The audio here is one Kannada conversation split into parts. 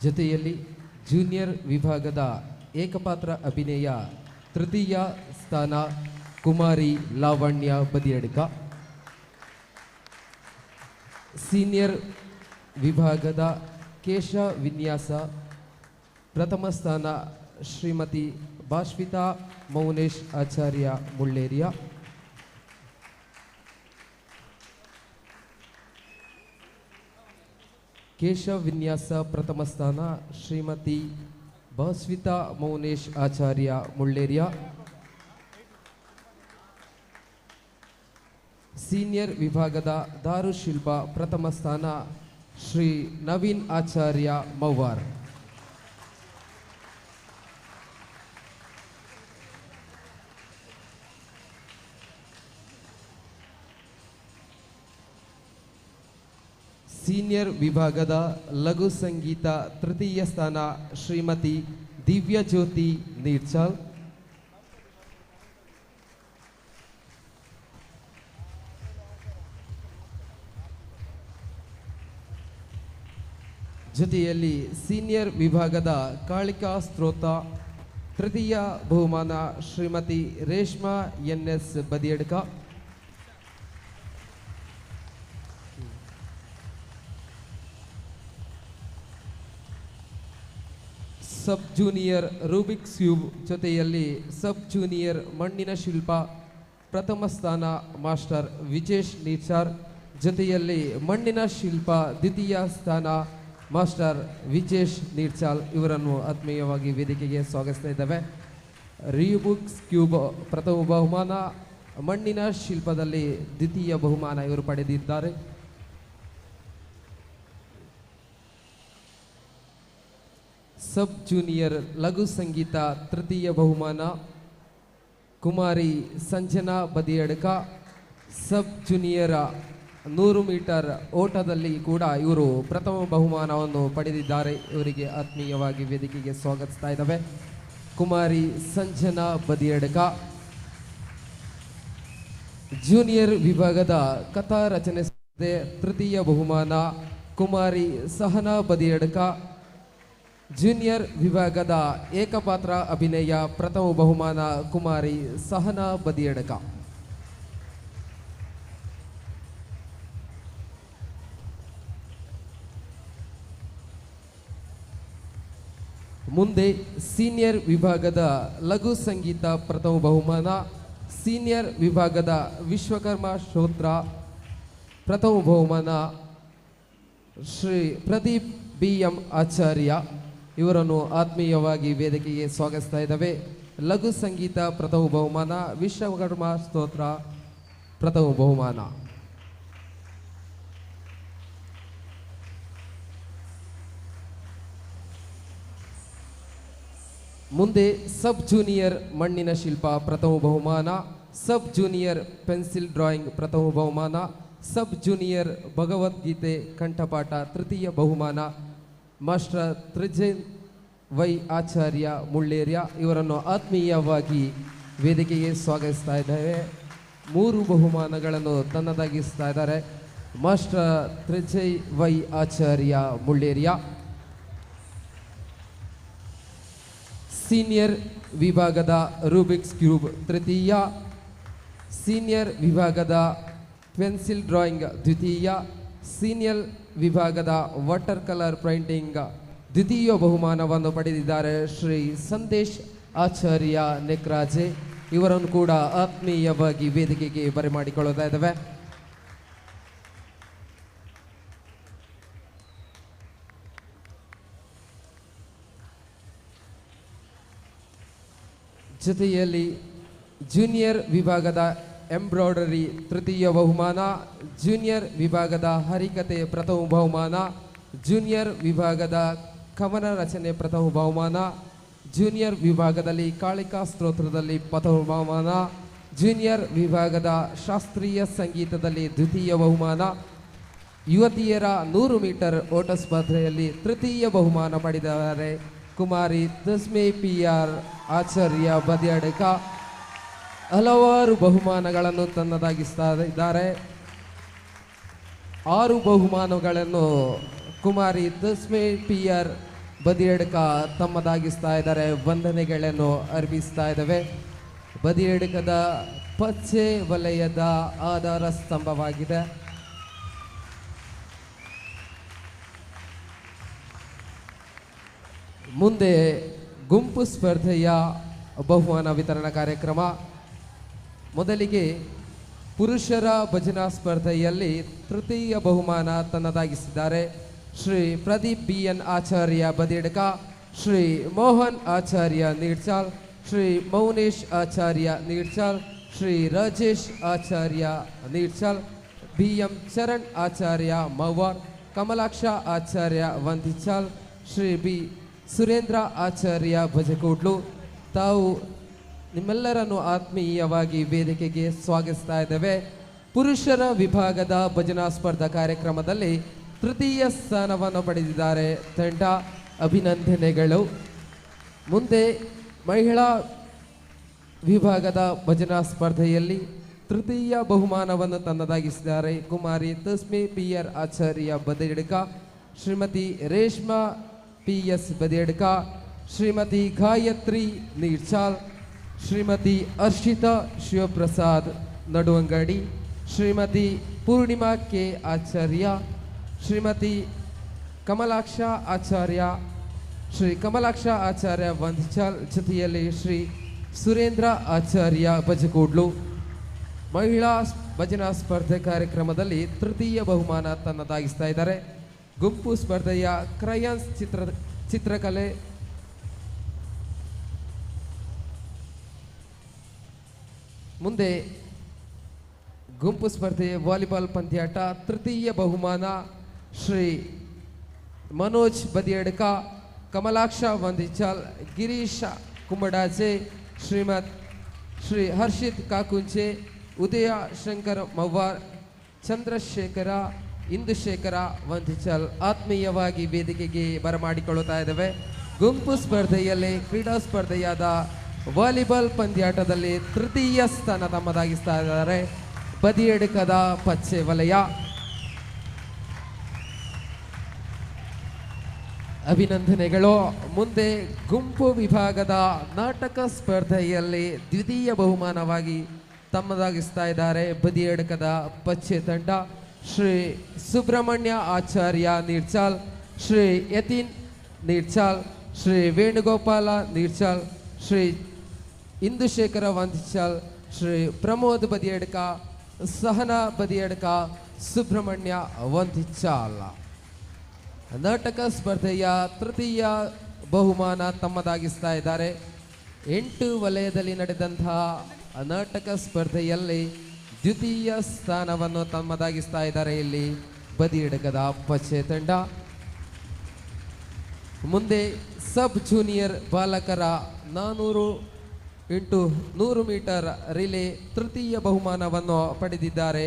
ಜೊತೆಯಲ್ಲಿ ಜೂನಿಯರ್ ವಿಭಾಗದ ಏಕಪಾತ್ರ ಅಭಿನಯ ತೃತೀಯ ಸ್ಥಾನ ಕುಮಾರಿ ಲಾವಣ್ಯ ಬದಿಯಡ್ಕ. ಸೀನಿಯರ್ ವಿಭಾಗದ ಕೇಶ ವಿನ್ಯಾಸ ಪ್ರಥಮ ಸ್ಥಾನ ಶ್ರೀಮತಿ ಭಾಷ್ವಿತಾ ಮೌನೇಶ್ ಆಚಾರ್ಯ ಮುಳ್ಳೇರಿಯ. ಕೇಶ ವಿನ್ಯಾಸ ಪ್ರಥಮ ಸ್ಥಾನ ಶ್ರೀಮತಿ ಭಾಸ್ವಿತಾ ಮೌನೇಶ್ ಆಚಾರ್ಯ ಮುಳ್ಳೇರಿಯ. ಸೀನಿಯರ್ ವಿಭಾಗದ ದಾರುಶಿಲ್ಪ ಪ್ರಥಮ ಸ್ಥಾನ ಶ್ರೀ ನವೀನ್ ಆಚಾರ್ಯ ಮವ್ವಾರ್. ಸೀನಿಯರ್ ವಿಭಾಗದ ಲಘು ಸಂಗೀತ ತೃತೀಯ ಸ್ಥಾನ ಶ್ರೀಮತಿ ದಿವ್ಯ ಜ್ಯೋತಿ ನೀರ್ಚಾಲ್. ಜೊತೆಯಲ್ಲಿ ಸೀನಿಯರ್ ವಿಭಾಗದ ಕಾಳಿಕಾ ಸ್ತೋತ್ರ ತೃತೀಯ ಬಹುಮಾನ Shrimati Reshma NS Badiadka. Sub junior Rubik's cube ಜೊತೆಯಲ್ಲಿ ಸಬ್ ಜೂನಿಯರ್ ಮಣ್ಣಿನ ಶಿಲ್ಪ ಪ್ರಥಮ ಸ್ಥಾನ ಮಾಸ್ಟರ್ ವಿಜೇಶ್ ನೀಚಾರ್. ಜೊತೆಯಲ್ಲಿ ಮಣ್ಣಿನ ಶಿಲ್ಪ ದ್ವಿತೀಯ ಸ್ಥಾನ ಮಾಸ್ಟರ್ ವಿಜೇಶ್ ನೀರ್ಚಾಲ್ ಇವರನ್ನು ಆತ್ಮೀಯವಾಗಿ ವೇದಿಕೆಗೆ ಸ್ವಾಗತಿಸ್ತಾ ಇದ್ದೇವೆ. ರೂಬಿಕ್ಸ್ ಕ್ಯೂಬ್ ಪ್ರಥಮ ಬಹುಮಾನ, ಮಣ್ಣಿನ ಶಿಲ್ಪದಲ್ಲಿ ದ್ವಿತೀಯ ಬಹುಮಾನ ಇವರು ಪಡೆದಿದ್ದಾರೆ. ಸಬ್ ಜೂನಿಯರ್ ಲಘು ಸಂಗೀತ ತೃತೀಯ ಬಹುಮಾನ Kumari Sanjana Badiyadka. Sub junior 100 metre ಓಟದಲ್ಲಿ ಕೂಡ ಇವರು ಪ್ರಥಮ ಬಹುಮಾನವನ್ನು ಪಡೆದಿದ್ದಾರೆ. ಇವರಿಗೆ ಆತ್ಮೀಯವಾಗಿ ವೇದಿಕೆಗೆ ಸ್ವಾಗತಿಸ್ತಾ ಇದ್ದಾವೆ ಕುಮಾರಿ ಸಂಜನಾ ಬದಿಯಡ್ಕ. ಜೂನಿಯರ್ ವಿಭಾಗದ ಕಥಾ ರಚನೆ ಸ್ಪರ್ಧೆ ತೃತೀಯ ಬಹುಮಾನ ಕುಮಾರಿ ಸಹನಾ ಬದಿಯಡ್ಕ. ಜೂನಿಯರ್ ವಿಭಾಗದ ಏಕಪಾತ್ರ ಅಭಿನಯ ಪ್ರಥಮ ಬಹುಮಾನ ಕುಮಾರಿ ಸಹನಾ ಬದಿಯಡ್ಕ. ಮುಂದೆ ಸೀನಿಯರ್ ವಿಭಾಗದ ಲಘು ಸಂಗೀತ ಪ್ರಥಮ ಬಹುಮಾನ, ಸೀನಿಯರ್ ವಿಭಾಗದ ವಿಶ್ವಕರ್ಮ ಸ್ತೋತ್ರ ಪ್ರಥಮ ಬಹುಮಾನ ಶ್ರೀ ಪ್ರದೀಪ್ BM ಆಚಾರ್ಯ ಇವರನ್ನು ಆತ್ಮೀಯವಾಗಿ ವೇದಿಕೆಗೆ ಸ್ವಾಗತಿಸ್ತಾ ಇದ್ದಾವೆ. ಲಘು ಸಂಗೀತ ಪ್ರಥಮ ಬಹುಮಾನ, ವಿಶ್ವಕರ್ಮ ಸ್ತೋತ್ರ ಪ್ರಥಮ ಬಹುಮಾನ. ಮುಂದೆ ಸಬ್ ಜೂನಿಯರ್ ಮಣ್ಣಿನ ಶಿಲ್ಪ ಪ್ರಥಮ ಬಹುಮಾನ, ಸಬ್ ಜೂನಿಯರ್ ಪೆನ್ಸಿಲ್ ಡ್ರಾಯಿಂಗ್ ಪ್ರಥಮ ಬಹುಮಾನ, ಸಬ್ ಜೂನಿಯರ್ ಭಗವದ್ಗೀತೆ ಕಂಠಪಾಠ ತೃತೀಯ ಬಹುಮಾನ ಮಾಸ್ಟರ್ ತ್ರಿಜನ್ ವೈ ಆಚಾರ್ಯ ಮುಳ್ಳೇರಿಯ ಇವರನ್ನು ಆತ್ಮೀಯವಾಗಿ ವೇದಿಕೆಗೆ ಸ್ವಾಗತಿಸ್ತಾ ಇದ್ದೇವೆ. 3 ಬಹುಮಾನಗಳನ್ನು ತನ್ನದಾಗಿಸ್ತಾ ಇದ್ದಾರೆ ಮಾಸ್ಟರ್ ತ್ರಿಜಯ್ ವೈ ಆಚಾರ್ಯ ಮುಳ್ಳೇರಿಯ. ಸೀನಿಯರ್ ವಿಭಾಗದ ರೂಬಿಕ್ಸ್ ಕ್ಯೂಬ್ ತೃತೀಯ, ಸೀನಿಯರ್ ವಿಭಾಗದ ಪೆನ್ಸಿಲ್ ಡ್ರಾಯಿಂಗ್ ದ್ವಿತೀಯ, ಸೀನಿಯರ್ ವಿಭಾಗದ ವಾಟರ್ ಕಲರ್ ಪೇಂಟಿಂಗ್ ದ್ವಿತೀಯ ಬಹುಮಾನವನ್ನು ಪಡೆದಿದ್ದಾರೆ ಶ್ರೀ ಸಂದೇಶ್ ಆಚಾರ್ಯ ನೆಕ್ರಾಜೆ. ಇವರನ್ನು ಕೂಡ ಆತ್ಮೀಯವಾಗಿ ವೇದಿಕೆಗೆ ಬರಮಾಡಿಕೊಳ್ಳುತ್ತಾ ಇದ್ದೇವೆ. ಜೊತೆಯಲ್ಲಿ ಜೂನಿಯರ್ ವಿಭಾಗದ ಎಂಬ್ರಾಯ್ಡರಿ ತೃತೀಯ ಬಹುಮಾನ, ಜೂನಿಯರ್ ವಿಭಾಗದ ಹರಿಕತೆ ಪ್ರಥಮ ಬಹುಮಾನ, ಜೂನಿಯರ್ ವಿಭಾಗದ ಕವನ ರಚನೆ ಪ್ರಥಮ ಬಹುಮಾನ, ಜೂನಿಯರ್ ವಿಭಾಗದಲ್ಲಿ ಕಾಳಿಕಾ ಸ್ತೋತ್ರದಲ್ಲಿ ಪ್ರಥಮ ಬಹುಮಾನ, ಜೂನಿಯರ್ ವಿಭಾಗದ ಶಾಸ್ತ್ರೀಯ ಸಂಗೀತದಲ್ಲಿ ದ್ವಿತೀಯ ಬಹುಮಾನ, ಯುವತಿಯರ 100 ಮೀಟರ್ ಓಟ ಸ್ಪರ್ಧೆಯಲ್ಲಿ ತೃತೀಯ ಬಹುಮಾನ ಪಡೆದಿದ್ದಾರೆ ಕುಮಾರಿ ತಸ್ಮೆ PR ಆಚಾರ್ಯ ಬದಿಯಡ್ಕ. ಹಲವಾರು ಬಹುಮಾನಗಳನ್ನು ತನ್ನದಾಗಿಸ್ತಾ ಇದ್ದಾರೆ. 6 ಬಹುಮಾನಗಳನ್ನು ಕುಮಾರಿ ತಸ್ಮೆ PR ಬದಿಯಡ್ಕ ತಮ್ಮದಾಗಿಸ್ತಾ ಇದ್ದಾರೆ, ವಂದನೆಗಳನ್ನು ಅರ್ಪಿಸ್ತಾ ಇದ್ದಾವೆ. ಬದಿಯಡ್ಕದ ಪಚ್ಚೆ ವಲಯದ ಆಧಾರ ಸ್ತಂಭವಾಗಿದೆ. ಮುಂದೆ ಗುಂಪು ಸ್ಪರ್ಧೆಯ ಬಹುಮಾನ ವಿತರಣಾ ಕಾರ್ಯಕ್ರಮ. ಮೊದಲಿಗೆ ಪುರುಷರ ಭಜನಾ ಸ್ಪರ್ಧೆಯಲ್ಲಿ ತೃತೀಯ ಬಹುಮಾನ ತನ್ನದಾಗಿಸಿದ್ದಾರೆ ಶ್ರೀ ಪ್ರದೀಪ್ BN ಆಚಾರ್ಯ ಬದಿಯಡ್ಕ, ಶ್ರೀ ಮೋಹನ್ ಆಚಾರ್ಯ ನೀಡ್ಚಾಲ್, ಶ್ರೀ ಮೌನೇಶ್ ಆಚಾರ್ಯ ನೀಡ್ಚಾಲ್, ಶ್ರೀ ರಾಜೇಶ್ ಆಚಾರ್ಯ ನೀಡ್ಚಾಲ್, BM ಚರಣ್ ಆಚಾರ್ಯ ಮೌವಾರ್, ಕಮಲಾಕ್ಷ ಆಚಾರ್ಯ ವಂದಿಚಾಲ್, ಶ್ರೀ ಬಿ ಸುರೇಂದ್ರ ಆಚಾರ್ಯ ಭಜಕೋಡ್ಲು. ತಾವು ನಿಮ್ಮೆಲ್ಲರನ್ನು ಆತ್ಮೀಯವಾಗಿ ವೇದಿಕೆಗೆ ಸ್ವಾಗತಿಸ್ತಾ ಇದ್ದೇವೆ. ಪುರುಷರ ವಿಭಾಗದ ಭಜನಾ ಸ್ಪರ್ಧಾ ಕಾರ್ಯಕ್ರಮದಲ್ಲಿ ತೃತೀಯ ಸ್ಥಾನವನ್ನು ಪಡೆದಿದ್ದಾರೆ ತಂಡ, ಅಭಿನಂದನೆಗಳು. ಮುಂದೆ ಮಹಿಳಾ ವಿಭಾಗದ ಭಜನಾ ಸ್ಪರ್ಧೆಯಲ್ಲಿ ತೃತೀಯ ಬಹುಮಾನವನ್ನು ತನ್ನದಾಗಿಸಿದ್ದಾರೆ ಕುಮಾರಿ ತಸ್ಮಿ PR ಆಚಾರ್ಯ ಬದಿಯಡ್ಕ, ಶ್ರೀಮತಿ ರೇಷ್ಮಾ PS ಬದಿಯಡ್ಕ, ಶ್ರೀಮತಿ ಗಾಯತ್ರಿ ನೀಡ್ಚಾಲ್, ಶ್ರೀಮತಿ ಅರ್ಷಿತಾ ಶಿವಪ್ರಸಾದ್ ನಡುವಂಗಡಿ, ಶ್ರೀಮತಿ ಪೂರ್ಣಿಮಾ K ಆಚಾರ್ಯ, ಶ್ರೀಮತಿ ಕಮಲಾಕ್ಷ ಆಚಾರ್ಯ, ಶ್ರೀ ಕಮಲಾಕ್ಷ ಆಚಾರ್ಯ ವಂದಿಚಾಲ್, ಜೊತೆಯಲ್ಲಿ ಶ್ರೀ ಸುರೇಂದ್ರ ಆಚಾರ್ಯ ಬಜಕೋಡ್ಲು. ಮಹಿಳಾ ಭಜನಾ ಸ್ಪರ್ಧೆ ಕಾರ್ಯಕ್ರಮದಲ್ಲಿ ತೃತೀಯ ಬಹುಮಾನ ತನ್ನದಾಗಿಸ್ತಾ ಇದ್ದಾರೆ. ಗುಂಪು ಸ್ಪರ್ಧೆಯ ಕ್ರಯಾನ್ಸ್ ಚಿತ್ರಕಲೆ, ಮುಂದೆ ಗುಂಪು ಸ್ಪರ್ಧೆಯ ವಾಲಿಬಾಲ್ ಪಂದ್ಯಾಟ ತೃತೀಯ ಬಹುಮಾನ ಶ್ರೀ ಮನೋಜ್ ಬದಿಯಡ್ಕ, ಕಮಲಾಕ್ಷ ವಂದಿಚಾಲ್, ಗಿರೀಶ ಕುಮಡಾಜೆ, ಶ್ರೀ ಹರ್ಷಿತ್ ಕಾಕುಂಚೆ, ಉದಯ ಶಂಕರ್ ಮವ್ವಾರ್, ಚಂದ್ರಶೇಖರ ಇಂದುಶೇಖರ ವಂದಿಚಾಲ್ ಆತ್ಮೀಯವಾಗಿ ವೇದಿಕೆಗೆ ಬರಮಾಡಿಕೊಳ್ಳುತ್ತಾ ಇದ್ದೇವೆ. ಗುಂಪು ಸ್ಪರ್ಧೆಯಲ್ಲಿ ಕ್ರೀಡಾ ಸ್ಪರ್ಧೆಯಾದ ವಾಲಿಬಾಲ್ ಪಂದ್ಯಾಟದಲ್ಲಿ ತೃತೀಯ ಸ್ಥಾನ ತಮ್ಮದಾಗಿಸ್ತಾ ಇದ್ದಾರೆ ಬದಿಯಡ್ಕದ ಪಚ್ಚೆ ವಲಯ. ಅಭಿನಂದನೆಗಳು. ಮುಂದೆ ಗುಂಪು ವಿಭಾಗದ ನಾಟಕ ಸ್ಪರ್ಧೆಯಲ್ಲಿ ದ್ವಿತೀಯ ಬಹುಮಾನವಾಗಿ ತಮ್ಮದಾಗಿಸ್ತಾ ಇದ್ದಾರೆ ಬದಿಯಡ್ಕದ ಪಚ್ಚೆ ತಂಡ. ಶ್ರೀ ಸುಬ್ರಹ್ಮಣ್ಯ ಆಚಾರ್ಯ ನೀಡ್ಚಾಲ್, ಶ್ರೀ ಯತೀನ್ ನೀಡ್ಚಾಲ್, ಶ್ರೀ ವೇಣುಗೋಪಾಲ ನೀಡ್ಚಾಲ್, ಶ್ರೀ ಇಂದುಶೇಖರ ವಂದಿಚಾಲ್, ಶ್ರೀ ಪ್ರಮೋದ್ ಬದಿಯಡ್ಕ, ಸಹನಾ ಬದಿಯಡ್ಕ, ಸುಬ್ರಹ್ಮಣ್ಯ ವಂದಿಚಾಲ್. ನಾಟಕ ಸ್ಪರ್ಧೆಯ ತೃತೀಯ ಬಹುಮಾನ ತಮ್ಮದಾಗಿಸ್ತಾ ಇದ್ದಾರೆ. 8 ವಲಯದಲ್ಲಿ ನಡೆದಂತಹ ನಾಟಕ ಸ್ಪರ್ಧೆಯಲ್ಲಿ ದ್ವಿತೀಯ ಸ್ಥಾನವನ್ನು ತಮ್ಮದಾಗಿಸ್ತಾ ಇದ್ದಾರೆ ಇಲ್ಲಿ ಬದಿಯಡ್ಕದ ಪಚ್ಚೆ ತಂಡ. ಮುಂದೆ ಸಬ್ ಜೂನಿಯರ್ ಬಾಲಕರ 400 × 100 ಮೀಟರ್ ರಿಲೇ ತೃತೀಯ ಬಹುಮಾನವನ್ನು ಪಡೆದಿದ್ದಾರೆ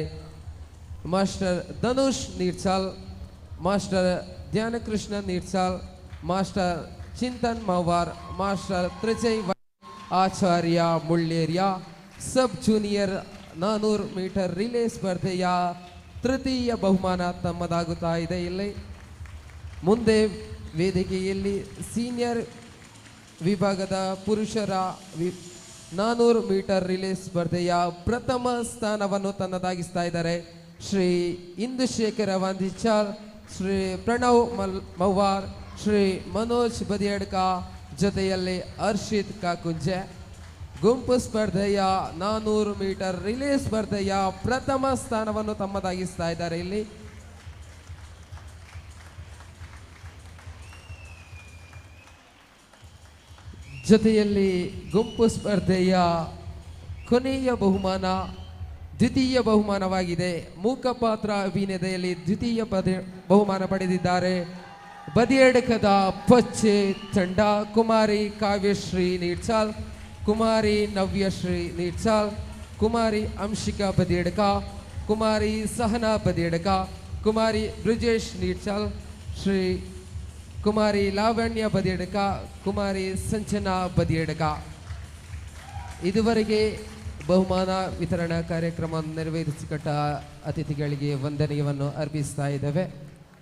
master Dhanush Needchal, master Dhyanakrishna Needchal, master Chintan Mavar, master Trijay Acharya Mulleriya. Sub junior 400 metre relay ಸ್ಪರ್ಧೆಯ ತೃತೀಯ ಬಹುಮಾನ ತಮ್ಮದಾಗುತ್ತಾ ಇದೆ ಇಲ್ಲಿ. ಮುಂದೆ ವೇದಿಕೆಯಲ್ಲಿ ಸೀನಿಯರ್ ವಿಭಾಗದ ಪುರುಷರ 400 ಮೀಟರ್ ರಿಲೇ ಸ್ಪರ್ಧೆಯ ಪ್ರಥಮ ಸ್ಥಾನವನ್ನು ತನ್ನದಾಗಿಸ್ತಾ ಇದ್ದಾರೆ ಶ್ರೀ ಇಂದುಶೇಖರ ವಂದಿಚಾಲ್, ಶ್ರೀ ಪ್ರಣವ್ ಮವ್ವಾರ್, ಶ್ರೀ ಮನೋಜ್ ಬದಿಯಡ್ಕ, ಜೊತೆಯಲ್ಲಿ ಹರ್ಷಿತ್ ಕಾಕುಂಜೆ. ಗುಂಪು ಸ್ಪರ್ಧೆಯ 400 ಮೀಟರ್ ರಿಲೇ ಸ್ಪರ್ಧೆಯ ಪ್ರಥಮ ಸ್ಥಾನವನ್ನು ತಮ್ಮದಾಗಿಸ್ತಾ ಇದ್ದಾರೆ ಇಲ್ಲಿ. ಜೊತೆಯಲ್ಲಿ ಗುಂಪು ಸ್ಪರ್ಧೆಯ ಕೊನೆಯ ಬಹುಮಾನ ದ್ವಿತೀಯ ಬಹುಮಾನವಾಗಿದೆ. ಮೂಕಪಾತ್ರ ಅಭಿನಯದಲ್ಲಿ ದ್ವಿತೀಯ ಬಹುಮಾನ ಪಡೆದಿದ್ದಾರೆ ಬದಿಯಡ್ಕದ ಪಚ್ಚೆ ತಂಡ. ಕುಮಾರಿ ಕಾವ್ಯಶ್ರೀ ನೀಡ್ಚಾಲ್, ಕುಮಾರಿ ನವ್ಯಶ್ರೀ ನೀಡ್ಚಾಲ್, ಕುಮಾರಿ ಅಂಶಿಕಾ ಬದಿಯಡ್ಕ, ಕುಮಾರಿ ಸಹನಾ ಬದಿಯಡ್ಕ, ಕುಮಾರಿ ಬ್ರಿಜೇಶ್ ನೀಡ್ಚಾಲ್, ಶ್ರೀ ಕುಮಾರಿ ಲಾವಣ್ಯ ಬದಿಯಡ್ಕ, ಕುಮಾರಿ ಸಂಚನಾ ಬದಿಯಡ್ಕ. ಇದುವರೆಗೆ ಬಹುಮಾನ ವಿತರಣಾ ಕಾರ್ಯಕ್ರಮವನ್ನು ನೆರವೇರಿಸಿಕೊಟ್ಟ ಅತಿಥಿಗಳಿಗೆ ವಂದನೆಯನ್ನು ಅರ್ಪಿಸ್ತಾ ಇದ್ದೇವೆ.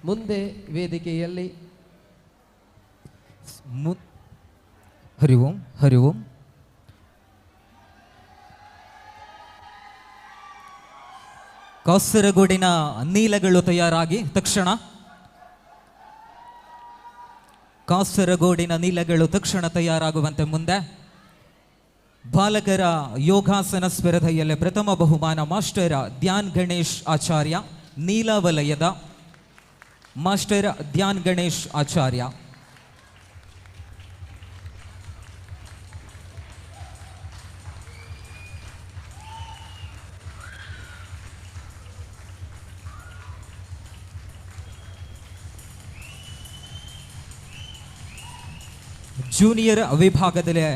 ಮುಂದೆ ವೇದಿಕೆಯಲ್ಲಿ ಮು ಹರಿ ಓಂ ಹರಿ ಓಂ. ಕಾಸರಗೋಡಿನ ನೀಲಗಳು ತಯಾರಾಗಿ ತಕ್ಷಣ ಕಾಸರಗೋಡಿನ ನೀಲಗಳು ತಕ್ಷಣ ತಯಾರಾಗುವಂತೆ ಮುಂದೆ ಬಾಲಕರ ಯೋಗಾಸನ ಸ್ಪರ್ಧೆಯಲ್ಲಿ ಪ್ರಥಮ ಬಹುಮಾನ ಮಾಸ್ಟರ್ ಧ್ಯಾನ್ ಗಣೇಶ್ ಆಚಾರ್ಯ, ನೀಲವಲಯದ ಮಾಸ್ಟರ್ ಧ್ಯಾನ್ ಗಣೇಶ್ ಆಚಾರ್ಯ. ಜೂನಿಯರ್ ವಿಭಾಗದಲ್ಲಿ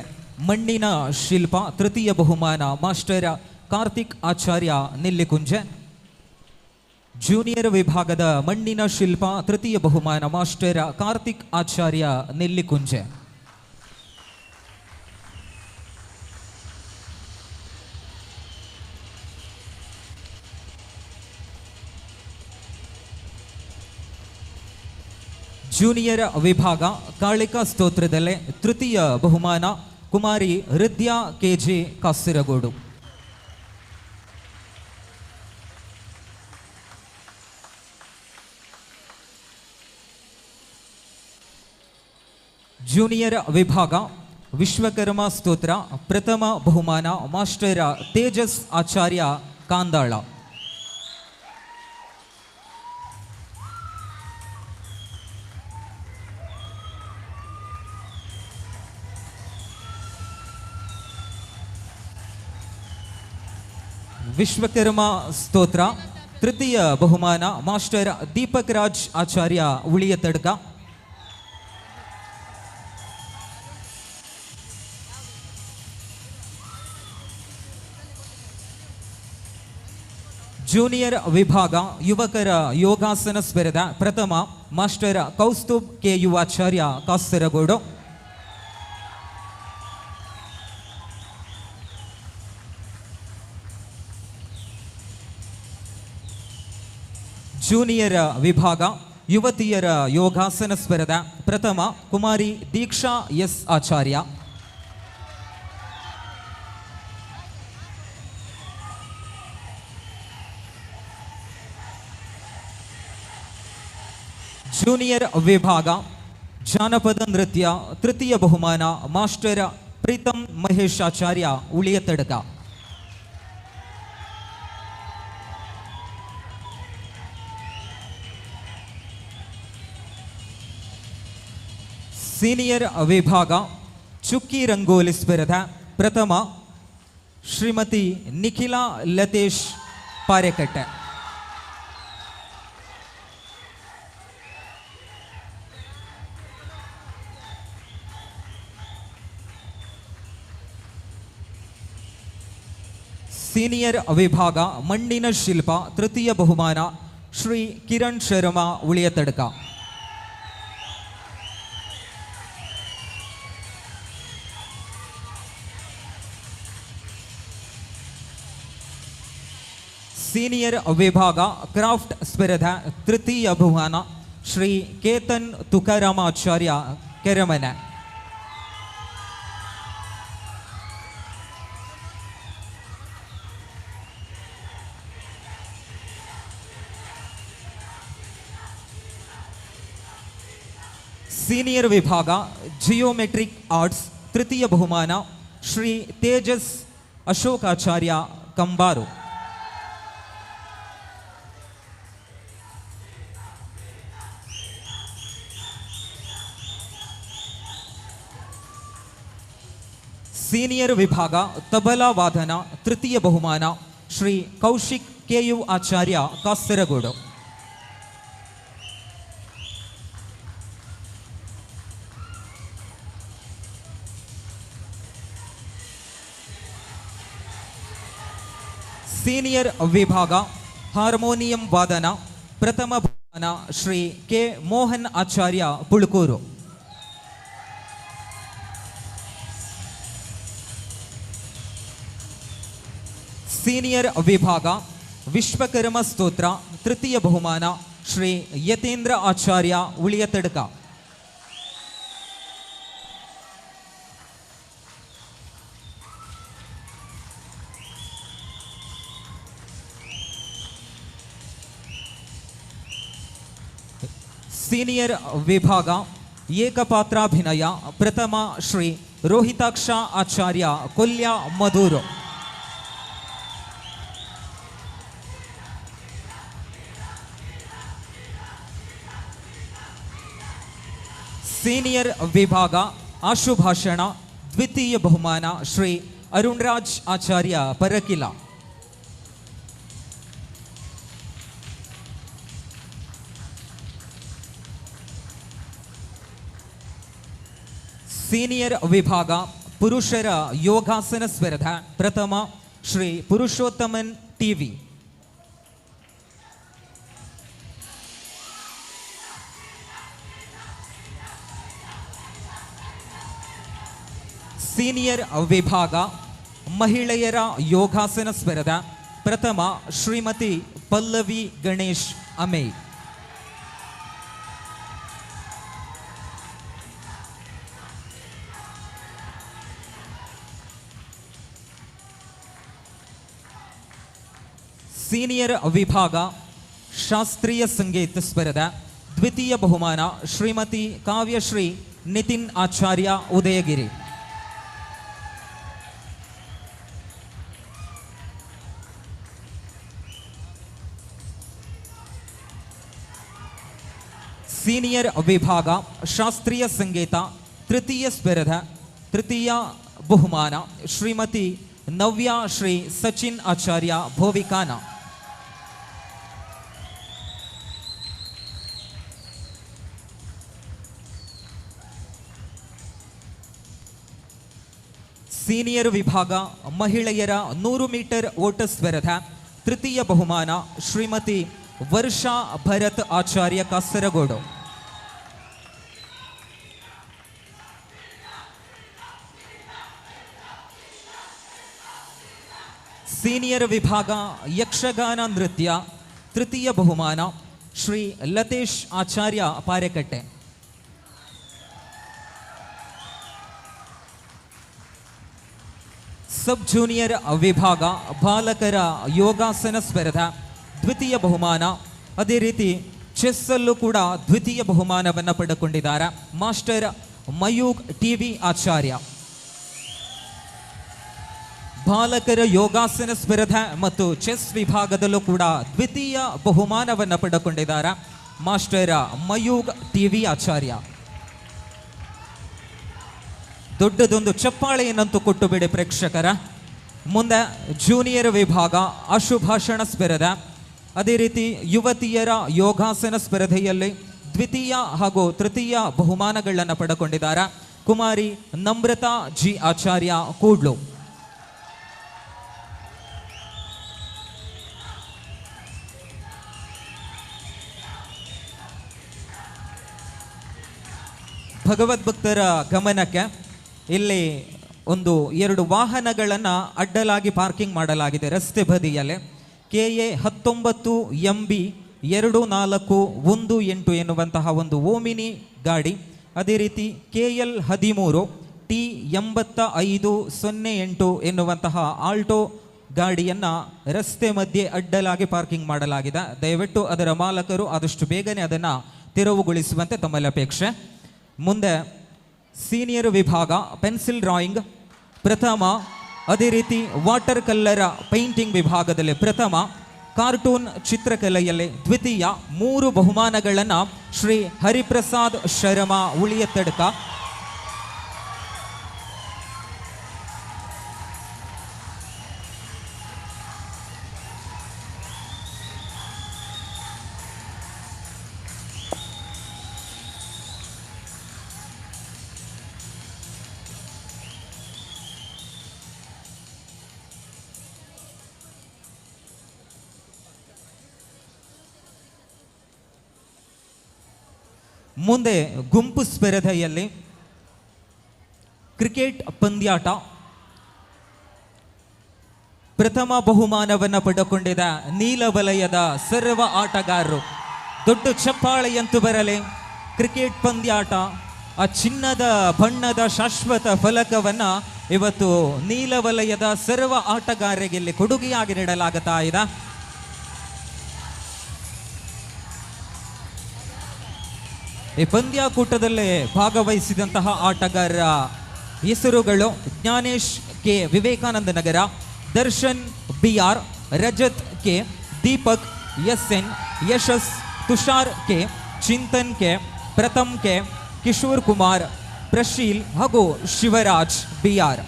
ಮಣ್ಣಿನ ಶಿಲ್ಪ ತೃತೀಯ ಬಹುಮಾನ ಮಾಸ್ಟರ್ ಕಾರ್ತಿಕ್ ಆಚಾರ್ಯ ನೆಲ್ಲಿಕುಂಜೆ. ಜೂನಿಯರ್ ವಿಭಾಗದ ಮಣ್ಣಿನ ಶಿಲ್ಪ ತೃತೀಯ ಬಹುಮಾನ ಮಾಸ್ಟರ್ ಕಾರ್ತಿಕ್ ಆಚಾರ್ಯ ನೆಲ್ಲಿಕುಂಜೆ. ಜೂನಿಯರ್ ವಿಭಾಗ ಕಾಳಿಕಾ ಸ್ತೋತ್ರದಲ್ಲೇ ತೃತೀಯ ಬಹುಮಾನ ಕುಮಾರಿ ಹೃದಯ ಕೆಜೆ ಕಾಸರಗೋಡು. ಜೂನಿಯರ್ ವಿಭಾಗ ವಿಶ್ವಕರ್ಮ ಸ್ತೋತ್ರ ಪ್ರಥಮ ಬಹುಮಾನ ಮಾಸ್ಟರ್ ತೇಜಸ್ ಆಚಾರ್ಯ ಕಾಂದಾಳ. ವಿಶ್ವಕರ್ಮ ಸ್ತೋತ್ರ ತೃತೀಯ ಬಹುಮಾನ ಮಾಸ್ಟರ್ ದೀಪಕ್ ರಾಜ್ ಆಚಾರ್ಯ ಉಳಿಯ ತಡ್ಕ. ಜೂನಿಯರ್ ವಿಭಾಗ ಯುವಕರ ಯೋಗಾಸನ ಸ್ಪರ್ಧೆ ಪ್ರಥಮ ಮಾಸ್ಟರ್ ಕೌಸ್ತುಭ್ ಕೆಯು ಆಚಾರ್ಯ ಕಾಸರಗೋಡು. ಜೂನಿಯರ್ ವಿಭಾಗ ಯುವತಿಯರ ಯೋಗಾಸನ ಸ್ಪರ್ಧೆ ಪ್ರಥಮ ಕುಮಾರಿ ದೀಕ್ಷಾ ಎಸ್ ಆಚಾರ್ಯ. ಜೂನಿಯರ್ ವಿಭಾಗ ಜಾನಪದ ನೃತ್ಯ ತೃತೀಯ ಬಹುಮಾನ ಮಾಸ್ಟರ್ ಪ್ರೀತಮ್ ಮಹೇಶ್ ಆಚಾರ್ಯ ಉಳಿಯ ತಡಕ. ಸೀನಿಯರ್ ವಿಭಾಗ ಚುಕ್ಕಿ ರಂಗೋಲಿ ಸ್ಪರ್ಧೆ ಪ್ರಥಮ ಶ್ರೀಮತಿ ನಿಖಿಲಾ ಲತೇಶ್ ಪಾರೆಕಟ್ಟೆ. ಸೀನಿಯರ್ ವಿಭಾಗ ಮಣ್ಣಿನ ಶಿಲ್ಪ ತೃತೀಯ ಬಹುಮಾನ ಶ್ರೀ ಕಿರಣ್ ಶರ್ಮಾ ಉಳಿಯ ತಡಕ. ಸೀನಿಯರ್ ವಿಭಾಗ ಕ್ರಾಫ್ಟ್ ಸ್ಪರ್ಧೆ ತೃತೀಯ ಬಹುಮಾನ ಶ್ರೀ ಕೇತನ್ ತುಕಾರಾಮಾಚಾರ್ಯ ಕೆರೆಮನೆ. ಸೀನಿಯರ್ ವಿಭಾಗ ಜಿಯೋಮೆಟ್ರಿಕ್ ಆರ್ಟ್ಸ್ ತೃತೀಯ ಬಹುಮಾನ ಶ್ರೀ ತೇಜಸ್ ಅಶೋಕಾಚಾರ್ಯ ಕಂಬಾರು. ಸೀನಿಯರ್ ವಿಭಾಗ ತಬಲಾ ವಾದನ ತೃತೀಯ ಬಹುಮಾನ ಶ್ರೀ ಕೌಶಿಕ್ ಕೆಯು ಆಚಾರ್ಯ ಕಾಸರಗೋಡು. ಸೀನಿಯರ್ ವಿಭಾಗ ಹಾರ್ಮೋನಿಯಂ ವಾದನ ಪ್ರಥಮ ಬಹುಮಾನ ಶ್ರೀ ಕೆ ಮೋಹನ್ ಆಚಾರ್ಯ ಪುಳ್ಕೂರು. ಸೀನಿಯರ್ ವಿಭಾಗ ವಿಶ್ವಕರ್ಮ ಸ್ತೋತ್ರ ತೃತೀಯ ಬಹುಮಾನ ಶ್ರೀ ಯತೇಂದ್ರ ಆಚಾರ್ಯ ಉಳಿಯ ತಡಕ. ಸೀನಿಯರ್ ವಿಭಾಗ ಏಕಪಾತ್ರಾಭಿನಯ ಪ್ರಥಮ ಶ್ರೀ ರೋಹಿತಾಕ್ಷ ಆಚಾರ್ಯ ಕೊಲ್ಯ ಮಧೂರು. ಸೀನಿಯರ್ ವಿಭಾಗ ಆಶುಭಾಷಣ ದ್ವಿತೀಯ ಬಹುಮಾನ ಶ್ರೀ ಅರುಣ್ ರಾಜ್ ಆಚಾರ್ಯ ಪರಕಿಲ. ಸೀನಿಯರ್ ವಿಭಾಗ ಪುರುಷರ ಯೋಗಾಸನ ಸ್ಪರ್ಧಾ ಪ್ರಥಮ ಶ್ರೀ ಪುರುಷೋತ್ತಮನ್ ಟಿವಿ. ಸೀನಿಯರ್ ವಿಭಾಗ ಮಹಿಳೆಯರ ಯೋಗಾಸನ ಸ್ಪರ್ಧಾ ಪ್ರಥಮ ಶ್ರೀಮತಿ ಪಲ್ಲವಿ ಗಣೇಶ್ ಅಮೇ. ಸೀನಿಯರ್ ವಿಭಾಗ ಶಾಸ್ತ್ರೀಯ ಸಂಗೀತ ಸ್ಪರ್ಧಾ ದ್ವಿತೀಯ ಬಹುಮಾನ ಶ್ರೀಮತಿ ಕಾವ್ಯಶ್ರೀ ನಿತಿನ್ ಆಚಾರ್ಯ ಉದಯಗಿರಿ. ಸೀನಿಯರ್ ವಿಭಾಗ ಶಾಸ್ತ್ರೀಯ ಸಂಗೀತ ತೃತೀಯ ಸ್ಪರ್ಧಾ ತೃತೀಯ ಬಹುಮಾನ ಶ್ರೀಮತಿ ನವ್ಯ ಶ್ರೀ ಸಚಿನ್ ಆಚಾರ್ಯ ಭೋವಿಕಾನ. ಸೀನಿಯರ್ ವಿಭಾಗ ಮಹಿಳೆಯರ 100 ಮೀಟರ್ ಓಟ ಸ್ಪರ್ಧಾ ತೃತೀಯ ಬಹುಮಾನ ಶ್ರೀಮತಿ ವರ್ಷಾ ಭರತ್ ಆಚಾರ್ಯ ಕಾಸರಗೋಡು. ಸೀನಿಯರ್ ವಿಭಾಗ ಯಕ್ಷಗಾನ ನೃತ್ಯ ತೃತೀಯ ಬಹುಮಾನ ಶ್ರೀ ಲತೇಶ್ ಆಚಾರ್ಯ ಪಾರೆಕಟ್ಟೆ. ಸಬ್ ಜೂನಿಯರ್ ವಿಭಾಗ ಬಾಲಕರ ಯೋಗಾಸನ ಸ್ಪರ್ಧಾ ದ್ವಿತೀಯ ಬಹುಮಾನ. ಅದೇ ರೀತಿ ಚೆಸ್ಸಲ್ಲೂ ಕೂಡ ದ್ವಿತೀಯ ಬಹುಮಾನವನ್ನು ಪಡೆದುಕೊಂಡಿದ್ದಾರೆ ಮಾಸ್ಟರ್ ಮಯೂಗ್ ಟಿವಿ ಆಚಾರ್ಯ. ಬಾಲಕರ ಯೋಗಾಸನ ಸ್ಪರ್ಧಾ ಮತ್ತು ಚೆಸ್ ವಿಭಾಗದಲ್ಲೂ ಕೂಡ ದ್ವಿತೀಯ ಬಹುಮಾನವನ್ನು ಪಡೆದುಕೊಂಡಿದ್ದಾರೆ ಮಾಸ್ಟರ್ ಮಯೂಗ್ ಟಿವಿ ಆಚಾರ್ಯ. ದೊಡ್ಡದೊಂದು ಚಪ್ಪಾಳೆಯನ್ನಂತೂ ಕೊಟ್ಟು ಬಿಡಿ ಪ್ರೇಕ್ಷಕರ. ಮುಂದೆ ಜೂನಿಯರ್ ವಿಭಾಗ ಆಶುಭಾಷಣ ಸ್ಪರ್ಧಾ ಅದೇ ರೀತಿ ಯುವತಿಯರ ಯೋಗಾಸನ ಸ್ಪರ್ಧೆಯಲ್ಲಿ ದ್ವಿತೀಯ ಹಾಗೂ ತೃತೀಯ ಬಹುಮಾನಗಳನ್ನು ಪಡೆದುಕೊಂಡಿದ್ದಾರೆ ಕುಮಾರಿ ನಮ್ರತಾ ಜಿ ಆಚಾರ್ಯ ಕೂಡ್ಲು. ಭಗವದ್ಭಕ್ತರ ಗಮನಕ್ಕೆ ಇಲ್ಲಿ ಒಂದು 2 ವಾಹನಗಳನ್ನು ಅಡ್ಡಲಾಗಿ ಪಾರ್ಕಿಂಗ್ ಮಾಡಲಾಗಿದೆ ರಸ್ತೆ ಬದಿಯಲ್ಲಿ. KA 19 MB 2418 ಎನ್ನುವಂತಹ ಒಂದು ಓಮಿನಿ ಗಾಡಿ, ಅದೇ ರೀತಿ KL 13 T 8508 ಎನ್ನುವಂತಹ ಆಲ್ಟೋ ಗಾಡಿಯನ್ನು ರಸ್ತೆ ಮಧ್ಯೆ ಅಡ್ಡಲಾಗಿ ಪಾರ್ಕಿಂಗ್ ಮಾಡಲಾಗಿದೆ. ದಯವಿಟ್ಟು ಅದರ ಮಾಲಕರು ಆದಷ್ಟು ಬೇಗನೆ ಅದನ್ನು ತೆರವುಗೊಳಿಸುವಂತೆ ತಮ್ಮಲ್ಲಿ ಅಪೇಕ್ಷೆ. ಮುಂದೆ ಸೀನಿಯರ್ ವಿಭಾಗ ಪೆನ್ಸಿಲ್ ಡ್ರಾಯಿಂಗ್ ಪ್ರಥಮ, ಅದೇ ರೀತಿ ವಾಟರ್ ಕಲರ್ ಪೇಂಟಿಂಗ್ ವಿಭಾಗದಲ್ಲಿ ಪ್ರಥಮ, ಕಾರ್ಟೂನ್ ಚಿತ್ರಕಲೆಯಲ್ಲಿ ದ್ವಿತೀಯ. 3 ಬಹುಮಾನಗಳನ್ನು ಶ್ರೀ ಹರಿಪ್ರಸಾದ್ ಶರ್ಮಾ ಉಳಿಯತಡ್ಕ. ಮುಂದೆ ಗುಂಪು ಸ್ಪರ್ಧೆಯಲ್ಲಿ ಕ್ರಿಕೆಟ್ ಪಂದ್ಯಾಟ ಪ್ರಥಮ ಬಹುಮಾನವನ್ನು ಪಡೆದುಕೊಂಡಿದ್ದ ನೀಲವಲಯದ ಸರ್ವ ಆಟಗಾರರು. ದೊಡ್ಡ ಚಪ್ಪಾಳೆಯಂತೂ ಬರಲಿ. ಕ್ರಿಕೆಟ್ ಪಂದ್ಯಾಟ ಆ ಚಿನ್ನದ ಬಣ್ಣದ ಶಾಶ್ವತ ಫಲಕವನ್ನು ಇವತ್ತು ನೀಲವಲಯದ ಸರ್ವ ಆಟಗಾರರಿಗೆ ಇಲ್ಲಿ ಕೊಡುಗೆಯಾಗಿ ನೀಡಲಾಗುತ್ತಾ ಇದೆ. ಈ ಪಂದ್ಯಾಕೂಟದಲ್ಲೇ ಭಾಗವಹಿಸಿದಂತಹ ಆಟಗಾರರ ಹೆಸರುಗಳು: Jnanesh K, Vivekananda Nagar; Darshan BR; Rajat K; Deepak SN; Yashas Tushar K; Chintan K; Pratham K; Kishore Kumar, Prasheel ಹಾಗೂ ಶಿವರಾಜ್ BR.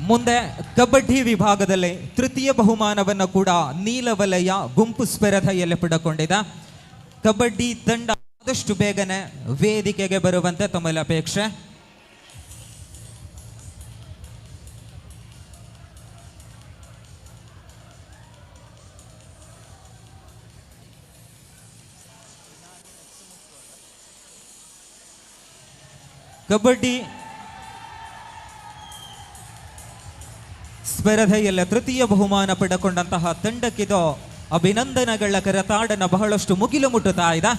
ಮುಂದೆ ಕಬಡ್ಡಿ ವಿಭಾಗದಲ್ಲಿ ತೃತೀಯ ಬಹುಮಾನವನ್ನು ಕೂಡ ನೀಲವಲಯ ಗುಂಪು ಸ್ಪರ್ಧೆಯಲ್ಲಿ ಪಡೆದುಕೊಂಡಿದೆ. ಕಬಡ್ಡಿ ತಂಡ ಆದಷ್ಟು ಬೇಗನೆ ವೇದಿಕೆಗೆ ಬರುವಂತೆ ತಮ್ಮಲ್ಲಿ ಅಪೇಕ್ಷೆ. ಕಬಡ್ಡಿ ಸ್ಪರ್ಧೆಯಲ್ಲಿ ತೃತೀಯ ಬಹುಮಾನ ಪಡೆದುಕೊಂಡಂತಹ ತಂಡಕ್ಕಿದು ಅಭಿನಂದನೆಗಳ ಕರತಾಡನ ಬಹಳಷ್ಟು ಮುಗಿಲು ಮುಟ್ಟುತ್ತಾ ಇದೆ.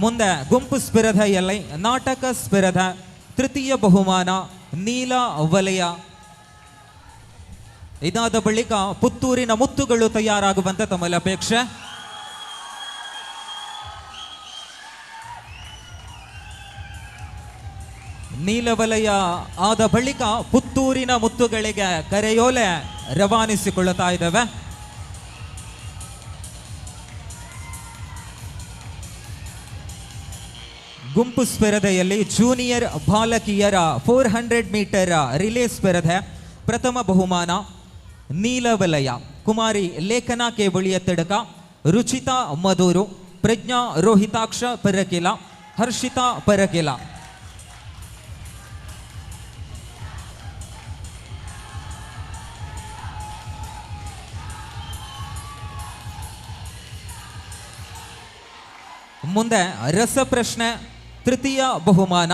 ಮುಂದೆ ಗುಂಪು ಸ್ಪರ್ಧೆಯಲ್ಲಿ ನಾಟಕ ಸ್ಪರ್ಧೆ ತೃತೀಯ ಬಹುಮಾನ ನೀಲ ವಲಯ. ಇದಾದ ಬಳಿಕ ಪುತ್ತೂರಿನ ಮುತ್ತುಗಳು ತಯಾರಾಗುವಂತೆ ತಮ್ಮಲ್ಲಿ ಅಪೇಕ್ಷೆ. ನೀಲವಲಯ ಆದ ಬಳಿಕ ಪುತ್ತೂರಿನ ಮುತ್ತುಗಳಿಗೆ ಕರೆಯೋಲೆ ರವಾನಿಸಿಕೊಳ್ಳುತ್ತಾ ಇದ್ದಾವೆ. ಗುಂಪು ಸ್ಪರ್ಧೆಯಲ್ಲಿ ಜೂನಿಯರ್ ಬಾಲಕಿಯರ 400 ಮೀಟರ್ ರಿಲೇ ಸ್ಪರ್ಧೆ ಪ್ರಥಮ ಬಹುಮಾನ ನೀಲವಲಯ ಕುಮಾರಿ ಲೇಖನಾ ಕೇಬಳಿಯ ತಡಕ, ರುಚಿತಾ ಮಧೂರು, ಪ್ರಜ್ಞಾ ರೋಹಿತಾಕ್ಷ ಪರಕಿಲ, ಹರ್ಷಿತಾ ಪರಕಿಲ. ಮುಂದೆ ರಸಪ್ರಶ್ನೆ ತೃತೀಯ ಬಹುಮಾನ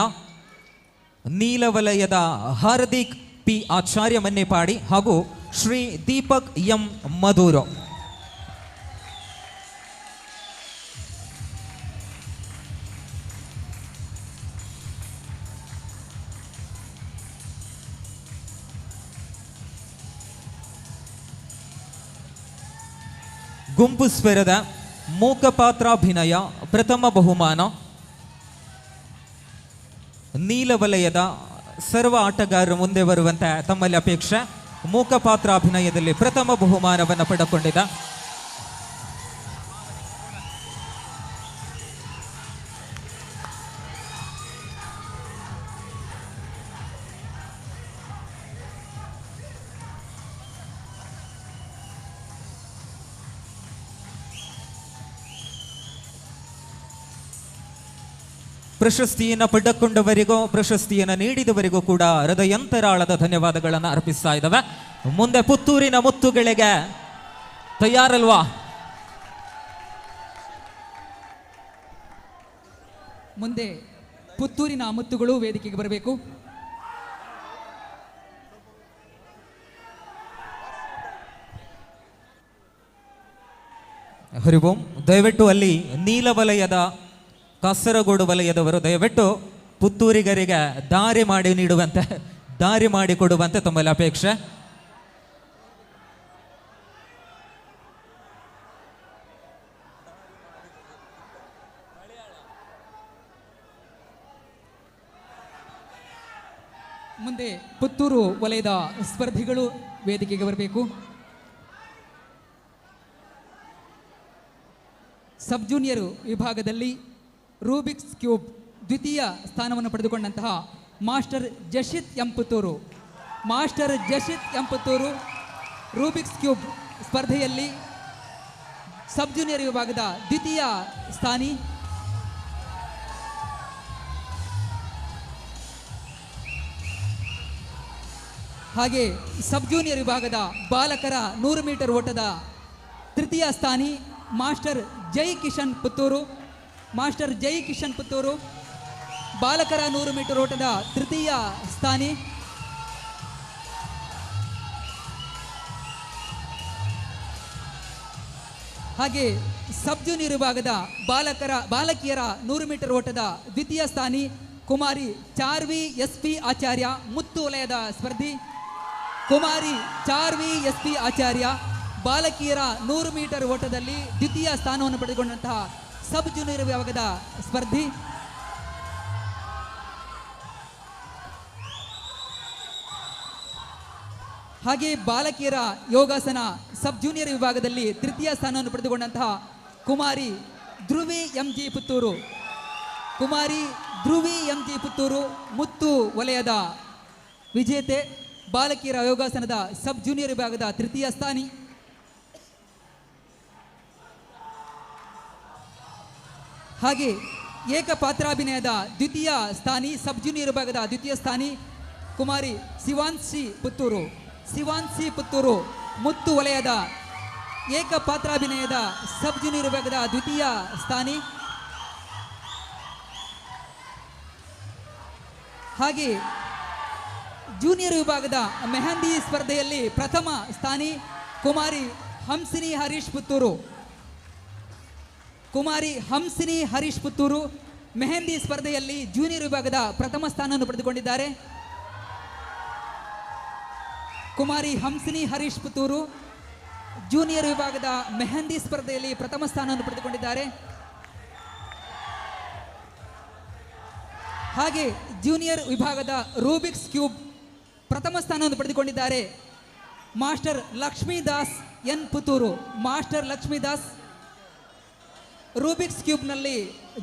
ನೀಲವಲಯದ ಹಾರ್ದಿಕ್ P ಆಚಾರ್ಯ ಮನ್ನಿಪಾಡಿ ಹಾಗೂ ಶ್ರೀ ದೀಪಕ್ M ಮಧೂರು. ಗುಂಪು ಸ್ಪರ್ಧೆ ಮೂಕಪಾತ್ರಾಭಿನಯ ಪ್ರಥಮ ಬಹುಮಾನ ನೀಲವಲಯದ ಸರ್ವ ಆಟಗಾರರು ಮುಂದೆ ಬರುವಂತೆ ತಮ್ಮಲ್ಲಿ ಅಪೇಕ್ಷೆ. ಮೂಕಪಾತ್ರಾಭಿನಯದಲ್ಲಿ ಪ್ರಥಮ ಬಹುಮಾನವನ್ನು ಪಡೆದುಕೊಂಡಿದೆ. ಪ್ರಶಸ್ತಿಯನ್ನು ಪಡೆದುಕೊಂಡವರಿಗೂ ಪ್ರಶಸ್ತಿಯನ್ನು ನೀಡಿದವರಿಗೂ ಕೂಡ ಹೃದಯಂತರಾಳದ ಧನ್ಯವಾದಗಳನ್ನು ಅರ್ಪಿಸ್ತಾ ಇದ್ದಾವೆ. ಮುಂದೆ ಪುತ್ತೂರಿನ ಮುತ್ತುಗಳಿಗೆ ತಯಾರಲ್ವಾ? ಮುಂದೆ ಪುತ್ತೂರಿನ ಮುತ್ತುಗಳು ವೇದಿಕೆಗೆ ಬರಬೇಕು. ಹರಿಬೋಂ. ದಯವಿಟ್ಟು ಅಲ್ಲಿ ನೀಲವಲಯದ ಕಾಸರಗೋಡು ವಲಯದವರು ದಯವಿಟ್ಟು ಪುತ್ತೂರಿಗರಿಗೆ ದಾರಿ ಮಾಡಿಕೊಡುವಂತೆ ತಮ್ಮಲ್ಲಿ ಅಪೇಕ್ಷೆ. ಮುಂದೆ ಪುತ್ತೂರು ವಲಯದ ಸ್ಪರ್ಧಿಗಳು ವೇದಿಕೆಗೆ ಬರಬೇಕು. ಸಬ್ ಜೂನಿಯರ್ ವಿಭಾಗದಲ್ಲಿ ರೂಬಿಕ್ಸ್ ಕ್ಯೂಬ್ ದ್ವಿತೀಯ ಸ್ಥಾನವನ್ನು ಪಡೆದುಕೊಂಡಂತಹ master Jashith M Puttur Rubik's cube ಸ್ಪರ್ಧೆಯಲ್ಲಿ ಸಬ್ ಜೂನಿಯರ್ ವಿಭಾಗದ ದ್ವಿತೀಯ ಸ್ಥಾನಿ. ಹಾಗೆ ಸಬ್ ಜೂನಿಯರ್ ವಿಭಾಗದ ಬಾಲಕರ 100 ಮೀಟರ್ ಓಟದ ತೃತೀಯ ಸ್ಥಾನಿ ಮಾಸ್ಟರ್ ಜೈ ಕಿಶನ್ ಪುತ್ತೂರು ಬಾಲಕರ 100 ಮೀಟರ್ ಓಟದ ತೃತೀಯ ಸ್ಥಾನಿ. ಹಾಗೆ ಸಬ್ ಜೂನಿಯರ್ ವಿಭಾಗದ ಬಾಲಕಿಯರ 100 ಮೀಟರ್ ಓಟದ ದ್ವಿತೀಯ ಸ್ಥಾನಿ ಕುಮಾರಿ ಚಾರ್ವಿ SP ಆಚಾರ್ಯ ಮುತ್ತು ವಲಯದ ಸ್ಪರ್ಧಿ ಕುಮಾರಿ ಚಾರ್ವಿ SP ಆಚಾರ್ಯ ಬಾಲಕಿಯರ 100 ಮೀಟರ್ ಓಟದಲ್ಲಿ ದ್ವಿತೀಯ ಸ್ಥಾನವನ್ನು ಪಡೆದುಕೊಂಡಂತಹ ಸಬ್ ಜೂನಿಯರ್ ವಿಭಾಗದ ಸ್ಪರ್ಧಿ. ಹಾಗೆ ಬಾಲಕಿಯರ ಯೋಗಾಸನ ಸಬ್ ಜೂನಿಯರ್ ವಿಭಾಗದಲ್ಲಿ ತೃತೀಯ ಸ್ಥಾನವನ್ನು ಪಡೆದುಕೊಂಡಂತಹ ಕುಮಾರಿ ಧ್ರುವಿ ಎಂಜಿ ಪುತ್ತೂರು. ಕುಮಾರಿ ಧ್ರುವಿ ಎಂಜಿ ಪುತ್ತೂರು ಮುತ್ತು ವಲಯದ ವಿಜೇತೆ. ಬಾಲಕಿಯರ ಯೋಗಾಸನದ ಸಬ್ ಜೂನಿಯರ್ ವಿಭಾಗದ ತೃತೀಯ ಸ್ಥಾನಿ. ಹಾಗೆ ಏಕಪಾತ್ರಾಭಿನಯದ ದ್ವಿತೀಯ ಸ್ಥಾನಿ ಸಬ್ ಜೂನಿಯರ್ ವಿಭಾಗದ ದ್ವಿತೀಯ ಸ್ಥಾನಿ ಕುಮಾರಿ ಶಿವಾನ್ಸಿ ಪುತ್ತೂರು. ಶಿವಾನ್ಸಿ ಪುತ್ತೂರು ಮುತ್ತು ವಲಯದ ಏಕಪಾತ್ರಾಭಿನಯದ ಸಬ್ ಜೂನಿಯರ್ ವಿಭಾಗದ ದ್ವಿತೀಯ ಸ್ಥಾನಿ. ಹಾಗೆ ಜೂನಿಯರ್ ವಿಭಾಗದ ಮೆಹಂದಿ ಸ್ಪರ್ಧೆಯಲ್ಲಿ ಪ್ರಥಮ ಸ್ಥಾನಿ ಕುಮಾರಿ ಹಂಸಿನಿ ಹರೀಶ್ ಪುತ್ತೂರು. ಕುಮಾರಿ ಹಂಸಿನಿ ಹರೀಶ್ ಪುತ್ತೂರು ಮೆಹಂದಿ ಸ್ಪರ್ಧೆಯಲ್ಲಿ ಜೂನಿಯರ್ ವಿಭಾಗದ ಪ್ರಥಮ ಸ್ಥಾನವನ್ನು ಪಡೆದುಕೊಂಡಿದ್ದಾರೆ. ಕುಮಾರಿ ಹಂಸಿನಿ ಹರೀಶ್ ಪುತ್ತೂರು ಜೂನಿಯರ್ ವಿಭಾಗದ ಮೆಹಂದಿ ಸ್ಪರ್ಧೆಯಲ್ಲಿ ಪ್ರಥಮ ಸ್ಥಾನವನ್ನು ಪಡೆದುಕೊಂಡಿದ್ದಾರೆ. ಹಾಗೆ ಜೂನಿಯರ್ ವಿಭಾಗದ ರೂಬಿಕ್ಸ್ ಕ್ಯೂಬ್ ಪ್ರಥಮ ಸ್ಥಾನವನ್ನು ಪಡೆದುಕೊಂಡಿದ್ದಾರೆ master Lakshmidas N Puttur. Master Lakshmidas Rubik's ಕ್ಯೂಬ್ನಲ್ಲಿ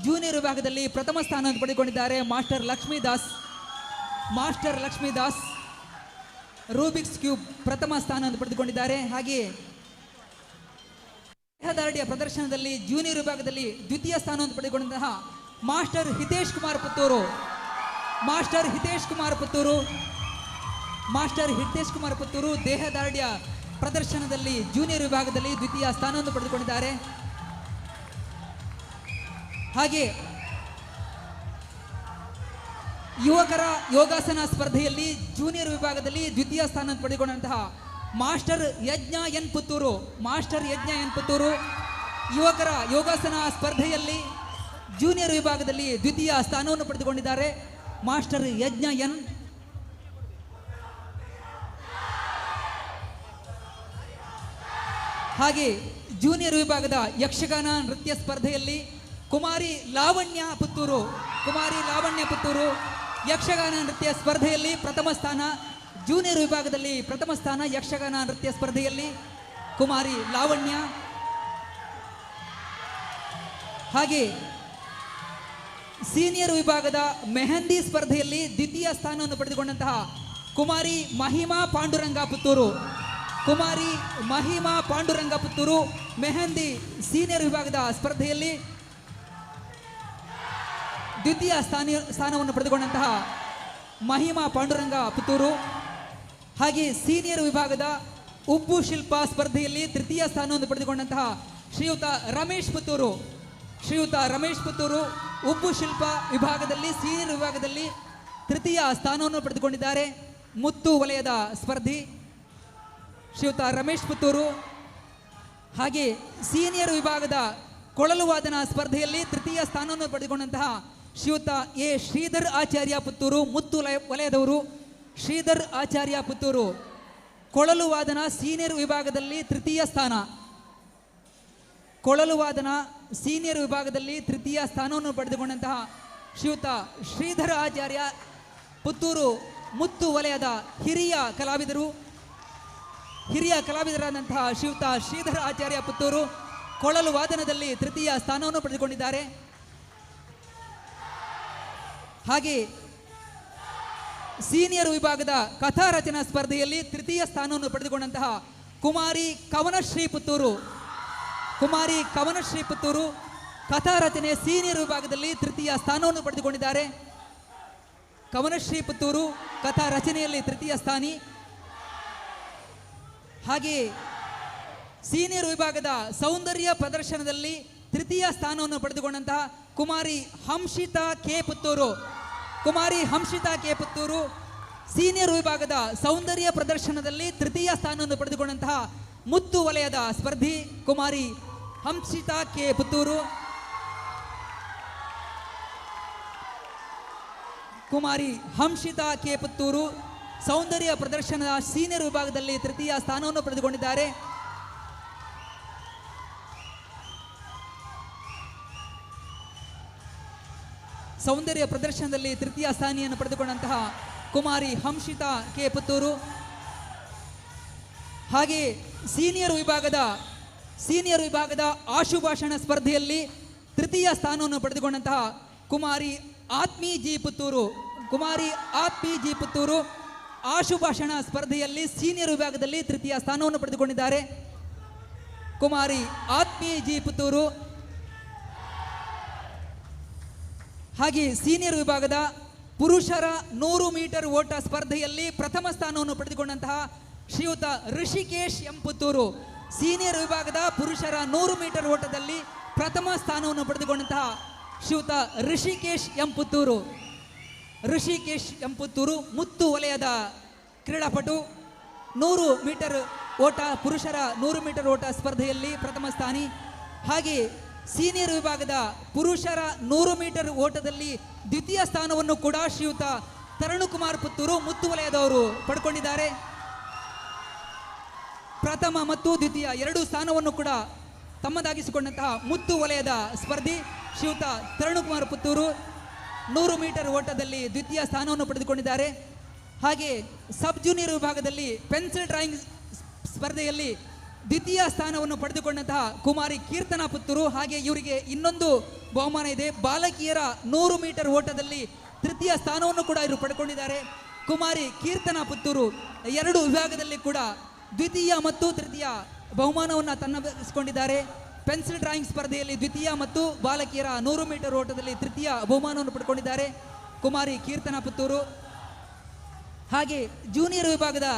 ಜೂನಿಯರ್ ವಿಭಾಗದಲ್ಲಿ ಪ್ರಥಮ ಸ್ಥಾನವನ್ನು ಪಡೆದುಕೊಂಡಿದ್ದಾರೆ. ಮಾಸ್ಟರ್ ಲಕ್ಷ್ಮೀದಾಸ್ ರೂಬಿಕ್ಸ್ ಕ್ಯೂಬ್ ಪ್ರಥಮ ಸ್ಥಾನವನ್ನು ಪಡೆದುಕೊಂಡಿದ್ದಾರೆ. ಹಾಗೆಯೇ ದೇಹದಾರ್ಢ್ಯ ಪ್ರದರ್ಶನದಲ್ಲಿ ಜೂನಿಯರ್ ವಿಭಾಗದಲ್ಲಿ ದ್ವಿತೀಯ ಸ್ಥಾನವನ್ನು ಪಡೆದುಕೊಂಡಂತಹ ಮಾಸ್ಟರ್ ಹಿತೇಶ್ ಕುಮಾರ್ ಪುತ್ತೂರು. ಮಾಸ್ಟರ್ ಹಿತೇಶ್ ಕುಮಾರ್ ಪುತ್ತೂರು ದೇಹದಾರ್ಢ್ಯ ಪ್ರದರ್ಶನದಲ್ಲಿ ಜೂನಿಯರ್ ವಿಭಾಗದಲ್ಲಿ ದ್ವಿತೀಯ ಸ್ಥಾನವನ್ನು ಪಡೆದುಕೊಂಡಿದ್ದಾರೆ. ಹಾಗೆ ಯುವಕರ ಯೋಗಾಸನ ಸ್ಪರ್ಧೆಯಲ್ಲಿ ಜೂನಿಯರ್ ವಿಭಾಗದಲ್ಲಿ ದ್ವಿತೀಯ ಸ್ಥಾನ ಪಡೆದುಕೊಂಡಂತಹ ಮಾಸ್ಟರ್ ಯಜ್ಞ ಎನ್ ಪುತ್ತೂರು. ಯುವಕರ ಯೋಗಾಸನ ಸ್ಪರ್ಧೆಯಲ್ಲಿ ಜೂನಿಯರ್ ವಿಭಾಗದಲ್ಲಿ ದ್ವಿತೀಯ ಸ್ಥಾನವನ್ನು ಪಡೆದುಕೊಂಡಿದ್ದಾರೆ ಮಾಸ್ಟರ್ ಯಜ್ಞ ಎನ್. ಹಾಗೆ ಜೂನಿಯರ್ ವಿಭಾಗದ ಯಕ್ಷಗಾನ ನೃತ್ಯ ಸ್ಪರ್ಧೆಯಲ್ಲಿ ಕುಮಾರಿ ಲಾವಣ್ಯ ಪುತ್ತೂರು ಯಕ್ಷಗಾನ ನೃತ್ಯ ಸ್ಪರ್ಧೆಯಲ್ಲಿ ಪ್ರಥಮ ಸ್ಥಾನ. ಜೂನಿಯರ್ ವಿಭಾಗದಲ್ಲಿ ಪ್ರಥಮ ಸ್ಥಾನ ಯಕ್ಷಗಾನ ನೃತ್ಯ ಸ್ಪರ್ಧೆಯಲ್ಲಿ ಕುಮಾರಿ ಲಾವಣ್ಯ. ಹಾಗೆ ಸೀನಿಯರ್ ವಿಭಾಗದ ಮೆಹಂದಿ ಸ್ಪರ್ಧೆಯಲ್ಲಿ ದ್ವಿತೀಯ ಸ್ಥಾನವನ್ನು ಪಡೆದುಕೊಂಡಂತಹ ಕುಮಾರಿ ಮಹಿಮಾ ಪಾಂಡುರಂಗ ಪುತ್ತೂರು ಮೆಹಂದಿ ಸೀನಿಯರ್ ವಿಭಾಗದ ಸ್ಪರ್ಧೆಯಲ್ಲಿ ದ್ವಿತೀಯ ಸ್ಥಾನವನ್ನು ಪಡೆದುಕೊಂಡಂತಹ ಮಹಿಮಾ ಪಾಂಡುರಂಗ ಪುತ್ತೂರು. ಹಾಗೆ ಸೀನಿಯರ್ ವಿಭಾಗದ ಉಬ್ಬು ಶಿಲ್ಪ ಸ್ಪರ್ಧೆಯಲ್ಲಿ ತೃತೀಯ ಸ್ಥಾನವನ್ನು ಪಡೆದುಕೊಂಡಂತಹ ಶ್ರೀಯುತ ರಮೇಶ್ ಪುತ್ತೂರು ಉಬ್ಬು ಶಿಲ್ಪ ವಿಭಾಗದಲ್ಲಿ ಸೀನಿಯರ್ ವಿಭಾಗದಲ್ಲಿ ತೃತೀಯ ಸ್ಥಾನವನ್ನು ಪಡೆದುಕೊಂಡಿದ್ದಾರೆ. ಮುತ್ತು ವಲಯದ ಸ್ಪರ್ಧಿ ಶ್ರೀಯುತ ರಮೇಶ್ ಪುತ್ತೂರು. ಹಾಗೆ ಸೀನಿಯರ್ ವಿಭಾಗದ ಕೊಳಲು ವಾದನ ಸ್ಪರ್ಧೆಯಲ್ಲಿ ತೃತೀಯ ಸ್ಥಾನವನ್ನು ಪಡೆದುಕೊಂಡಂತಹ ಶ್ರೀಯುತ ಎ ಶ್ರೀಧರ್ ಆಚಾರ್ಯ ಪುತ್ತೂರು ಮುತ್ತು ವಲಯದವರು. ಶ್ರೀಧರ್ ಆಚಾರ್ಯ ಪುತ್ತೂರು ಕೊಳಲು ವಾದನ ಸೀನಿಯರ್ ವಿಭಾಗದಲ್ಲಿ ತೃತೀಯ ಸ್ಥಾನ. ಕೊಳಲು ವಾದನ ಸೀನಿಯರ್ ವಿಭಾಗದಲ್ಲಿ ತೃತೀಯ ಸ್ಥಾನವನ್ನು ಪಡೆದುಕೊಂಡಂತಹ ಶ್ರೀಯುತ ಶ್ರೀಧರ ಆಚಾರ್ಯ ಪುತ್ತೂರು ಮುತ್ತು ವಲಯದ ಹಿರಿಯ ಕಲಾವಿದರಾದಂತಹ ಶ್ರೀಯುತ ಶ್ರೀಧರ ಆಚಾರ್ಯ ಪುತ್ತೂರು ಕೊಳಲು ವಾದನದಲ್ಲಿ ತೃತೀಯ ಸ್ಥಾನವನ್ನು ಪಡೆದುಕೊಂಡಿದ್ದಾರೆ. ಹಾಗೆ ಸೀನಿಯರ್ ವಿಭಾಗದ ಕಥಾ ರಚನಾ ಸ್ಪರ್ಧೆಯಲ್ಲಿ ತೃತೀಯ ಸ್ಥಾನವನ್ನು ಪಡೆದುಕೊಂಡಂತಹ ಕುಮಾರಿ ಕವನಶ್ರೀ ಪುತ್ತೂರು ಕಥಾ ರಚನೆ ಸೀನಿಯರ್ ವಿಭಾಗದಲ್ಲಿ ತೃತೀಯ ಸ್ಥಾನವನ್ನು ಪಡೆದುಕೊಂಡಿದ್ದಾರೆ. ಕವನಶ್ರೀ ಪುತ್ತೂರು ಕಥಾ ರಚನೆಯಲ್ಲಿ ತೃತೀಯ ಸ್ಥಾನಿ. ಹಾಗೆ ಸೀನಿಯರ್ ವಿಭಾಗದ ಸೌಂದರ್ಯ ಪ್ರದರ್ಶನದಲ್ಲಿ ತೃತೀಯ ಸ್ಥಾನವನ್ನು ಪಡೆದುಕೊಂಡಂತಹ ಕುಮಾರಿ ಹಂಸಿತಾ ಕೆ ಪುತ್ತೂರು ಸೀನಿಯರ್ ವಿಭಾಗದ ಸೌಂದರ್ಯ ಪ್ರದರ್ಶನದಲ್ಲಿ ತೃತೀಯ ಸ್ಥಾನವನ್ನು ಪಡೆದುಕೊಂಡಂತಹ ಮುತ್ತು ವಲಯದ ಸ್ಪರ್ಧಿ ಕುಮಾರಿ ಹಂಸಿತಾ ಕೆ ಪುತ್ತೂರು ಸೌಂದರ್ಯ ಪ್ರದರ್ಶನದ ಸೀನಿಯರ್ ವಿಭಾಗದಲ್ಲಿ ತೃತೀಯ ಸ್ಥಾನವನ್ನು ಪಡೆದುಕೊಂಡಿದ್ದಾರೆ. ಸೌಂದರ್ಯ ಪ್ರದರ್ಶನದಲ್ಲಿ ತೃತೀಯ ಸ್ಥಾನಿಯನ್ನು ಪಡೆದುಕೊಂಡಂತಹ ಕುಮಾರಿ ಹಂಸಿತಾ ಕೆ ಪುತ್ತೂರು. ಹಾಗೆ ಸೀನಿಯರ್ ವಿಭಾಗದ ಆಶುಭಾಷಣ ಸ್ಪರ್ಧೆಯಲ್ಲಿ ತೃತೀಯ ಸ್ಥಾನವನ್ನು ಪಡೆದುಕೊಂಡಂತಹ ಕುಮಾರಿ ಆತ್ಮಿ ಜಿ ಪುತ್ತೂರು ಆಶುಭಾಷಣ ಸ್ಪರ್ಧೆಯಲ್ಲಿ ಸೀನಿಯರ್ ವಿಭಾಗದಲ್ಲಿ ತೃತೀಯ ಸ್ಥಾನವನ್ನು ಪಡೆದುಕೊಂಡಿದ್ದಾರೆ. ಕುಮಾರಿ ಆತ್ಮಿ ಜಿ ಪುತ್ತೂರು. ಹಾಗೆ ಸೀನಿಯರ್ ವಿಭಾಗದ ಪುರುಷರ 100 ಮೀಟರ್ ಓಟ ಸ್ಪರ್ಧೆಯಲ್ಲಿ ಪ್ರಥಮ ಸ್ಥಾನವನ್ನು ಪಡೆದುಕೊಂಡಂತಹ ಶ್ರೀಯುತ ಋಷಿಕೇಶ್ ಎಂ ಪುತ್ತೂರು. ಸೀನಿಯರ್ ವಿಭಾಗದ ಪುರುಷರ 100 ಮೀಟರ್ ಓಟದಲ್ಲಿ ಪ್ರಥಮ ಸ್ಥಾನವನ್ನು ಪಡೆದುಕೊಂಡಂತಹ ಶ್ರೀಯುತ ಋಷಿಕೇಶ್ ಎಂ ಪುತ್ತೂರು ಮುತ್ತು ವಲಯದ ಕ್ರೀಡಾಪಟು. 100 ಮೀಟರ್ ಓಟ ಪುರುಷರ 100 ಮೀಟರ್ ಓಟ ಸ್ಪರ್ಧೆಯಲ್ಲಿ ಪ್ರಥಮ ಸ್ಥಾನಿ. ಹಾಗೆ ಸೀನಿಯರ್ ವಿಭಾಗದ ಪುರುಷರ 100 ಮೀಟರ್ ಓಟದಲ್ಲಿ ದ್ವಿತೀಯ ಸ್ಥಾನವನ್ನು ಕೂಡ ಶ್ರೀಯುತ ತರುಣಕುಮಾರ್ ಪುತ್ತೂರು ಮುತ್ತು ವಲಯದವರು ಪಡ್ಕೊಂಡಿದ್ದಾರೆ. ಪ್ರಥಮ ಮತ್ತು ದ್ವಿತೀಯ 2 ಸ್ಥಾನವನ್ನು ಕೂಡ ತಮ್ಮದಾಗಿಸಿಕೊಂಡಂತಹ ಮುತ್ತು ವಲಯದ ಸ್ಪರ್ಧಿ ಶ್ರೀಯುತ ತರುಣಕುಮಾರ್ ಪುತ್ತೂರು 100 ಮೀಟರ್ ಓಟದಲ್ಲಿ ದ್ವಿತೀಯ ಸ್ಥಾನವನ್ನು ಪಡೆದುಕೊಂಡಿದ್ದಾರೆ. ಹಾಗೆ ಸಬ್ ಜೂನಿಯರ್ ವಿಭಾಗದಲ್ಲಿ ಪೆನ್ಸಿಲ್ ಡ್ರಾಯಿಂಗ್ ಸ್ಪರ್ಧೆಯಲ್ಲಿ ದ್ವಿತೀಯ ಸ್ಥಾನವನ್ನು ಪಡೆದುಕೊಂಡಂತಹ ಕುಮಾರಿ ಕೀರ್ತನಾ ಪುತ್ತೂರು. ಹಾಗೆ ಇವರಿಗೆ ಇನ್ನೊಂದು ಬಹುಮಾನ ಇದೆ. ಬಾಲಕಿಯರ 100 ಮೀಟರ್ ಓಟದಲ್ಲಿ ತೃತೀಯ ಸ್ಥಾನವನ್ನು ಕೂಡ ಇವರು ಪಡ್ಕೊಂಡಿದ್ದಾರೆ. ಕುಮಾರಿ ಕೀರ್ತನಾ ಪುತ್ತೂರು 2 ವಿಭಾಗದಲ್ಲಿ ಕೂಡ ದ್ವಿತೀಯ ಮತ್ತು ತೃತೀಯ ಬಹುಮಾನವನ್ನು ತನ್ನಗಿಸಿಕೊಂಡಿದ್ದಾರೆ. ಪೆನ್ಸಿಲ್ ಡ್ರಾಯಿಂಗ್ ಸ್ಪರ್ಧೆಯಲ್ಲಿ ದ್ವಿತೀಯ ಮತ್ತು ಬಾಲಕಿಯರ 100 ಮೀಟರ್ ಓಟದಲ್ಲಿ ತೃತೀಯ ಬಹುಮಾನವನ್ನು ಪಡ್ಕೊಂಡಿದ್ದಾರೆ ಕುಮಾರಿ ಕೀರ್ತನಾ ಪುತ್ತೂರು. ಹಾಗೆ ಜೂನಿಯರ್ ವಿಭಾಗದ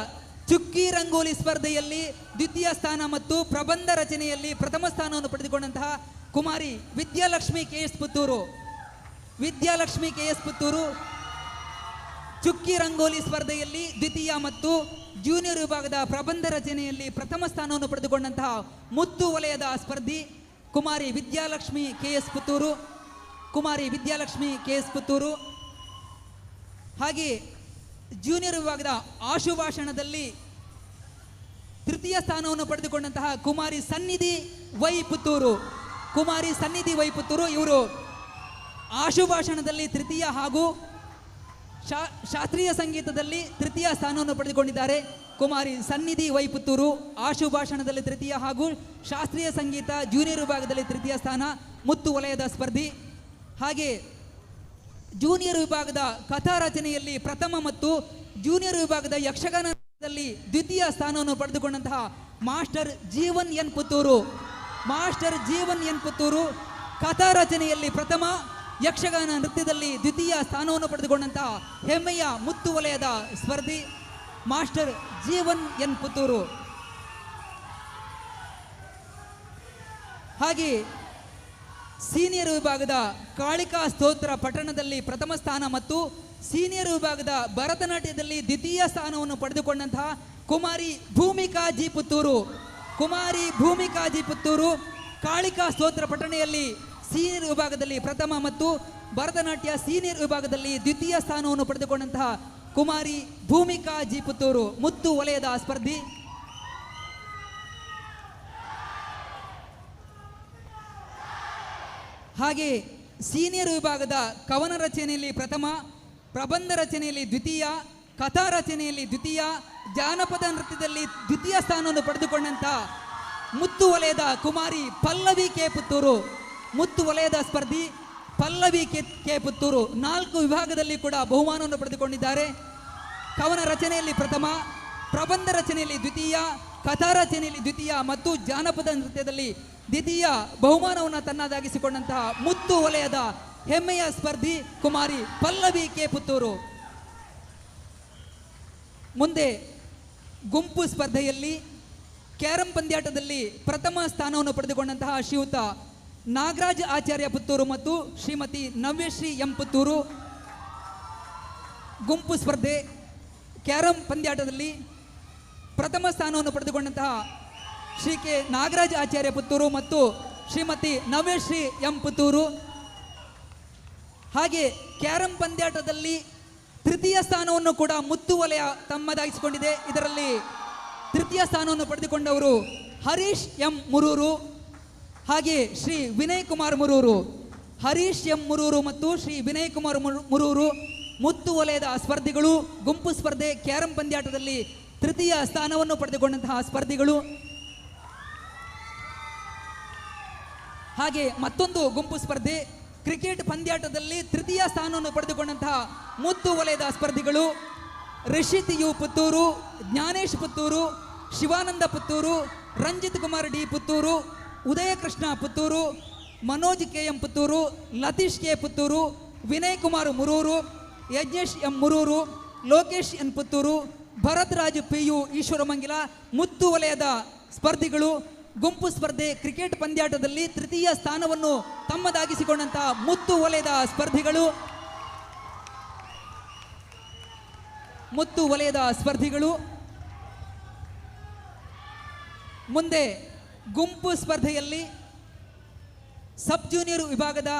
ಚುಕ್ಕಿ ರಂಗೋಲಿ ಸ್ಪರ್ಧೆಯಲ್ಲಿ ದ್ವಿತೀಯ ಸ್ಥಾನ ಮತ್ತು ಪ್ರಬಂಧ ರಚನೆಯಲ್ಲಿ ಪ್ರಥಮ ಸ್ಥಾನವನ್ನು ಪಡೆದುಕೊಂಡಂತಹ ಕುಮಾರಿ ವಿದ್ಯಾಲಕ್ಷ್ಮಿ ಕೆ ಎಸ್ ಪುತ್ತೂರು ಚುಕ್ಕಿ ರಂಗೋಲಿ ಸ್ಪರ್ಧೆಯಲ್ಲಿ ದ್ವಿತೀಯ ಮತ್ತು ಜೂನಿಯರ್ ವಿಭಾಗದ ಪ್ರಬಂಧ ರಚನೆಯಲ್ಲಿ ಪ್ರಥಮ ಸ್ಥಾನವನ್ನು ಪಡೆದುಕೊಂಡಂತಹ ಮುತ್ತು ವಲಯದ ಸ್ಪರ್ಧಿ ಕುಮಾರಿ ವಿದ್ಯಾಲಕ್ಷ್ಮಿ ಕೆ ಎಸ್ ಪುತ್ತೂರು. ಹಾಗೆ ಜೂನಿಯರ್ ವಿಭಾಗದ ಆಶುಭಾಷಣದಲ್ಲಿ ತೃತೀಯ ಸ್ಥಾನವನ್ನು ಪಡೆದುಕೊಂಡಂತಹ ಕುಮಾರಿ ಸನ್ನಿಧಿ ವೈ ಪುತ್ತೂರು ಇವರು ಆಶುಭಾಷಣದಲ್ಲಿ ತೃತೀಯ ಹಾಗೂ ಶಾಸ್ತ್ರೀಯ ಸಂಗೀತದಲ್ಲಿ ತೃತೀಯ ಸ್ಥಾನವನ್ನು ಪಡೆದುಕೊಂಡಿದ್ದಾರೆ. ಕುಮಾರಿ ಸನ್ನಿಧಿ ವೈ ಪುತ್ತೂರು ಆಶುಭಾಷಣದಲ್ಲಿ ತೃತೀಯ ಹಾಗೂ ಶಾಸ್ತ್ರೀಯ ಸಂಗೀತ ಜೂನಿಯರ್ ವಿಭಾಗದಲ್ಲಿ ತೃತೀಯ ಸ್ಥಾನ ಮುತ್ತು ವಲಯದ ಸ್ಪರ್ಧಿ. ಹಾಗೆ ಜೂನಿಯರ್ ವಿಭಾಗದ ಕಥಾ ರಚನೆಯಲ್ಲಿ ಪ್ರಥಮ ಮತ್ತು ಜೂನಿಯರ್ ವಿಭಾಗದ ಯಕ್ಷಗಾನದಲ್ಲಿ ದ್ವಿತೀಯ ಸ್ಥಾನವನ್ನು ಪಡೆದುಕೊಂಡಂತಹ ಮಾಸ್ಟರ್ ಜೀವನ್ ಎನ್ ಪುತ್ತೂರು ಕಥಾ ರಚನೆಯಲ್ಲಿ ಪ್ರಥಮ, ಯಕ್ಷಗಾನ ನೃತ್ಯದಲ್ಲಿ ದ್ವಿತೀಯ ಸ್ಥಾನವನ್ನು ಪಡೆದುಕೊಂಡಂತಹ ಹೆಮ್ಮೆಯ ಮುತ್ತು ವಲಯದ ಸ್ಪರ್ಧಿ ಮಾಸ್ಟರ್ ಜೀವನ್ ಎನ್ ಪುತ್ತೂರು. ಹಾಗೆ ಸೀನಿಯರ್ ವಿಭಾಗದ ಕಾಳಿಕಾ ಸ್ತೋತ್ರ ಪಠಣದಲ್ಲಿ ಪ್ರಥಮ ಸ್ಥಾನ ಮತ್ತು ಸೀನಿಯರ್ ವಿಭಾಗದ ಭರತನಾಟ್ಯದಲ್ಲಿ ದ್ವಿತೀಯ ಸ್ಥಾನವನ್ನು ಪಡೆದುಕೊಂಡಂತಹ ಕುಮಾರಿ ಭೂಮಿಕಾ ಜಿ ಪುತ್ತೂರು ಕಾಳಿಕಾ ಸ್ತೋತ್ರ ಪಠಣೆಯಲ್ಲಿ ಸೀನಿಯರ್ ವಿಭಾಗದಲ್ಲಿ ಪ್ರಥಮ ಮತ್ತು ಭರತನಾಟ್ಯ ಸೀನಿಯರ್ ವಿಭಾಗದಲ್ಲಿ ದ್ವಿತೀಯ ಸ್ಥಾನವನ್ನು ಪಡೆದುಕೊಂಡಂತಹ ಕುಮಾರಿ ಭೂಮಿಕಾ ಜಿ ಪುತ್ತೂರು ಮುತ್ತು ವಲಯದ ಸ್ಪರ್ಧಿ. ಹಾಗೆ ಸೀನಿಯರ್ ವಿಭಾಗದ ಕವನ ರಚನೆಯಲ್ಲಿ ಪ್ರಥಮ, ಪ್ರಬಂಧ ರಚನೆಯಲ್ಲಿ ದ್ವಿತೀಯ, ಕಥಾ ರಚನೆಯಲ್ಲಿ ದ್ವಿತೀಯ, ಜಾನಪದ ನೃತ್ಯದಲ್ಲಿ ದ್ವಿತೀಯ ಸ್ಥಾನವನ್ನು ಪಡೆದುಕೊಂಡಂತಹ ಮುತ್ತು ವಲಯದ ಕುಮಾರಿ ಪಲ್ಲವಿ ಕೆ ಪುತ್ತೂರು ಮುತ್ತು ವಲಯದ ಸ್ಪರ್ಧಿ ಪಲ್ಲವಿ ಕೆ ಪುತ್ತೂರು 4 ವಿಭಾಗದಲ್ಲಿ ಕೂಡ ಬಹುಮಾನವನ್ನು ಪಡೆದುಕೊಂಡಿದ್ದಾರೆ. ಕವನ ರಚನೆಯಲ್ಲಿ ಪ್ರಥಮ, ಪ್ರಬಂಧ ರಚನೆಯಲ್ಲಿ ದ್ವಿತೀಯ, ಕಥಾ ರಚನೆಯಲ್ಲಿ ದ್ವಿತೀಯ ಮತ್ತು ಜಾನಪದ ನೃತ್ಯದಲ್ಲಿ ದ್ವಿತೀಯ ಬಹುಮಾನವನ್ನು ತನ್ನದಾಗಿಸಿಕೊಂಡಂತಹ ಮುತ್ತು ವಲಯದ ಹೆಮ್ಮೆಯ ಸ್ಪರ್ಧಿ ಕುಮಾರಿ ಪಲ್ಲವಿ ಕೆ ಪುತ್ತೂರು. ಮುಂದೆ ಗುಂಪು ಸ್ಪರ್ಧೆಯಲ್ಲಿ ಕ್ಯಾರಂ ಪಂದ್ಯಾಟದಲ್ಲಿ ಪ್ರಥಮ ಸ್ಥಾನವನ್ನು ಪಡೆದುಕೊಂಡಂತಹ ಶ್ರೀಯುತ ನಾಗರಾಜ್ ಆಚಾರ್ಯ ಪುತ್ತೂರು ಮತ್ತು ಶ್ರೀಮತಿ ನವ್ಯಶ್ರೀ ಎಂ ಪುತ್ತೂರು. ಗುಂಪು ಸ್ಪರ್ಧೆ ಕ್ಯಾರಂ ಪಂದ್ಯಾಟದಲ್ಲಿ ಪ್ರಥಮ ಸ್ಥಾನವನ್ನು ಪಡೆದುಕೊಂಡಂತಹ ಶ್ರೀ ಕೆ ನಾಗರಾಜ್ ಆಚಾರ್ಯ ಪುತ್ತೂರು ಮತ್ತು ಶ್ರೀಮತಿ ನವ್ಯಶ್ರೀ ಎಂ ಪುತ್ತೂರು. ಹಾಗೆ ಕ್ಯಾರಂ ಪಂದ್ಯಾಟದಲ್ಲಿ ತೃತೀಯ ಸ್ಥಾನವನ್ನು ಕೂಡ ಮುತ್ತು ವಲಯ ತಮ್ಮದಾಗಿಸಿಕೊಂಡಿದೆ. ಇದರಲ್ಲಿ ತೃತೀಯ ಸ್ಥಾನವನ್ನು ಪಡೆದುಕೊಂಡವರು ಹರೀಶ್ ಎಂ ಮುರೂರು, ಹಾಗೆ ಶ್ರೀ ವಿನಯ್ ಕುಮಾರ್ ಮುರೂರು. ಹರೀಶ್ ಎಂ ಮುರೂರು ಮತ್ತು ಶ್ರೀ ವಿನಯ್ ಕುಮಾರ್ ಮುರೂರು ಮುತ್ತು ವಲಯದ ಸ್ಪರ್ಧಿಗಳು. ಗುಂಪು ಸ್ಪರ್ಧೆ ಕ್ಯಾರಂ ಪಂದ್ಯಾಟದಲ್ಲಿ ತೃತೀಯ ಸ್ಥಾನವನ್ನು ಪಡೆದುಕೊಂಡಂತಹ ಸ್ಪರ್ಧಿಗಳು. ಹಾಗೆ ಮತ್ತೊಂದು ಗುಂಪು ಸ್ಪರ್ಧೆ ಕ್ರಿಕೆಟ್ ಪಂದ್ಯಾಟದಲ್ಲಿ ತೃತೀಯ ಸ್ಥಾನವನ್ನು ಪಡೆದುಕೊಂಡಂತಹ ಮುತ್ತು ವಲಯದ ಸ್ಪರ್ಧಿಗಳು Rishith U Puttur, Jnanesh Puttur, Shivananda Puttur, Ranjith Kumar D Puttur, Udaya Krishna Puttur, Manoj K M Puttur, Latheesh K Puttur, Vinay Kumar Mururu, Yajnesh M Mururu, Lokesh N Puttur, Bharath Raj P U Eshwaramangila Muttu ವಲಯದ ಸ್ಪರ್ಧಿಗಳು. ಗುಂಪು ಸ್ಪರ್ಧೆ ಕ್ರಿಕೆಟ್ ಪಂದ್ಯಾಟದಲ್ಲಿ ತೃತೀಯ ಸ್ಥಾನವನ್ನು ತಮ್ಮದಾಗಿಸಿಕೊಂಡಂತಹ ಮುತ್ತು ವಲಯದ ಸ್ಪರ್ಧಿಗಳು. ಮುತ್ತು ವಲಯದ ಸ್ಪರ್ಧಿಗಳು. ಮುಂದೆ ಗುಂಪು ಸ್ಪರ್ಧೆಯಲ್ಲಿ ಸಬ್ ಜೂನಿಯರ್ ವಿಭಾಗದ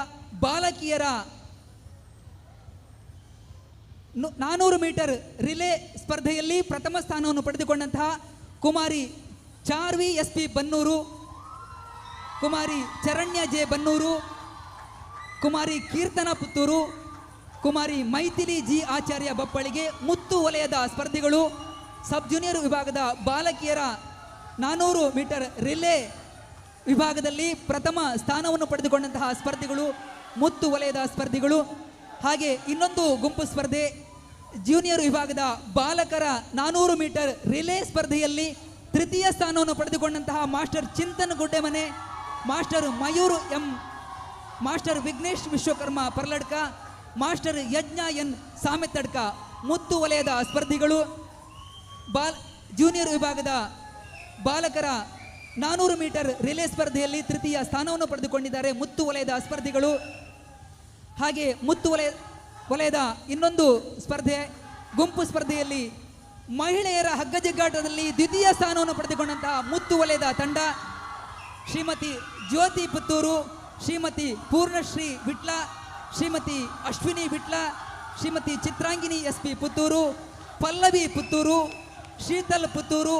ಬಾಲಕಿಯರ 400 ಮೀಟರ್ ರಿಲೇ ಸ್ಪರ್ಧೆಯಲ್ಲಿ ಪ್ರಥಮ ಸ್ಥಾನವನ್ನು ಪಡೆದುಕೊಂಡಂತಹ ಕುಮಾರಿ ಚಾರ್ವಿ ಎಸ್ ಪಿ ಬನ್ನೂರು, ಕುಮಾರಿ ಚರಣ್ಯ ಜೆ ಬನ್ನೂರು, ಕುಮಾರಿ ಕೀರ್ತನ ಪುತ್ತೂರು, ಕುಮಾರಿ ಮೈಥಿಲಿ ಜಿ ಆಚಾರ್ಯ ಬಪ್ಪಳಿಗೆ ಮುತ್ತು ವಲಯದ ಸ್ಪರ್ಧಿಗಳು. ಸಬ್ ಜೂನಿಯರ್ ವಿಭಾಗದ ಬಾಲಕಿಯರ 400 ಮೀಟರ್ ರಿಲೇ ವಿಭಾಗದಲ್ಲಿ ಪ್ರಥಮ ಸ್ಥಾನವನ್ನು ಪಡೆದುಕೊಂಡಂತಹ ಸ್ಪರ್ಧಿಗಳು ಮುತ್ತು ವಲಯದ ಸ್ಪರ್ಧಿಗಳು. ಹಾಗೆ ಇನ್ನೊಂದು ಗುಂಪು ಸ್ಪರ್ಧೆ ಜೂನಿಯರ್ ವಿಭಾಗದ ಬಾಲಕರ 400 ಮೀಟರ್ ರಿಲೇ ಸ್ಪರ್ಧೆಯಲ್ಲಿ ತೃತೀಯ ಸ್ಥಾನವನ್ನು ಪಡೆದುಕೊಂಡಂತಹ master Chintan Guddemane, master Mayur M, master Vignesh Vishwakarma Perladka, master Yajna N Samethadka Muttu ವಲಯದ ಸ್ಪರ್ಧಿಗಳು. ಜೂನಿಯರ್ ವಿಭಾಗದ ಬಾಲಕರ 400 ಮೀಟರ್ ರಿಲೇ ಸ್ಪರ್ಧೆಯಲ್ಲಿ ತೃತೀಯ ಸ್ಥಾನವನ್ನು ಪಡೆದುಕೊಂಡಿದ್ದಾರೆ ಮುತ್ತು ವಲಯದ ಸ್ಪರ್ಧಿಗಳು. ಹಾಗೆ ಮುತ್ತು ವಲಯದ ಇನ್ನೊಂದು ಸ್ಪರ್ಧೆ ಗುಂಪು ಸ್ಪರ್ಧೆಯಲ್ಲಿ ಮಹಿಳೆಯರ ಹಗ್ಗಜಗ್ಗಾಟದಲ್ಲಿ ದ್ವಿತೀಯ ಸ್ಥಾನವನ್ನು ಪಡೆದುಕೊಂಡಂತಹ ಮುತ್ತು ವಲಯದ ತಂಡ Shrimati Jyothi Puttur, Shrimati Poornashree Vitla, Shrimati Ashwini Vitla, Shrimati Chitrangini S P Puttur, Pallavi Puttur, Sheetal Puttur,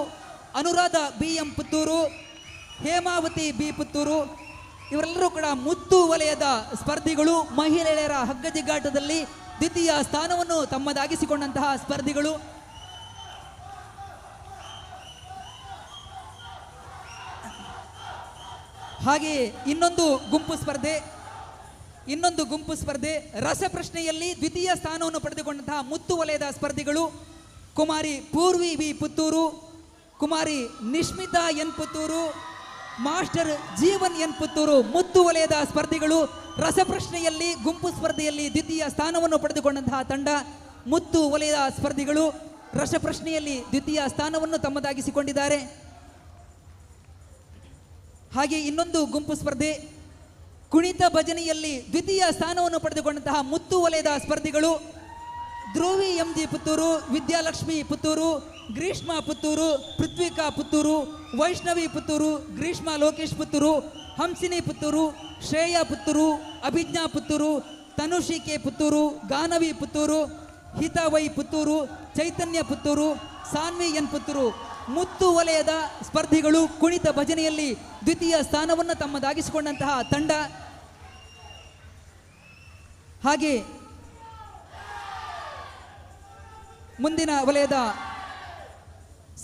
Anuradha B M Puttur, Hemavathi B Puttur ಇವರೆಲ್ಲರೂ ಕೂಡ ಮುತ್ತು ವಲಯದ ಸ್ಪರ್ಧಿಗಳು. ಮಹಿಳೆಯರ ಹಗ್ಗಜಿಗಾಟದಲ್ಲಿ ದ್ವಿತೀಯ ಸ್ಥಾನವನ್ನು ತಮ್ಮದಾಗಿಸಿಕೊಂಡಂತಹ ಸ್ಪರ್ಧಿಗಳು. ಹಾಗೆಯೇ ಇನ್ನೊಂದು ಗುಂಪು ಸ್ಪರ್ಧೆ ರಸಪ್ರಶ್ನೆಯಲ್ಲಿ ದ್ವಿತೀಯ ಸ್ಥಾನವನ್ನು ಪಡೆದುಕೊಂಡಂತಹ ಮುತ್ತು ವಲಯದ ಸ್ಪರ್ಧಿಗಳು Kumari Poorvi V Puttur, Kumari Nishmitha N Puttur, master Jeevan N Puttur Muttu ವಲಯದ ಸ್ಪರ್ಧಿಗಳು. ರಸಪ್ರಶ್ನೆಯಲ್ಲಿ ಗುಂಪು ಸ್ಪರ್ಧೆಯಲ್ಲಿ ದ್ವಿತೀಯ ಸ್ಥಾನವನ್ನು ಪಡೆದುಕೊಂಡಂತಹ ತಂಡ ಮುತ್ತು ವಲಯದ ಸ್ಪರ್ಧಿಗಳು ರಸಪ್ರಶ್ನೆಯಲ್ಲಿ ದ್ವಿತೀಯ ಸ್ಥಾನವನ್ನು ತಮ್ಮದಾಗಿಸಿಕೊಂಡಿದ್ದಾರೆ. ಹಾಗೆ ಇನ್ನೊಂದು ಗುಂಪು ಸ್ಪರ್ಧೆ ಕುಣಿತ ಭಜನೆಯಲ್ಲಿ ದ್ವಿತೀಯ ಸ್ಥಾನವನ್ನು ಪಡೆದುಕೊಂಡಂತಹ ಮುತ್ತು ವಲಯದ ಸ್ಪರ್ಧಿಗಳು Dhruvi M G Puttur, Vidyalakshmi Puttur, Greeshma Puttur, Prithvika Puttur, Vaishnavi Puttur, Greeshma Lokesh Puttur, Hamsini Puttur, Shreya Puttur, Abhijna Puttur, Tanushi K Puttur, Ganavi Puttur, Hithavai Puttur, Chaitanya Puttur, Sanvi N Puttur Muttu ವಲಯದ ಸ್ಪರ್ಧಿಗಳು ಕುಣಿತ ಭಜನೆಯಲ್ಲಿ ದ್ವಿತೀಯ ಸ್ಥಾನವನ್ನು ತಮ್ಮದಾಗಿಸಿಕೊಂಡಂತಹ ತಂಡ. ಹಾಗೆ ಮುಂದಿನ ವಲಯದ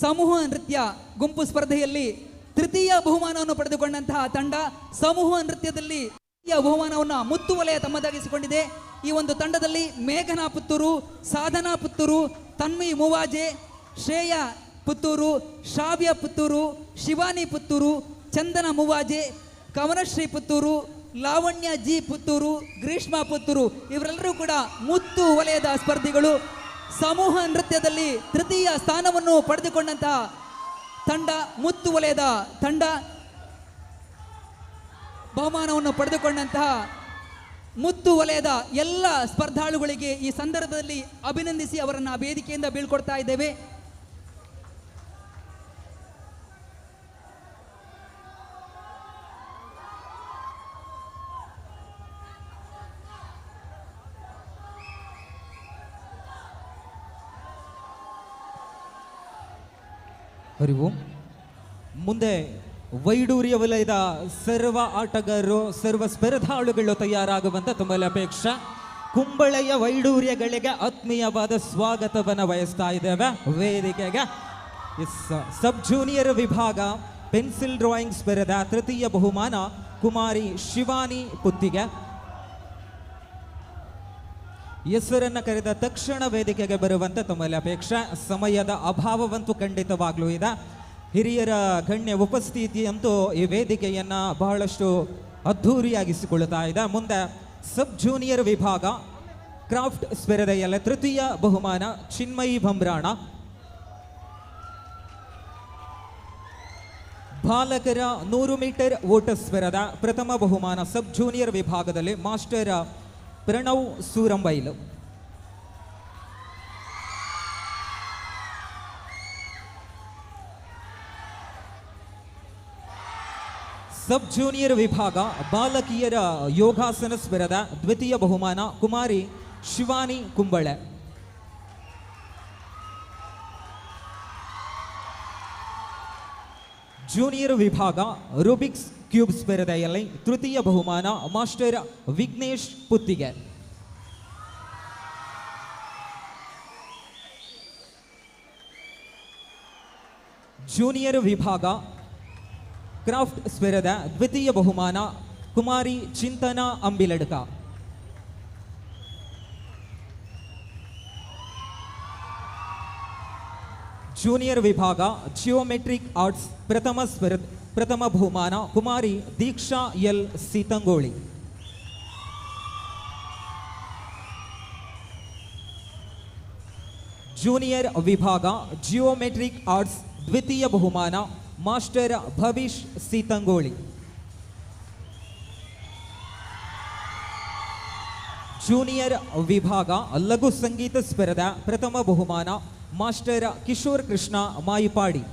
ಸಮೂಹ ನೃತ್ಯ ಗುಂಪು ಸ್ಪರ್ಧೆಯಲ್ಲಿ ತೃತೀಯ ಬಹುಮಾನವನ್ನು ಪಡೆದುಕೊಂಡಂತಹ ತಂಡ ಸಮೂಹ ನೃತ್ಯದಲ್ಲಿ ತೃತೀಯ ಬಹುಮಾನವನ್ನು ಮುತ್ತು ವಲಯ ತಮ್ಮದಾಗಿಸಿಕೊಂಡಿದೆ. ಈ ಒಂದು ತಂಡದಲ್ಲಿ ಮೇಘನಾ ಪುತ್ತೂರು, ಸಾಧನಾ ಪುತ್ತೂರು, ತನ್ವಿ ಮುವಾಜೆ, ಶ್ರೇಯಾ ಪುತ್ತೂರು, ಶ್ರಾವ್ಯ ಪುತ್ತೂರು, ಶಿವಾನಿ ಪುತ್ತೂರು, ಚಂದನ ಮುವಾಜೆ, ಕವನಶ್ರೀ ಪುತ್ತೂರು, ಲಾವಣ್ಯ ಜಿ ಪುತ್ತೂರು, ಗ್ರೀಷ್ಮಾ ಪುತ್ತೂರು ಇವರೆಲ್ಲರೂ ಕೂಡ ಮುತ್ತು ವಲಯದ ಸ್ಪರ್ಧಿಗಳು. ಸಮೂಹ ನೃತ್ಯದಲ್ಲಿ ತೃತೀಯ ಸ್ಥಾನವನ್ನು ಪಡೆದುಕೊಂಡಂತಹ ತಂಡ ಮುತ್ತು ವಲಯದ ತಂಡ. ಬಹುಮಾನವನ್ನು ಪಡೆದುಕೊಂಡಂತಹ ಮುತ್ತು ವಲಯದ ಎಲ್ಲ ಸ್ಪರ್ಧಾಳುಗಳಿಗೆ ಈ ಸಂದರ್ಭದಲ್ಲಿ ಅಭಿನಂದಿಸಿ ಅವರನ್ನು ವೇದಿಕೆಯಿಂದ ಬೀಳ್ಕೊಡ್ತಾ ಇದ್ದೇವೆ. ಹರಿ ಓಂ. ಮುಂದೆ ವೈಡೂರ್ಯ ವಲಯದ ಸರ್ವ ಆಟಗಾರರು ಸರ್ವ ಸ್ಪರ್ಧಾಳುಗಳು ತಯಾರಾಗುವಂತ ತಮ್ಮಲ್ಲಿ ಅಪೇಕ್ಷೆ. ಕುಂಬಳೆಯ ವೈಡೂರ್ಯಗಳಿಗೆ ಆತ್ಮೀಯವಾದ ಸ್ವಾಗತವನ್ನು ಬಯಸ್ತಾ ಇದ್ದೇವೆ ವೇದಿಕೆಗೆ. ಸಬ್ ಜೂನಿಯರ್ ವಿಭಾಗ ಪೆನ್ಸಿಲ್ ಡ್ರಾಯಿಂಗ್ ಸ್ಪರ್ಧೆ ತೃತೀಯ ಬಹುಮಾನ ಕುಮಾರಿ ಶಿವಾನಿ ಪುತ್ತಿಗೆ. ಹೆಸರನ್ನ ಕರೆದ ತಕ್ಷಣ ವೇದಿಕೆಗೆ ಬರುವಂತೆ ತಮ್ಮಲ್ಲಿ ಅಪೇಕ್ಷೆ. ಸಮಯದ ಅಭಾವವಂತೂ ಖಂಡಿತವಾಗ್ಲೂ ಇದೆ. ಹಿರಿಯರ ಗಣ್ಯ ಉಪಸ್ಥಿತಿಯಂತೂ ಈ ವೇದಿಕೆಯನ್ನ ಬಹಳಷ್ಟು ಅದ್ಧೂರಿಯಾಗಿಸಿಕೊಳ್ಳುತ್ತಾ ಇದೆ. ಮುಂದೆ ಸಬ್ ಜೂನಿಯರ್ ವಿಭಾಗ ಕ್ರಾಫ್ಟ್ ಸ್ಪರ್ಧೆಯಲ್ಲಿ ತೃತೀಯ ಬಹುಮಾನ ಚಿನ್ಮಯಿ ಭಂಬ್ರಾಣ. ಬಾಲಕರ 100 ಮೀಟರ್ ಓಟ ಸ್ಪರ್ಧೆ ಪ್ರಥಮ ಬಹುಮಾನ ಸಬ್ ಜೂನಿಯರ್ ವಿಭಾಗದಲ್ಲಿ ಮಾಸ್ಟರ್ ಪ್ರಣವ್ ಸೂರಂಬೈಲು. ಸಬ್ ಜೂನಿಯರ್ ವಿಭಾಗ ಬಾಲಕಿಯರ ಯೋಗಾಸನ ಸ್ಪರ್ಧೆ ದ್ವಿತೀಯ ಬಹುಮಾನ ಕುಮಾರಿ ಶಿವಾನಿ ಕುಂಬಳೆ. ಜೂನಿಯರ್ ವಿಭಾಗ ರೂಬಿಕ್ಸ್ ಕ್ಯೂಬ್ ಸ್ಪರ್ಧೆಯಲ್ಲಿ ತೃತೀಯ ಬಹುಮಾನ ಮಾಸ್ಟರ್ ವಿಘ್ನೇಶ್ ಪುತ್ತಿಗೆ. ಜೂನಿಯರ್ ವಿಭಾಗ ಕ್ರಾಫ್ಟ್ ಸ್ಪರ್ಧೆ ದ್ವಿತೀಯ ಬಹುಮಾನ ಕುಮಾರಿ ಚಿಂತನಾ ಅಂಬಿಲಡ್ಕ. ಜೂನಿಯರ್ ವಿಭಾಗ ಜಿಯೋಮೆಟ್ರಿಕ್ ಆರ್ಟ್ಸ್ ಪ್ರಥಮ ಬಹುಮಾನ ಕುಮಾರಿ ದೀಕ್ಷಾ ಎಲ್ ಸೀತಂಗೋಳಿ. ಜೂನಿಯರ್ ವಿಭಾಗ ಜಿಯೋಮೆಟ್ರಿಕ್ ಆರ್ಟ್ಸ್ ದ್ವಿತೀಯ ಬಹುಮಾನ ಮಾಸ್ಟರ್ ಭವಿಷ್ ಸೀತಂಗೋಳಿ. ಜೂನಿಯರ್ ವಿಭಾಗ ಲಘು ಸಂಗೀತ ಸ್ಪರ್ಧೆ ಪ್ರಥಮ ಬಹುಮಾನ ಮಾಸ್ಟರ್ ಕಿಶೋರ್ ಕೃಷ್ಣ ಮಾಯಿಪಾಡಿ.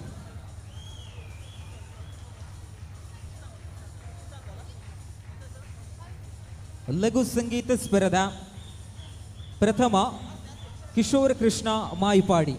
ಲಘು ಸಂಗೀತ ಸ್ಪರ್ಧೆ ಪ್ರಥಮ ಕಿಶೋರ್ ಕೃಷ್ಣ ಮಾಯಿಪಾಡಿ.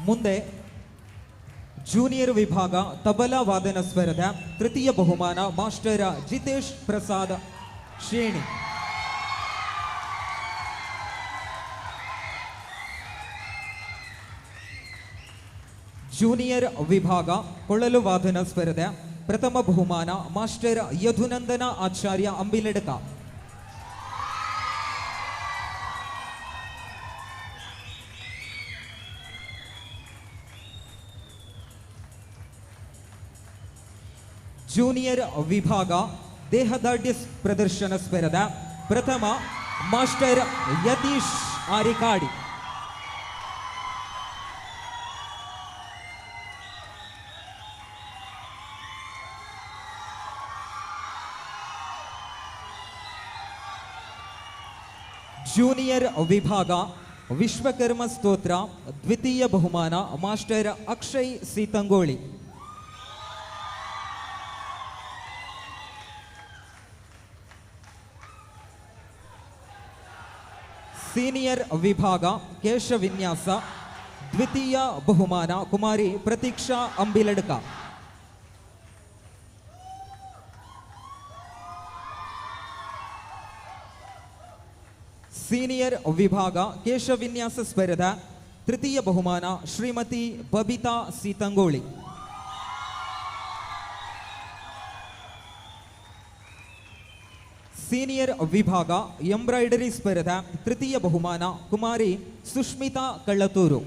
ಮುಂದೆ ಜೂನಿಯರ್ ವಿಭಾಗ ತಬಲಾ ವಾದನ ಸ್ಪರ್ಧೆ ತೃತೀಯ ಬಹುಮಾನ ಮಾಸ್ಟರ್ ಜಿತೇಶ್ ಪ್ರಸಾದ್ ಶ್ರೇಣಿ. ಜೂನಿಯರ್ ವಿಭಾಗ ಕೊಳಲು ವಾದನ ಸ್ಪರ್ಧೆ ಪ್ರಥಮ ಬಹುಮಾನ ಮಾಸ್ಟರ್ ಯದುನಂದನ ಆಚಾರ್ಯ ಅಂಬಿಲಡ್ಕ. ಜೂನಿಯರ್ ವಿಭಾಗ ದೇಹದಾಢ್ಯ ಪ್ರದರ್ಶನ ಸ್ಪರ್ಧೆ ಪ್ರಥಮ ಮಾಸ್ಟರ್ ಯತೀಶ್ ಆರಿಕಾಡಿ. ಜೂನಿಯರ್ ವಿಭಾಗ ವಿಶ್ವಕರ್ಮ ಸ್ತೋತ್ರ ದ್ವಿತೀಯ ಬಹುಮಾನ ಮಾಸ್ಟರ್ ಅಕ್ಷಯ್ ಸೀತಂಗೋಳಿ. ಸೀನಿಯರ್ ವಿಭಾಗ ಕೇಶವಿನ್ಯಾಸ ದ್ವಿತೀಯ ಬಹುಮಾನ ಕುಮಾರಿ ಪ್ರತೀಕ್ಷಾ ಅಂಬಿಲಡ್ಕ. ಸೀನಿಯರ್ ವಿಭಾಗ ಕೇಶವಿನ್ಯಾಸ ಸ್ಪರ್ಧೆ ತೃತೀಯ ಬಹುಮಾನ ಶ್ರೀಮತಿ ಬಬಿತಾ ಸೀತಂಗೋಳಿ. ಸೀನಿಯರ್ ವಿಭಾಗ ಎಂಬ್ರಾಯ್ಡರಿ ಸ್ಪರ್ಧೆ ತೃತೀಯ ಬಹುಮಾನ ಕುಮಾರಿ ಸುಷ್ಮಿತಾ ಕಳ್ಳತೂರು.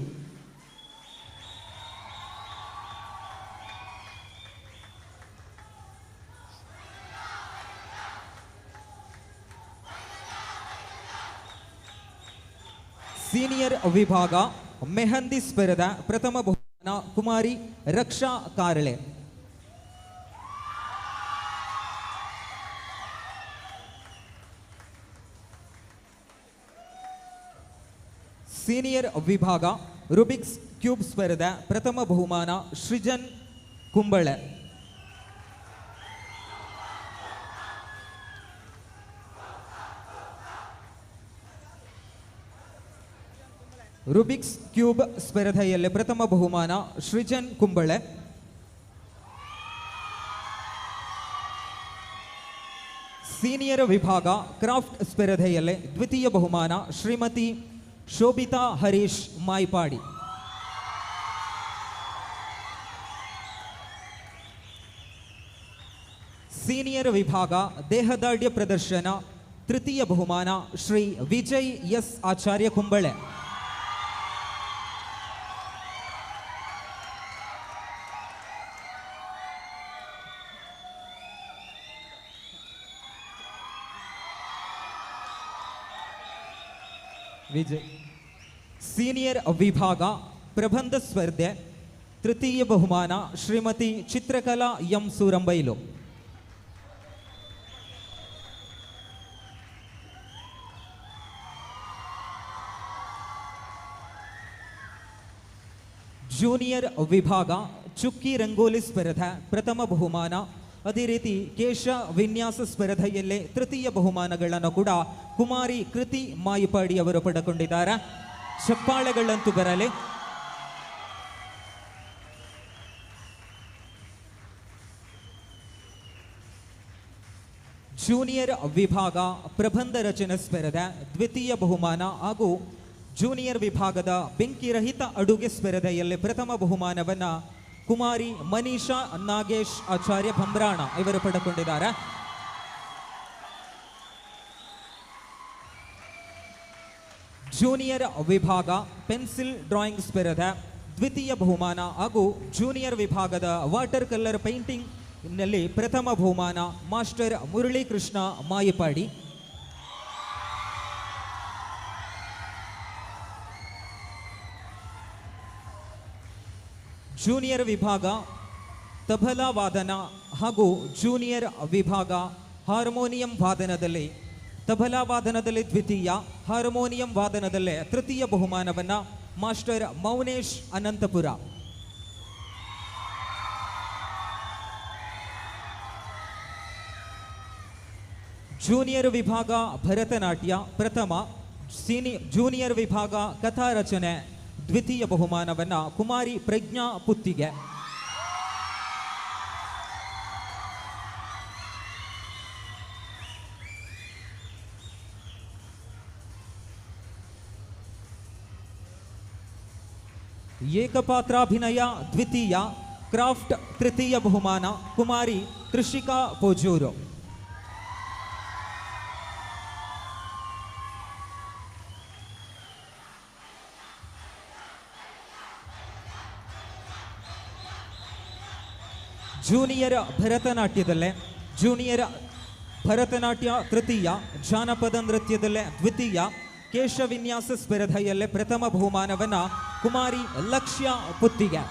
ಜೂನಿಯರ್ ವಿಭಾಗ ಮೆಹಂದಿ ಸ್ಪರ್ಧೆ ಪ್ರಥಮ ಬಹುಮಾನ ಕುಮಾರಿ ರಕ್ಷಾ ಕಾರಳೆ. ಸೀನಿಯರ್ ವಿಭಾಗ ರುಬಿಕ್ಸ್ ಕ್ಯೂಬ್ ಸ್ಪರ್ಧೆ ಪ್ರಥಮ ಬಹುಮಾನ ಸೃಜನ್ ಕುಂಬಳೆ. ರುಬಿಕ್ಸ್ ಕ್ಯೂಬ್ ಸ್ಪರ್ಧೆಯಲ್ಲಿ ಪ್ರಥಮ ಬಹುಮಾನ ಸೃಜನ್ ಕುಂಬಳೆ. ಸೀನಿಯರ್ ವಿಭಾಗ ಕ್ರಾಫ್ಟ್ ಸ್ಪರ್ಧೆಯಲ್ಲಿ ದ್ವಿತೀಯ ಬಹುಮಾನ ಶ್ರೀಮತಿ ಶೋಭಿತಾ ಹರೀಶ್ ಮಾಯ್ಪಾಡಿ. ಸೀನಿಯರ್ ವಿಭಾಗ ದೇಹದಾಢ್ಯ ಪ್ರದರ್ಶನ ತೃತೀಯ ಬಹುಮಾನ ಶ್ರೀ ವಿಜಯ್ ಎಸ್ ಆಚಾರ್ಯ ಕುಂಬಳೆ. ವಿಜಯ್. ಸೀನಿಯರ್ ವಿಭಾಗ ಪ್ರಬಂಧ ಸ್ಪರ್ಧೆ ತೃತೀಯ ಬಹುಮಾನ ಶ್ರೀಮತಿ ಚಿತ್ರಕಲಾ ಎಂ ಸೂರಂಬೈಲು. ಜೂನಿಯರ್ ವಿಭಾಗ ಚುಕ್ಕಿ ರಂಗೋಲಿ ಸ್ಪರ್ಧೆ ಪ್ರಥಮ ಬಹುಮಾನ. ಅದೇ ರೀತಿ ಕೇಶ ವಿನ್ಯಾಸ ಸ್ಪರ್ಧೆಯಲ್ಲಿ ತೃತೀಯ ಬಹುಮಾನಗಳನ್ನು ಕೂಡ ಕುಮಾರಿ ಕೃತಿ ಮಾಯಿಪಾಡಿ ಅವರು ಪಡೆದುಕೊಂಡಿದ್ದಾರೆ. ಚಪ್ಪಾಳೆಗಳಂತೂ ಬರಲಿ. ಜೂನಿಯರ್ ವಿಭಾಗ ಪ್ರಬಂಧ ರಚನೆ ಸ್ಪರ್ಧೆ ದ್ವಿತೀಯ ಬಹುಮಾನ ಹಾಗೂ ಜೂನಿಯರ್ ವಿಭಾಗದ ಬೆಂಕಿರಹಿತ ಅಡುಗೆ ಸ್ಪರ್ಧೆಯಲ್ಲಿ ಪ್ರಥಮ ಬಹುಮಾನವನ್ನು ಕುಮಾರಿ ಮನೀಷಾ ನಾಗೇಶ್ ಆಚಾರ್ಯ ಭಂಬ್ರಾಣ ಇವರು ಪಡೆದುಕೊಂಡಿದ್ದಾರೆ. ಜೂನಿಯರ್ ವಿಭಾಗ ಪೆನ್ಸಿಲ್ ಡ್ರಾಯಿಂಗ್ ಸ್ಪರ್ಧೆ ದ್ವಿತೀಯ ಬಹುಮಾನ ಹಾಗೂ ಜೂನಿಯರ್ ವಿಭಾಗದ ವಾಟರ್ ಕಲರ್ ಪೇಂಟಿಂಗ್ ನಲ್ಲಿ ಪ್ರಥಮ ಬಹುಮಾನ ಮಾಸ್ಟರ್ ಮುರಳೀಕೃಷ್ಣ ಮಾಯಿಪಾಡಿ. ಜೂನಿಯರ್ ವಿಭಾಗ ತಬಲಾ ವಾದನ ಹಾಗೂ ಜೂನಿಯರ್ ವಿಭಾಗ ಹಾರ್ಮೋನಿಯಂ ವಾದನದಲ್ಲಿ ತಬಲಾ ವಾದನದಲ್ಲಿ ದ್ವಿತೀಯ, ಹಾರ್ಮೋನಿಯಂ ವಾದನದಲ್ಲೇ ತೃತೀಯ ಬಹುಮಾನವನ್ನು ಮಾಸ್ಟರ್ ಮೌನೇಶ್ ಅನಂತಪುರ. ಜೂನಿಯರ್ ವಿಭಾಗ ಭರತನಾಟ್ಯ ಪ್ರಥಮ, ಜೂನಿಯರ್ ವಿಭಾಗ ಕಥಾ ರಚನೆ ದ್ವಿತೀಯ ಬಹುಮಾನವನ್ನು ಕುಮಾರಿ ಪ್ರಜ್ಞಾ ಪುತ್ತಿಗೆ. ಏಕಪಾತ್ರಾಭಿನಯ ದ್ವಿತೀಯ, ಕ್ರಾಫ್ಟ್ ತೃತೀಯ ಬಹುಮಾನ ಕುಮಾರಿ ಕೃಷಿಕಾ ಪೋಜೂರು. ಜೂನಿಯರ್ ಭರತನಾಟ್ಯದಲ್ಲೇ ಜೂನಿಯರ್ ಭರತನಾಟ್ಯ ತೃತೀಯ, ಜಾನಪದ ನೃತ್ಯದಲ್ಲೇ ದ್ವಿತೀಯ, ಕೇಶವಿನ್ಯಾಸ ಸ್ಪರ್ಧೆಯಲ್ಲೇ ಪ್ರಥಮ ಬಹುಮಾನವನ್ನು ಕುಮಾರಿ ಲಕ್ಷ್ಯ ಪುತ್ತಿಗೆ.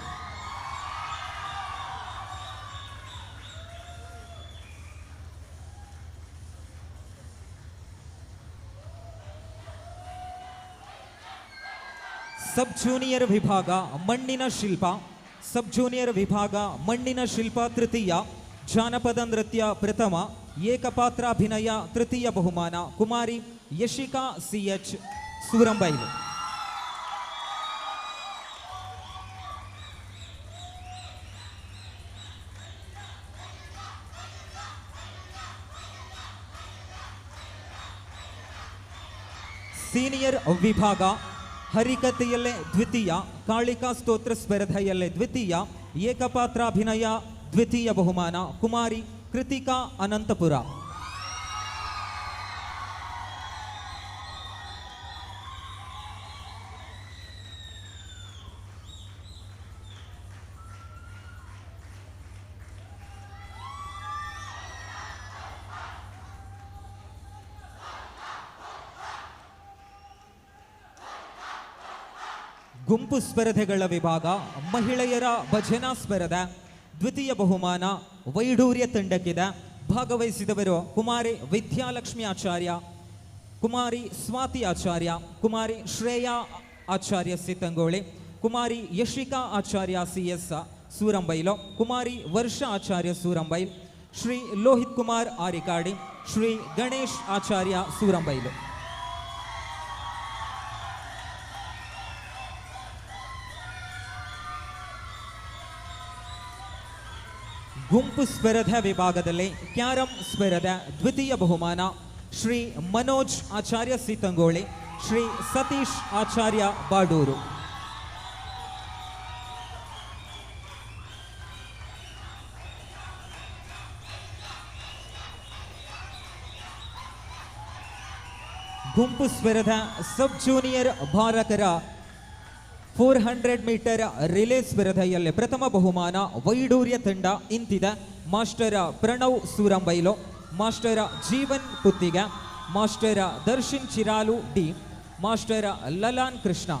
ಸಬ್ ಜೂನಿಯರ್ ವಿಭಾಗ ಮಣ್ಣಿನ ಶಿಲ್ಪ, ಸಬ್ ಜೂನಿಯರ್ ವಿಭಾಗ ಮಣ್ಣಿನ ಶಿಲ್ಪ ತೃತೀಯ, ಜಾನಪದ ನೃತ್ಯ ಪ್ರಥಮ, ಏಕಪಾತ್ರಾಭಿನಯ ತೃತೀಯ ಬಹುಮಾನ ಕುಮಾರಿ ಯಶಿಕಾ CH ಸೂರಂಬೈಲು. ಸೀನಿಯರ್ ವಿಭಾಗ ಹರಿಕಥೆಯಲ್ಲೇ ದ್ವಿತೀಯ, ಕಾಳಿಕಾ ಸ್ತೋತ್ರ ಸ್ಪರ್ಧೆಯಲ್ಲೇ ದ್ವಿತೀಯ, ಏಕಪಾತ್ರಾಭಿನಯ ದ್ವಿತೀಯ ಬಹುಮಾನ ಕುಮಾರಿ ಕೃತಿಕಾ ಅನಂತಪುರ. ಗುಂಪು ಸ್ಪರ್ಧೆಗಳ ವಿಭಾಗ ಮಹಿಳೆಯರ ಭಜನಾ ಸ್ಪರ್ಧೆ ದ್ವಿತೀಯ ಬಹುಮಾನ ವೈಡೂರ್ಯ ತಂಡಕ್ಕಿದೆ. ಭಾಗವಹಿಸಿದವರು ಕುಮಾರಿ ವಿದ್ಯಾಲಕ್ಷ್ಮಿ ಆಚಾರ್ಯ, ಕುಮಾರಿ ಸ್ವಾತಿ ಆಚಾರ್ಯ, ಕುಮಾರಿ ಶ್ರೇಯಾ ಆಚಾರ್ಯ ಸಿತ್ತಂಗೋಳಿ, ಕುಮಾರಿ ಯಶಿಕಾ ಆಚಾರ್ಯ CS ಸೂರಂಬೈಲು, ಕುಮಾರಿ ವರ್ಷಾ ಆಚಾರ್ಯ ಸೂರಂಬೈಲ್, ಶ್ರೀ ಲೋಹಿತ್ ಕುಮಾರ್ ಆರಿಕಾಡಿ, ಶ್ರೀ ಗಣೇಶ್ ಆಚಾರ್ಯ ಸೂರಂಬೈಲು. ಗುಂಪು ಸ್ಪರ್ಧೆ ವಿಭಾಗದಲ್ಲಿ ಕ್ಯಾರಂ ಸ್ಪರ್ಧೆ ದ್ವಿತೀಯ ಬಹುಮಾನ ಶ್ರೀ ಮನೋಜ್ ಆಚಾರ್ಯ ಸಿತ್ತಂಗೋಳಿ, ಶ್ರೀ ಸತೀಶ್ ಆಚಾರ್ಯ ಬಾಡೂರು. ಗುಂಪು ಸ್ಪರ್ಧೆ ಸಬ್ ಜೂನಿಯರ್ ಬಾಲಕರ 400 ಮೀಟರ್ ರಿಲೇ ಸ್ಪರ್ಧೆಯಲ್ಲಿ ಪ್ರಥಮ ಬಹುಮಾನ ವೈಡೂರ್ಯ ತಂಡ ಇಂತಿದೆ. Master Pranav Surambailu, master Jeevan Puttiga, master Darshan Chiralu D, master Lalan Krishna.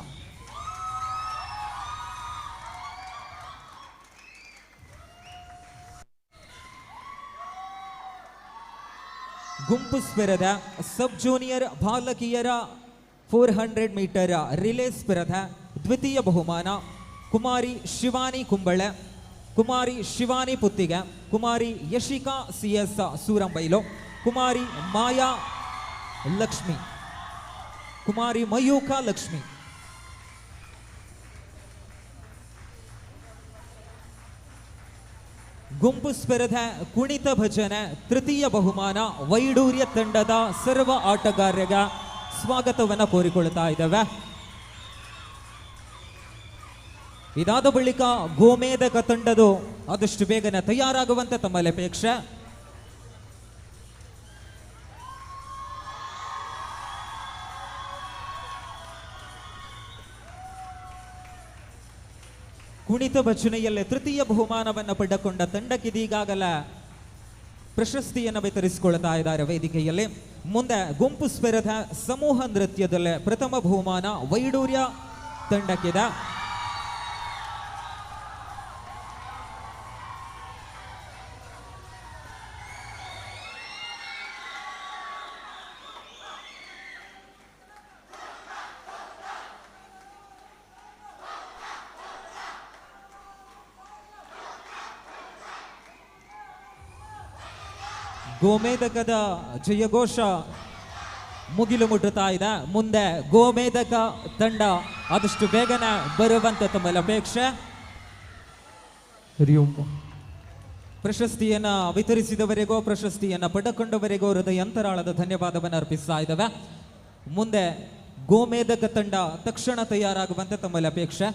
ಗುಂಪು ಸ್ಪರ್ಧೆ ಸಬ್ ಜೂನಿಯರ್ ಬಾಲಕಿಯರ 400 ಮೀಟರ್ ರಿಲೇ ಸ್ಪರ್ಧೆ ದ್ವಿತೀಯ ಬಹುಮಾನ ಕುಮಾರಿ ಶಿವಾನಿ ಕುಂಬಳೆ, ಕುಮಾರಿ ಶಿವಾನಿ ಪುತ್ತಿಗೆ, ಕುಮಾರಿ ಯಶಿಕಾ CS ಸೂರಂಬೈಲು, ಕುಮಾರಿ ಮಾಯಾ ಲಕ್ಷ್ಮಿ, ಕುಮಾರಿ ಮಯೂಖಾ ಲಕ್ಷ್ಮಿ. ಗುಂಪು ಸ್ಪರ್ಧೆ ಕುಣಿತ ಭಜನೆ ತೃತೀಯ ಬಹುಮಾನ ವೈಡೂರ್ಯ ತಂಡದ ಸರ್ವ ಆಟಗಾರರಿಗೆ ಸ್ವಾಗತವನ್ನು ಕೋರಿಕೊಳ್ತಾ ಇದ್ದೇವೆ. ಇದಾದ ಬಳಿಕ ಗೋಮೇಧಕ ತಂಡದು ಆದಷ್ಟು ಬೇಗನೆ ತಯಾರಾಗುವಂತೆ ತಮ್ಮಲ್ಲಿ ಅಪೇಕ್ಷೆ. ಕುಣಿತ ಭಜನೆಯಲ್ಲೇ ತೃತೀಯ ಬಹುಮಾನವನ್ನು ಪಡೆದುಕೊಂಡ ತಂಡಕ್ಕಿದೀಗಾಗಲೇ ಪ್ರಶಸ್ತಿಯನ್ನು ವಿತರಿಸಿಕೊಳ್ತಾ ಇದ್ದಾರೆ ವೇದಿಕೆಯಲ್ಲಿ. ಮುಂದೆ ಗುಂಪು ಸ್ಪರ್ಧೆ ಸಮೂಹ ನೃತ್ಯದಲ್ಲೇ ಪ್ರಥಮ ಬಹುಮಾನ ವೈಡೂರ್ಯ ತಂಡಕ್ಕಿದೆ. ಗೋಮೇಧಕದ ಜಯಘೋಷ ಮುಗಿಲು ಮುಟ್ಟುತ್ತಾ ಇದೆ. ಮುಂದೆ ಗೋಮೇಧಕ ತಂಡ ಆದಷ್ಟು ಬೇಗನೆ ಬರುವಂತೆ ತಮ್ಮಲ್ಲಿ ಅಪೇಕ್ಷೆ. ಪ್ರಶಸ್ತಿಯನ್ನ ವಿತರಿಸಿದವರಿಗೂ ಪ್ರಶಸ್ತಿಯನ್ನ ಪಡೆದುಕೊಂಡವರಿಗೂ ಹೃದಯಾಂತರಾಳದ ಧನ್ಯವಾದವನ್ನು ಅರ್ಪಿಸ್ತಾ ಇದ್ದಾವೆ. ಮುಂದೆ ಗೋಮೇಧಕ ತಂಡ ತಕ್ಷಣ ತಯಾರಾಗುವಂತೆ ತಮ್ಮಲ್ಲಿ ಅಪೇಕ್ಷೆ.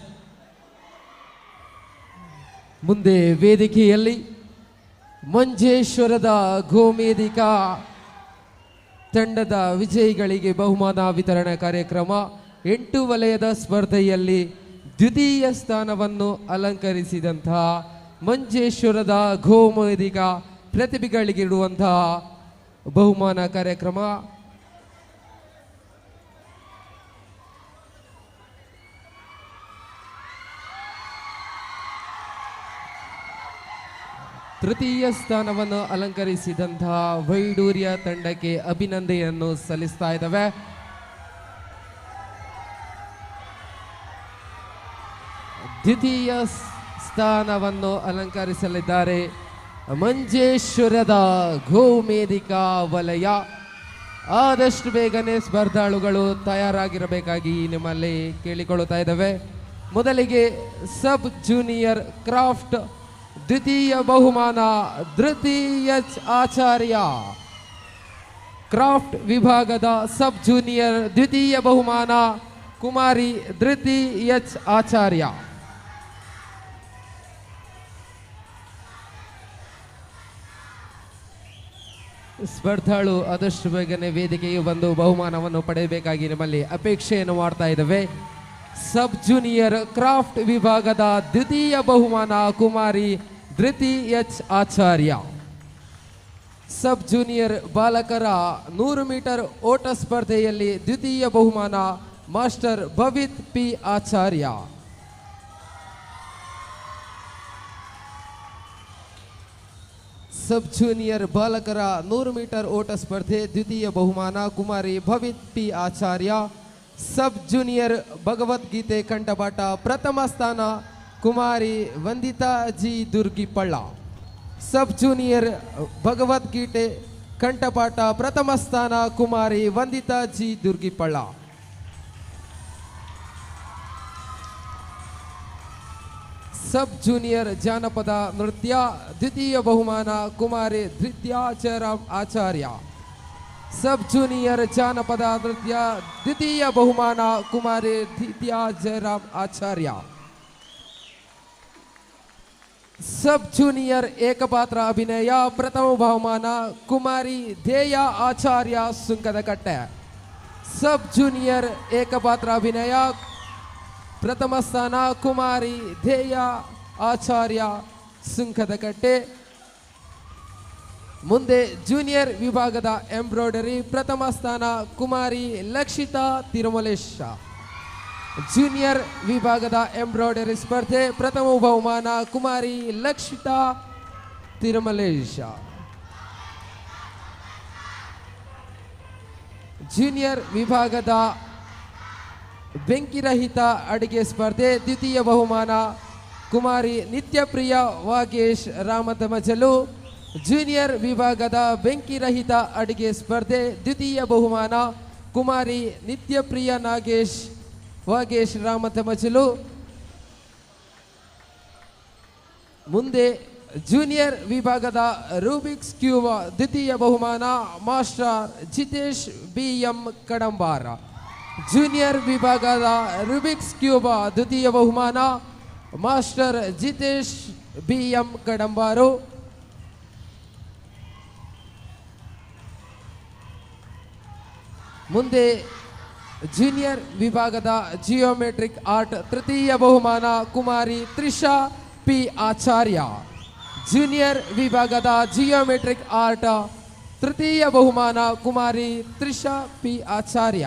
ಮುಂದೆ ವೇದಿಕೆಯಲ್ಲಿ ಮಂಜೇಶ್ವರದ ಗೋಮೇಧಿಕ ತಂಡದ ವಿಜಯಿಗಳಿಗೆ ಬಹುಮಾನ ವಿತರಣಾ ಕಾರ್ಯಕ್ರಮ. 8 ವಲಯದ ಸ್ಪರ್ಧೆಯಲ್ಲಿ ದ್ವಿತೀಯ ಸ್ಥಾನವನ್ನು ಅಲಂಕರಿಸಿದಂತಹ ಮಂಜೇಶ್ವರದ ಗೋಮೇಧಿಕ ಪ್ರತಿಭೆಗಳಿಗಿರುವಂತಹ ಬಹುಮಾನ ಕಾರ್ಯಕ್ರಮ. ತೃತೀಯ ಸ್ಥಾನವನ್ನು ಅಲಂಕರಿಸಿದಂತಹ ವೈಡೂರ್ಯ ತಂಡಕ್ಕೆ ಅಭಿನಂದನೆಯನ್ನು ಸಲ್ಲಿಸ್ತಾ ಇದ್ದಾವೆ. ದ್ವಿತೀಯ ಸ್ಥಾನವನ್ನು ಅಲಂಕರಿಸಲಿದ್ದಾರೆ ಮಂಜೇಶ್ವರದ ಗೋಮೇಧಿಕ ವಲಯ. ಆದಷ್ಟು ಬೇಗನೆ ಸ್ಪರ್ಧಾಳುಗಳು ತಯಾರಾಗಿರಬೇಕಾಗಿ ನಿಮ್ಮಲ್ಲಿ ಕೇಳಿಕೊಳ್ಳುತ್ತಾ ಇದ್ದಾವೆ. ಮೊದಲಿಗೆ ಸಬ್ ಜೂನಿಯರ್ ಕ್ರಾಫ್ಟ್ ದ್ವಿತೀಯ ಬಹುಮಾನ ಧೃತಿ ಎಚ್ ಆಚಾರ್ಯ. ಕ್ರಾಫ್ಟ್ ವಿಭಾಗದ ಸಬ್ ಜೂನಿಯರ್ ದ್ವಿತೀಯ ಬಹುಮಾನ ಕುಮಾರಿ ಧೃತಿ ಎಚ್ ಆಚಾರ್ಯ. ಸ್ಪರ್ಧಾಳು ಆದಷ್ಟು ಬೇಗನೆ ವೇದಿಕೆಗೆ ಬಂದು ಬಹುಮಾನವನ್ನು ಪಡೆಯಬೇಕಾಗಿ ನಿಮ್ಮಲ್ಲಿ ಅಪೇಕ್ಷೆಯನ್ನು ಮಾಡ್ತಾ ಇದ್ದೇವೆ. ಸಬ್ ಜೂನಿಯರ್ ಕ್ರಾಫ್ಟ್ ವಿಭಾಗದ ದ್ವಿತೀಯ ಬಹುಮಾನ ಕುಮಾರಿ ಧೃತಿ ಎಚ್ ಆಚಾರ್ಯ. ಸಬ್ ಜೂನಿಯರ್ ಬಾಲಕರ 100 ಮೀಟರ್ ಓಟ ಸ್ಪರ್ಧೆಯಲ್ಲಿ ದ್ವಿತೀಯ ಬಹುಮಾನ master Bhavith P Acharya. Sub junior ಬಾಲಕರ 100 ಮೀಟರ್ ಓಟ ಸ್ಪರ್ಧೆ ದ್ವಿತೀಯ ಬಹುಮಾನ Kumari Bhavith P Acharya. Sub junior Bhagavadgita ಕಂಠಪಾಠ ಪ್ರಥಮ ಸ್ಥಾನ Kumari Vanditha G Durgipalla. Sub junior Bhagavadgita ಕಂಠಪಾಠ ಪ್ರಥಮ ಸ್ಥಾನ Kumari Vanditha G Durgipalla. Sub junior ಜಾನಪದ ನೃತ್ಯ ದ್ವಿತೀಯ ಬಹುಮಾನ ಕುಮಾರಿ ಧೃತ್ಯಾ ಜಯರಾಮ್ ಆಚಾರ್ಯ. ಸಬ್ ಜೂನಿಯರ್ ಜಾನಪದ ನೃತ್ಯ ದ್ವಿತೀಯ ಬಹುಮಾನ ಕುಮಾರಿ ಧೃತ್ಯಾ ಜಯರಾಮ್ ಆಚಾರ್ಯ. ಸಬ್ ಜೂನಿಯರ್ ಏಕಪಾತ್ರ ಅಭಿನಯ ಪ್ರಥಮ ಬಹುಮಾನ ಕುಮಾರಿ ಧ್ಯೇಯ ಆಚಾರ್ಯ ಸುಂಕದಕಟ್ಟೆ. ಸಬ್ ಜೂನಿಯರ್ ಏಕಪಾತ್ರ ಅಭಿನಯ ಪ್ರಥಮ ಸ್ಥಾನ ಕುಮಾರಿ ಧ್ಯೇಯ ಆಚಾರ್ಯ ಸುಂಕದಕಟ್ಟೆ. ಮುಂದೆ ಜೂನಿಯರ್ ವಿಭಾಗದ ಎಂಬ್ರಾಯ್ಡರಿ ಪ್ರಥಮ ಸ್ಥಾನ ಕುಮಾರಿ ಲಕ್ಷಿತಾ ತಿರುಮಲೇಶ. ಜೂನಿಯರ್ ವಿಭಾಗದ ಎಂಬ್ರಾಯ್ಡರಿ ಸ್ಪರ್ಧೆ ಪ್ರಥಮ ಬಹುಮಾನ ಕುಮಾರಿ ಲಕ್ಷಿತಾ ತಿರುಮಲೇಶ. ಜೂನಿಯರ್ ವಿಭಾಗದ ಬೆಂಕಿರಹಿತ ಅಡಿಗೆ ಸ್ಪರ್ಧೆ ದ್ವಿತೀಯ ಬಹುಮಾನ ಕುಮಾರಿ ನಿತ್ಯಪ್ರಿಯ ವಾಗೇಶ್ ರಾಮತಮಜಲು. ಜೂನಿಯರ್ ವಿಭಾಗದ ಬೆಂಕಿರಹಿತ ಅಡಿಗೆ ಸ್ಪರ್ಧೆ ದ್ವಿತೀಯ ಬಹುಮಾನ ಕುಮಾರಿ ನಿತ್ಯಪ್ರಿಯ ನಾಗೇಶ್ ವಾಗೇಶ್ ರಾಮತಮಜಲು. ಮುಂದೆ ಜೂನಿಯರ್ ವಿಭಾಗದ ರೂಬಿಕ್ಸ್ ಕ್ಯೂಬ್ ದ್ವಿತೀಯ ಬಹುಮಾನ ಮಾಸ್ಟರ್ ಜಿತೇಶ್ BM ಕಡಂಬಾರ. ಜೂನಿಯರ್ ವಿಭಾಗದ ರೂಬಿಕ್ಸ್ ಕ್ಯೂಬ್ ದ್ವಿತೀಯ ಬಹುಮಾನ ಮಾಸ್ಟರ್ ಜಿತೇಶ್ BM ಕಡಂಬಾರು. ಮುಂದೆ ಜೂನಿಯರ್ ವಿಭಾಗದ ಜಿಯೋಮೆಟ್ರಿಕ್ ಆರ್ಟ್ ತೃತೀಯ ಬಹುಮಾನ ಕುಮಾರಿ ತ್ರಿಷಾ ಪಿ ಆಚಾರ್ಯ. ಜೂನಿಯರ್ ವಿಭಾಗದ ಜಿಯೋಮೆಟ್ರಿಕ್ ಆರ್ಟ್ ತೃತೀಯ ಬಹುಮಾನ ಕುಮಾರಿ ತ್ರಿಷಾ ಪಿ ಆಚಾರ್ಯ.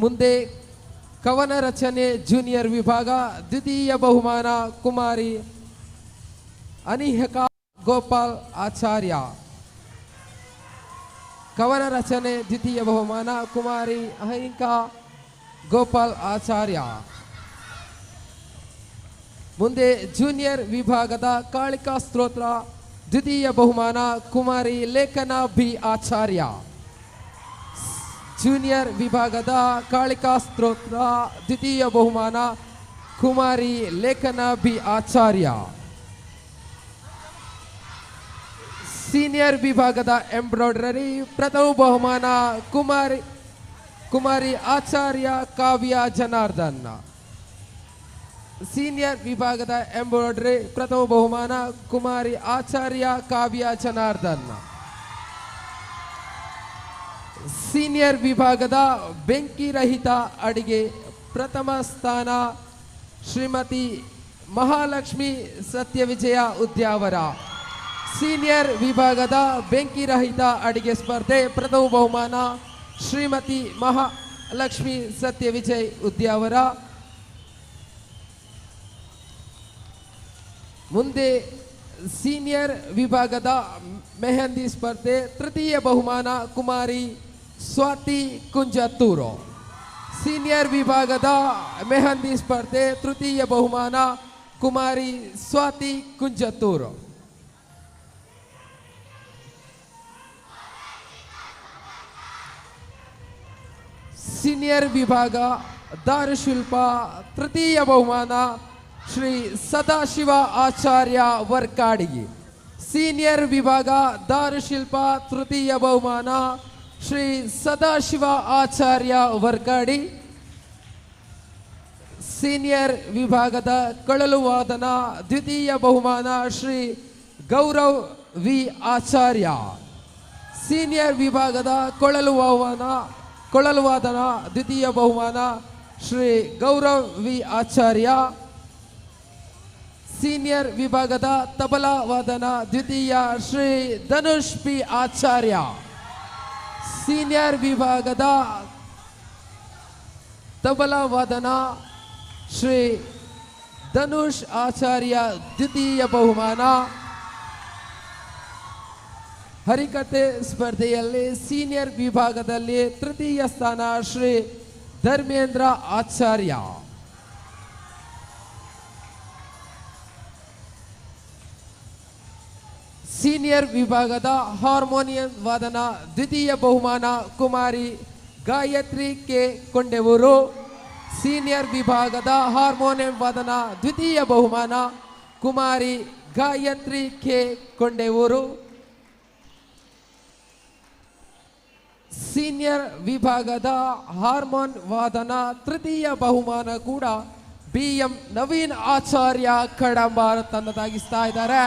ಮುಂದೆ ಕವನ ರಚನೆ ಜೂನಿಯರ್ ವಿಭಾಗ ದ್ವಿತೀಯ ಬಹುಮಾನ ಕುಮಾರಿ ಅನಿಹಕ ಗೋಪಾಲ್ ಆಚಾರ್ಯ. ಕವನ ರಚನೆ ದ್ವಿತೀಯ ಬಹುಮಾನ ಕುಮಾರಿ ಅಹಿಂಕಾ ಗೋಪಾಲ್ ಆಚಾರ್ಯ. ಮುಂದೆ ಜೂನಿಯರ್ ವಿಭಾಗದ ಕಾಳಿಕಾ ಸ್ತೋತ್ರ ದ್ವಿತೀಯ ಬಹುಮಾನ ಕುಮಾರಿ ಲೇಖನ ಬಿ ಆಚಾರ್ಯ. ಜೂನಿಯರ್ ವಿಭಾಗದ ಕಾಳಿಕಾ ಸ್ತೋತ್ರ ದ್ವಿತೀಯ ಬಹುಮಾನ ಕುಮಾರಿ ಲೇಖನ ಬಿ ಆಚಾರ್ಯ. ಸೀನಿಯರ್ ವಿಭಾಗದ ಎಂಬ್ರಾಯ್ಡರಿ ಪ್ರಥಮ ಬಹುಮಾನ ಕುಮಾರಿ ಆಚಾರ್ಯ ಕಾವ್ಯ ಜನಾರ್ದನ್. ಸೀನಿಯರ್ ವಿಭಾಗದ ಎಂಬ್ರಾಯ್ಡರಿ ಪ್ರಥಮ ಬಹುಮಾನ ಕುಮಾರಿ ಆಚಾರ್ಯ ಕಾವ್ಯ ಜನಾರ್ದನ್. ಸೀನಿಯರ್ ವಿಭಾಗದ ಬೆಂಕಿ ರಹಿತ ಅಡಿಗೆ ಪ್ರಥಮ ಸ್ಥಾನ ಶ್ರೀಮತಿ ಮಹಾಲಕ್ಷ್ಮಿ ಸತ್ಯವಿಜಯ ಉದ್ಯಾವರ. ಸೀನಿಯರ್ ವಿಭಾಗದ ಬೆಂಕಿ ರಹಿತ ಅಡಿಗೆ ಸ್ಪರ್ಧೆ ಪ್ರಥಮ ಬಹುಮಾನ ಶ್ರೀಮತಿ ಮಹಾಲಕ್ಷ್ಮಿ ಸತ್ಯವಿಜಯ್ ಉದ್ಯಾವರ. ಮುಂದೆ ಸೀನಿಯರ್ ವಿಭಾಗದ ಮೆಹಂದಿ ಸ್ಪರ್ಧೆ ತೃತೀಯ ಬಹುಮಾನ ಕುಮಾರಿ ಸ್ವಾತಿ ಕುಂಜತ್ತೂರು. ಸೀನಿಯರ್ ವಿಭಾಗದ ಮೆಹಂದಿ ಸ್ಪರ್ಧೆ ತೃತೀಯ ಬಹುಮಾನ ಕುಮಾರಿ ಸ್ವಾತಿ ಕುಂಜತ್ತೂರು. ಸೀನಿಯರ್ ವಿಭಾಗ ದಾರುಶಿಲ್ಪ ತೃತೀಯ ಬಹುಮಾನ ಶ್ರೀ ಸದಾಶಿವ ಆಚಾರ್ಯ ವರ್ಕಾಡಿಗಿ. ಸೀನಿಯರ್ ವಿಭಾಗ ದಾರುಶಿಲ್ಪ ತೃತೀಯ ಬಹುಮಾನ ಶ್ರೀ ಸದಾಶಿವ ಆಚಾರ್ಯ ವರ್ಕಾಡಿ. ಸೀನಿಯರ್ ವಿಭಾಗದ ಕೊಳಲು ವಾದನ ದ್ವಿತೀಯ ಬಹುಮಾನ ಶ್ರೀ ಗೌರವ್ ವಿ ಆಚಾರ್ಯ. ಸೀನಿಯರ್ ವಿಭಾಗದ ಕೊಳಲು ವಾದನ ದ್ವಿತೀಯ ಬಹುಮಾನ ಶ್ರೀ ಗೌರವ್ ವಿ ಆಚಾರ್ಯ. ಸೀನಿಯರ್ ವಿಭಾಗದ ತಬಲಾ ವಾದನ ದ್ವಿತೀಯ ಶ್ರೀ ಧನುಷ್ ಪಿ ಆಚಾರ್ಯ. ಸೀನಿಯರ್ ವಿಭಾಗದ ತಬಲಾ ವಾದನ ಶ್ರೀ ಧನುಷ್ ಆಚಾರ್ಯ ದ್ವಿತೀಯ ಬಹುಮಾನ. ಹರಿಕಥೆ ಸ್ಪರ್ಧೆಯಲ್ಲಿ ಸೀನಿಯರ್ ವಿಭಾಗದಲ್ಲಿ ತೃತೀಯ ಸ್ಥಾನ ಶ್ರೀ ಧರ್ಮೇಂದ್ರ ಆಚಾರ್ಯ. ಸೀನಿಯರ್ ವಿಭಾಗದ ಹಾರ್ಮೋನಿಯಂ ವಾದನ ದ್ವಿತೀಯ ಬಹುಮಾನ ಕುಮಾರಿ ಗಾಯತ್ರಿ ಕೆ ಕೊಂಡೆವೂರು. ಸೀನಿಯರ್ ವಿಭಾಗದ ಹಾರ್ಮೋನಿಯಂ ವಾದನ ದ್ವಿತೀಯ ಬಹುಮಾನ ಕುಮಾರಿ ಗಾಯತ್ರಿ ಕೆ ಕೊಂಡೆವೂರು. ಸೀನಿಯರ್ ವಿಭಾಗದ ಹಾರ್ಮೋನ್ ವಾದನ ತೃತೀಯ ಬಹುಮಾನ ಕೂಡ BM ನವೀನ್ ಆಚಾರ್ಯ ಕಡಂಬಾರ್ ತನ್ನದಾಗಿಸ್ತಾ ಇದ್ದಾರೆ.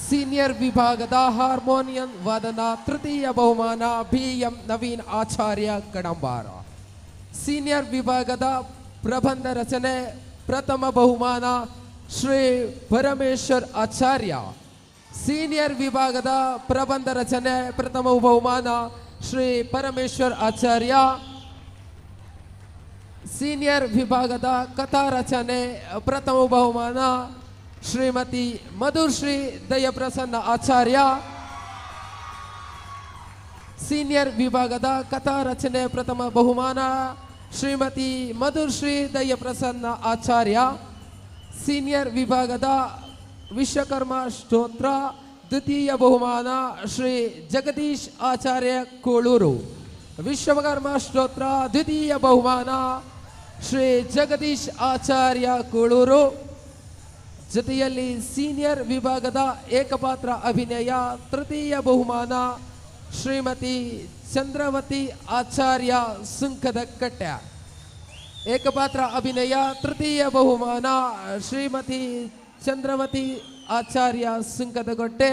ಸೀನಿಯರ್ ವಿಭಾಗದ ಹಾರ್ಮೋನಿಯಂ ವಾದನ ತೃತೀಯ ಬಹುಮಾನ BM ನವೀನ್ ಆಚಾರ್ಯ ಕಡಂಬಾರ. ಸೀನಿಯರ್ ವಿಭಾಗದ ಪ್ರಬಂಧ ರಚನೆ ಪ್ರಥಮ ಬಹುಮಾನ ಶ್ರೀ ಪರಮೇಶ್ವರ್ ಆಚಾರ್ಯ. ಸೀನಿಯರ್ ವಿಭಾಗದ ಪ್ರಬಂಧ ರಚನೆ ಪ್ರಥಮ ಬಹುಮಾನ ಶ್ರೀ ಪರಮೇಶ್ವರ್ ಆಚಾರ್ಯ. ಸೀನಿಯರ್ ವಿಭಾಗದ ಕಥಾ ರಚನೆ ಪ್ರಥಮ ಬಹುಮಾನ ಶ್ರೀಮತಿ ಮಧುಶ್ರೀ ದಯಪ್ರಸನ್ನ ಆಚಾರ್ಯ. ಸೀನಿಯರ್ ವಿಭಾಗದ ಕಥಾ ರಚನೆ ಪ್ರಥಮ ಬಹುಮಾನ ಶ್ರೀಮತಿ ಮಧುಶ್ರೀ ದಯಪ್ರಸನ್ನ ಆಚಾರ್ಯ. ಸೀನಿಯರ್ ವಿಭಾಗದ ವಿಶ್ವಕರ್ಮ ಸ್ತೋತ್ರ ದ್ವಿತೀಯ ಬಹುಮಾನ ಶ್ರೀ ಜಗದೀಶ್ ಆಚಾರ್ಯ ಕೋಳೂರು. ವಿಶ್ವಕರ್ಮ ಸ್ತೋತ್ರ ದ್ವಿತೀಯ ಬಹುಮಾನ ಶ್ರೀ ಜಗದೀಶ್ ಆಚಾರ್ಯ ಕೋಳೂರು. ಜೊತೆಯಲ್ಲಿ ಸೀನಿಯರ್ ವಿಭಾಗದ ಏಕಪಾತ್ರ ಅಭಿನಯ ತೃತೀಯ ಬಹುಮಾನ ಶ್ರೀಮತಿ ಚಂದ್ರವತಿ ಆಚಾರ್ಯ ಸುಂಕದಕಟ್ಟೆ. ಏಕಪಾತ್ರ ಅಭಿನಯ ತೃತೀಯ ಬಹುಮಾನ ಶ್ರೀಮತಿ ಚಂದ್ರವತಿ ಆಚಾರ್ಯ ಸುಂಕದಗೊಟ್ಟೆ.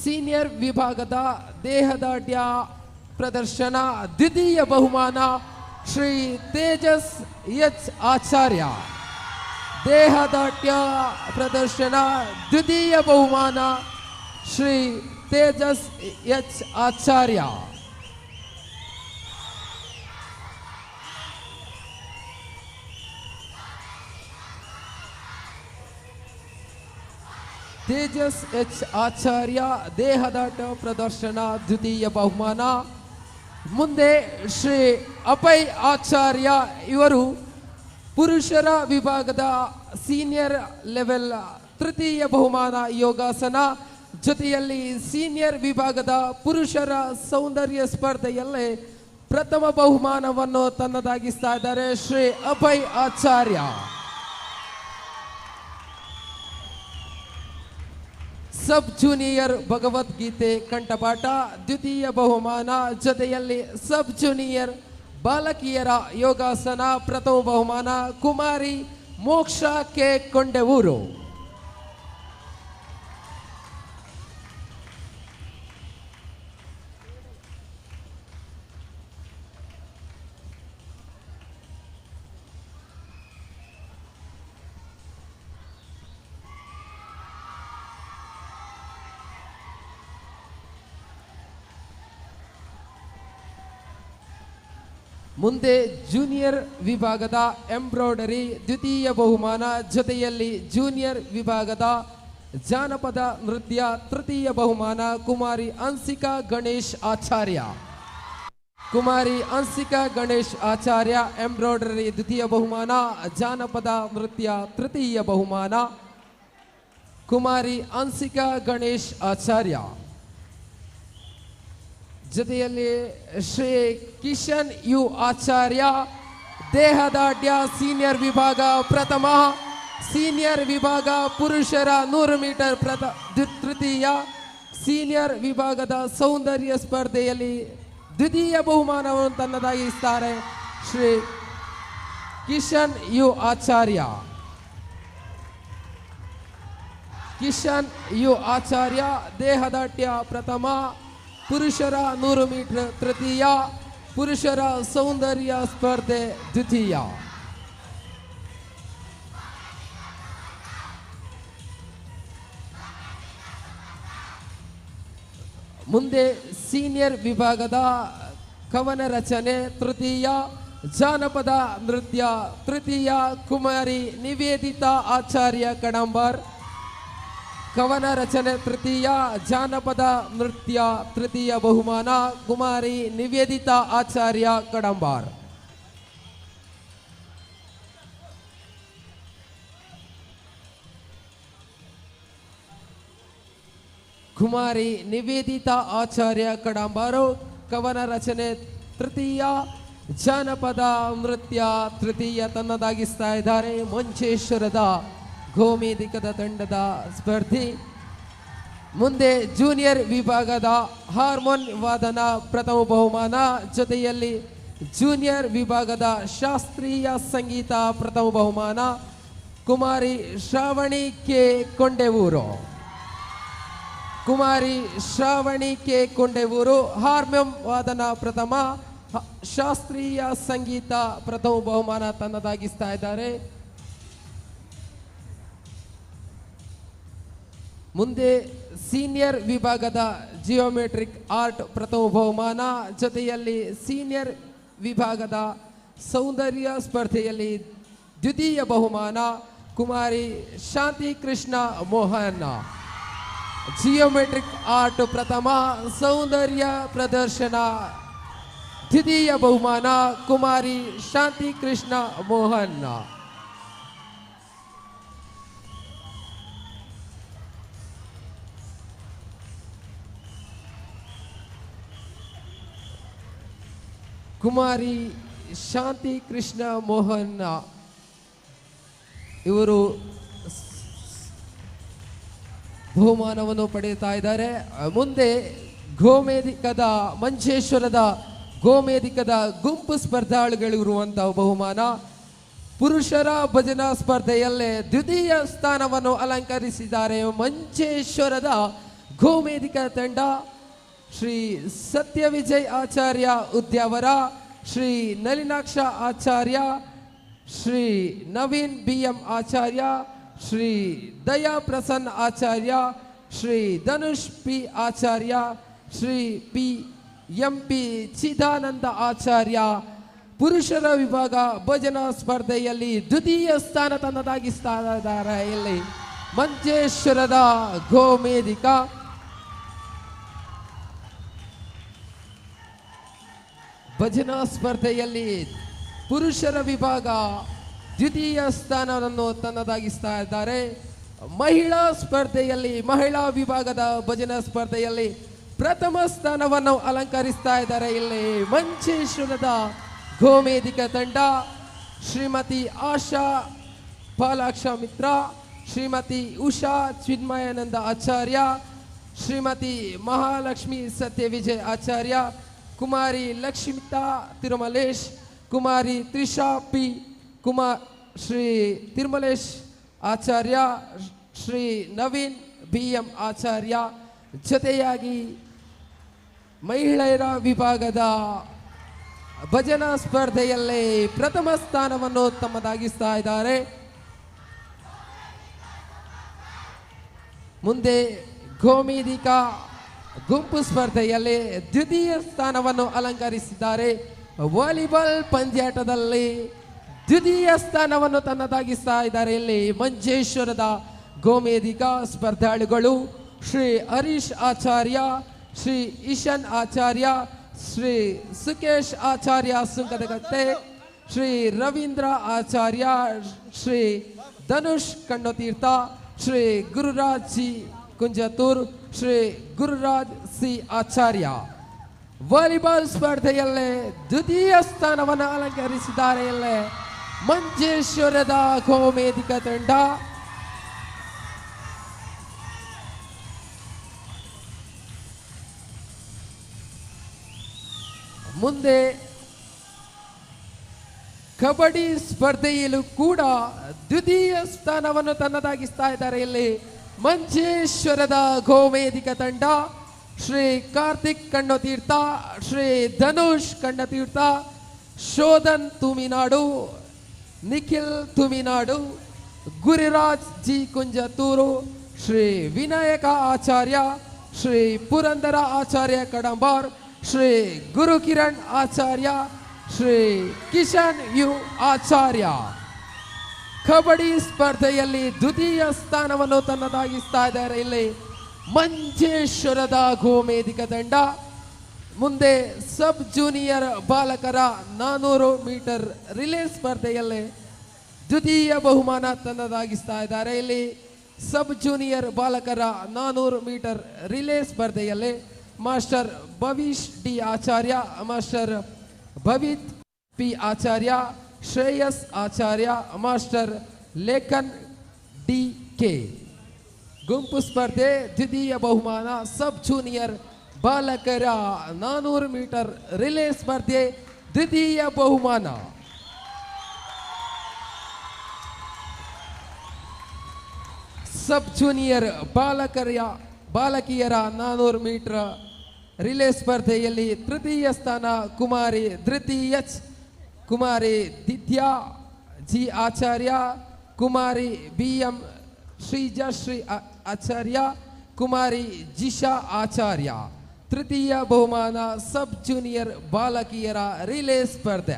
ಸೀನಿಯರ್ ವಿಭಾಗದ ದೇಹದಾಢ್ಯ ಪ್ರದರ್ಶನ ದ್ವಿತೀಯ ಬಹುಮಾನ ಶ್ರೀ ತೇಜಸ್ ಎಚ್ ಆಚಾರ್ಯ. ದೇಹದಾಢ್ಯ ಪ್ರದರ್ಶನ ದ್ವಿತೀಯ ಬಹುಮಾನ ಶ್ರೀ ತೇಜಸ್ ಎಚ್ ಆಚಾರ್ಯ. ತೇಜಸ್ ಎಚ್ ಆಚಾರ್ಯ ದೇಹದಾಟ ಪ್ರದರ್ಶನ ದ್ವಿತೀಯ ಬಹುಮಾನ. ಮುಂದೆ ಶ್ರೀ ಅಭಯ್ ಆಚಾರ್ಯ ಇವರು ಪುರುಷರ ವಿಭಾಗದ ಸೀನಿಯರ್ ಲೆವೆಲ್ ತೃತೀಯ ಬಹುಮಾನ ಯೋಗಾಸನ. ಜೊತೆಯಲ್ಲಿ ಸೀನಿಯರ್ ವಿಭಾಗದ ಪುರುಷರ ಸೌಂದರ್ಯ ಸ್ಪರ್ಧೆಯಲ್ಲೇ ಪ್ರಥಮ ಬಹುಮಾನವನ್ನು ತನ್ನದಾಗಿಸ್ತಾ ಇದ್ದಾರೆ ಶ್ರೀ ಅಭಯ್ ಆಚಾರ್ಯ. ಸಬ್ ಜೂನಿಯರ್ ಭಗವದ್ಗೀತೆ ಕಂಠಪಾಠ ದ್ವಿತೀಯ ಬಹುಮಾನ. ಜೊತೆಯಲ್ಲಿ ಸಬ್ ಜೂನಿಯರ್ ಬಾಲಕಿಯರ ಯೋಗಾಸನ ಪ್ರಥಮ ಬಹುಮಾನ ಕುಮಾರಿ ಮೋಕ್ಷ ಕೆ ಕೊಂಡೆವೂರು. ಮುಂದೆ ಜೂನಿಯರ್ ವಿಭಾಗದ ಎಂಬ್ರಾಯ್ಡರಿ ದ್ವಿತೀಯ ಬಹುಮಾನ. ಜೊತೆಯಲ್ಲಿ ಜೂನಿಯರ್ ವಿಭಾಗದ ಜಾನಪದ ನೃತ್ಯ ತೃತೀಯ ಬಹುಮಾನ ಕುಮಾರಿ ಹನ್ಸಿಕಾ ಗಣೇಶ್ ಆಚಾರ್ಯ. ಕುಮಾರಿ ಹನ್ಸಿಕಾ ಗಣೇಶ್ ಆಚಾರ್ಯ ಎಂಬ್ರಾಯ್ಡರಿ ದ್ವಿತೀಯ ಬಹುಮಾನ, ಜಾನಪದ ನೃತ್ಯ ತೃತೀಯ ಬಹುಮಾನ ಕುಮಾರಿ ಹನ್ಸಿಕಾ ಗಣೇಶ್ ಆಚಾರ್ಯ. ಜೊತೆಯಲ್ಲಿ ಶ್ರೀ ಕಿಶನ್ ಯು ಆಚಾರ್ಯ ದೇಹದಾಢ್ಯ ಸೀನಿಯರ್ ವಿಭಾಗ ಪ್ರಥಮ. ಸೀನಿಯರ್ ವಿಭಾಗ ಪುರುಷರ 100 ಮೀಟರ್ ತೃತೀಯ. ಸೀನಿಯರ್ ವಿಭಾಗದ ಸೌಂದರ್ಯ ಸ್ಪರ್ಧೆಯಲ್ಲಿ ದ್ವಿತೀಯ ಬಹುಮಾನವನ್ನು ತನ್ನದಾಗಿಸ್ತಾರೆ ಶ್ರೀ ಕಿಶನ್ ಯು ಆಚಾರ್ಯ. ಕಿಶನ್ ಯು ಆಚಾರ್ಯ ದೇಹದಾಢ್ಯ ಪ್ರಥಮ, ಪುರುಷರ 100 ಮೀಟರ್ ತೃತೀಯ, ಪುರುಷರ ಸೌಂದರ್ಯ ಸ್ಪರ್ಧೆ ದ್ವಿತೀಯ. ಮುಂದೆ ಸೀನಿಯರ್ ವಿಭಾಗದ ಕವನ ರಚನೆ ತೃತೀಯ, ಜಾನಪದ ನೃತ್ಯ ತೃತೀಯ, ಕುಮಾರಿ ನಿವೇದಿತಾ ಆಚಾರ್ಯ ಕಡಂಬರ್. ಕವನ ರಚನೆ ತೃತೀಯ, ಜಾನಪದ ನೃತ್ಯ ತೃತೀಯ ಬಹುಮಾನ ಕುಮಾರಿ ನಿವೇದಿತಾ ಆಚಾರ್ಯ ಕಡಂಬರ್. ಕುಮಾರಿ ನಿವೇದಿತಾ ಆಚಾರ್ಯ ಕಡಂಬರು ಕವನ ರಚನೆ ತೃತೀಯ, ಜಾನಪದ ನೃತ್ಯ ತೃತೀಯ ತನ್ನದಾಗಿಸ್ತಾ ಇದ್ದಾರೆ. ಮಂಚೇಶ್ವರದ ಗೋಮೇಧಿಕದ ತಂಡದ ಸ್ಪರ್ಧಿ. ಮುಂದೆ ಜೂನಿಯರ್ ವಿಭಾಗದ ಹಾರ್ಮೋನ್ ವಾದನ ಪ್ರಥಮ ಬಹುಮಾನ, ಜೊತೆಯಲ್ಲಿ ಜೂನಿಯರ್ ವಿಭಾಗದ ಶಾಸ್ತ್ರೀಯ ಸಂಗೀತ ಪ್ರಥಮ ಬಹುಮಾನ ಕುಮಾರಿ ಶ್ರಾವಣಿ ಕೆ ಕೊಂಡೆವೂರು. ಕುಮಾರಿ ಶ್ರಾವಣಿ ಕೆ ಕೊಂಡೆವೂರು ಹಾರ್ಮೋನ್ ವಾದನ ಪ್ರಥಮ, ಶಾಸ್ತ್ರೀಯ ಸಂಗೀತ ಪ್ರಥಮ ಬಹುಮಾನ ತನ್ನದಾಗಿಸ್ತಾ ಇದ್ದಾರೆ. ಮುಂದೆ ಸೀನಿಯರ್ ವಿಭಾಗದ ಜಿಯೋಮೆಟ್ರಿಕ್ ಆರ್ಟ್ ಪ್ರಥಮ ಬಹುಮಾನ, ಜೊತೆಯಲ್ಲಿ ಸೀನಿಯರ್ ವಿಭಾಗದ ಸೌಂದರ್ಯ ಸ್ಪರ್ಧೆಯಲ್ಲಿ ದ್ವಿತೀಯ ಬಹುಮಾನ ಕುಮಾರಿ ಶಾಂತಿ ಕೃಷ್ಣ ಮೋಹನ್. ಜಿಯೋಮೆಟ್ರಿಕ್ ಆರ್ಟ್ ಪ್ರಥಮ, ಸೌಂದರ್ಯ ಪ್ರದರ್ಶನ ದ್ವಿತೀಯ ಬಹುಮಾನ ಕುಮಾರಿ ಶಾಂತಿ ಕೃಷ್ಣ ಮೋಹನ್. ಕುಮಾರಿ ಶಾಂತಿ ಕೃಷ್ಣ ಮೋಹನ್ ಇವರು ಬಹುಮಾನವನ್ನು ಪಡೆಯುತ್ತಾ ಇದ್ದಾರೆ. ಮುಂದೆ ಗೋಮೇಧಿಕದ ಮಂಚೇಶ್ವರದ ಗೋಮೇಧಿಕದ ಗುಂಪು ಸ್ಪರ್ಧಾಳುಗಳಿರುವಂತಹ ಬಹುಮಾನ, ಪುರುಷರ ಭಜನಾ ಸ್ಪರ್ಧೆಯಲ್ಲೇ ದ್ವಿತೀಯ ಸ್ಥಾನವನ್ನು ಅಲಂಕರಿಸಿದ್ದಾರೆ ಮಂಚೇಶ್ವರದ ಗೋಮೇಧಿಕ ತಂಡ. ಶ್ರೀ ಸತ್ಯವಿಜಯ್ ಆಚಾರ್ಯ ಉದ್ಯಾವರ, ಶ್ರೀ ನಳಿನಾಕ್ಷ ಆಚಾರ್ಯ, ಶ್ರೀ ನವೀನ್ BM ಆಚಾರ್ಯ, ಶ್ರೀ ದಯಾ ಪ್ರಸನ್ನ ಆಚಾರ್ಯ, ಶ್ರೀ ಧನುಷ್ P ಆಚಾರ್ಯ, ಶ್ರೀ MP ಚಿದಾನಂದ ಆಚಾರ್ಯ ಪುರುಷರ ವಿಭಾಗ ಭಜನಾ ಸ್ಪರ್ಧೆಯಲ್ಲಿ ದ್ವಿತೀಯ ಸ್ಥಾನ ತನ್ನದಾಗಿಸ್ತಾ ಇದ್ದಾರೆ. ಇಲ್ಲಿ ಮಂಚೇಶ್ವರದ ಗೋಮೇಧಿಕ. ಭಜನಾ ಸ್ಪರ್ಧೆಯಲ್ಲಿ ಪುರುಷರ ವಿಭಾಗ ದ್ವಿತೀಯ ಸ್ಥಾನವನ್ನು ತನ್ನದಾಗಿಸ್ತಾ ಇದ್ದಾರೆ. ಮಹಿಳಾ ಸ್ಪರ್ಧೆಯಲ್ಲಿ ಮಹಿಳಾ ವಿಭಾಗದ ಭಜನಾ ಸ್ಪರ್ಧೆಯಲ್ಲಿ ಪ್ರಥಮ ಸ್ಥಾನವನ್ನು ಅಲಂಕರಿಸ್ತಾ ಇದ್ದಾರೆ. ಇಲ್ಲಿ ಮಂಚೇಶ್ವರದ ಗೋಮೇಧಿಕ ತಂಡ. ಶ್ರೀಮತಿ ಆಶಾ ಪಾಲಾಕ್ಷ ಮಿತ್ರ, ಶ್ರೀಮತಿ ಉಷಾ ಚಿನ್ಮಯಾನಂದ ಆಚಾರ್ಯ, ಶ್ರೀಮತಿ ಮಹಾಲಕ್ಷ್ಮಿ ಸತ್ಯವಿಜಯ್ ಆಚಾರ್ಯ, ಕುಮಾರಿ ಲಕ್ಷ್ಮಿತಾ ತಿರುಮಲೇಶ್, ಕುಮಾರಿ ತ್ರಿಷಾ P, ಶ್ರೀ ತಿರುಮಲೇಶ್ ಆಚಾರ್ಯ, ಶ್ರೀ ನವೀನ್ BM ಆಚಾರ್ಯ. ಜೊತೆಯಾಗಿ ಮಹಿಳೆಯರ ವಿಭಾಗದ ಭಜನಾ ಸ್ಪರ್ಧೆಯಲ್ಲಿ ಪ್ರಥಮ ಸ್ಥಾನವನ್ನು ತಮ್ಮದಾಗಿಸ್ತಾ ಇದ್ದಾರೆ. ಮುಂದೆ ಗೋಮೇಧಿಕ ಗುಂಪು ಸ್ಪರ್ಧೆಯಲ್ಲಿ ದ್ವಿತೀಯ ಸ್ಥಾನವನ್ನು ಅಲಂಕರಿಸಿದ್ದಾರೆ. ವಾಲಿಬಾಲ್ ಪಂದ್ಯಾಟದಲ್ಲಿ ದ್ವಿತೀಯ ಸ್ಥಾನವನ್ನು ತನ್ನದಾಗಿಸ್ತಾ ಇದ್ದಾರೆ. ಇಲ್ಲಿ ಮಂಚೇಶ್ವರದ ಗೋಮೇಧಿಕ ಸ್ಪರ್ಧಾಳುಗಳು ಶ್ರೀ ಹರೀಶ್ ಆಚಾರ್ಯ, ಶ್ರೀ ಈಶನ್ ಆಚಾರ್ಯ, ಶ್ರೀ ಸುಕೇಶ್ ಆಚಾರ್ಯ ಸುಂಕದಗತ್ತೆ, ಶ್ರೀ ರವೀಂದ್ರ ಆಚಾರ್ಯ, ಶ್ರೀ ಧನುಷ್ ಕಣ್ಣತೀರ್ಥ, ಶ್ರೀ ಗುರುರಾಜ್ ಜಿ ಕುಂಜತೂರ್, ಶ್ರೀ ಗುರುರಾಜ್ C ಆಚಾರ್ಯ. ವಾಲಿಬಾಲ್ ಸ್ಪರ್ಧೆಯಲ್ಲೇ ದ್ವಿತೀಯ ಸ್ಥಾನವನ್ನು ಅಲಂಕರಿಸಿದ್ದಾರೆ. ಇಲ್ಲೇ ಮಂಚೇಶ್ವರದ ಗೋಮೇಧಿಕ ತಂಡ. ಮುಂದೆ ಕಬಡ್ಡಿ ಸ್ಪರ್ಧೆಯಲ್ಲೂ ಕೂಡ ದ್ವಿತೀಯ ಸ್ಥಾನವನ್ನು ತನ್ನದಾಗಿಸ್ತಾ ಇದ್ದಾರೆ. ಇಲ್ಲಿ ಮಂಚೇಶ್ವರದ ಗೋಮೇಧಿಕ ತಂಡ. Shri Karthik Kannatheertha, Shri Dhanush Kannatheertha, Shodhan Tuminadu, Nikhil Tuminadu, Guriraj G Kunjathur, Shri Vinayaka Acharya, Shri Purandara Acharya Kadambar, Shri Gurukiran Acharya, Shri Kishan U Acharya. ಕಬಡ್ಡಿ ಸ್ಪರ್ಧೆಯಲ್ಲಿ ದ್ವಿತೀಯ ಸ್ಥಾನವನ್ನು ತನ್ನದಾಗಿಸ್ತಾ ಇದ್ದಾರೆ ಇಲ್ಲಿ ಮಂಜೇಶ್ವರದ ಗೋಮೇಧಿಕ ತಂಡ. ಮುಂದೆ ಸಬ್ ಜೂನಿಯರ್ ಬಾಲಕರ 400 ಮೀಟರ್ ರಿಲೇ ಸ್ಪರ್ಧೆಯಲ್ಲಿ ದ್ವಿತೀಯ ಬಹುಮಾನ ತನ್ನದಾಗಿಸ್ತಾ ಇದ್ದಾರೆ. ಇಲ್ಲಿ ಸಬ್ ಜೂನಿಯರ್ ಬಾಲಕರ 400 ಮೀಟರ್ ರಿಲೇ ಸ್ಪರ್ಧೆಯಲ್ಲಿ ಮಾಸ್ಟರ್ ಭವಿಷ್ ಡಿ ಆಚಾರ್ಯ, ಮಾಸ್ಟರ್ ಭವಿತ್ ಪಿ ಆಚಾರ್ಯ, ಶ್ರೇಯಸ್ ಆಚಾರ್ಯ, ಮಾಸ್ಟರ್ ಲೇಖನ್ ಡಿ ಕೆ. ಗುಂಪು ಸ್ಪರ್ಧೆ ದ್ವಿತೀಯ ಬಹುಮಾನ ಸಬ್ ಜೂನಿಯರ್ ಬಾಲಕರ 400 ಮೀಟರ್ ರಿಲೇ ಸ್ಪರ್ಧೆ ದ್ವಿತೀಯ ಬಹುಮಾನ. ಸಬ್ ಜೂನಿಯರ್ ಬಾಲಕಿಯರ 400 ಮೀಟರ್ ರಿಲೇ ಸ್ಪರ್ಧೆಯಲ್ಲಿ ತೃತೀಯ ಸ್ಥಾನ ಕುಮಾರಿ ಧೃತಿ ಎಚ್, ಕುಮಾರಿ ದಿತ್ಯಾ ಜಿ ಆಚಾರ್ಯ, ಕುಮಾರಿ BM ಶ್ರೀಜಶ್ರೀ ಆಚಾರ್ಯ, ಕುಮಾರಿ ಜಿಶಾ ಆಚಾರ್ಯ. ತೃತೀಯ ಬಹುಮಾನ ಸಬ್ ಜೂನಿಯರ್ ಬಾಲಕಿಯರ ರಿಲೇ ಸ್ಪರ್ಧೆ.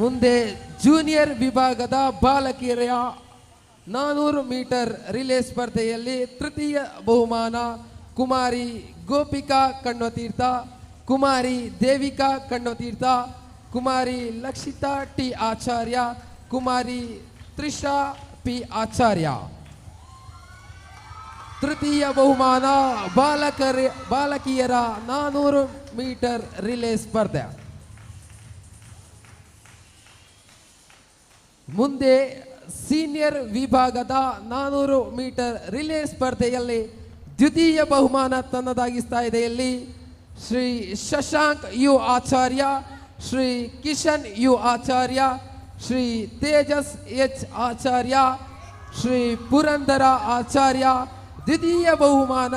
ಮುಂದೆ ಜೂನಿಯರ್ ವಿಭಾಗದ ಬಾಲಕಿಯರ 400 ಮೀಟರ್ ರಿಲೇ ಸ್ಪರ್ಧೆಯಲ್ಲಿ ತೃತೀಯ ಬಹುಮಾನ ಕುಮಾರಿ ಗೋಪಿಕಾ ಕಣ್ವತೀರ್ಥ, ಕುಮಾರಿ ದೇವಿಕಾ ಕಣ್ವತೀರ್ಥ, ಕುಮಾರಿ ಲಕ್ಷಿತಾ ಟಿ ಆಚಾರ್ಯ, ಕುಮಾರಿ ತ್ರಿಷಾ ಪಿ ಆಚಾರ್ಯ. ತೃತೀಯ ಬಹುಮಾನ ಬಾಲಕಿಯರ 400 ಮೀಟರ್ ರಿಲೇ ಸ್ಪರ್ಧೆ. ಮುಂದೆ ಸೀನಿಯರ್ ವಿಭಾಗದ 400 ಮೀಟರ್ ರಿಲೇ ಸ್ಪರ್ಧೆಯಲ್ಲಿ ದ್ವಿತೀಯ ಬಹುಮಾನ ತನ್ನದಾಗಿಸ್ತಾ ಇದೆ ಇಲ್ಲಿ Shri Shashank U Acharya, Shri Kishan U Acharya, Shri Tejas H Acharya, Shri Purandara Acharya. ದ್ವಿತೀಯ ಬಹುಮಾನ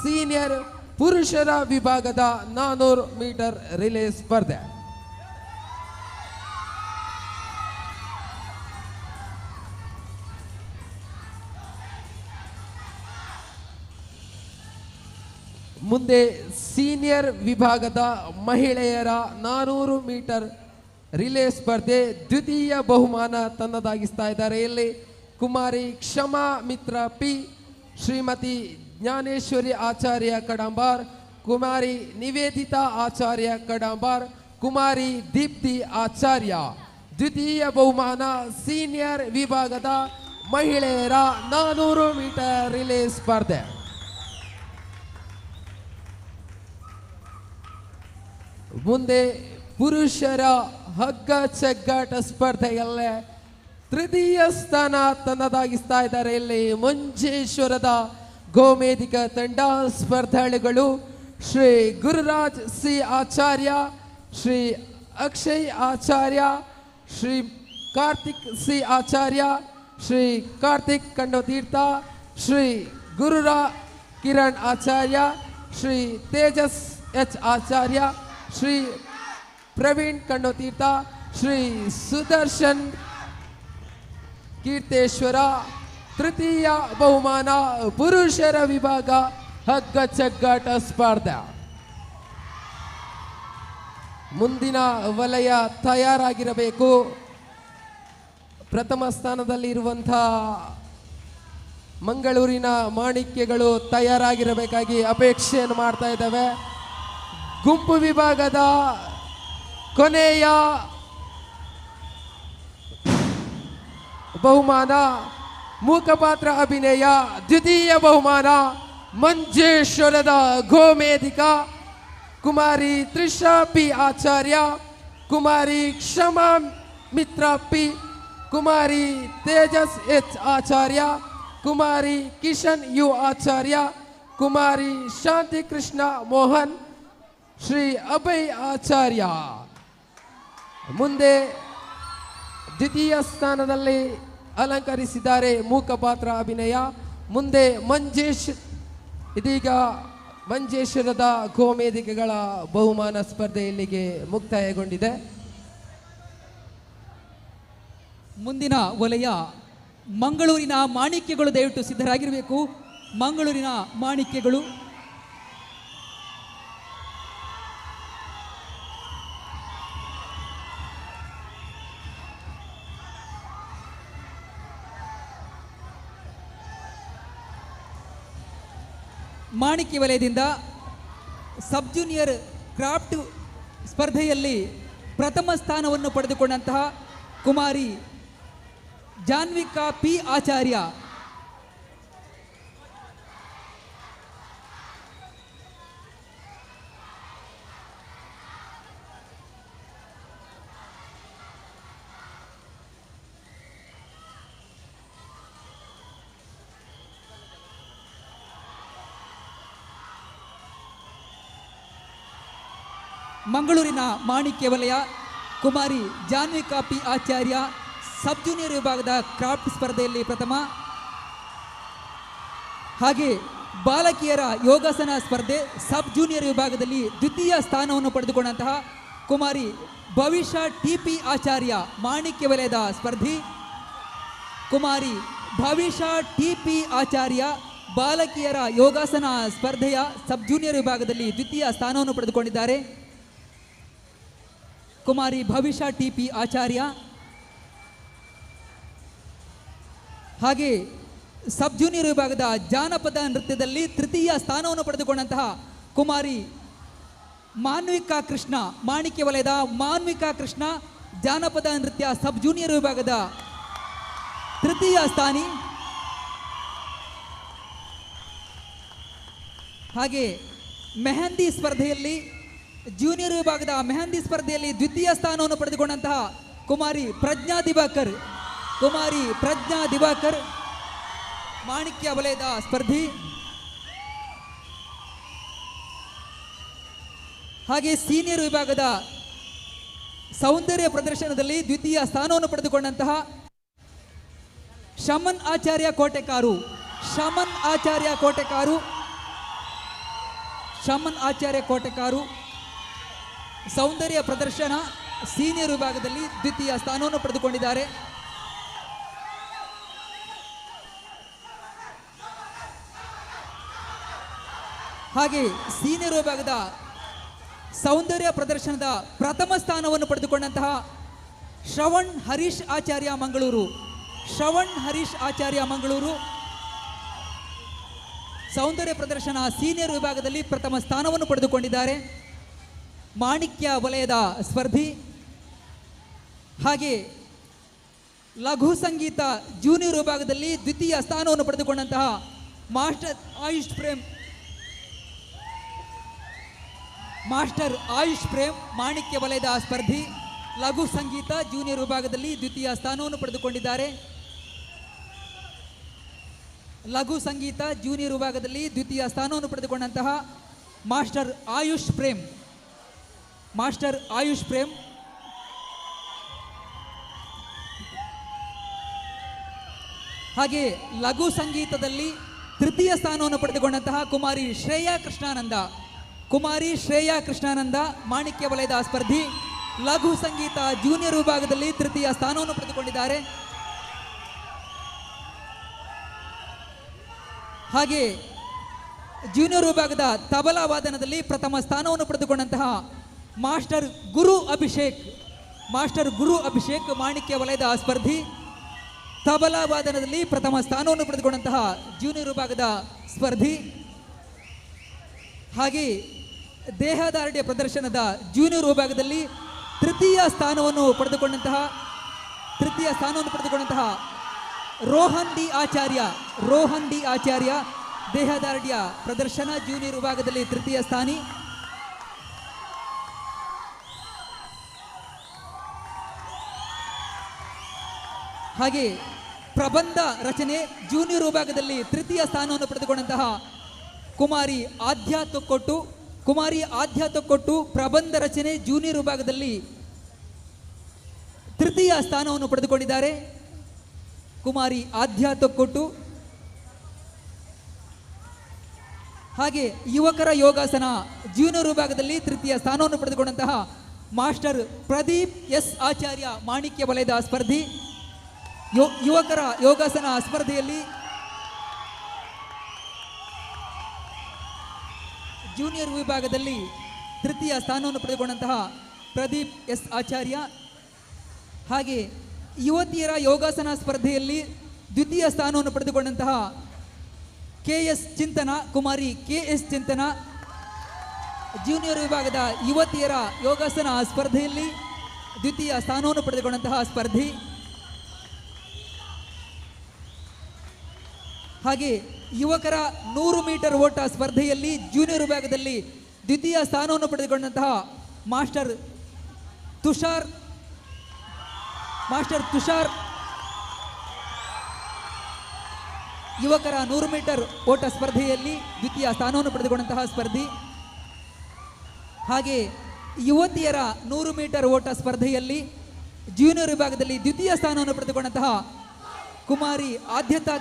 ಸೀನಿಯರ್ ಪುರುಷರ ವಿಭಾಗದ 400 ಮೀಟರ್ ರಿಲೇ ಸ್ಪರ್ಧೆ. ಮುಂದೆ ಸೀನಿಯರ್ ವಿಭಾಗದ ಮಹಿಳೆಯರ 400 ಮೀಟರ್ ರಿಲೇ ಸ್ಪರ್ಧೆ ದ್ವಿತೀಯ ಬಹುಮಾನ ತನ್ನದಾಗಿಸ್ತಾ ಇದ್ದಾರೆ ಇಲ್ಲಿ ಕುಮಾರಿ ಕ್ಷಮಾ ಮಿತ್ರ ಪಿ, ಶ್ರೀಮತಿ ಜ್ಞಾನೇಶ್ವರಿ ಆಚಾರ್ಯ ಕಡಂಬಾರ್, ಕುಮಾರಿ ನಿವೇದಿತಾ ಆಚಾರ್ಯ ಕಡಂಬಾರ್, ಕುಮಾರಿ ದೀಪ್ತಿ ಆಚಾರ್ಯ. ದ್ವಿತೀಯ ಬಹುಮಾನ ಸೀನಿಯರ್ ವಿಭಾಗದ ಮಹಿಳೆಯರ 400 ಮೀಟರ್ ರಿಲೇ ಸ್ಪರ್ಧೆ. ಮುಂದೆ ಪುರುಷರ ಹಗ್ಗ ಚಗ್ಗಾಟ ಸ್ಪರ್ಧೆಯಲ್ಲೇ ತೃತೀಯ ಸ್ಥಾನ ತನ್ನದಾಗಿಸ್ತಾ ಇದ್ದಾರೆ ಇಲ್ಲಿ ಮಂಜೇಶ್ವರದ ಗೋಮೇಧಿಕ ತಂಡ. ಸ್ಪರ್ಧಾಳುಗಳು ಶ್ರೀ ಗುರುರಾಜ್ ಸಿ ಆಚಾರ್ಯ, ಶ್ರೀ ಅಕ್ಷಯ್ ಆಚಾರ್ಯ, ಶ್ರೀ ಕಾರ್ತಿಕ್ ಸಿ ಆಚಾರ್ಯ, ಶ್ರೀ ಕಾರ್ತಿಕ್ ಕಣ್ಣತೀರ್ಥ, ಶ್ರೀ ಕಿರಣ್ ಆಚಾರ್ಯ, ಶ್ರೀ ತೇಜಸ್ ಎಚ್ ಆಚಾರ್ಯ, ಶ್ರೀ ಪ್ರವೀಣ್ ಕಣ್ಣತೀರ್ಥ, ಶ್ರೀ ಸುದರ್ಶನ್ ಕೀರ್ತೇಶ್ವರ. ತೃತೀಯ ಬಹುಮಾನ ಪುರುಷರ ವಿಭಾಗ ಹಗ್ಗ ಚಗ್ಗಾಟ ಸ್ಪರ್ಧೆ. ಮುಂದಿನ ವಲಯ ತಯಾರಾಗಿರಬೇಕು. ಪ್ರಥಮ ಸ್ಥಾನದಲ್ಲಿರುವಂಥ ಮಂಗಳೂರಿನ ಮಾಣಿಕ್ಯಗಳು ತಯಾರಾಗಿರಬೇಕಾಗಿ ಅಪೇಕ್ಷೆಯನ್ನು ಮಾಡ್ತಾ ಇದ್ದಾವೆ. ಗುಂಪು ವಿಭಾಗದ ಕೊನೆಯ ಬಹುಮಾನ ಮೂಕಪಾತ್ರ ಅಭಿನಯ. ದ್ವಿತೀಯ ಬಹುಮಾನ ಮಂಜೇಶ್ವರದ Gomedhika Kumari Trisha P Acharya, Kumari Kshama Mitra P, Kumari Tejas H Acharya, Kumari Kishan U Acharya, Kumari Shanti Krishna Mohan, Shri Abhay Acharya. ಮುಂದೆ ದ್ವಿತೀಯ ಸ್ಥಾನದಲ್ಲಿ ಅಲಂಕರಿಸಿದ್ದಾರೆ ಮೂಕ ಪಾತ್ರ ಅಭಿನಯ. ಮುಂದೆ ಇದೀಗ ಮಂಜೇಶ್ವರದ ಗೋಮೇದಿಕೆಗಳ ಬಹುಮಾನ ಸ್ಪರ್ಧೆ ಇಲ್ಲಿಗೆ ಮುಕ್ತಾಯಗೊಂಡಿದೆ. ಮುಂದಿನ ವಲಯ ಮಂಗಳೂರಿನ ಮಾಣಿಕ್ಯಗಳು. ದಯವಿಟ್ಟು ಸಿದ್ಧರಾಗಿರಬೇಕು. ಮಂಗಳೂರಿನ ಮಾಣಿಕ್ಯಗಳು. ಮಾಣಿಕ್ಯ ವಲಯದಿಂದ ಸಬ್ ಜೂನಿಯರ್ ಕ್ರಾಫ್ಟ್ ಸ್ಪರ್ಧೆಯಲ್ಲಿ ಪ್ರಥಮ ಸ್ಥಾನವನ್ನು ಪಡೆದುಕೊಂಡಂತಹ ಕುಮಾರಿ ಜಾನ್ವಿಕಾ ಪಿ ಆಚಾರ್ಯ. ಮಂಗಳೂರಿನ ಮಾಣಿಕ್ಯ ವಲಯ ಕುಮಾರಿ Janvika P Acharya sub junior ವಿಭಾಗದ ಕ್ರಾಫ್ಟ್ ಸ್ಪರ್ಧೆಯಲ್ಲಿ ಪ್ರಥಮ. ಹಾಗೆ ಬಾಲಕಿಯರ ಯೋಗಾಸನ ಸ್ಪರ್ಧೆ ಸಬ್ ಜೂನಿಯರ್ ವಿಭಾಗದಲ್ಲಿ ದ್ವಿತೀಯ ಸ್ಥಾನವನ್ನು ಪಡೆದುಕೊಂಡಂತಹ ಕುಮಾರಿ ಭವಿಷ್ಯ ಟಿ.ಪಿ. ಆಚಾರ್ಯ ಮಾಣಿಕ್ಯ ವಲಯದ ಸ್ಪರ್ಧಿ. ಕುಮಾರಿ ಭವಿಷ್ಯ ಟಿ.ಪಿ. ಆಚಾರ್ಯ ಬಾಲಕಿಯರ ಯೋಗಾಸನ ಸ್ಪರ್ಧೆಯ ಸಬ್ ಜೂನಿಯರ್ ವಿಭಾಗದಲ್ಲಿ ದ್ವಿತೀಯ ಸ್ಥಾನವನ್ನು ಪಡೆದುಕೊಂಡಿದ್ದಾರೆ. ಕುಮಾರಿ ಭವಿಷ್ಯ ಟಿ.ಪಿ. ಆಚಾರ್ಯ. ಹಾಗೆ ಸಬ್ ಜೂನಿಯರ್ ವಿಭಾಗದ ಜಾನಪದ ನೃತ್ಯದಲ್ಲಿ ತೃತೀಯ ಸ್ಥಾನವನ್ನು ಪಡೆದುಕೊಂಡಂತಹ ಕುಮಾರಿ ಮಾನ್ವಿಕಾ ಕೃಷ್ಣ ಮಾಣಿಕ್ಯ ವಲಯದ ಮಾನ್ವಿಕಾ ಕೃಷ್ಣ ಜಾನಪದ ನೃತ್ಯ ಸಬ್ ಜೂನಿಯರ್ ವಿಭಾಗದ ತೃತೀಯ ಸ್ಥಾನಿ. ಹಾಗೆ ಮೆಹಂದಿ ಸ್ಪರ್ಧೆಯಲ್ಲಿ ಜೂನಿಯರ್ ವಿಭಾಗದ ಮೆಹಂದಿ ಸ್ಪರ್ಧೆಯಲ್ಲಿ ದ್ವಿತೀಯ ಸ್ಥಾನವನ್ನು ಪಡೆದುಕೊಂಡಂತಹ ಕುಮಾರಿ ಪ್ರಜ್ಞಾ ದಿವಾಕರ್ ಮಾಣಿಕ್ಯ ವಲಯದ ಸ್ಪರ್ಧಿ. ಹಾಗೆ ಸೀನಿಯರ್ ವಿಭಾಗದ ಸೌಂದರ್ಯ ಪ್ರದರ್ಶನದಲ್ಲಿ ದ್ವಿತೀಯ ಸ್ಥಾನವನ್ನು ಪಡೆದುಕೊಂಡಂತಹ ಶಮನ್ ಆಚಾರ್ಯ ಕೋಟೆಕಾರು ಸೌಂದರ್ಯ ಪ್ರದರ್ಶನ ಸೀನಿಯರ್ ವಿಭಾಗದಲ್ಲಿ ದ್ವಿತೀಯ ಸ್ಥಾನವನ್ನು ಪಡೆದುಕೊಂಡಿದ್ದಾರೆ. ಹಾಗೆ ಸೀನಿಯರ್ ವಿಭಾಗದ ಸೌಂದರ್ಯ ಪ್ರದರ್ಶನದ ಪ್ರಥಮ ಸ್ಥಾನವನ್ನು ಪಡೆದುಕೊಂಡಂತಹ ಶ್ರವಣ್ ಹರೀಶ್ ಆಚಾರ್ಯ ಮಂಗಳೂರು ಸೌಂದರ್ಯ ಪ್ರದರ್ಶನ ಸೀನಿಯರ್ ವಿಭಾಗದಲ್ಲಿ ಪ್ರಥಮ ಸ್ಥಾನವನ್ನು ಪಡೆದುಕೊಂಡಿದ್ದಾರೆ. ಮಾಣಿಕ್ಯ ವಲಯದ ಸ್ಪರ್ಧಿ. ಹಾಗೆ ಲಘು ಸಂಗೀತ ಜೂನಿಯರ್ ವಿಭಾಗದಲ್ಲಿ ದ್ವಿತೀಯ ಸ್ಥಾನವನ್ನು ಪಡೆದುಕೊಂಡಂತಹ ಮಾಸ್ಟರ್ ಆಯುಷ್ ಪ್ರೇಮ್ ಮಾಣಿಕ್ಯ ವಲಯದ ಸ್ಪರ್ಧಿ. ಲಘು ಸಂಗೀತ ಜೂನಿಯರ್ ವಿಭಾಗದಲ್ಲಿ ದ್ವಿತೀಯ ಸ್ಥಾನವನ್ನು ಪಡೆದುಕೊಂಡಿದ್ದಾರೆ. ಲಘು ಸಂಗೀತ ಜೂನಿಯರ್ ವಿಭಾಗದಲ್ಲಿ ದ್ವಿತೀಯ ಸ್ಥಾನವನ್ನು ಪಡೆದುಕೊಂಡಂತಹ ಮಾಸ್ಟರ್ ಆಯುಷ್ ಪ್ರೇಮ್. ಹಾಗೆ ಲಘು ಸಂಗೀತದಲ್ಲಿ ತೃತೀಯ ಸ್ಥಾನವನ್ನು ಪಡೆದುಕೊಂಡಂತಹ ಕುಮಾರಿ ಶ್ರೇಯಾ ಕೃಷ್ಣಾನಂದ ಮಾಣಿಕ್ಯ ವಲಯದ ಸ್ಪರ್ಧಿ. ಲಘು ಸಂಗೀತ ಜೂನಿಯರ್ ವಿಭಾಗದಲ್ಲಿ ತೃತೀಯ ಸ್ಥಾನವನ್ನು ಪಡೆದುಕೊಂಡಿದ್ದಾರೆ. ಹಾಗೆ ಜೂನಿಯರ್ ವಿಭಾಗದ ತಬಲಾ ವಾದನದಲ್ಲಿ ಪ್ರಥಮ ಸ್ಥಾನವನ್ನು ಪಡೆದುಕೊಂಡಂತಹ ಮಾಸ್ಟರ್ ಗುರು ಅಭಿಷೇಕ್ ಮಾಣಿಕ್ಯ ವಲಯದ ಸ್ಪರ್ಧಿ. ತಬಲಾ ವಾದನದಲ್ಲಿ ಪ್ರಥಮ ಸ್ಥಾನವನ್ನು ಪಡೆದುಕೊಂಡಂತಹ ಜೂನಿಯರ್ ವಿಭಾಗದ ಸ್ಪರ್ಧಿ. ಹಾಗೆ ದೇಹದಾರ್ಢ್ಯ ಪ್ರದರ್ಶನದ ಜೂನಿಯರ್ ವಿಭಾಗದಲ್ಲಿ ತೃತೀಯ ಸ್ಥಾನವನ್ನು ಪಡೆದುಕೊಂಡಂತಹ ರೋಹನ್ ಡಿ ಆಚಾರ್ಯ ದೇಹದಾರ್ಢ್ಯ ಪ್ರದರ್ಶನ ಜೂನಿಯರ್ ವಿಭಾಗದಲ್ಲಿ ತೃತೀಯ ಸ್ಥಾನಿ. ಹಾಗೆ ಪ್ರಬಂಧ ರಚನೆ ಜೂನಿಯರ್ ವಿಭಾಗದಲ್ಲಿ ತೃತೀಯ ಸ್ಥಾನವನ್ನು ಪಡೆದುಕೊಂಡಂತಹ ಕುಮಾರಿ ಆಧ್ಯ ತೊಕ್ಕೊಟ್ಟು ಪ್ರಬಂಧ ರಚನೆ ಜೂನಿಯರ್ ವಿಭಾಗದಲ್ಲಿ ತೃತೀಯ ಸ್ಥಾನವನ್ನು ಪಡೆದುಕೊಂಡಿದ್ದಾರೆ. ಕುಮಾರಿ ಆದ್ಯ ತೊಕ್ಕೊಟ್ಟು. ಹಾಗೆ ಯುವಕರ ಯೋಗಾಸನ ಜೂನಿಯರ್ ವಿಭಾಗದಲ್ಲಿ ತೃತೀಯ ಸ್ಥಾನವನ್ನು ಪಡೆದುಕೊಂಡಂತಹ ಮಾಸ್ಟರ್ ಪ್ರದೀಪ್ ಎಸ್ ಆಚಾರ್ಯ ಮಾಣಿಕ್ಯ ವಲಯದ ಸ್ಪರ್ಧಿ. ಯುವಕರ ಯೋಗಾಸನ ಸ್ಪರ್ಧೆಯಲ್ಲಿ ಜೂನಿಯರ್ ವಿಭಾಗದಲ್ಲಿ ತೃತೀಯ ಸ್ಥಾನವನ್ನು ಪಡೆದುಕೊಂಡಂತಹ ಪ್ರದೀಪ್ ಎಸ್ ಆಚಾರ್ಯ. ಹಾಗೆ ಯುವತಿಯರ ಯೋಗಾಸನ ಸ್ಪರ್ಧೆಯಲ್ಲಿ ದ್ವಿತೀಯ ಸ್ಥಾನವನ್ನು ಪಡೆದುಕೊಂಡಂತಹ KS ಚಿಂತನ ಕುಮಾರಿ KS ಚಿಂತನ. ಜೂನಿಯರ್ ವಿಭಾಗದ ಯುವತಿಯರ ಯೋಗಾಸನ ಸ್ಪರ್ಧೆಯಲ್ಲಿ ದ್ವಿತೀಯ ಸ್ಥಾನವನ್ನು ಪಡೆದುಕೊಂಡಂತಹ ಸ್ಪರ್ಧಿ. ಹಾಗೆ ಯುವಕರ 100 ಮೀಟರ್ ಓಟ ಸ್ಪರ್ಧೆಯಲ್ಲಿ ಜೂನಿಯರ್ ವಿಭಾಗದಲ್ಲಿ ದ್ವಿತೀಯ ಸ್ಥಾನವನ್ನು ಪಡೆದುಕೊಂಡಂತಹ ಮಾಸ್ಟರ್ ತುಷಾರ್. ಯುವಕರ 100 ಮೀಟರ್ ಓಟ ಸ್ಪರ್ಧೆಯಲ್ಲಿ ದ್ವಿತೀಯ ಸ್ಥಾನವನ್ನು ಪಡೆದುಕೊಂಡಂತಹ ಸ್ಪರ್ಧಿ. ಹಾಗೆ ಯುವತಿಯರ 100 ಮೀಟರ್ ಓಟ ಸ್ಪರ್ಧೆಯಲ್ಲಿ ಜೂನಿಯರ್ ವಿಭಾಗದಲ್ಲಿ ದ್ವಿತೀಯ ಸ್ಥಾನವನ್ನು ಪಡೆದುಕೊಂಡಂತಹ ಕುಮಾರಿ ಆದ್ಯತಾ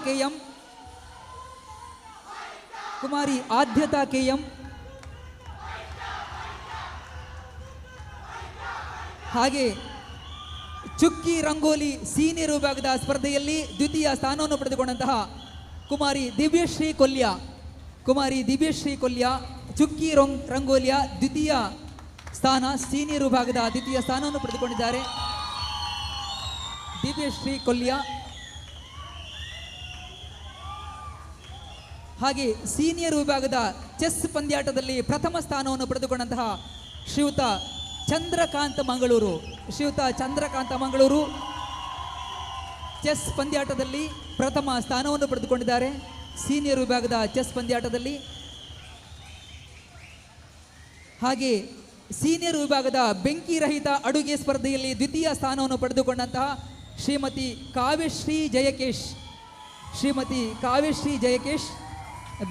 KM. ಹಾಗೆ ಚುಕ್ಕಿ ರಂಗೋಲಿ ಸೀನಿಯರ್ ವಿಭಾಗದ ಸ್ಪರ್ಧೆಯಲ್ಲಿ ದ್ವಿತೀಯ ಸ್ಥಾನವನ್ನು ಪಡೆದುಕೊಂಡಂತಹ ಕುಮಾರಿ ದಿವ್ಯಶ್ರೀ ಕೊಲ್ಯ ಚುಕ್ಕಿ ರಂಗೋಲಿಯ ದ್ವಿತೀಯ ಸ್ಥಾನ, ಸೀನಿಯರ್ ವಿಭಾಗದ ದ್ವಿತೀಯ ಸ್ಥಾನವನ್ನು ಪಡೆದುಕೊಂಡಿದ್ದಾರೆ ದಿವ್ಯಶ್ರೀ ಕೊಲ್ಯ. ಹಾಗೆ ಸೀನಿಯರ್ ವಿಭಾಗದ ಚೆಸ್ ಪಂದ್ಯಾಟದಲ್ಲಿ ಪ್ರಥಮ ಸ್ಥಾನವನ್ನು ಪಡೆದುಕೊಂಡಂತಹ ಶ್ರೀಯುತ ಚಂದ್ರಕಾಂತ ಮಂಗಳೂರು ಚೆಸ್ ಪಂದ್ಯಾಟದಲ್ಲಿ ಪ್ರಥಮ ಸ್ಥಾನವನ್ನು ಪಡೆದುಕೊಂಡಿದ್ದಾರೆ ಸೀನಿಯರ್ ವಿಭಾಗದ ಚೆಸ್ ಪಂದ್ಯಾಟದಲ್ಲಿ. ಹಾಗೆ ಸೀನಿಯರ್ ವಿಭಾಗದ ಬೆಂಕಿ ರಹಿತ ಅಡುಗೆ ಸ್ಪರ್ಧೆಯಲ್ಲಿ ದ್ವಿತೀಯ ಸ್ಥಾನವನ್ನು ಪಡೆದುಕೊಂಡಂತಹ ಶ್ರೀಮತಿ ಕಾವ್ಯಶ್ರೀ ಜಯಕೇಶ್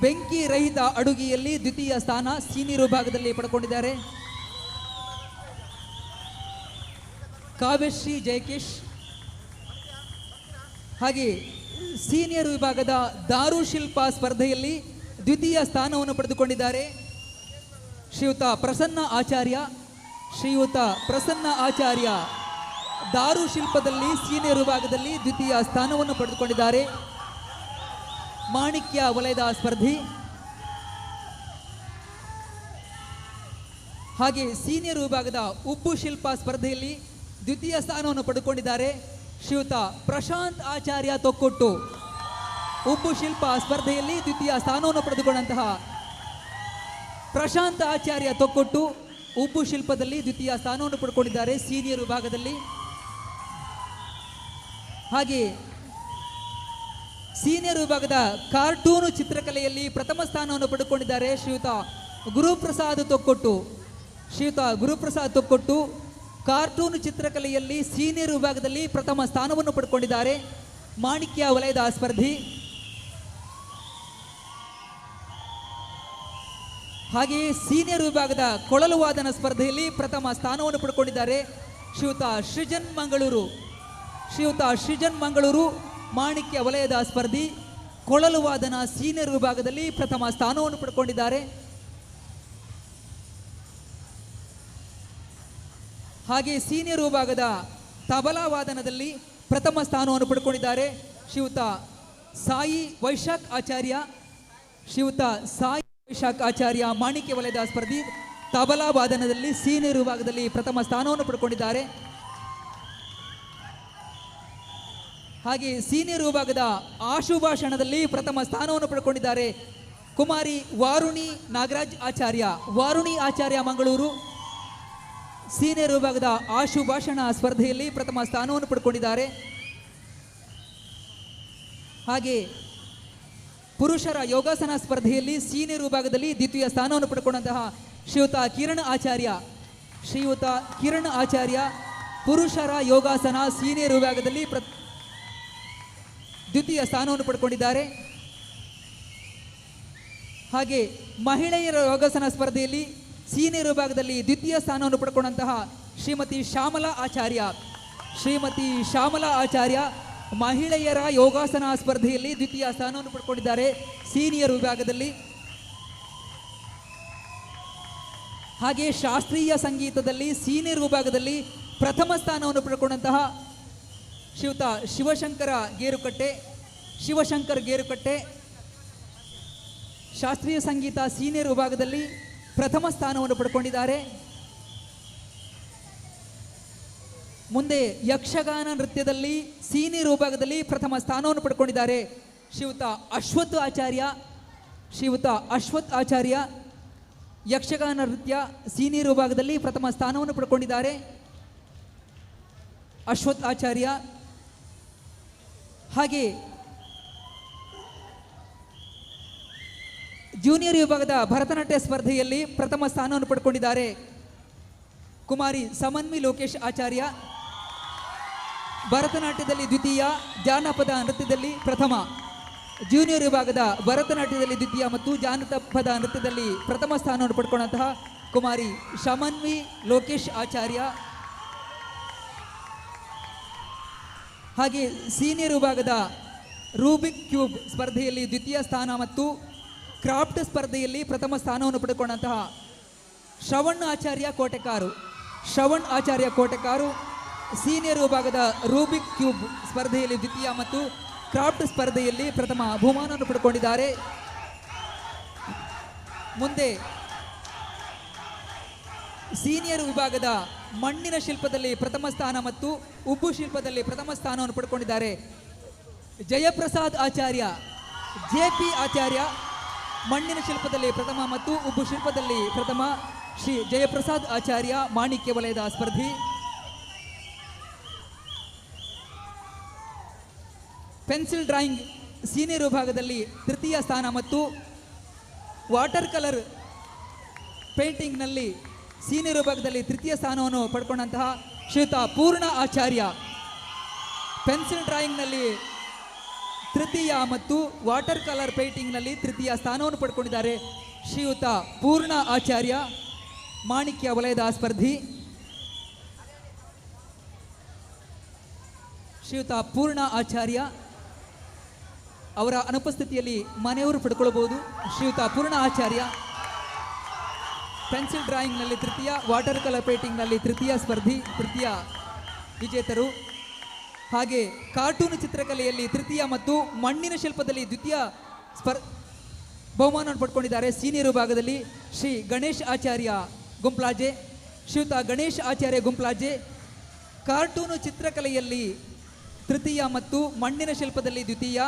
ಬೆಂಕಿ ರಹಿತ ಅಡುಗೆಯಲ್ಲಿ ದ್ವಿತೀಯ ಸ್ಥಾನ ಸೀನಿಯರ್ ವಿಭಾಗದಲ್ಲಿ ಪಡ್ಕೊಂಡಿದ್ದಾರೆ ಕಾವ್ಯಶ್ರೀ ಜಯಕೇಶ್. ಹಾಗೆ ಸೀನಿಯರ್ ವಿಭಾಗದ ದಾರುಶಿಲ್ಪ ಸ್ಪರ್ಧೆಯಲ್ಲಿ ದ್ವಿತೀಯ ಸ್ಥಾನವನ್ನು ಪಡೆದುಕೊಂಡಿದ್ದಾರೆ ಶ್ರೀಯುತ ಪ್ರಸನ್ನ ಆಚಾರ್ಯ ದಾರುಶಿಲ್ಪದಲ್ಲಿ ಸೀನಿಯರ್ ವಿಭಾಗದಲ್ಲಿ ದ್ವಿತೀಯ ಸ್ಥಾನವನ್ನು ಪಡೆದುಕೊಂಡಿದ್ದಾರೆ ಮಾಣಿಕ್ಯ ವಲಯದ ಸ್ಪರ್ಧಿ. ಹಾಗೆ ಸೀನಿಯರ್ ವಿಭಾಗದ ಉಬ್ಬು ಶಿಲ್ಪ ಸ್ಪರ್ಧೆಯಲ್ಲಿ ದ್ವಿತೀಯ ಸ್ಥಾನವನ್ನು ಪಡೆದುಕೊಂಡಿದ್ದಾರೆ ಶ್ರೀಯುತ ಪ್ರಶಾಂತ್ ಆಚಾರ್ಯ ತೊಕ್ಕೊಟ್ಟು. ಉಬ್ಬು ಶಿಲ್ಪ ಸ್ಪರ್ಧೆಯಲ್ಲಿ ದ್ವಿತೀಯ ಸ್ಥಾನವನ್ನು ಪಡೆದುಕೊಂಡಂತಹ ಪ್ರಶಾಂತ್ ಆಚಾರ್ಯ ತೊಕ್ಕೊಟ್ಟು ಉಬ್ಬು ಶಿಲ್ಪದಲ್ಲಿ ದ್ವಿತೀಯ ಸ್ಥಾನವನ್ನು ಪಡೆದುಕೊಂಡಿದ್ದಾರೆ ಸೀನಿಯರ್ ವಿಭಾಗದಲ್ಲಿ. ಹಾಗೆ ಸೀನಿಯರ್ ವಿಭಾಗದ ಕಾರ್ಟೂನು ಚಿತ್ರಕಲೆಯಲ್ಲಿ ಪ್ರಥಮ ಸ್ಥಾನವನ್ನು ಪಡೆದುಕೊಂಡಿದ್ದಾರೆ ಶ್ರೀಯುತ ಗುರುಪ್ರಸಾದ್ ತೊಕ್ಕೊಟ್ಟು ಕಾರ್ಟೂನು ಚಿತ್ರಕಲೆಯಲ್ಲಿ ಸೀನಿಯರ್ ವಿಭಾಗದಲ್ಲಿ ಪ್ರಥಮ ಸ್ಥಾನವನ್ನು ಪಡೆದುಕೊಂಡಿದ್ದಾರೆ ಮಾಣಿಕ್ಯ ವಲಯದ ಸ್ಪರ್ಧಿ. ಹಾಗೆಯೇ ಸೀನಿಯರ್ ವಿಭಾಗದ ಕೊಳಲು ವಾದನ ಸ್ಪರ್ಧೆಯಲ್ಲಿ ಪ್ರಥಮ ಸ್ಥಾನವನ್ನು ಪಡೆದುಕೊಂಡಿದ್ದಾರೆ ಶ್ರೀಯುತ ಸೃಜನ್ ಮಂಗಳೂರು ಮಾಣಿಕ್ಯ ವಲಯದ ಸ್ಪರ್ಧಿ. ಕೊಳಲು ವಾದನ ಸೀನಿಯರ್ ವಿಭಾಗದಲ್ಲಿ ಪ್ರಥಮ ಸ್ಥಾನವನ್ನು ಪಡೆದುಕೊಂಡಿದ್ದಾರೆ. ಹಾಗೆ ಸೀನಿಯರ್ ವಿಭಾಗದ ತಬಲಾ ವಾದನದಲ್ಲಿ ಪ್ರಥಮ ಸ್ಥಾನವನ್ನು ಪಡೆದುಕೊಂಡಿದ್ದಾರೆ ಶ್ರೀಯುತ ಸಾಯಿ ವೈಶಾಖ್ ಆಚಾರ್ಯ ಮಾಣಿಕ್ಯ ವಲಯದ ಸ್ಪರ್ಧಿ. ತಬಲಾ ವಾದನದಲ್ಲಿ ಸೀನಿಯರ್ ವಿಭಾಗದಲ್ಲಿ ಪ್ರಥಮ ಸ್ಥಾನವನ್ನು ಪಡೆದುಕೊಂಡಿದ್ದಾರೆ. ಹಾಗೆ ಸೀನಿಯರ್ ವಿಭಾಗದ ಆಶುಭಾಷಣದಲ್ಲಿ ಪ್ರಥಮ ಸ್ಥಾನವನ್ನು ಪಡೆದುಕೊಂಡಿದ್ದಾರೆ ಕುಮಾರಿ ವಾರುಣಿ ಆಚಾರ್ಯ ಮಂಗಳೂರು. ಸೀನಿಯರ್ ವಿಭಾಗದ ಆಶುಭಾಷಣ ಸ್ಪರ್ಧೆಯಲ್ಲಿ ಪ್ರಥಮ ಸ್ಥಾನವನ್ನು ಪಡೆದುಕೊಂಡಿದ್ದಾರೆ. ಹಾಗೆ ಪುರುಷರ ಯೋಗಾಸನ ಸ್ಪರ್ಧೆಯಲ್ಲಿ ಸೀನಿಯರ್ ವಿಭಾಗದಲ್ಲಿ ದ್ವಿತೀಯ ಸ್ಥಾನವನ್ನು ಪಡೆದುಕೊಂಡಂತಹ ಶ್ರೀಯುತ ಕಿರಣ್ ಆಚಾರ್ಯ ಪುರುಷರ ಯೋಗಾಸನ ಸೀನಿಯರ್ ವಿಭಾಗದಲ್ಲಿ ದ್ವಿತೀಯ ಸ್ಥಾನವನ್ನು ಪಡೆದುಕೊಂಡಿದ್ದಾರೆ. ಹಾಗೆ ಮಹಿಳೆಯರ ಯೋಗಾಸನ ಸ್ಪರ್ಧೆಯಲ್ಲಿ ಸೀನಿಯರ್ ವಿಭಾಗದಲ್ಲಿ ದ್ವಿತೀಯ ಸ್ಥಾನವನ್ನು ಪಡೆದುಕೊಂಡಂತಹ ಶ್ರೀಮತಿ ಶ್ಯಾಮಲಾ ಆಚಾರ್ಯ ಮಹಿಳೆಯರ ಯೋಗಾಸನ ಸ್ಪರ್ಧೆಯಲ್ಲಿ ದ್ವಿತೀಯ ಸ್ಥಾನವನ್ನು ಪಡ್ಕೊಂಡಿದ್ದಾರೆ ಸೀನಿಯರ್ ವಿಭಾಗದಲ್ಲಿ. ಹಾಗೆ ಶಾಸ್ತ್ರೀಯ ಸಂಗೀತದಲ್ಲಿ ಸೀನಿಯರ್ ವಿಭಾಗದಲ್ಲಿ ಪ್ರಥಮ ಸ್ಥಾನವನ್ನು ಪಡ್ಕೊಂಡಂತಹ ಶ್ರೀಯುತ ಶಿವಶಂಕರ್ ಗೇರುಕಟ್ಟೆ ಶಾಸ್ತ್ರೀಯ ಸಂಗೀತ ಸೀನಿಯರ್ ವಿಭಾಗದಲ್ಲಿ ಪ್ರಥಮ ಸ್ಥಾನವನ್ನು ಪಡ್ಕೊಂಡಿದ್ದಾರೆ. ಮುಂದೆ ಯಕ್ಷಗಾನ ನೃತ್ಯದಲ್ಲಿ ಸೀನಿಯರ್ ವಿಭಾಗದಲ್ಲಿ ಪ್ರಥಮ ಸ್ಥಾನವನ್ನು ಪಡ್ಕೊಂಡಿದ್ದಾರೆ ಶ್ರೀಯುತ ಅಶ್ವಥ್ ಆಚಾರ್ಯ ಯಕ್ಷಗಾನ ನೃತ್ಯ ಸೀನಿಯರ್ ವಿಭಾಗದಲ್ಲಿ ಪ್ರಥಮ ಸ್ಥಾನವನ್ನು ಪಡ್ಕೊಂಡಿದ್ದಾರೆ ಅಶ್ವಥ್ ಆಚಾರ್ಯ. ಹಾಗೆ ಜೂನಿಯರ್ ವಿಭಾಗದ ಭರತನಾಟ್ಯ ಸ್ಪರ್ಧೆಯಲ್ಲಿ ಪ್ರಥಮ ಸ್ಥಾನವನ್ನು ಪಡ್ಕೊಂಡಿದ್ದಾರೆ ಕುಮಾರಿ ಸಮನ್ವಿ ಲೋಕೇಶ್ ಆಚಾರ್ಯ. ಭರತನಾಟ್ಯದಲ್ಲಿ ದ್ವಿತೀಯ, ಜಾನಪದ ನೃತ್ಯದಲ್ಲಿ ಪ್ರಥಮ. ಜೂನಿಯರ್ ವಿಭಾಗದ ಭರತನಾಟ್ಯದಲ್ಲಿ ದ್ವಿತೀಯ ಮತ್ತು ಜಾನಪದ ನೃತ್ಯದಲ್ಲಿ ಪ್ರಥಮ ಸ್ಥಾನವನ್ನು ಪಡ್ಕೊಂಡಂತಹ ಕುಮಾರಿ ಸಮನ್ವಿ ಲೋಕೇಶ್ ಆಚಾರ್ಯ. ಹಾಗೆ ಸೀನಿಯರ್ ವಿಭಾಗದ ರೂಬಿಕ್ ಕ್ಯೂಬ್ ಸ್ಪರ್ಧೆಯಲ್ಲಿ ದ್ವಿತೀಯ ಸ್ಥಾನ ಮತ್ತು ಕ್ರಾಫ್ಟ್ ಸ್ಪರ್ಧೆಯಲ್ಲಿ ಪ್ರಥಮ ಸ್ಥಾನವನ್ನು ಪಡೆದುಕೊಂಡಂತಹ ಶ್ರವಣ್ ಆಚಾರ್ಯ ಕೋಟೆಕಾರು ಸೀನಿಯರ್ ವಿಭಾಗದ ರೂಬಿಕ್ ಕ್ಯೂಬ್ ಸ್ಪರ್ಧೆಯಲ್ಲಿ ದ್ವಿತೀಯ ಮತ್ತು ಕ್ರಾಫ್ಟ್ ಸ್ಪರ್ಧೆಯಲ್ಲಿ ಪ್ರಥಮ ಬಹುಮಾನವನ್ನು ಪಡೆದುಕೊಂಡಿದ್ದಾರೆ. ಮುಂದೆ ಸೀನಿಯರ್ ವಿಭಾಗದ ಮಣ್ಣಿನ ಶಿಲ್ಪದಲ್ಲಿ ಪ್ರಥಮ ಸ್ಥಾನ ಮತ್ತು ಉಬ್ಬು ಶಿಲ್ಪದಲ್ಲಿ ಪ್ರಥಮ ಸ್ಥಾನವನ್ನು ಪಡ್ಕೊಂಡಿದ್ದಾರೆ ಜಯಪ್ರಸಾದ್ ಆಚಾರ್ಯ JP ಆಚಾರ್ಯ. ಮಣ್ಣಿನ ಶಿಲ್ಪದಲ್ಲಿ ಪ್ರಥಮ ಮತ್ತು ಉಬ್ಬು ಶಿಲ್ಪದಲ್ಲಿ ಪ್ರಥಮ ಶ್ರೀ ಜಯಪ್ರಸಾದ್ ಆಚಾರ್ಯ ಮಾಣಿಕ್ಯ ವಲಯದ ಸ್ಪರ್ಧಿ. ಪೆನ್ಸಿಲ್ ಡ್ರಾಯಿಂಗ್ ಸೀನಿಯರ್ ವಿಭಾಗದಲ್ಲಿ ತೃತೀಯ ಸ್ಥಾನ ಮತ್ತು ವಾಟರ್ ಕಲರ್ ಪೇಂಟಿಂಗ್ನಲ್ಲಿ ಸೀನಿಯರ್ ವಿಭಾಗದಲ್ಲಿ ತೃತೀಯ ಸ್ಥಾನವನ್ನು ಪಡ್ಕೊಂಡಂತಹ ಶ್ರೀಯುತ ಪೂರ್ಣ ಆಚಾರ್ಯ. ಪೆನ್ಸಿಲ್ ಡ್ರಾಯಿಂಗ್ನಲ್ಲಿ ತೃತೀಯ ಮತ್ತು ವಾಟರ್ ಕಲರ್ ಪೇಂಟಿಂಗ್ನಲ್ಲಿ ತೃತೀಯ ಸ್ಥಾನವನ್ನು ಪಡ್ಕೊಂಡಿದ್ದಾರೆ ಶ್ರೀಯುತ ಪೂರ್ಣ ಆಚಾರ್ಯ ಮಾಣಿಕ್ಯ ವಲಯದ ಸ್ಪರ್ಧಿ. ಶ್ರೀಯುತ ಪೂರ್ಣ ಆಚಾರ್ಯ ಅವರ ಅನುಪಸ್ಥಿತಿಯಲ್ಲಿ ಮನೆಯವರು ಪಡ್ಕೊಳ್ಬಹುದು. ಶ್ರೀಯುತ ಪೂರ್ಣ ಆಚಾರ್ಯ ಪೆನ್ಸಿಲ್ ಡ್ರಾಯಿಂಗ್ನಲ್ಲಿ ತೃತೀಯ, ವಾಟರ್ ಕಲರ್ ಪೇಂಟಿಂಗ್ನಲ್ಲಿ ತೃತೀಯ ಸ್ಪರ್ಧಿ, ತೃತೀಯ ವಿಜೇತರು. ಹಾಗೆ ಕಾರ್ಟೂನ್ ಚಿತ್ರಕಲೆಯಲ್ಲಿ ತೃತೀಯ ಮತ್ತು ಮಣ್ಣಿನ ಶಿಲ್ಪದಲ್ಲಿ ದ್ವಿತೀಯ ಬಹುಮಾನವನ್ನು ಪಡ್ಕೊಂಡಿದ್ದಾರೆ ಸೀನಿಯರ್ ವಿಭಾಗದಲ್ಲಿ ಶ್ರೀ ಗಣೇಶ್ ಆಚಾರ್ಯ ಗುಂಪ್ಲಾಜೆ. ಶ್ರೀಯುತ ಗಣೇಶ್ ಆಚಾರ್ಯ ಗುಂಪ್ಲಾಜೆ ಕಾರ್ಟೂನು ಚಿತ್ರಕಲೆಯಲ್ಲಿ ತೃತೀಯ ಮತ್ತು ಮಣ್ಣಿನ ಶಿಲ್ಪದಲ್ಲಿ ದ್ವಿತೀಯ.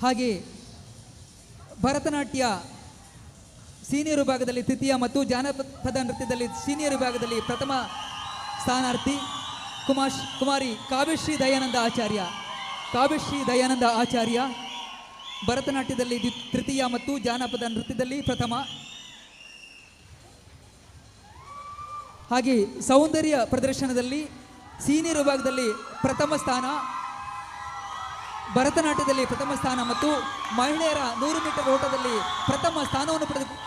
ಹಾಗೆ ಭರತನಾಟ್ಯ ಸೀನಿಯರ್ ವಿಭಾಗದಲ್ಲಿ ತೃತೀಯ ಮತ್ತು ಜಾನಪದ ನೃತ್ಯದಲ್ಲಿ ಸೀನಿಯರ್ ವಿಭಾಗದಲ್ಲಿ ಪ್ರಥಮ ಸ್ಥಾನಾರ್ಥಿ ಕುಮಾರಿ ಕಾವ್ಯಶ್ರೀ ದಯಾನಂದ ಆಚಾರ್ಯ. ಭರತನಾಟ್ಯದಲ್ಲಿ ತೃತೀಯ ಮತ್ತು ಜಾನಪದ ನೃತ್ಯದಲ್ಲಿ ಪ್ರಥಮ. ಹಾಗೆ ಸೌಂದರ್ಯ ಪ್ರದರ್ಶನದಲ್ಲಿ ಸೀನಿಯರ್ ವಿಭಾಗದಲ್ಲಿ ಪ್ರಥಮ ಸ್ಥಾನ, ಭರತನಾಟ್ಯದಲ್ಲಿ ಪ್ರಥಮ ಸ್ಥಾನ ಮತ್ತು ಮಹಿಳೆಯರ 100 ಮೀಟರ್ ಓಟದಲ್ಲಿ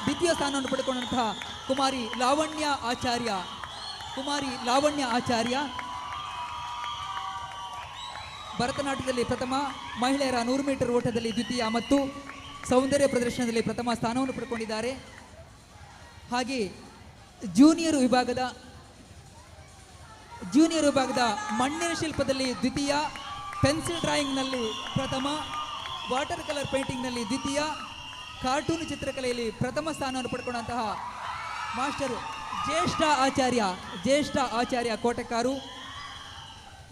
ದ್ವಿತೀಯ ಸ್ಥಾನವನ್ನು ಪಡೆದುಕೊಂಡಂತಹ ಕುಮಾರಿ ಲಾವಣ್ಯ ಆಚಾರ್ಯ. ಭರತನಾಟ್ಯದಲ್ಲಿ ಪ್ರಥಮ, ಮಹಿಳೆಯರ 100 ಮೀಟರ್ ಓಟದಲ್ಲಿ ದ್ವಿತೀಯ ಮತ್ತು ಸೌಂದರ್ಯ ಪ್ರದರ್ಶನದಲ್ಲಿ ಪ್ರಥಮ ಸ್ಥಾನವನ್ನು ಪಡೆದುಕೊಂಡಿದ್ದಾರೆ. ಹಾಗೆ ಜೂನಿಯರ್ ವಿಭಾಗದ ಮಣ್ಣಿನ ಶಿಲ್ಪದಲ್ಲಿ ದ್ವಿತೀಯ, ಪೆನ್ಸಿಲ್ ಡ್ರಾಯಿಂಗ್ನಲ್ಲಿ ಪ್ರಥಮ, ವಾಟರ್ ಕಲರ್ ಪೇಂಟಿಂಗ್ನಲ್ಲಿ ದ್ವಿತೀಯ, ಕಾರ್ಟೂನ್ ಚಿತ್ರಕಲೆಯಲ್ಲಿ ಪ್ರಥಮ ಸ್ಥಾನವನ್ನು ಪಡ್ಕೊಂಡಂತಹ ಮಾಸ್ಟರ್ ಜ್ಯೇಷ್ಠ ಆಚಾರ್ಯ ಕೋಟೆಕಾರು.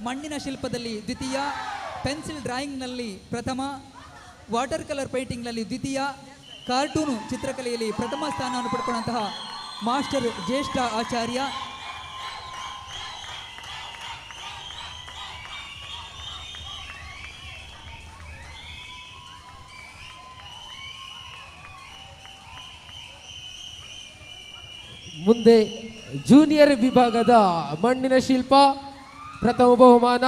ಮಣ್ಣಿನ ಶಿಲ್ಪದಲ್ಲಿ ದ್ವಿತೀಯ, ಪೆನ್ಸಿಲ್ ಡ್ರಾಯಿಂಗ್ನಲ್ಲಿ ಪ್ರಥಮ, ವಾಟರ್ ಕಲರ್ ಪೇಂಟಿಂಗ್ನಲ್ಲಿ ದ್ವಿತೀಯ, ಕಾರ್ಟೂನು ಚಿತ್ರಕಲೆಯಲ್ಲಿ ಪ್ರಥಮ ಸ್ಥಾನವನ್ನು ಪಡ್ಕೊಂಡಂತಹ ಮಾಸ್ಟರ್ ಜ್ಯೇಷ್ಠ ಆಚಾರ್ಯ. ಮುಂದೆ ಜೂನಿಯರ್ ವಿಭಾಗದ ಮಣ್ಣಿನ ಶಿಲ್ಪ ಪ್ರಥಮ ಬಹುಮಾನ,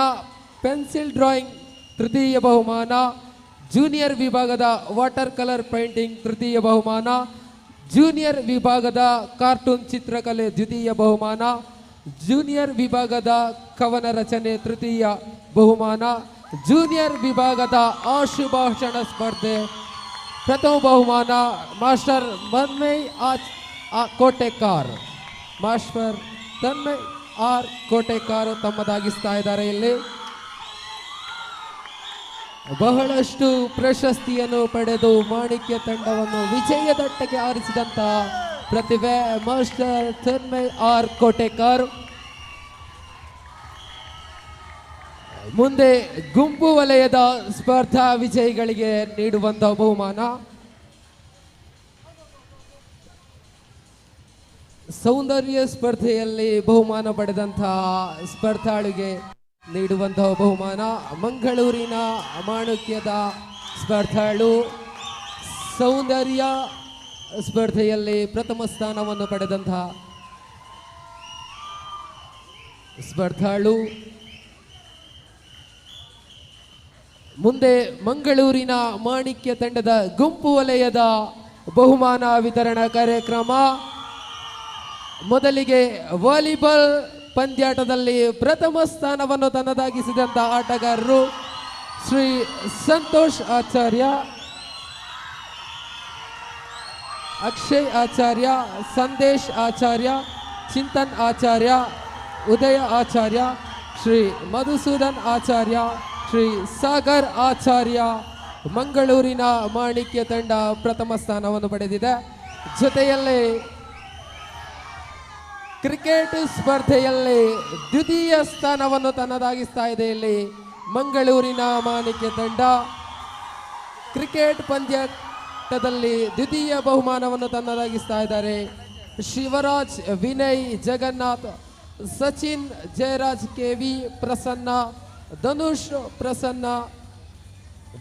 ಪೆನ್ಸಿಲ್ ಡ್ರಾಯಿಂಗ್ ತೃತೀಯ ಬಹುಮಾನ, ಜೂನಿಯರ್ ವಿಭಾಗದ ವಾಟರ್ ಕಲರ್ ಪೇಂಟಿಂಗ್ ತೃತೀಯ ಬಹುಮಾನ, ಜೂನಿಯರ್ ವಿಭಾಗದ ಕಾರ್ಟೂನ್ ಚಿತ್ರಕಲೆ ದ್ವಿತೀಯ ಬಹುಮಾನ, ಜೂನಿಯರ್ ವಿಭಾಗದ ಕವನ ರಚನೆ ತೃತೀಯ ಬಹುಮಾನ, ಜೂನಿಯರ್ ವಿಭಾಗದ ಆಶುಭಾಷಣ ಸ್ಪರ್ಧೆ ಪ್ರಥಮ ಬಹುಮಾನ master Tanmay Kotekar. Master Tanmay R Kotekar ತಮ್ಮದಾಗಿಸ್ತಾ ಇದ್ದಾರೆ. ಇಲ್ಲಿ ಬಹಳಷ್ಟು ಪ್ರಶಸ್ತಿಯನ್ನು ಪಡೆದು ಮಾಣಿಕ್ಯ ತಂಡವನ್ನು ವಿಜಯದಟ್ಟಕ್ಕೆ ಆರಿಸಿದಂತಹ ಪ್ರತಿಭೆ ಮಾಸ್ಟರ್ ತನ್ಮಯ್ ಆರ್ ಕೋಟೆಕಾರ್. ಮುಂದೆ ಗುಂಪು ವಲಯದ ಸ್ಪರ್ಧಾ ವಿಜಯಿಗಳಿಗೆ ನೀಡುವಂತಹ ಬಹುಮಾನ ಸೌಂದರ್ಯ ಸ್ಪರ್ಧೆಯಲ್ಲಿ ಬಹುಮಾನ ಪಡೆದಂತಹ ಸ್ಪರ್ಧಾಳುಗೆ ನೀಡುವಂತಹ ಬಹುಮಾನ ಮಂಗಳೂರಿನ ಮಾಣಿಕ್ಯದ ಸ್ಪರ್ಧಾಳು ಸೌಂದರ್ಯ ಸ್ಪರ್ಧೆಯಲ್ಲಿ ಪ್ರಥಮ ಸ್ಥಾನವನ್ನು ಪಡೆದಂತಹ ಸ್ಪರ್ಧಾಳು. ಮುಂದೆ ಮಂಗಳೂರಿನ ಮಾಣಿಕ್ಯ ತಂಡದ ಗುಂಪು ವಲಯದ ಬಹುಮಾನ ವಿತರಣಾ ಕಾರ್ಯಕ್ರಮ. ಮೊದಲಿಗೆ ವಾಲಿಬಾಲ್ ಪಂದ್ಯಾಟದಲ್ಲಿ ಪ್ರಥಮ ಸ್ಥಾನವನ್ನು ತನ್ನದಾಗಿಸಿದಂಥ ಆಟಗಾರರು ಶ್ರೀ ಸಂತೋಷ್ ಆಚಾರ್ಯ, ಅಕ್ಷಯ್ ಆಚಾರ್ಯ, ಸಂದೇಶ್ ಆಚಾರ್ಯ, ಚಿಂತನ್ ಆಚಾರ್ಯ, ಉದಯ ಆಚಾರ್ಯ, ಶ್ರೀ ಮಧುಸೂದನ್ ಆಚಾರ್ಯ, ಶ್ರೀ ಸಾಗರ್ ಆಚಾರ್ಯ. ಮಂಗಳೂರಿನ ಮಾಣಿಕ್ಯ ತಂಡ ಪ್ರಥಮ ಸ್ಥಾನವನ್ನು ಪಡೆದಿದೆ. ಜೊತೆಯಲ್ಲಿ ಕ್ರಿಕೆಟ್ ಸ್ಪರ್ಧೆಯಲ್ಲಿ ದ್ವಿತೀಯ ಸ್ಥಾನವನ್ನು ತನ್ನದಾಗಿಸ್ತಾ ಇದೆ. ಇಲ್ಲಿ ಮಂಗಳೂರಿನ ಮಾಣಿಕ್ಯ ತಂಡ ಕ್ರಿಕೆಟ್ ಪಂದ್ಯಾಟದಲ್ಲಿ ದ್ವಿತೀಯ ಬಹುಮಾನವನ್ನು ತನ್ನದಾಗಿಸ್ತಾ ಇದ್ದಾರೆ. ಶಿವರಾಜ್, ವಿನಯ್, ಜಗನ್ನಾಥ್, ಸಚಿನ್, ಜಯರಾಜ್, ಕೆವಿ, ಪ್ರಸನ್ನ, ಧನುಷ್, ಪ್ರಸನ್ನ,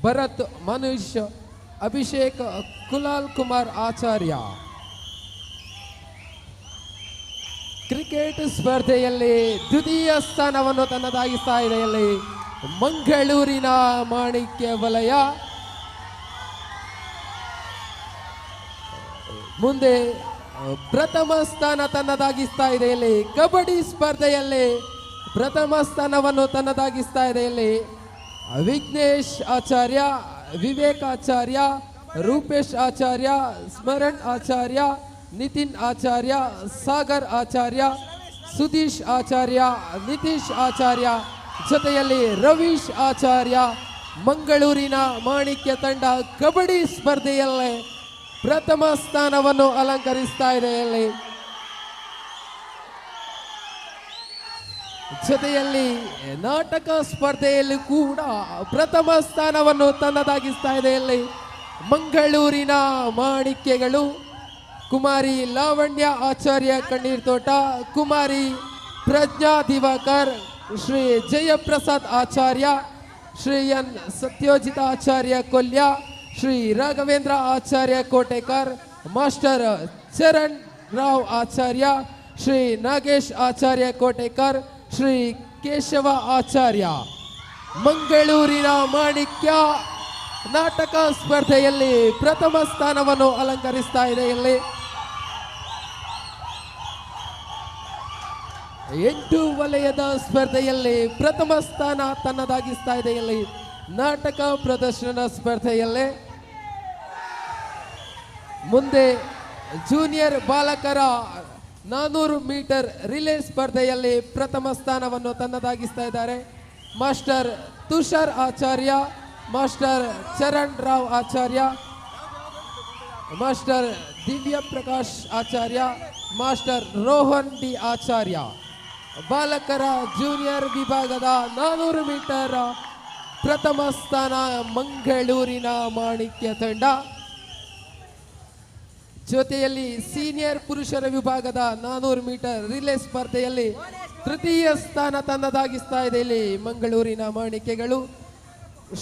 ಭರತ್, ಮನುಷ್, ಅಭಿಷೇಕ್, ಕುಲಾಲ್ ಕುಮಾರ್ ಆಚಾರ್ಯ. ಕ್ರಿಕೆಟ್ ಸ್ಪರ್ಧೆಯಲ್ಲಿ ದ್ವಿತೀಯ ಸ್ಥಾನವನ್ನು ತನ್ನದಾಗಿಸ್ತಾ ಇದೆ ಇಲ್ಲಿ ಮಂಗಳೂರಿನ ಮಾಣಿಕ್ಯ ವಲಯ. ಮುಂದೆ ಪ್ರಥಮ ಸ್ಥಾನ ತನ್ನದಾಗಿಸ್ತಾ ಇದೆ ಇಲ್ಲಿ ಕಬಡ್ಡಿ ಸ್ಪರ್ಧೆಯಲ್ಲಿ ಪ್ರಥಮ ಸ್ಥಾನವನ್ನು ತನ್ನದಾಗಿಸ್ತಾ ಇದೆ ಇಲ್ಲಿ ವಿಘ್ನೇಶ್ ಆಚಾರ್ಯ, ವಿವೇಕ್ ಆಚಾರ್ಯ, ರೂಪೇಶ್ ಆಚಾರ್ಯ, ಸ್ಮರಣ್ ಆಚಾರ್ಯ, ನಿತಿನ್ ಆಚಾರ್ಯ, ಸಾಗರ್ ಆಚಾರ್ಯ, ಸುಧೀಶ್ ಆಚಾರ್ಯ, ನಿತೀಶ್ ಆಚಾರ್ಯ, ಜೊತೆಯಲ್ಲಿ ರವೀಶ್ ಆಚಾರ್ಯ. ಮಂಗಳೂರಿನ ಮಾಣಿಕ್ಯ ತಂಡ ಕಬಡ್ಡಿ ಸ್ಪರ್ಧೆಯಲ್ಲಿ ಪ್ರಥಮ ಸ್ಥಾನವನ್ನು ಅಲಂಕರಿಸ್ತಾ ಇದೆ ಇಲ್ಲಿ. ಜೊತೆಯಲ್ಲಿ ನಾಟಕ ಸ್ಪರ್ಧೆಯಲ್ಲಿ ಕೂಡ ಪ್ರಥಮ ಸ್ಥಾನವನ್ನು ತನ್ನದಾಗಿಸ್ತಾ ಇದೆ ಇಲ್ಲಿ ಮಂಗಳೂರಿನ ಮಾಣಿಕ್ಯಗಳು. ಕುಮಾರಿ ಲಾವಣ್ಯ ಆಚಾರ್ಯ ಕಣ್ಣೀರ್ ತೋಟ, ಕುಮಾರಿ ಪ್ರಜ್ಞಾ ದಿವಾಕರ್, ಶ್ರೀ ಜಯಪ್ರಸಾದ್ ಆಚಾರ್ಯ, ಶ್ರೀ ಎನ್ ಸತ್ಯೋಜಿತ ಆಚಾರ್ಯ ಕೊಲ್ಯ, ಶ್ರೀ ರಾಘವೇಂದ್ರ ಆಚಾರ್ಯ ಕೋಟೆಕರ್, ಮಾಸ್ಟರ್ ಚರಣ್ ರಾವ್ ಆಚಾರ್ಯ, ಶ್ರೀ ನಾಗೇಶ್ ಆಚಾರ್ಯ ಕೋಟೆಕರ್, ಶ್ರೀ ಕೇಶವ ಆಚಾರ್ಯ. ಮಂಗಳೂರಿನ ಮಾಣಿಕ್ಯ ನಾಟಕ ಸ್ಪರ್ಧೆಯಲ್ಲಿ ಪ್ರಥಮ ಸ್ಥಾನವನ್ನು ಅಲಂಕರಿಸ್ತಾ ಇದೆ ಇಲ್ಲಿ 8 ವಲಯದ ಸ್ಪರ್ಧೆಯಲ್ಲಿ ಪ್ರಥಮ ಸ್ಥಾನ ತನ್ನದಾಗಿಸ್ತಾ ಇದೆ ಇಲ್ಲಿ ನಾಟಕ ಪ್ರದರ್ಶನ ಸ್ಪರ್ಧೆಯಲ್ಲಿ. ಮುಂದೆ ಜೂನಿಯರ್ ಬಾಲಕರ 400 ಮೀಟರ್ ರಿಲೇ ಸ್ಪರ್ಧೆಯಲ್ಲಿ ಪ್ರಥಮ ಸ್ಥಾನವನ್ನು ತನ್ನದಾಗಿಸ್ತಾ ಇದ್ದಾರೆ ಮಾಸ್ಟರ್ ತುಷಾರ್ ಆಚಾರ್ಯ, ಮಾಸ್ಟರ್ ಚರಣ್ ರಾವ್ ಆಚಾರ್ಯ, ಮಾಸ್ಟರ್ ದಿವ್ಯ ಪ್ರಕಾಶ್ ಆಚಾರ್ಯ, ಮಾಸ್ಟರ್ ರೋಹನ್ ಡಿ ಆಚಾರ್ಯ. ಬಾಲಕರ ಜೂನಿಯರ್ ವಿಭಾಗದ 400 ಮೀಟರ್ ಪ್ರಥಮ ಸ್ಥಾನ ಮಂಗಳೂರಿನ ಮಾಣಿಕ್ಯ ತಂಡ. ಜೊತೆಯಲ್ಲಿ ಸೀನಿಯರ್ ಪುರುಷರ ವಿಭಾಗದ 400 ಮೀಟರ್ ರಿಲೇ ಸ್ಪರ್ಧೆಯಲ್ಲಿ ತೃತೀಯ ಸ್ಥಾನ ತನ್ನದಾಗಿಸ್ತಾ ಇದೆ ಇಲ್ಲಿ ಮಂಗಳೂರಿನ ಮಾಣಿಕ್ಯಗಳು.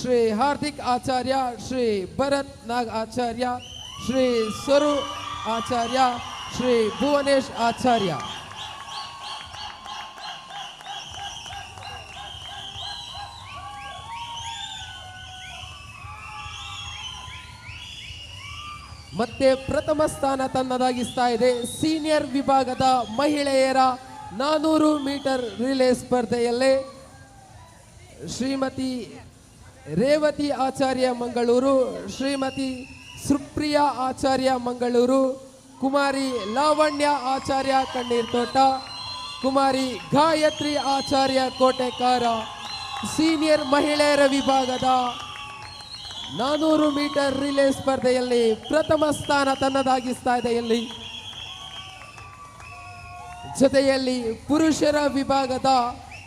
ಶ್ರೀ ಹಾರ್ದಿಕ್ ಆಚಾರ್ಯ, ಶ್ರೀ ಭರತ್ ನಾಗ್ ಆಚಾರ್ಯ, ಶ್ರೀ ಸ್ವರು ಆಚಾರ್ಯ, ಶ್ರೀ ಭುವನೇಶ್ ಆಚಾರ್ಯ. ಮತ್ತೆ ಪ್ರಥಮ ಸ್ಥಾನ ತನ್ನದಾಗಿಸ್ತಾ ಇದೆ ಸೀನಿಯರ್ ವಿಭಾಗದ ಮಹಿಳೆಯರ 400 ಮೀಟರ್ ರಿಲೇ ಸ್ಪರ್ಧೆಯಲ್ಲಿ ಶ್ರೀಮತಿ ರೇವತಿ ಆಚಾರ್ಯ ಮಂಗಳೂರು, ಶ್ರೀಮತಿ ಸುಪ್ರಿಯಾ ಆಚಾರ್ಯ ಮಂಗಳೂರು, ಕುಮಾರಿ ಲಾವಣ್ಯ ಆಚಾರ್ಯ ಕಣ್ಣೀರ್ತೋಟ, ಕುಮಾರಿ ಗಾಯತ್ರಿ ಆಚಾರ್ಯ ಕೋಟೆಕಾರ ಸೀನಿಯರ್ ಮಹಿಳೆಯರ ವಿಭಾಗದ 400 ಮೀಟರ್ ರಿಲೇ ಸ್ಪರ್ಧೆಯಲ್ಲಿ ಪ್ರಥಮ ಸ್ಥಾನ ತನ್ನದಾಗಿಸ್ತಾ ಇದೆ. ಇಲ್ಲಿ ಜೊತೆಯಲ್ಲಿ ಪುರುಷರ ವಿಭಾಗದ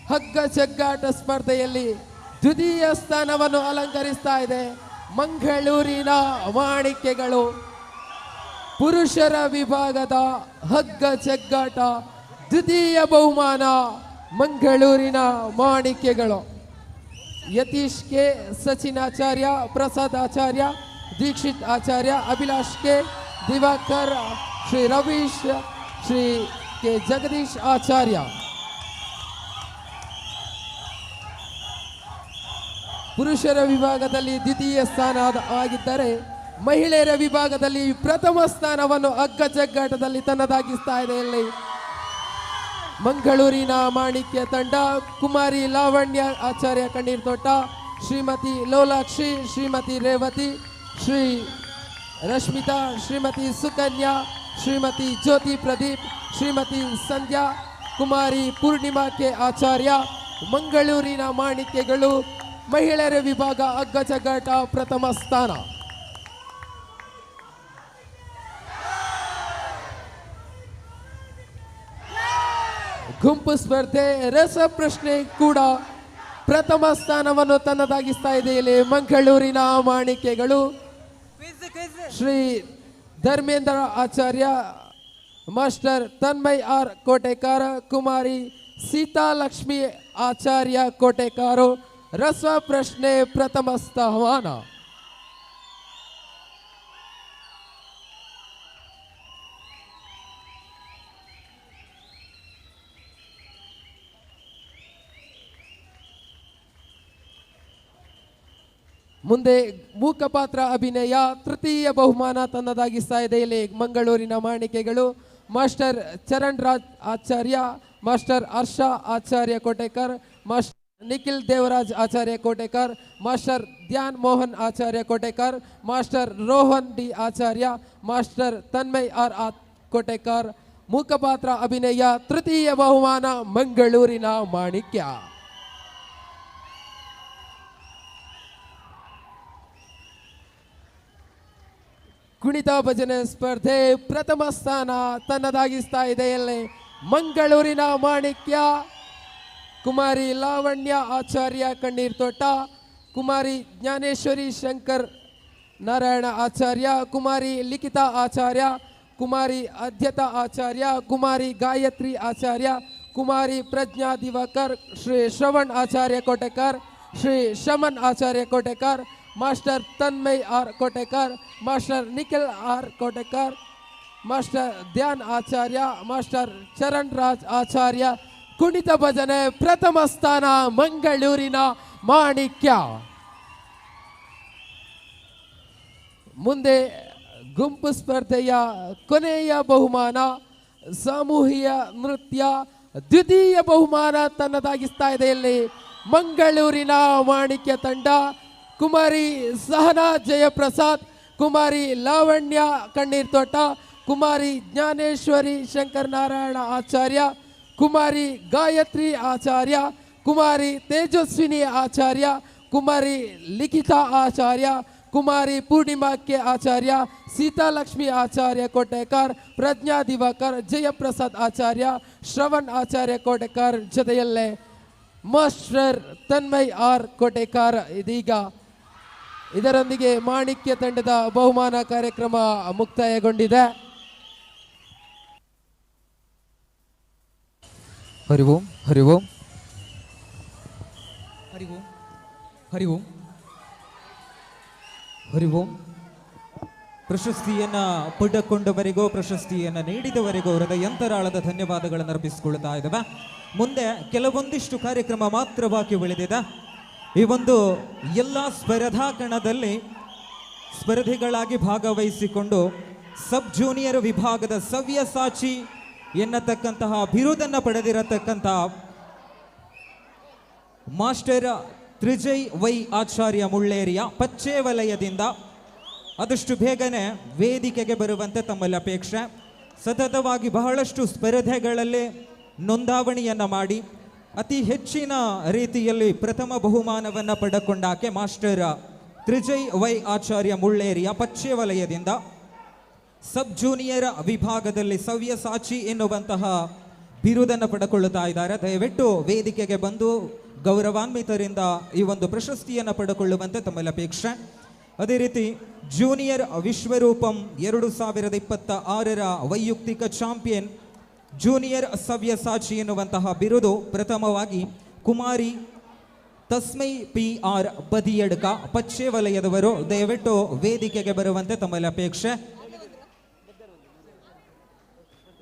ಹಗ್ಗ ಜಗ್ಗಾಟ ಸ್ಪರ್ಧೆಯಲ್ಲಿ ದ್ವಿತೀಯ ಸ್ಥಾನವನ್ನು ಅಲಂಕರಿಸ್ತಾ ಇದೆ ಮಂಗಳೂರಿನ ಮಾಣಿಕ್ಯಗಳು. ಪುರುಷರ ವಿಭಾಗದ ಹಗ್ಗ ಜಗ್ಗಾಟ ದ್ವಿತೀಯ ಬಹುಮಾನ ಮಂಗಳೂರಿನ ಮಾಣಿಕ್ಯಗಳು. ಯತೀಶ್ ಕೆ, ಸಚಿನ್ ಆಚಾರ್ಯ, ಪ್ರಸಾದ್ ಆಚಾರ್ಯ, ದೀಕ್ಷಿತ್ ಆಚಾರ್ಯ, ಅಭಿಲಾಷ್ ಕೆ, ದಿವಾಕರ್, ಶ್ರೀ ರವೀಶ್, ಶ್ರೀ ಕೆ ಜಗದೀಶ್ ಆಚಾರ್ಯ. ಪುರುಷರ ವಿಭಾಗದಲ್ಲಿ ದ್ವಿತೀಯ ಸ್ಥಾನ ಆಗಿದ್ದರೆ ಮಹಿಳೆಯರ ವಿಭಾಗದಲ್ಲಿ ಪ್ರಥಮ ಸ್ಥಾನವನ್ನು ಹಗ್ಗ ಜಗ್ಗಾಟದಲ್ಲಿ ತನ್ನದಾಗಿಸ್ತಾ ಇದೆ. ಇಲ್ಲಿ ಮಂಗಳೂರಿನ ಮಾಣಿಕ್ಯ ತಂಡ ಕುಮಾರಿ ಲಾವಣ್ಯ ಆಚಾರ್ಯ ಕಣ್ಣೀರ್ತೋಟ, ಶ್ರೀಮತಿ ಲೋಲಾಕ್ಷಿ, ಶ್ರೀಮತಿ ರೇವತಿ, ಶ್ರೀ ರಶ್ಮಿತಾ, ಶ್ರೀಮತಿ ಸುಕನ್ಯಾ, ಶ್ರೀಮತಿ ಜ್ಯೋತಿ ಪ್ರದೀಪ್, ಶ್ರೀಮತಿ ಸಂಧ್ಯಾ, ಕುಮಾರಿ ಪೂರ್ಣಿಮಾ ಕೆ ಆಚಾರ್ಯ. ಮಂಗಳೂರಿನ ಮಾಣಿಕ್ಯಗಳು ಮಹಿಳೆಯರ ವಿಭಾಗ ಹಗ್ಗ ಜಗ್ಗಾಟ ಪ್ರಥಮ ಸ್ಥಾನ. ಗುಂಪು ಸ್ಪರ್ಧೆ ರಸಪ್ರಶ್ನೆ ಕೂಡ ಪ್ರಥಮ ಸ್ಥಾನವನ್ನು ತನ್ನದಾಗಿಸ್ತಾ ಇದೆ. ಇಲ್ಲಿ ಮಂಗಳೂರಿನ ಮಾಣಿಕ್ಯಗಳು ಶ್ರೀ ಧರ್ಮೇಂದ್ರ ಆಚಾರ್ಯ, ಮಾಸ್ಟರ್ ತನ್ಮಯ್ ಆರ್ ಕೋಟೆಕಾರ, ಕುಮಾರಿ ಸೀತಾಲಕ್ಷ್ಮಿ ಆಚಾರ್ಯ ಕೋಟೆಕಾರು. ರಸಪ್ರಶ್ನೆ ಪ್ರಥಮ ಸ್ಥಾನ. ಮುಂದೆ ಮೂಕಪಾತ್ರ ಅಭಿನಯ ತೃತೀಯ ಬಹುಮಾನ ತನ್ನದಾಗಿಸ್ತಾ ಇದೆ. ಇಲ್ಲಿ ಮಂಗಳೂರಿನ ಮಾಣಿಕೆಗಳು ಮಾಸ್ಟರ್ ಚರಣ್ ರಾಜ್ ಆಚಾರ್ಯ, ಮಾಸ್ಟರ್ ಹರ್ಷ ಆಚಾರ್ಯ ಕೋಟೆಕರ್, ಮಾಸ್ಟರ್ ನಿಖಿಲ್ ದೇವರಾಜ್ ಆಚಾರ್ಯ ಕೋಟೆಕರ್, ಮಾಸ್ಟರ್ ಧ್ಯಾನ್ ಮೋಹನ್ ಆಚಾರ್ಯ ಕೋಟೆಕರ್, ಮಾಸ್ಟರ್ ರೋಹನ್ ಡಿ ಆಚಾರ್ಯ, ಮಾಸ್ಟರ್ ತನ್ಮಯ್ ಆರ್ ಕೋಟೆಕರ್. ಮೂಕಪಾತ್ರ ಅಭಿನಯ ತೃತೀಯ ಬಹುಮಾನ ಮಂಗಳೂರಿನ ಮಾಣಿಕ್ಯ. ಕುಣಿತ ಭಜನೆ ಸ್ಪರ್ಧೆ ಪ್ರಥಮ ಸ್ಥಾನ ತನ್ನದಾಗಿಸ್ತಾ ಇದೆ. ಇಲ್ಲಿ ಮಂಗಳೂರಿನ ಮಾಣಿಕ್ಯ Kumari Lavanya Acharya Kannirtota, Kumari Jnaneshwari Shankar Narayana Acharya, Kumari Likhita Acharya, Kumari Adhyata Acharya, Kumari Gayatri Acharya, Kumari Pragnya Diwakar, Shri Shravan Acharya Kotekar, Shri Shaman Acharya Kotekar, master Tanmay R Kotekar, master Nikhil R Kotekar, master Dhyan Acharya, master Charan Raj Acharya. ಕುಣಿತ ಭಜನೆ ಪ್ರಥಮ ಸ್ಥಾನ ಮಂಗಳೂರಿನ ಮಾಣಿಕ್ಯ. ಮುಂದೆ ಗುಂಪು ಸ್ಪರ್ಧೆಯ ಕೊನೆಯ ಬಹುಮಾನ ಸಾಮೂಹಿಕ ನೃತ್ಯ ದ್ವಿತೀಯ ಬಹುಮಾನ ತನ್ನದಾಗಿಸ್ತಾ ಇದೆ. ಇಲ್ಲಿ ಮಂಗಳೂರಿನ ಮಾಣಿಕ್ಯ ತಂಡ ಕುಮಾರಿ ಸಹನಾ ಜಯಪ್ರಸಾದ್, ಕುಮಾರಿ ಲಾವಣ್ಯ ಕಣ್ಣೀರ್ತೋಟ, ಕುಮಾರಿ ಜ್ಞಾನೇಶ್ವರಿ ಶಂಕರ್ ನಾರಾಯಣ ಆಚಾರ್ಯ, ಕುಮಾರಿ ಗಾಯತ್ರಿ ಆಚಾರ್ಯ, ಕುಮಾರಿ ತೇಜಸ್ವಿನಿ ಆಚಾರ್ಯ, ಕುಮಾರಿ ಲಿಖಿತಾ ಆಚಾರ್ಯ, ಕುಮಾರಿ ಪೂರ್ಣಿಮಾ ಕೆ ಆಚಾರ್ಯ, ಸೀತಾಲಕ್ಷ್ಮಿ ಆಚಾರ್ಯ ಕೋಟೆಕರ್, ಪ್ರಜ್ಞಾ ದಿವಾಕರ್, ಜಯಪ್ರಸಾದ್ ಆಚಾರ್ಯ, ಶ್ರವಣ್ ಆಚಾರ್ಯ ಕೋಟೆಕರ್ ಜೊತೆಯಲ್ಲೇ ಮಾಸ್ಟರ್ ತನ್ಮಯ್ ಆರ್ ಕೋಟೆಕರ್. ಇದೀಗ ಇದರೊಂದಿಗೆ ಮಾಣಿಕ್ಯ ತಂಡದ ಬಹುಮಾನ ಕಾರ್ಯಕ್ರಮ ಮುಕ್ತಾಯಗೊಂಡಿದೆ. ಹರಿ ಓಂ ಹರಿ ಓಂ ಹರಿ ಓಂ ಹರಿ ಓಂ ಹರಿ ಓಂ. ಪ್ರಶಸ್ತಿಯನ್ನ ಪಡೆದುಕೊಂಡವರಿಗೂ ಪ್ರಶಸ್ತಿಯನ್ನ ನೀಡಿದವರಿಗೂ ಹೃದಯಂತರಾಳದ ಧನ್ಯವಾದಗಳನ್ನು ಅರ್ಪಿಸಿಕೊಳ್ತಾ ಇದ್ದಾವೆ. ಮುಂದೆ ಕೆಲವೊಂದಿಷ್ಟು ಕಾರ್ಯಕ್ರಮ ಮಾತ್ರ ಬಾಕಿ ಉಳಿದಿದೆ. ಈ ಒಂದು ಎಲ್ಲ ಸ್ಪರ್ಧಾ ಕಣದಲ್ಲಿ ಸ್ಪರ್ಧಿಗಳಾಗಿ ಭಾಗವಹಿಸಿಕೊಂಡು ಸಬ್ ಜೂನಿಯರ್ ವಿಭಾಗದ ಸವ್ಯಸಾಚಿ ಎನ್ನತಕ್ಕಂತಹ ಬಿರುದನ್ನು ಪಡೆದಿರತಕ್ಕಂಥ ಮಾಸ್ಟರ್ ತ್ರಿಜಯ್ ವೈ ಆಚಾರ್ಯ ಮುಳ್ಳೇರಿಯ ಪಚ್ಚೆ ವಲಯದಿಂದ ಆದಷ್ಟು ಬೇಗನೆ ವೇದಿಕೆಗೆ ಬರುವಂತೆ ತಮ್ಮಲ್ಲಿ ಅಪೇಕ್ಷೆ. ಸತತವಾಗಿ ಬಹಳಷ್ಟು ಸ್ಪರ್ಧೆಗಳಲ್ಲಿ ನೋಂದಾವಣಿಯನ್ನು ಮಾಡಿ ಅತಿ ಹೆಚ್ಚಿನ ರೀತಿಯಲ್ಲಿ ಪ್ರಥಮ ಬಹುಮಾನವನ್ನು ಪಡೆದುಕೊಂಡಾಕೆ ಮಾಸ್ಟರ್ ತ್ರಿಜಯ್ ವೈ ಆಚಾರ್ಯ ಮುಳ್ಳೇರಿಯ ಪಚ್ಚೆ ವಲಯದಿಂದ ಸಬ್ ಜೂನಿಯರ್ ವಿಭಾಗದಲ್ಲಿ ಸವ್ಯಸಾಚಿ ಎನ್ನುವಂತಹ ಬಿರುದನ್ನು ಪಡೆದುಕೊಳ್ಳುತ್ತಾ ಇದ್ದಾರೆ. ದಯವಿಟ್ಟು ವೇದಿಕೆಗೆ ಬಂದು ಗೌರವಾನ್ವಿತರಿಂದ ಈ ಒಂದು ಪ್ರಶಸ್ತಿಯನ್ನು ಪಡೆದುಕೊಳ್ಳುವಂತೆ ತಮ್ಮಲ್ಲಿ ಅಪೇಕ್ಷೆ. ಅದೇ ರೀತಿ ಜೂನಿಯರ್ ವಿಶ್ವರೂಪಂ 2026 ವೈಯಕ್ತಿಕ ಚಾಂಪಿಯನ್ ಜೂನಿಯರ್ ಸವ್ಯಸಾಚಿ ಎನ್ನುವಂತಹ ಬಿರುದು ಪ್ರಥಮವಾಗಿ ಕುಮಾರಿ ತಸ್ಮೈ PR ಬದಿಯಡ್ಕ ಪಚ್ಚೆ ವಲಯದವರು ದಯವಿಟ್ಟು ವೇದಿಕೆಗೆ ಬರುವಂತೆ ತಮ್ಮಲ್ಲಿ ಅಪೇಕ್ಷೆ.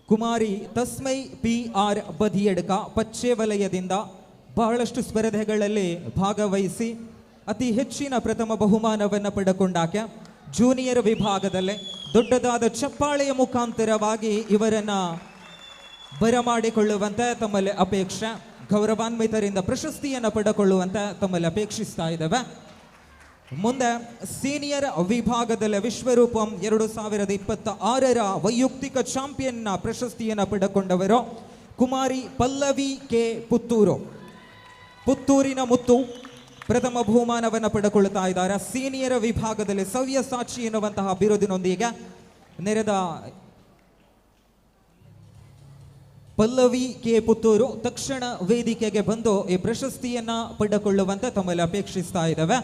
ಕುಮಾರಿ ತಸ್ಮೈ PR ಬದಿಯಡ್ಕ ಪಚ್ಚೆ ವಲಯದಿಂದ ಬಹಳಷ್ಟು ಸ್ಪರ್ಧೆಗಳಲ್ಲಿ ಭಾಗವಹಿಸಿ ಅತಿ ಹೆಚ್ಚಿನ ಪ್ರಥಮ ಬಹುಮಾನವನ್ನು ಪಡೆದುಕೊಂಡಾಕೆ ಜೂನಿಯರ್ ವಿಭಾಗದಲ್ಲೇ ದೊಡ್ಡದಾದ ಚಪ್ಪಾಳೆಯ ಮುಖಾಂತರವಾಗಿ ಇವರನ್ನು ಬರಮಾಡಿಕೊಳ್ಳುವಂತೆ ತಮ್ಮಲ್ಲಿ ಅಪೇಕ್ಷೆ. ಗೌರವಾನ್ವಿತರಿಂದ ಪ್ರಶಸ್ತಿಯನ್ನು ಪಡೆದುಕೊಳ್ಳುವಂತೆ ತಮ್ಮಲ್ಲಿ ಅಪೇಕ್ಷಿಸ್ತಾ ಇದ್ದೇವೆ. ಮುಂದೆ ಸೀನಿಯರ್ ವಿಭಾಗದಲ್ಲಿ ವಿಶ್ವರೂಪಂ 2026 ವೈಯಕ್ತಿಕ ಚಾಂಪಿಯನ್ನ ಪ್ರಶಸ್ತಿಯನ್ನು ಪಡೆದುಕೊಂಡವರು ಕುಮಾರಿ ಪಲ್ಲವಿ ಕೆ ಪುತ್ತೂರು. ಪುತ್ತೂರಿನ ಮುತ್ತು ಪ್ರಥಮ ಬಹುಮಾನವನ್ನು ಪಡೆದುಕೊಳ್ಳುತ್ತಾ ಇದ್ದಾರೆ. ಸೀನಿಯರ್ ವಿಭಾಗದಲ್ಲಿ ಸವ್ಯಸಾಚಿ ಎನ್ನುವಂತಹ ಬಿರುದಿನೊಂದಿಗೆ ನೆರೆದ ಪಲ್ಲವಿ ಕೆ ಪುತ್ತೂರು ತಕ್ಷಣ ವೇದಿಕೆಗೆ ಬಂದು ಈ ಪ್ರಶಸ್ತಿಯನ್ನ ಪಡೆದುಕೊಳ್ಳುವಂತೆ ತಮ್ಮಲ್ಲಿ ಅಪೇಕ್ಷಿಸ್ತಾ ಇದ್ದೇವೆ.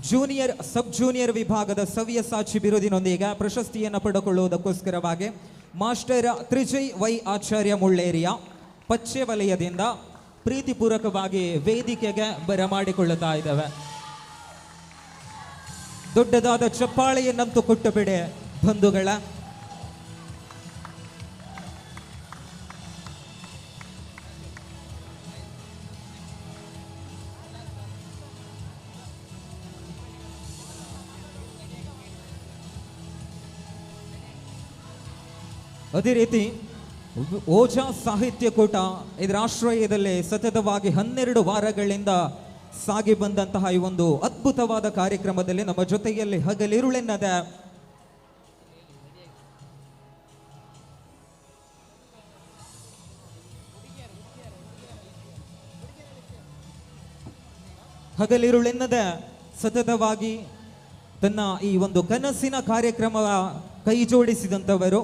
ಜೂನಿಯರ್ ಸಬ್ ಜೂನಿಯರ್ ವಿಭಾಗದ ಸವ್ಯಸಾಚಿ ಬಿರುದಿನೊಂದಿಗೆ ಪ್ರಶಸ್ತಿಯನ್ನು ಪಡೆದುಕೊಳ್ಳುವುದಕ್ಕೋಸ್ಕರವಾಗಿ ಮಾಸ್ಟರ್ ತ್ರಿಜಯ್ ವೈ ಆಚಾರ್ಯ ಮುಳ್ಳೇರಿಯ ಪಚ್ಚೆ ವಲಯದಿಂದ ಪ್ರೀತಿಪೂರ್ವಕವಾಗಿ ವೇದಿಕೆಗೆ ಬರಮಾಡಿಕೊಳ್ಳುತ್ತಾ ಇದ್ದೇವೆ. ದೊಡ್ಡದಾದ ಚಪ್ಪಾಳೆಯನ್ನಂತೂ ಕೊಟ್ಟು ಬಿಡೆ ಬಂಧುಗಳ. ಅದೇ ರೀತಿ ಓಜಾ ಸಾಹಿತ್ಯ ಕೂಟ ಇದರ ಆಶ್ರಯದಲ್ಲಿ ಸತತವಾಗಿ 12 ವಾರಗಳಿಂದ ಸಾಗಿ ಬಂದಂತಹ ಈ ಒಂದು ಅದ್ಭುತವಾದ ಕಾರ್ಯಕ್ರಮದಲ್ಲಿ ನಮ್ಮ ಜೊತೆಯಲ್ಲಿ ಹಗಲಿರುಳೆನ್ನದ ಸತತವಾಗಿ ತನ್ನ ಈ ಒಂದು ಕನಸಿನ ಕಾರ್ಯಕ್ರಮ ಕೈ ಜೋಡಿಸಿದಂಥವರು,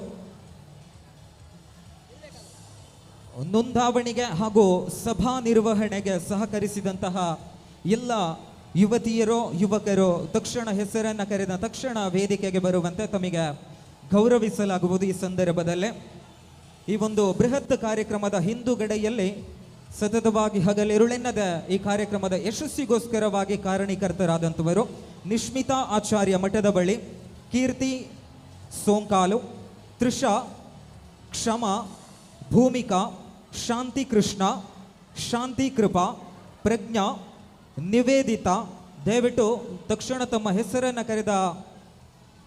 ನೋಂದಾವಣಿಗೆ ಹಾಗೂ ಸಭಾ ನಿರ್ವಹಣೆಗೆ ಸಹಕರಿಸಿದಂತಹ ಎಲ್ಲ ಯುವತಿಯರು ಯುವಕರು ತಕ್ಷಣ ಹೆಸರನ್ನು ಕರೆದ ತಕ್ಷಣ ವೇದಿಕೆಗೆ ಬರುವಂತೆ ತಮಗೆ ಗೌರವಿಸಲಾಗುವುದು. ಈ ಸಂದರ್ಭದಲ್ಲೇ ಈ ಒಂದು ಬೃಹತ್ ಕಾರ್ಯಕ್ರಮದ ಹಿಂದುಗಡೆಯಲ್ಲಿ ಸತತವಾಗಿ ಹಗಲಿರುಳೆನ್ನದ ಈ ಕಾರ್ಯಕ್ರಮದ ಯಶಸ್ಸಿಗೋಸ್ಕರವಾಗಿ ಕಾರಣೀಕರ್ತರಾದಂಥವರು ನಿಶ್ಮಿತಾ ಆಚಾರ್ಯ ಮಠದ ಬಳಿ, ಕೀರ್ತಿ ಸೋಂಕಾಲು, ತ್ರಿಷಾ, ಕ್ಷಮಾ, ಭೂಮಿಕಾ, ಶಾಂತಿ ಕೃಷ್ಣ, ಶಾಂತಿ ಕೃಪಾ, ಪ್ರಜ್ಞಾ, ನಿವೇದಿತಾ ದಯವಿಟ್ಟು ತಕ್ಷಣ ತಮ್ಮ ಹೆಸರನ್ನು ಕರೆದ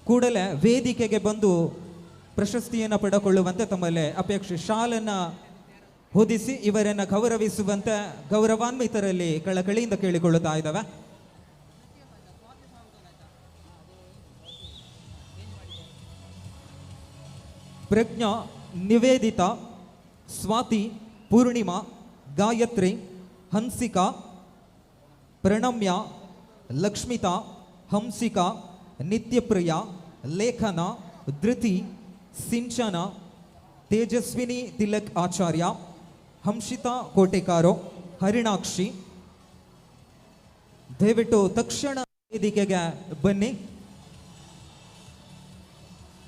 ಕೂಡಲೇ ವೇದಿಕೆಗೆ ಬಂದು ಪ್ರಶಸ್ತಿಯನ್ನು ಪಡೆದುಕೊಳ್ಳುವಂತೆ ತಮ್ಮಲ್ಲಿ ಅಪೇಕ್ಷೆ. ಶಾಲನ್ನು ಹೊದಿಸಿ ಇವರನ್ನು ಗೌರವಿಸುವಂತೆ ಗೌರವಾನ್ವಿತರಲ್ಲಿ ಕಳಕಳಿಯಿಂದ ಕೇಳಿಕೊಳ್ಳುತ್ತಾ ಇದ್ದಾವೆ. ಪ್ರಜ್ಞಾ, ನಿವೇದಿತಾ, ಸ್ವಾತಿ, ಪೂರ್ಣಿಮಾ, ಗಾಯತ್ರಿ, ಹಂಸಿಕಾ, ಪ್ರಣಮ್ಯ, ಲಕ್ಷ್ಮಿತಾ, ಹಂಸಿಕಾ, ನಿತ್ಯಪ್ರಿಯ, ಲೇಖನ, ಧೃತಿ, ಸಿಂಚನ, ತೇಜಸ್ವಿನಿ ತಿಲಕ್ ಆಚಾರ್ಯ, ಹಂಸಿತಾ ಕೋಟೆಕಾರೋ, ಹರಿಣಾಕ್ಷಿ ದಯವಿಟ್ಟು ತಕ್ಷಣ ವೇದಿಕೆಗೆ ಬನ್ನಿ.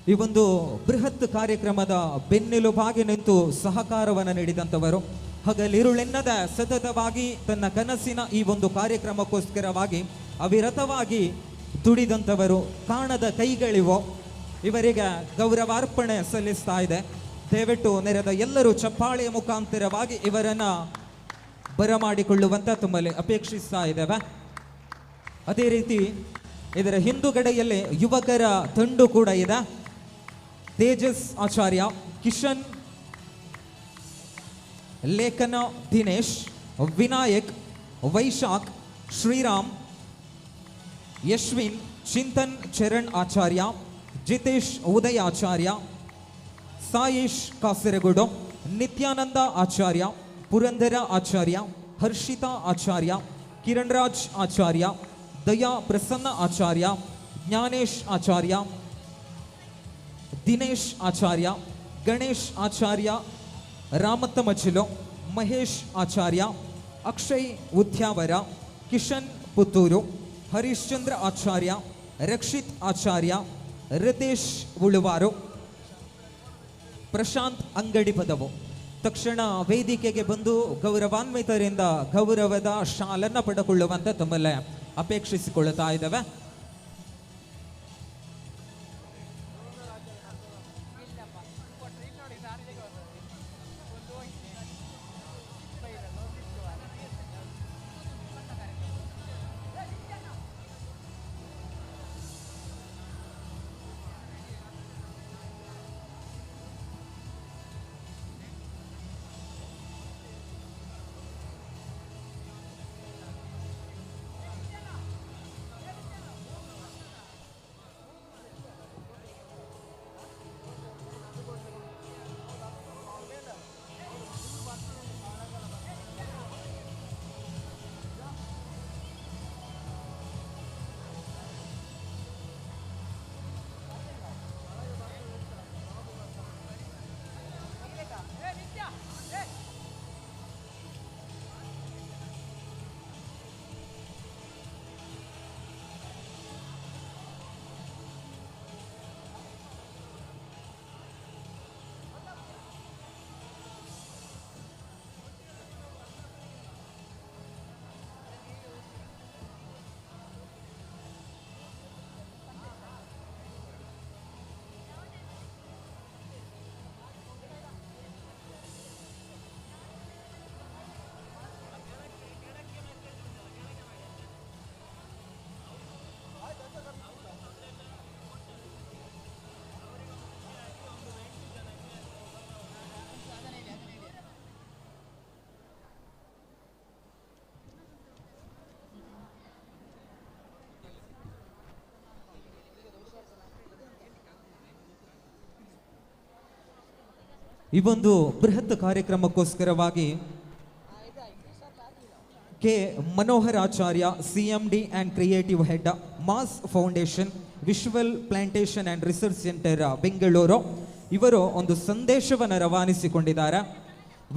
ಈ ಒಂದು ಬೃಹತ್ ಕಾರ್ಯಕ್ರಮದ ಬೆನ್ನೆಲುಬಾಗಿ ನಿಂತು ಸಹಕಾರವನ್ನು ನೀಡಿದಂಥವರು, ಹಗಲಿರುಳೆನ್ನದ ಸತತವಾಗಿ ತನ್ನ ಕನಸಿನ ಈ ಒಂದು ಕಾರ್ಯಕ್ರಮಕ್ಕೋಸ್ಕರವಾಗಿ ಅವಿರತವಾಗಿ ದುಡಿದಂಥವರು, ಕಾಣದ ಕೈಗಳಿವೋ ಇವರಿಗೆ ಗೌರವಾರ್ಪಣೆ ಸಲ್ಲಿಸ್ತಾ ಇದೆ. ದಯವಿಟ್ಟು ನೆರೆದ ಎಲ್ಲರೂ ಚಪ್ಪಾಳೆಯ ಮುಖಾಂತರವಾಗಿ ಇವರನ್ನು ಬರಮಾಡಿಕೊಳ್ಳುವಂತ ತಮ್ಮಲ್ಲಿ ಅಪೇಕ್ಷಿಸ್ತಾ ಇದ್ದೇವೆ. ಅದೇ ರೀತಿ ಇದರ ಹಿಂದುಗಡೆಯಲ್ಲಿ ಯುವಕರ ತಂಡು ಕೂಡ ಇದೆ. ತೇಜಸ್ ಆಚಾರ್ಯ, ಕಿಶನ್, ಲೇಖನ ದಿನೇಶ್, ವಿನಾಯಕ್, ವೈಶಾಖ್, ಶ್ರೀರಾಮ್, ಯಶ್ವಿನ್, ಚಿಂತನ್ ಚರಣ್ ಆಚಾರ್ಯ, ಜಿತೇಶ್ ಉದಯ ಆಚಾರ್ಯ, ಸಾಯೇಶ್ ಕಾಸರಗೋಡು, ನಿತ್ಯಾನಂದ ಆಚಾರ್ಯ, ಪುರಂದರ ಆಚಾರ್ಯ, ಹರ್ಷಿತಾ ಆಚಾರ್ಯ, ಕಿರಣ್ ರಾಜ್ ಆಚಾರ್ಯ, ದಯಾ ಪ್ರಸನ್ನ ಆಚಾರ್ಯ, ಜ್ಞಾನೇಶ್ ಆಚಾರ್ಯ, ದಿನೇಶ್ ಆಚಾರ್ಯ, ಗಣೇಶ್ ಆಚಾರ್ಯ, ರಾಮತ್ತ ಮಚಿಲೋ, ಮಹೇಶ್ ಆಚಾರ್ಯ, ಅಕ್ಷಯ್ ಉದ್ಯಾವರ, ಕಿಶನ್ ಪುತ್ತೂರು, ಹರಿಶ್ಚಂದ್ರ ಆಚಾರ್ಯ, ರಕ್ಷಿತ್ ಆಚಾರ್ಯ, ರಿತೇಶ್ ಉಳುವಾರು, ಪ್ರಶಾಂತ್ ಅಂಗಡಿ ಪದವು ತಕ್ಷಣ ವೇದಿಕೆಗೆ ಬಂದು ಗೌರವಾನ್ವಿತರಿಂದ ಗೌರವದ ಶಾಲನ್ನು ಪಡೆದುಕೊಳ್ಳುವಂತೆ ತಮ್ಮಲ್ಲೇ ಅಪೇಕ್ಷಿಸಿಕೊಳ್ಳುತ್ತಾ ಇದ್ದಾವೆ. ಈ ಒಂದು ಬೃಹತ್ ಕಾರ್ಯಕ್ರಮಕ್ಕೋಸ್ಕರವಾಗಿ K Manohar Acharya, CMD and creative head, mass foundation, Vishwal plantation and research centre Bengaluru, ಇವರು ಒಂದು ಸಂದೇಶವನ್ನು ರವಾನಿಸಿಕೊಂಡಿದ್ದಾರೆ.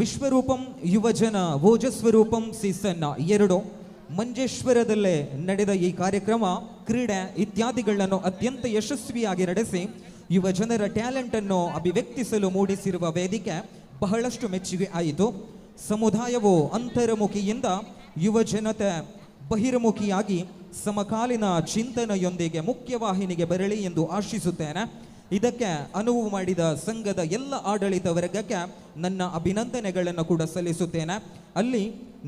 ವಿಶ್ವರೂಪಂ ಯುವಜನ ಓಜಸ್ವರೂಪಂ ಸೀಸನ್ 2 ಮಂಜೇಶ್ವರದಲ್ಲೇ ನಡೆದ ಈ ಕಾರ್ಯಕ್ರಮ ಕ್ರೀಡೆ ಇತ್ಯಾದಿಗಳನ್ನು ಅತ್ಯಂತ ಯಶಸ್ವಿಯಾಗಿ ನಡೆಸಿ ಯುವ ಜನರ ಟ್ಯಾಲೆಂಟ್ ಅನ್ನು ಅಭಿವ್ಯಕ್ತಿಸಲು ಮೂಡಿಸಿರುವ ವೇದಿಕೆ ಬಹಳಷ್ಟು ಮೆಚ್ಚುಗೆ ಆಯಿತು. ಸಮುದಾಯವು ಅಂತರ್ಮುಖಿಯಿಂದ ಯುವ ಜನತೆ ಬಹಿರ್ಮುಖಿಯಾಗಿ ಸಮಕಾಲೀನ ಚಿಂತನೆಯೊಂದಿಗೆ ಮುಖ್ಯವಾಹಿನಿಗೆ ಬರಲಿ ಎಂದು ಆಶಿಸುತ್ತೇನೆ. ಇದಕ್ಕೆ ಅನುವು ಮಾಡಿದ ಸಂಘದ ಎಲ್ಲ ಆಡಳಿತ ವರ್ಗಕ್ಕೆ ನನ್ನ ಅಭಿನಂದನೆಗಳನ್ನು ಕೂಡ ಸಲ್ಲಿಸುತ್ತೇನೆ. ಅಲ್ಲಿ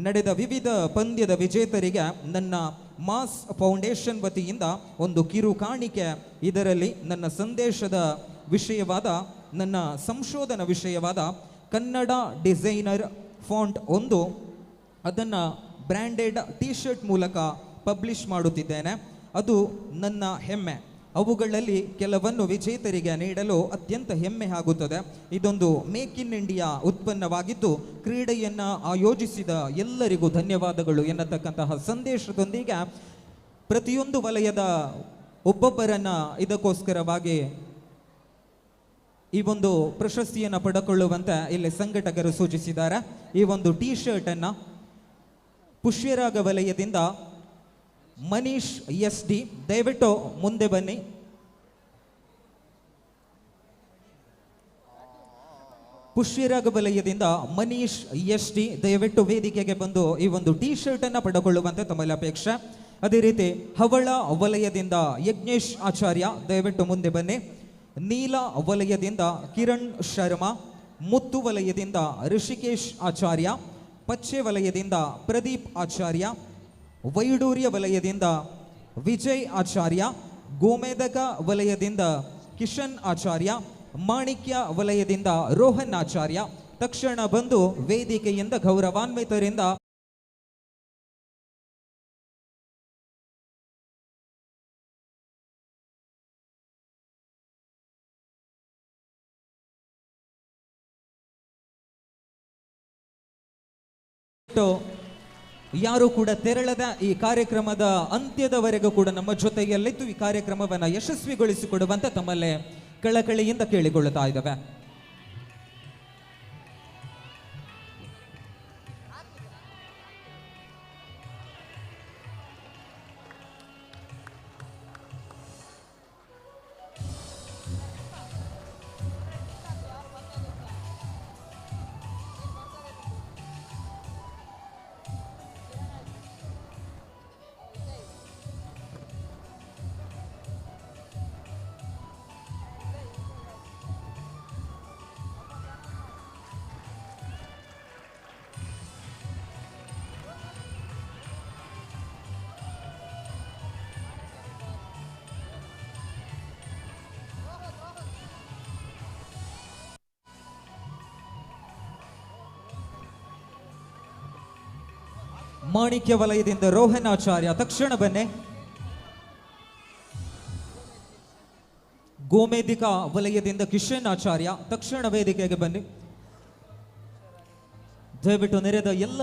ನಡೆದ ವಿವಿಧ ಪಂದ್ಯದ ವಿಜೇತರಿಗೆ ನನ್ನ ಮಾಸ್ ಫೌಂಡೇಶನ್ ವತಿಯಿಂದ ಒಂದು ಕಿರು ಕಾಣಿಕೆ. ಇದರಲ್ಲಿ ನನ್ನ ಸಂದೇಶದ ವಿಷಯವಾದ, ನನ್ನ ಸಂಶೋಧನಾ ವಿಷಯವಾದ ಕನ್ನಡ ಡಿಸೈನರ್ ಫಾಂಟ್ ಒಂದು, ಅದನ್ನು ಬ್ರ್ಯಾಂಡೆಡ್ ಟಿ ಶರ್ಟ್ ಮೂಲಕ ಪಬ್ಲಿಷ್ ಮಾಡುತ್ತಿದ್ದೇನೆ. ಅದು ನನ್ನ ಹೆಮ್ಮೆ. ಅವುಗಳಲ್ಲಿ ಕೆಲವನ್ನು ವಿಜೇತರಿಗೆ ನೀಡಲು ಅತ್ಯಂತ ಹೆಮ್ಮೆ ಆಗುತ್ತದೆ. ಇದೊಂದು ಮೇಕ್ ಇನ್ ಇಂಡಿಯಾ ಉತ್ಪನ್ನವಾಗಿದ್ದು ಕ್ರೀಡೆಯನ್ನು ಆಯೋಜಿಸಿದ ಎಲ್ಲರಿಗೂ ಧನ್ಯವಾದಗಳು ಎನ್ನತಕ್ಕಂತಹ ಸಂದೇಶದೊಂದಿಗೆ ಪ್ರತಿಯೊಂದು ವಲಯದ ಒಬ್ಬೊಬ್ಬರನ್ನು ಇದಕ್ಕೋಸ್ಕರವಾಗಿ ಈ ಒಂದು ಪ್ರಶಸ್ತಿಯನ್ನು ಪಡೆದುಕೊಳ್ಳುವಂತೆ ಇಲ್ಲಿ ಸಂಘಟಕರು ಸೂಚಿಸಿದ್ದಾರೆ. ಈ ಒಂದು ಟಿ ಶರ್ಟನ್ನು ಪುಷ್ಯರಾಗ ವಲಯದಿಂದ ಮನೀಶ್ SD, ದಯವಿಟ್ಟು ಮುಂದೆ ಬನ್ನಿ. ಪುಷ್ಯರಾಗ ವಲಯದಿಂದ ಮನೀಶ್ SD ದಯವಿಟ್ಟು ವೇದಿಕೆಗೆ ಬಂದು ಈ ಒಂದು ಟಿ ಶರ್ಟ್ ಅನ್ನು ಪಡೆದುಕೊಳ್ಳುವಂತೆ ತಮ್ಮಲ್ಲಿ ಅಪೇಕ್ಷೆ. ಅದೇ ರೀತಿ ಹವಳ ವಲಯದಿಂದ ಯಜ್ಞೇಶ್ ಆಚಾರ್ಯ ದಯವಿಟ್ಟು ಮುಂದೆ ಬನ್ನಿ. ನೀಲ ವಲಯದಿಂದ ಕಿರಣ್ ಶರ್ಮಾ, ಮುತ್ತು ವಲಯದಿಂದ ಋಷಿಕೇಶ್ ಆಚಾರ್ಯ, ಪಚ್ಚೆ ವಲಯದಿಂದ ಪ್ರದೀಪ್ ಆಚಾರ್ಯ, ವೈಡೂರ್ಯ ವಲಯದಿಂದ ವಿಜಯ್ ಆಚಾರ್ಯ, ಗೋಮೇಧಕ ವಲಯದಿಂದ ಕಿಶನ್ ಆಚಾರ್ಯ, ಮಾಣಿಕ್ಯ ವಲಯದಿಂದ ರೋಹನ್ ಆಚಾರ್ಯ ತಕ್ಷಣ ಬಂದು ವೇದಿಕೆಯಿಂದ ಗೌರವಾನ್ವಿತರಿಂದ ಯಾರು ಕೂಡ ತೆರಳದ ಈ ಕಾರ್ಯಕ್ರಮದ ಅಂತ್ಯದವರೆಗೂ ಕೂಡ ನಮ್ಮ ಜೊತೆಯಲ್ಲಿದ್ದು ಈ ಕಾರ್ಯಕ್ರಮವನ್ನು ಯಶಸ್ವಿಗೊಳಿಸಿಕೊಡುವಂತೆ ತಮ್ಮಲ್ಲೇ ಕಳಕಳಿಯಿಂದ ಕೇಳಿಕೊಳ್ಳುತ್ತಾ ಇದ್ದಾವೆ. ಮಾಣಿಕ್ಯ ವಲಯದಿಂದ ರೋಹನ್ ಆಚಾರ್ಯ ತಕ್ಷಣ ಬನ್ನಿ. ಗೋಮೇಧಿಕ ವಲಯದಿಂದ ಕಿಶನ್ ಆಚಾರ್ಯ ತಕ್ಷಣ ವೇದಿಕೆಗೆ ಬನ್ನಿ. ದಯವಿಟ್ಟು ನೆರೆದ ಎಲ್ಲ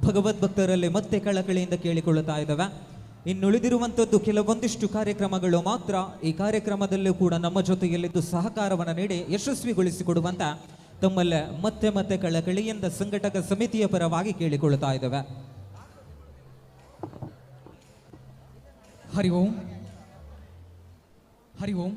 ಭಗವದ್ಭಕ್ತರಲ್ಲಿ ಮತ್ತೆ ಕಳಕಳಿಯಿಂದ ಕೇಳಿಕೊಳ್ಳುತ್ತಾ ಇದ್ದಾವೆ. ಇನ್ನುಳಿದಿರುವಂಥದ್ದು ಕೆಲವೊಂದಿಷ್ಟು ಕಾರ್ಯಕ್ರಮಗಳು ಮಾತ್ರ. ಈ ಕಾರ್ಯಕ್ರಮದಲ್ಲೂ ಕೂಡ ನಮ್ಮ ಜೊತೆಯಲ್ಲಿದ್ದು ಸಹಕಾರವನ್ನು ನೀಡಿ ಯಶಸ್ವಿಗೊಳಿಸಿಕೊಡುವಂತ ತಮ್ಮಲ್ಲೇ ಮತ್ತೆ ಮತ್ತೆ ಕಳಕಳಿಯಿಂದ ಸಂಘಟಕ ಸಮಿತಿಯ ಪರವಾಗಿ ಕೇಳಿಕೊಳ್ಳುತ್ತಾ ಇದ್ದಾವೆ. ಹರಿ ಓಂ, ಹರಿ ಓಂ.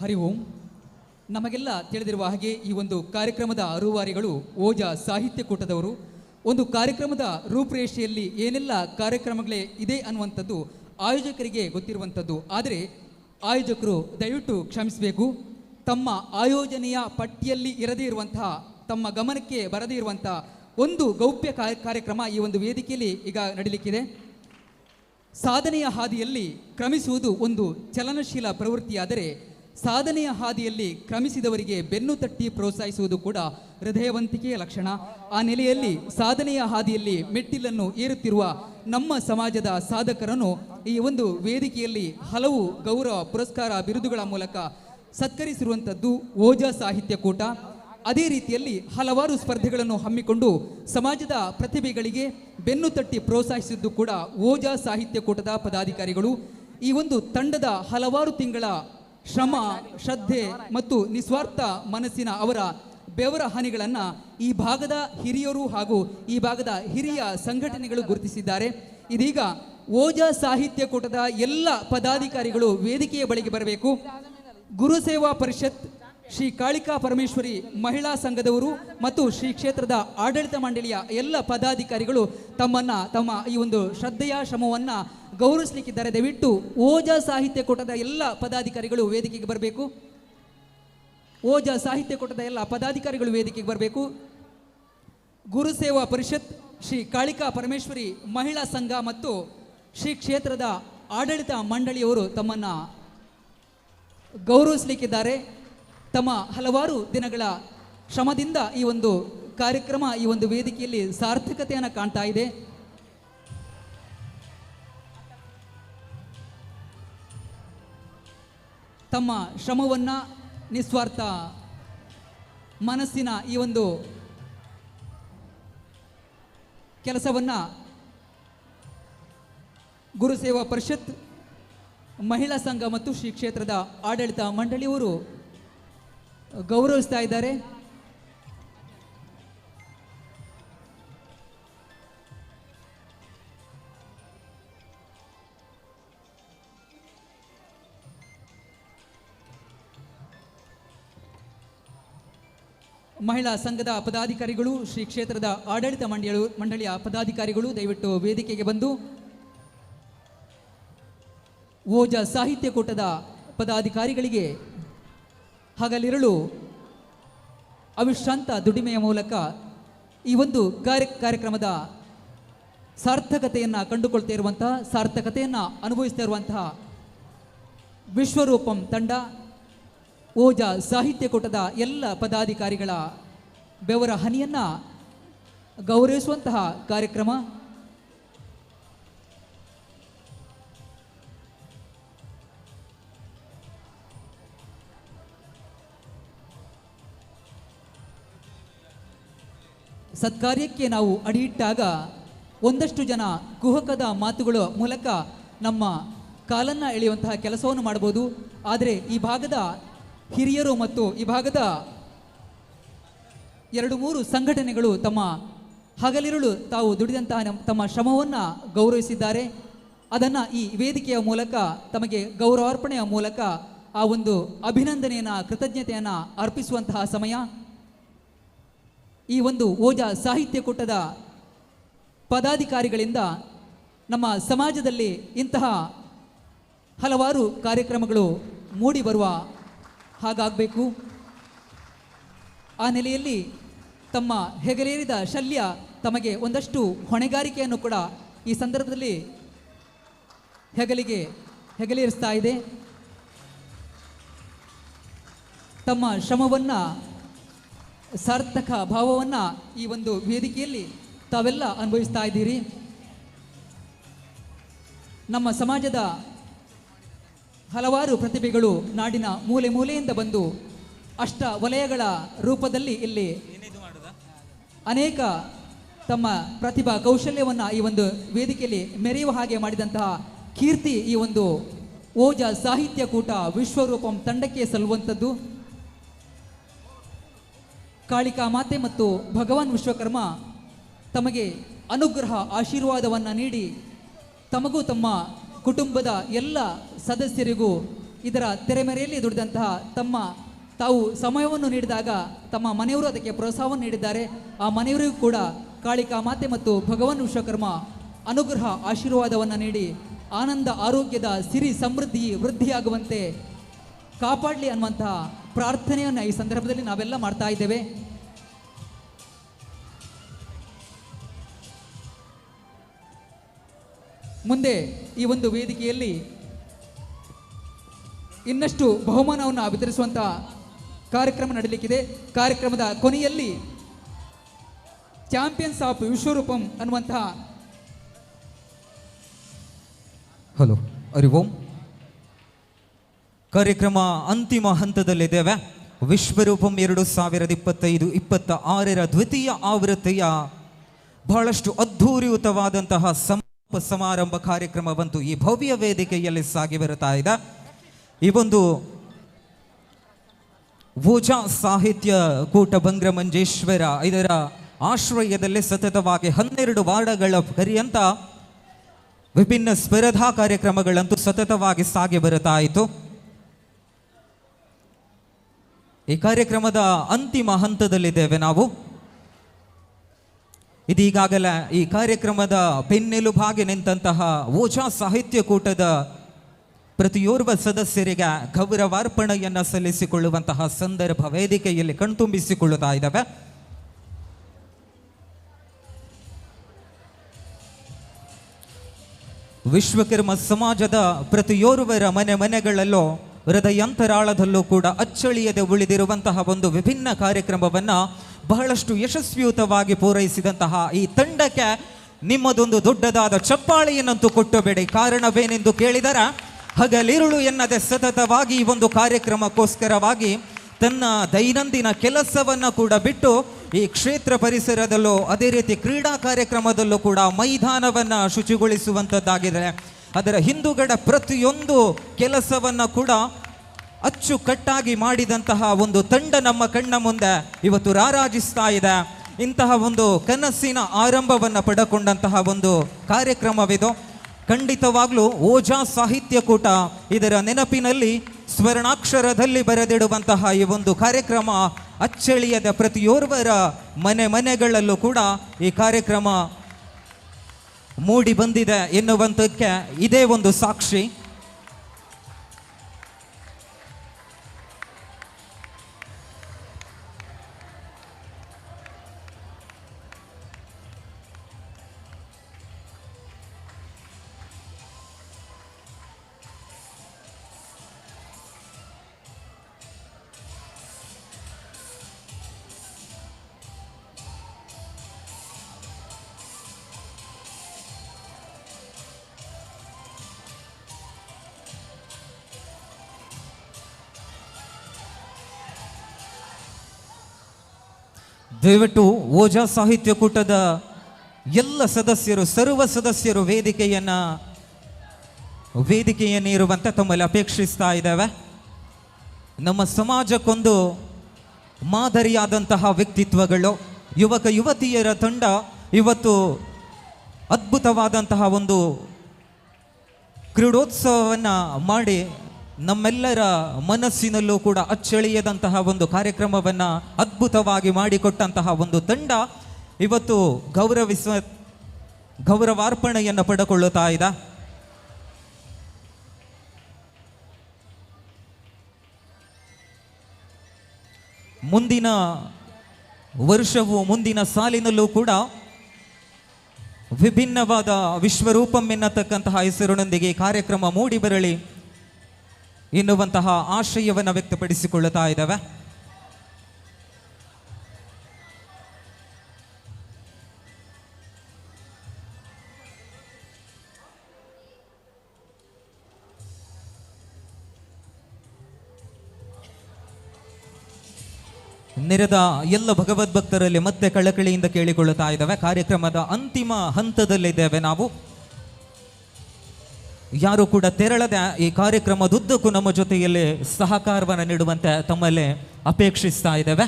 ಹರಿ ಓಂ. ನಮಗೆಲ್ಲ ತಿಳಿದಿರುವ ಹಾಗೆ ಈ ಒಂದು ಕಾರ್ಯಕ್ರಮದ ರೂವಾರಿಗಳು ಓಜಾ ಸಾಹಿತ್ಯ ಕೂಟದವರು. ಒಂದು ಕಾರ್ಯಕ್ರಮದ ರೂಪುರೇಷೆಯಲ್ಲಿ ಏನೆಲ್ಲ ಕಾರ್ಯಕ್ರಮಗಳೇ ಇದೆ ಅನ್ನುವಂಥದ್ದು ಆಯೋಜಕರಿಗೆ ಗೊತ್ತಿರುವಂಥದ್ದು. ಆದರೆ ಆಯೋಜಕರು ದಯವಿಟ್ಟು ಕ್ಷಮಿಸಬೇಕು. ತಮ್ಮ ಆಯೋಜನೆಯ ಪಟ್ಟಿಯಲ್ಲಿ ಇರದೇ ಇರುವಂತಹ, ತಮ್ಮ ಗಮನಕ್ಕೆ ಬರದೇ ಇರುವಂತಹ ಒಂದು ಗೌಪ್ಯ ಕಾರ್ಯಕ್ರಮ ಈ ಒಂದು ವೇದಿಕೆಯಲ್ಲಿ ಈಗ ನಡೀಲಿಕ್ಕಿದೆ. ಸಾಧನೆಯ ಹಾದಿಯಲ್ಲಿ ಕ್ರಮಿಸುವುದು ಒಂದು ಚಲನಶೀಲ ಪ್ರವೃತ್ತಿಯಾದರೆ ಸಾಧನೆಯ ಹಾದಿಯಲ್ಲಿ ಕ್ರಮಿಸಿದವರಿಗೆ ಬೆನ್ನು ತಟ್ಟಿ ಪ್ರೋತ್ಸಾಹಿಸುವುದು ಕೂಡ ಹೃದಯವಂತಿಕೆಯ ಲಕ್ಷಣ. ಆ ನೆಲೆಯಲ್ಲಿ ಸಾಧನೆಯ ಹಾದಿಯಲ್ಲಿ ಮೆಟ್ಟಿಲನ್ನು ಏರುತ್ತಿರುವ ನಮ್ಮ ಸಮಾಜದ ಸಾಧಕರನ್ನು ಈ ಒಂದು ವೇದಿಕೆಯಲ್ಲಿ ಹಲವು ಗೌರವ ಪುರಸ್ಕಾರ ಬಿರುದುಗಳ ಮೂಲಕ ಸತ್ಕರಿಸಿರುವಂಥದ್ದು ಓಜಾ ಸಾಹಿತ್ಯ ಕೂಟ. ಅದೇ ರೀತಿಯಲ್ಲಿ ಹಲವಾರು ಸ್ಪರ್ಧೆಗಳನ್ನು ಹಮ್ಮಿಕೊಂಡು ಸಮಾಜದ ಪ್ರತಿಭೆಗಳಿಗೆ ಬೆನ್ನು ತಟ್ಟಿ ಪ್ರೋತ್ಸಾಹಿಸಿದ್ದು ಕೂಡ ಓಜಾ ಸಾಹಿತ್ಯ ಕೂಟದ ಪದಾಧಿಕಾರಿಗಳು. ಈ ಒಂದು ತಂಡದ ಹಲವಾರು ತಿಂಗಳ ಶ್ರಮ, ಶ್ರದ್ಧೆ ಮತ್ತು ನಿಸ್ವಾರ್ಥ ಮನಸ್ಸಿನ ಅವರ ಬೆವರ ಹನಿಗಳನ್ನು ಈ ಭಾಗದ ಹಿರಿಯರು ಹಾಗೂ ಈ ಭಾಗದ ಹಿರಿಯ ಸಂಘಟನೆಗಳು ಗುರುತಿಸಿದ್ದಾರೆ. ಇದೀಗ ಓಜಾ ಸಾಹಿತ್ಯ ಕೂಟದ ಎಲ್ಲ ಪದಾಧಿಕಾರಿಗಳು ವೇದಿಕೆಯ ಬಳಿಗೆ ಬರಬೇಕು. ಗುರುಸೇವಾ ಪರಿಷತ್, ಶ್ರೀ ಕಾಳಿಕಾ ಪರಮೇಶ್ವರಿ ಮಹಿಳಾ ಸಂಘದವರು ಮತ್ತು ಶ್ರೀ ಕ್ಷೇತ್ರದ ಆಡಳಿತ ಮಂಡಳಿಯ ಎಲ್ಲ ಪದಾಧಿಕಾರಿಗಳು ತಮ್ಮ ಈ ಒಂದು ಶ್ರದ್ಧೆಯ ಶ್ರಮವನ್ನು ಗೌರವಿಸಲಿಕ್ಕಿದ್ದಾರೆ. ದಯವಿಟ್ಟು ಓಜಾ ಸಾಹಿತ್ಯ ಕೂಟದ ಎಲ್ಲ ಪದಾಧಿಕಾರಿಗಳು ವೇದಿಕೆಗೆ ಬರಬೇಕು. ಓಜಾ ಸಾಹಿತ್ಯ ಕೂಟದ ಎಲ್ಲ ಪದಾಧಿಕಾರಿಗಳು ವೇದಿಕೆಗೆ ಬರಬೇಕು. ಗುರುಸೇವಾ ಪರಿಷತ್, ಶ್ರೀ ಕಾಳಿಕಾ ಪರಮೇಶ್ವರಿ ಮಹಿಳಾ ಸಂಘ ಮತ್ತು ಶ್ರೀ ಕ್ಷೇತ್ರದ ಆಡಳಿತ ಮಂಡಳಿಯವರು ತಮ್ಮನ್ನು ಗೌರವಿಸಲಿಕ್ಕಿದ್ದಾರೆ. ತಮ್ಮ ಹಲವಾರು ದಿನಗಳ ಶ್ರಮದಿಂದ ಈ ಒಂದು ಕಾರ್ಯಕ್ರಮ, ಈ ಒಂದು ವೇದಿಕೆಯಲ್ಲಿ ಸಾರ್ಥಕತೆಯನ್ನು ಕಾಣ್ತಾ ಇದೆ. ತಮ್ಮ ಶ್ರಮವನ್ನು, ನಿಸ್ವಾರ್ಥ ಮನಸ್ಸಿನ ಈ ಒಂದು ಕೆಲಸವನ್ನು ಗುರುಸೇವಾ ಪರಿಷತ್, ಮಹಿಳಾ ಸಂಘ ಮತ್ತು ಶ್ರೀ ಕ್ಷೇತ್ರದ ಆಡಳಿತ ಮಂಡಳಿಯವರು ಗೌರವಿಸ್ತಾ ಇದ್ದಾರೆ. ಮಹಿಳಾ ಸಂಘದ ಪದಾಧಿಕಾರಿಗಳು, ಶ್ರೀ ಕ್ಷೇತ್ರದ ಆಡಳಿತ ಮಂಡಳಿಯ ಪದಾಧಿಕಾರಿಗಳು ದಯವಿಟ್ಟು ವೇದಿಕೆಗೆ ಬಂದು ಓಜಾ ಸಾಹಿತ್ಯ ಕೂಟದ ಪದಾಧಿಕಾರಿಗಳಿಗೆ ಹಗಲಿರುಳು ಅವಿಶ್ರಾಂತ ದುಡಿಮೆಯ ಮೂಲಕ ಈ ಒಂದು ಕಾರ್ಯಕ್ರಮದ ಸಾರ್ಥಕತೆಯನ್ನು ಕಂಡುಕೊಳ್ತಾ ಇರುವಂತಹ, ಸಾರ್ಥಕತೆಯನ್ನು ಅನುಭವಿಸ್ತಾ ಇರುವಂತಹ ವಿಶ್ವರೂಪಂ ತಂಡ, ಓಜಾ ಸಾಹಿತ್ಯ ಕೂಟದ ಎಲ್ಲ ಪದಾಧಿಕಾರಿಗಳ ಬೆವರ ಹನಿಯನ್ನು ಗೌರವಿಸುವಂತಹ ಕಾರ್ಯಕ್ರಮ. ಸತ್ಕಾರ್ಯಕ್ಕೆ ನಾವು ಅಡಿಯಿಟ್ಟಾಗ ಒಂದಷ್ಟು ಜನ ಕುಹಕದ ಮಾತುಗಳ ಮೂಲಕ ನಮ್ಮ ಕಾಲನ್ನು ಎಳೆಯುವಂತಹ ಕೆಲಸವನ್ನು ಮಾಡಬಹುದು. ಆದರೆ ಈ ಭಾಗದ ಹಿರಿಯರು ಮತ್ತು ಈ ಭಾಗದ 2-3 ಸಂಘಟನೆಗಳು ತಮ್ಮ ಹಗಲಿರುಳು ತಾವು ದುಡಿದಂತಹ ತಮ್ಮ ಶ್ರಮವನ್ನು ಗೌರವಿಸಿದ್ದಾರೆ. ಅದನ್ನು ಈ ವೇದಿಕೆಯ ಮೂಲಕ ತಮಗೆ ಗೌರವಾರ್ಪಣೆಯ ಮೂಲಕ ಆ ಒಂದು ಅಭಿನಂದನೆಯನ್ನು, ಕೃತಜ್ಞತೆಯನ್ನು ಅರ್ಪಿಸುವಂತಹ ಸಮಯ. ಈ ಒಂದು ಓಜಾ ಸಾಹಿತ್ಯ ಕೂಟದ ಪದಾಧಿಕಾರಿಗಳಿಂದ ನಮ್ಮ ಸಮಾಜದಲ್ಲಿ ಇಂತಹ ಹಲವಾರು ಕಾರ್ಯಕ್ರಮಗಳು ಮೂಡಿ ಬರುವ ಹಾಗಾಗಬೇಕು. ಆ ನೆಲೆಯಲ್ಲಿ ತಮ್ಮ ಹೆಗಲೇರಿದ ಶಲ್ಯ ತಮಗೆ ಒಂದಷ್ಟು ಹೊಣೆಗಾರಿಕೆಯನ್ನು ಕೂಡ ಈ ಸಂದರ್ಭದಲ್ಲಿ ಹೆಗಲೇರಿಸ್ತಾ ಇದೆ. ತಮ್ಮ ಶ್ರಮವನ್ನು, ಸಾರ್ಥಕ ಭಾವವನ್ನು ಈ ಒಂದು ವೇದಿಕೆಯಲ್ಲಿ ತಾವೆಲ್ಲ ಅನುಭವಿಸ್ತಾ ಇದ್ದೀರಿ. ನಮ್ಮ ಸಮಾಜದ ಹಲವಾರು ಪ್ರತಿಭೆಗಳು ನಾಡಿನ ಮೂಲೆ ಮೂಲೆಯಿಂದ ಬಂದು ಅಷ್ಟ ವಲಯಗಳ ರೂಪದಲ್ಲಿ ಇಲ್ಲಿ ಅನೇಕ ತಮ್ಮ ಪ್ರತಿಭಾ ಕೌಶಲ್ಯವನ್ನು ಈ ಒಂದು ವೇದಿಕೆಯಲ್ಲಿ ಮೆರೆಯುವ ಹಾಗೆ ಮಾಡಿದಂತಹ ಕೀರ್ತಿ ಈ ಒಂದು ಓಜಾ ಸಾಹಿತ್ಯ ಕೂಟ ವಿಶ್ವರೂಪಂ ತಂಡಕ್ಕೆ ಸಲ್ಲುವಂಥದ್ದು. ಕಾಳಿಕಾ ಮಾತೆ ಮತ್ತು ಭಗವಾನ್ ವಿಶ್ವಕರ್ಮ ತಮಗೆ ಅನುಗ್ರಹ ಆಶೀರ್ವಾದವನ್ನು ನೀಡಿ ತಮಗೂ ತಮ್ಮ ಕುಟುಂಬದ ಎಲ್ಲ ಸದಸ್ಯರಿಗೂ ಇದರ ತೆರೆಮರೆಯಲ್ಲಿ ದುಡಿದಂತಹ ತಾವು ಸಮಯವನ್ನು ನೀಡಿದಾಗ ತಮ್ಮ ಮನೆಯವರು ಅದಕ್ಕೆ ಪ್ರೋತ್ಸಾಹವನ್ನು ನೀಡಿದ್ದಾರೆ. ಆ ಮನೆಯವರಿಗೂ ಕೂಡ ಕಾಳಿಕಾ ಮಾತೆ ಮತ್ತು ಭಗವಾನ್ ವಿಶ್ವಕರ್ಮ ಅನುಗ್ರಹ ಆಶೀರ್ವಾದವನ್ನು ನೀಡಿ ಆನಂದ ಆರೋಗ್ಯದ ಸಿರಿ ಸಮೃದ್ಧಿ ವೃದ್ಧಿಯಾಗುವಂತೆ ಕಾಪಾಡಲಿ ಅನ್ನುವಂತಹ ಪ್ರಾರ್ಥನೆಯನ್ನು ಈ ಸಂದರ್ಭದಲ್ಲಿ ನಾವೆಲ್ಲ ಮಾಡ್ತಾ ಇದ್ದೇವೆ. ಮುಂದೆ ಈ ಒಂದು ವೇದಿಕೆಯಲ್ಲಿ ಇನ್ನಷ್ಟು ಬಹುಮಾನವನ್ನು ವಿತರಿಸುವಂಥ ಕಾರ್ಯಕ್ರಮ ನಡೆಯಲಿಕ್ಕಿದೆ. ಕಾರ್ಯಕ್ರಮದ ಕೊನೆಯಲ್ಲಿ ಚಾಂಪಿಯನ್ಸ್ ಆಫ್ ವಿಶ್ವರೂಪಂ ಅನ್ನುವಂತಹ ಹಲೋ ಹರಿಓಂ. ಕಾರ್ಯಕ್ರಮ ಅಂತಿಮ ಹಂತದಲ್ಲಿದ್ದೇವೆ. ವಿಶ್ವರೂಪಂ 2025-26 ದ್ವಿತೀಯ ಆವೃತ್ತಿಯ ಬಹಳಷ್ಟು ಅದ್ಧೂರಿಯುತವಾದಂತಹ ಸಮಾರಂಭ ಕಾರ್ಯಕ್ರಮವಂತೂ ಈ ಭವ್ಯ ವೇದಿಕೆಯಲ್ಲಿ ಸಾಗಿ ಬರುತ್ತಾ ಇದೆ. ಈ ಒಂದು ಓಜಾ ಸಾಹಿತ್ಯ ಕೂಟ ಬಂಗ್ರಮಂಜೇಶ್ವರ ಇದರ ಆಶ್ರಯದಲ್ಲಿ ಸತತವಾಗಿ 12 ವಾರಗಳ ಪರ್ಯಂತ ವಿಭಿನ್ನ ಸ್ಪರ್ಧಾ ಕಾರ್ಯಕ್ರಮಗಳಂತೂ ಸತತವಾಗಿ ಸಾಗಿ ಬರುತ್ತಾ ಇತ್ತು. ಈ ಕಾರ್ಯಕ್ರಮದ ಅಂತಿಮ ಹಂತದಲ್ಲಿದ್ದೇವೆ ನಾವು. ಇದೀಗಾಗಲೇ ಈ ಕಾರ್ಯಕ್ರಮದ ಬೆನ್ನೆಲುಬಾಗಿ ನಿಂತಹ ಓಜಾ ಸಾಹಿತ್ಯ ಕೂಟದ ಪ್ರತಿಯೋರ್ವ ಸದಸ್ಯರಿಗೆ ಗೌರವಾರ್ಪಣೆಯನ್ನು ಸಲ್ಲಿಸಿಕೊಳ್ಳುವಂತಹ ಸಂದರ್ಭ ವೇದಿಕೆಯಲ್ಲಿ ಕಣ್ತುಂಬಿಸಿಕೊಳ್ಳುತ್ತಾ ಇದ್ದಾವೆ. ವಿಶ್ವಕರ್ಮ ಸಮಾಜದ ಪ್ರತಿಯೋರ್ವರ ಮನೆಗಳಲ್ಲೂ ಹೃದಯಾಂತರಾಳದಲ್ಲೂ ಕೂಡ ಅಚ್ಚಳಿಯದೆ ಉಳಿದಿರುವಂತಹ ಒಂದು ವಿಭಿನ್ನ ಕಾರ್ಯಕ್ರಮವನ್ನು ಬಹಳಷ್ಟು ಯಶಸ್ವಿಯುತವಾಗಿ ಪೂರೈಸಿದಂತಹ ಈ ತಂಡಕ್ಕೆ ನಿಮ್ಮದೊಂದು ದೊಡ್ಡದಾದ ಚಪ್ಪಾಳೆಯನ್ನಂತೂ ಕೊಟ್ಟಬೇಡಿ. ಕಾರಣವೇನೆಂದು ಕೇಳಿದರೆ ಹಗಲಿರುಳು ಎನ್ನದೆ ಸತತವಾಗಿ ಈ ಒಂದು ಕಾರ್ಯಕ್ರಮಕ್ಕೋಸ್ಕರವಾಗಿ ತನ್ನ ದೈನಂದಿನ ಕೆಲಸವನ್ನು ಕೂಡ ಬಿಟ್ಟು ಈ ಕ್ಷೇತ್ರ ಪರಿಸರದಲ್ಲೂ ಅದೇ ರೀತಿ ಕ್ರೀಡಾ ಕಾರ್ಯಕ್ರಮದಲ್ಲೂ ಕೂಡ ಮೈದಾನವನ್ನು ಶುಚಿಗೊಳಿಸುವಂಥದ್ದಾಗಿದೆ. ಅದರ ಹಿಂದುಗಡೆ ಪ್ರತಿಯೊಂದು ಕೆಲಸವನ್ನು ಕೂಡ ಅಚ್ಚುಕಟ್ಟಾಗಿ ಮಾಡಿದಂತಹ ಒಂದು ತಂಡ ನಮ್ಮ ಕಣ್ಣ ಮುಂದೆ ಇವತ್ತು ರಾರಾಜಿಸ್ತಾ ಇದೆ. ಇಂತಹ ಒಂದು ಕನಸಿನ ಆರಂಭವನ್ನು ಪಡೆದುಕೊಂಡಂತಹ ಒಂದು ಕಾರ್ಯಕ್ರಮವಿದು. ಖಂಡಿತವಾಗ್ಲೂ ಓಜಾ ಸಾಹಿತ್ಯ ಕೂಟ ಇದರ ನೆನಪಿನಲ್ಲಿ ಸ್ವರ್ಣಾಕ್ಷರದಲ್ಲಿ ಬರೆದಿಡುವಂತಹ ಈ ಒಂದು ಕಾರ್ಯಕ್ರಮ ಅಚ್ಚಳಿಯದ ಪ್ರತಿಯೋರ್ವರ ಮನೆಗಳಲ್ಲೂ ಕೂಡ ಈ ಕಾರ್ಯಕ್ರಮ ಮೂಡಿ ಬಂದಿದೆ ಎನ್ನುವಂಥಕ್ಕೆ ಇದೇ ಒಂದು ಸಾಕ್ಷಿ. ದಯವಿಟ್ಟು ಓಜಾ ಸಾಹಿತ್ಯ ಕೂಟದ ಎಲ್ಲ ಸದಸ್ಯರು, ಸರ್ವ ಸದಸ್ಯರು ವೇದಿಕೆಯನ್ನಿರುವಂತೆ ತಮ್ಮಲ್ಲಿ ಅಪೇಕ್ಷಿಸ್ತಾ ಇದ್ದೇವೆ. ನಮ್ಮ ಸಮಾಜಕ್ಕೊಂದು ಮಾದರಿಯಾದಂತಹ ವ್ಯಕ್ತಿತ್ವಗಳು, ಯುವಕ ಯುವತಿಯರ ತಂಡ ಇವತ್ತು ಅದ್ಭುತವಾದಂತಹ ಒಂದು ಕ್ರೀಡೋತ್ಸವವನ್ನು ಮಾಡಿ ನಮ್ಮೆಲ್ಲರ ಮನಸ್ಸಿನಲ್ಲೂ ಕೂಡ ಅಚ್ಚಳಿಯದಂತಹ ಒಂದು ಕಾರ್ಯಕ್ರಮವನ್ನು ಅದ್ಭುತವಾಗಿ ಮಾಡಿಕೊಟ್ಟಂತಹ ಒಂದು ತಂಡ ಇವತ್ತು ಗೌರವಾರ್ಪಣೆಯನ್ನು ಪಡೆದುಕೊಳ್ಳುತ್ತಾ ಇದೆ. ಮುಂದಿನ ವರ್ಷವೂ ಮುಂದಿನ ಸಾಲಿನಲ್ಲೂ ಕೂಡ ವಿಭಿನ್ನವಾದ ವಿಶ್ವರೂಪಂ ಎನ್ನತಕ್ಕಂತಹ ಹೆಸರಿನೊಂದಿಗೆ ಕಾರ್ಯಕ್ರಮ ಮೂಡಿ ಬರಲಿ ಎನ್ನುವಂತಹ ಆಶಯವನ್ನು ವ್ಯಕ್ತಪಡಿಸಿಕೊಳ್ಳುತ್ತಾ ಇದ್ದಾವೆ. ನೆರೆದ ಎಲ್ಲ ಭಗವದ್ಭಕ್ತರಲ್ಲಿ ಮತ್ತೆ ಕಳಕಳಿಯಿಂದ ಕೇಳಿಕೊಳ್ಳುತ್ತಾ ಇದ್ದಾವೆ. ಕಾರ್ಯಕ್ರಮದ ಅಂತಿಮ ಹಂತದಲ್ಲಿದ್ದೇವೆ ನಾವು. ಯಾರು ಕೂಡ ತೆರಳದ ಈ ಕಾರ್ಯಕ್ರಮದುದ್ದಕ್ಕೂ ನಮ್ಮ ಜೊತೆಯಲ್ಲಿ ಸಹಕಾರವನ್ನು ನೀಡುವಂತೆ ತಮ್ಮಲ್ಲಿ ಅಪೇಕ್ಷಿಸ್ತಾ ಇದ್ದೇವೆ.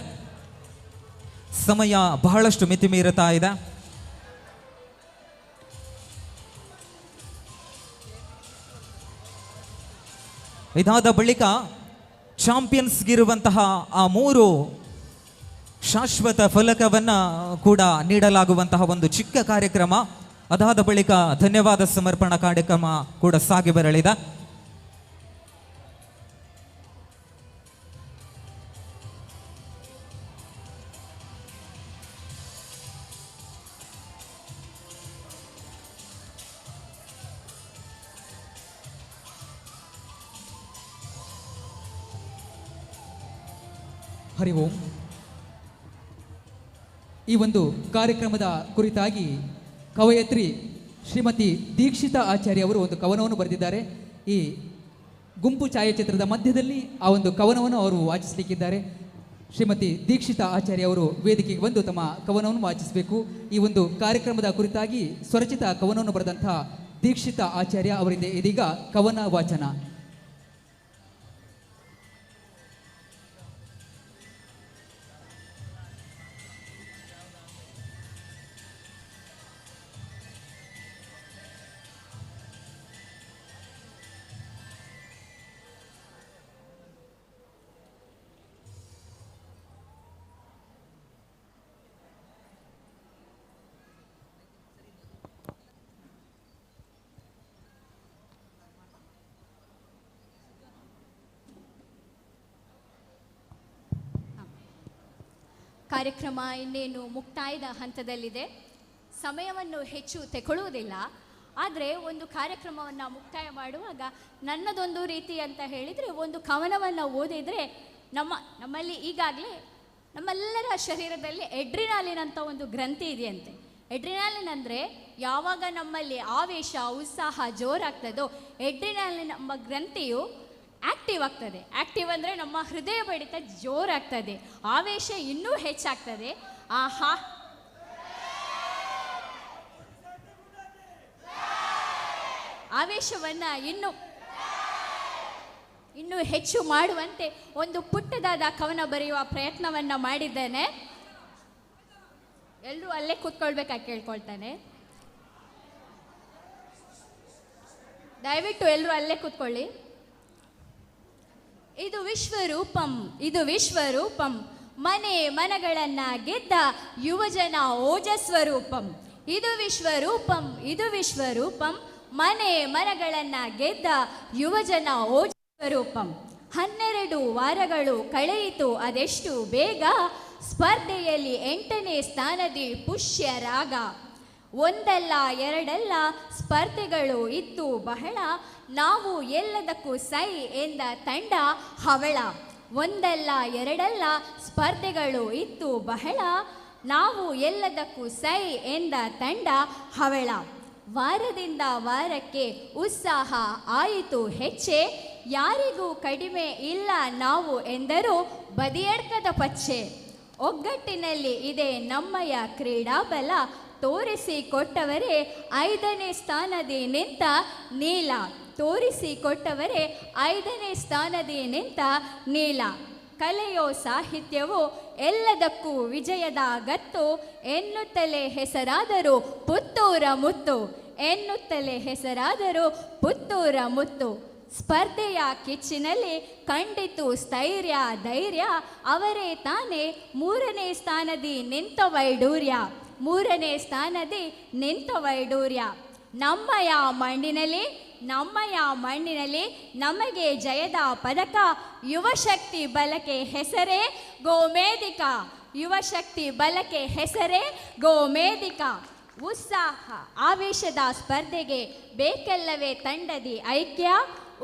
ಸಮಯ ಬಹಳಷ್ಟು ಮಿತಿ ಮೀರುತ್ತಾ ಇದೆ. ಇದಾದ ಬಳಿಕ ಚಾಂಪಿಯನ್ಸ್ಗಿರುವಂತಹ ಆ 3 ಶಾಶ್ವತ ಫಲಕವನ್ನು ಕೂಡ ನೀಡಲಾಗುವಂತಹ ಒಂದು ಚಿಕ್ಕ ಕಾರ್ಯಕ್ರಮ. ಅದಾದ ಬಳಿಕ ಧನ್ಯವಾದ ಸಮರ್ಪಣಾ ಕಾರ್ಯಕ್ರಮ ಕೂಡ ಸಾಗಿ ಬರಲಿದೆ. ಹರಿ ಓಂ. ಈ ಒಂದು ಕಾರ್ಯಕ್ರಮದ ಕುರಿತಾಗಿ ಕವಯತ್ರಿ ಶ್ರೀಮತಿ ದೀಕ್ಷಿತಾ ಆಚಾರ್ಯ ಅವರು ಒಂದು ಕವನವನ್ನು ಬರೆದಿದ್ದಾರೆ. ಈ ಗುಂಪು ಛಾಯಾಚಿತ್ರದ ಮಧ್ಯದಲ್ಲಿ ಆ ಒಂದು ಕವನವನ್ನು ಅವರು ವಾಚಿಸಲಿಕ್ಕಿದ್ದಾರೆ. ಶ್ರೀಮತಿ ದೀಕ್ಷಿತಾ ಆಚಾರ್ಯ ಅವರು ವೇದಿಕೆಗೆ ಬಂದು ತಮ್ಮ ಕವನವನ್ನು ವಾಚಿಸಬೇಕು. ಈ ಒಂದು ಕಾರ್ಯಕ್ರಮದ ಕುರಿತಾಗಿ ಸ್ವರಚಿತ ಕವನವನ್ನು ಬರೆದಂತಹ ದೀಕ್ಷಿತಾ ಆಚಾರ್ಯ ಅವರಿಂದ ಇದೀಗ ಕವನ ವಾಚನ. ಕಾರ್ಯಕ್ರಮ ಇನ್ನೇನು ಮುಕ್ತಾಯದ ಹಂತದಲ್ಲಿದೆ. ಸಮಯವನ್ನು ಹೆಚ್ಚು ತೆಗೊಳ್ಳುವುದಿಲ್ಲ. ಆದರೆ ಒಂದು ಕಾರ್ಯಕ್ರಮವನ್ನು ಮುಕ್ತಾಯ ಮಾಡುವಾಗ ನನ್ನದೊಂದು ರೀತಿ ಅಂತ ಹೇಳಿದರೆ, ಒಂದು ಕವನವನ್ನು ಓದಿದರೆ ನಮ್ಮಲ್ಲಿ ಈಗಾಗಲೇ ನಮ್ಮೆಲ್ಲರ ಶರೀರದಲ್ಲಿ ಎಡ್ರಿನಾಲಿನ್ ಅಂತ ಒಂದು ಗ್ರಂಥಿ ಇದೆಯಂತೆ. ಎಡ್ರಿನಾಲಿನ್ ಅಂದರೆ ಯಾವಾಗ ನಮ್ಮಲ್ಲಿ ಆವೇಶ ಉತ್ಸಾಹ ಜೋರಾಗ್ತದೋ ಎಡ್ರಿನಾಲಿನ್ ನಮ್ಮ ಗ್ರಂಥಿಯು ಆಕ್ಟಿವ್ ಆಗ್ತದೆ. ಆಕ್ಟಿವ್ ಅಂದರೆ ನಮ್ಮ ಹೃದಯ ಬಡಿತ ಜೋರಾಗ್ತದೆ, ಆವೇಶ ಇನ್ನೂ ಹೆಚ್ಚಾಗ್ತದೆ. ಆವೇಶವನ್ನು ಇನ್ನೂ ಹೆಚ್ಚು ಮಾಡುವಂತೆ ಒಂದು ಪುಟ್ಟದಾದ ಕವನ ಬರೆಯುವ ಪ್ರಯತ್ನವನ್ನು ಮಾಡಿದ್ದೇನೆ. ಎಲ್ಲರೂ ಅಲ್ಲೇ ಕೂತ್ಕೊಳ್ಬೇಕಾಗಿ ಕೇಳ್ಕೊಳ್ತಾನೆ. ದಯವಿಟ್ಟು ಎಲ್ಲರೂ ಅಲ್ಲೇ ಕೂತ್ಕೊಳ್ಳಿ. ಇದು ವಿಶ್ವರೂಪಂ ಮನಗಳನ್ನ ಗೆದ್ದ ಯುವಜನ ಓಜಸ್ವರೂಪಂ. ಇದು ವಿಶ್ವರೂಪಂ ಮನಗಳನ್ನ ಗೆದ್ದ ಯುವಜನ ಓಜಸ್ವರೂಪಂ. 12 ವಾರಗಳು ಕಳೆಯಿತು ಅದೆಷ್ಟು ಬೇಗ, ಸ್ಪರ್ಧೆಯಲ್ಲಿ 8ನೇ ಸ್ಥಾನದಿ ಪುಷ್ಯ ರಾಗ. ಒಂದಲ್ಲ ಎರಡಲ್ಲ ಸ್ಪರ್ಧೆಗಳು ಇತ್ತು ಬಹಳ, ನಾವು ಎಲ್ಲದಕ್ಕೂ ಸೈ ಎಂದ ತಂಡ ಹವಳ. ಒಂದಲ್ಲ ಎರಡಲ್ಲ ಸ್ಪರ್ಧೆಗಳು ಇತ್ತು ಬಹಳ, ನಾವು ಎಲ್ಲದಕ್ಕೂ ಸೈ ಎಂದ ತಂಡ ಹವಳ. ವಾರದಿಂದ ವಾರಕ್ಕೆ ಉತ್ಸಾಹ ಆಯಿತು ಹೆಚ್ಚೆ, ಯಾರಿಗೂ ಕಡಿಮೆ ಇಲ್ಲ ನಾವು ಎಂದರು ಬದಿಯಡ್ಕದ ಪಚ್ಚೆ. ಒಗ್ಗಟ್ಟಿನಲ್ಲಿ ಇದೆ ನಮ್ಮಯ ಕ್ರೀಡಾಬಲ, ತೋರಿಸಿಕೊಟ್ಟವರೇ 5ನೇ ಸ್ಥಾನದಿ ನಿಂತ ನೀಲ, ತೋರಿಸಿಕೊಟ್ಟವರೇ 5ನೇ ಸ್ಥಾನದಿ ನಿಂತ ನೀಲ. ಕಲೆಯೋ ಸಾಹಿತ್ಯವೋ ಎಲ್ಲದಕ್ಕೂ ವಿಜಯದ ಗತ್ತು, ಎನ್ನುತ್ತಲೇ ಹೆಸರಾದರೂ ಪುತ್ತೂರ ಮುತ್ತು, ಎನ್ನುತ್ತಲೇ ಹೆಸರಾದರೂ ಪುತ್ತೂರ ಮುತ್ತು. ಸ್ಪರ್ಧೆಯ ಕಿಚ್ಚಿನಲ್ಲಿ ಕಂಡಿತು ಸ್ಥೈರ್ಯ ಧೈರ್ಯ, ಅವರೇ ತಾನೇ 3ನೇ ಸ್ಥಾನದಿ ನಿಂತ ವೈಡೂರ್ಯ, 3ನೇ ಸ್ಥಾನದಿ ನಿಂತ ವೈಡೂರ್ಯ. ನಮ್ಮಯ ಮಣ್ಣಿನಲ್ಲಿ ನಮಗೆ ಜಯದ ಪದಕ, ಯುವಶಕ್ತಿ ಬಲಕ್ಕೆ ಹೆಸರೇ ಗೋಮೇದಿಕ, ಯುವಶಕ್ತಿ ಬಲಕ್ಕೆ ಹೆಸರೇ ಗೋಮೇದಿಕ. ಉತ್ಸಾಹ ಆವೇಶದ ಸ್ಪರ್ಧೆಗೆ ಬೇಕೆಲ್ಲವೇ ತಂಡದಿ ಐಕ್ಯ,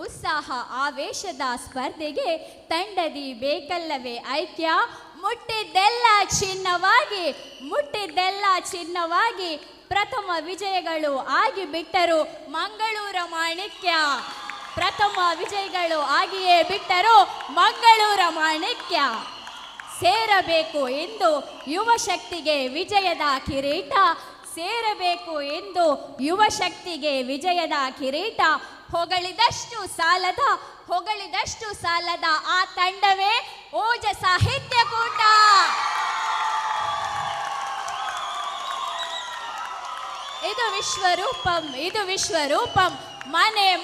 ಉತ್ಸಾಹ ಆವೇಶದ ಸ್ಪರ್ಧೆಗೆ ತಂಡದಿ ಬೇಕಲ್ಲವೇ ಐಕ್ಯ. ಮುಟ್ಟಿದ್ದೆಲ್ಲ ಚಿನ್ನವಾಗಿ ಪ್ರಥಮ ವಿಜಯಗಳು ಆಗಿಬಿಟ್ಟರು ಮಂಗಳೂರ ಮಾಣಿಕ್ಯ, ಪ್ರಥಮ ವಿಜಯಗಳು ಆಗಿಯೇ ಬಿಟ್ಟರು ಮಂಗಳೂರ ಮಾಣಿಕ್ಯ. ಸೇರಬೇಕು ಎಂದು ಯುವಶಕ್ತಿಗೆ ವಿಜಯದ ಕಿರೀಟ, ಸೇರಬೇಕು ಎಂದು ಯುವಶಕ್ತಿಗೆ ವಿಜಯದ ಕಿರೀಟ. ಹೊಗಳಿದಷ್ಟು ಸಾಲದ ಆ ತಂಡವೇ ಓಜ ಸಾಹಿತ್ಯ ಕೂಟ. ಇದು ವಿಶ್ವರೂಪಂ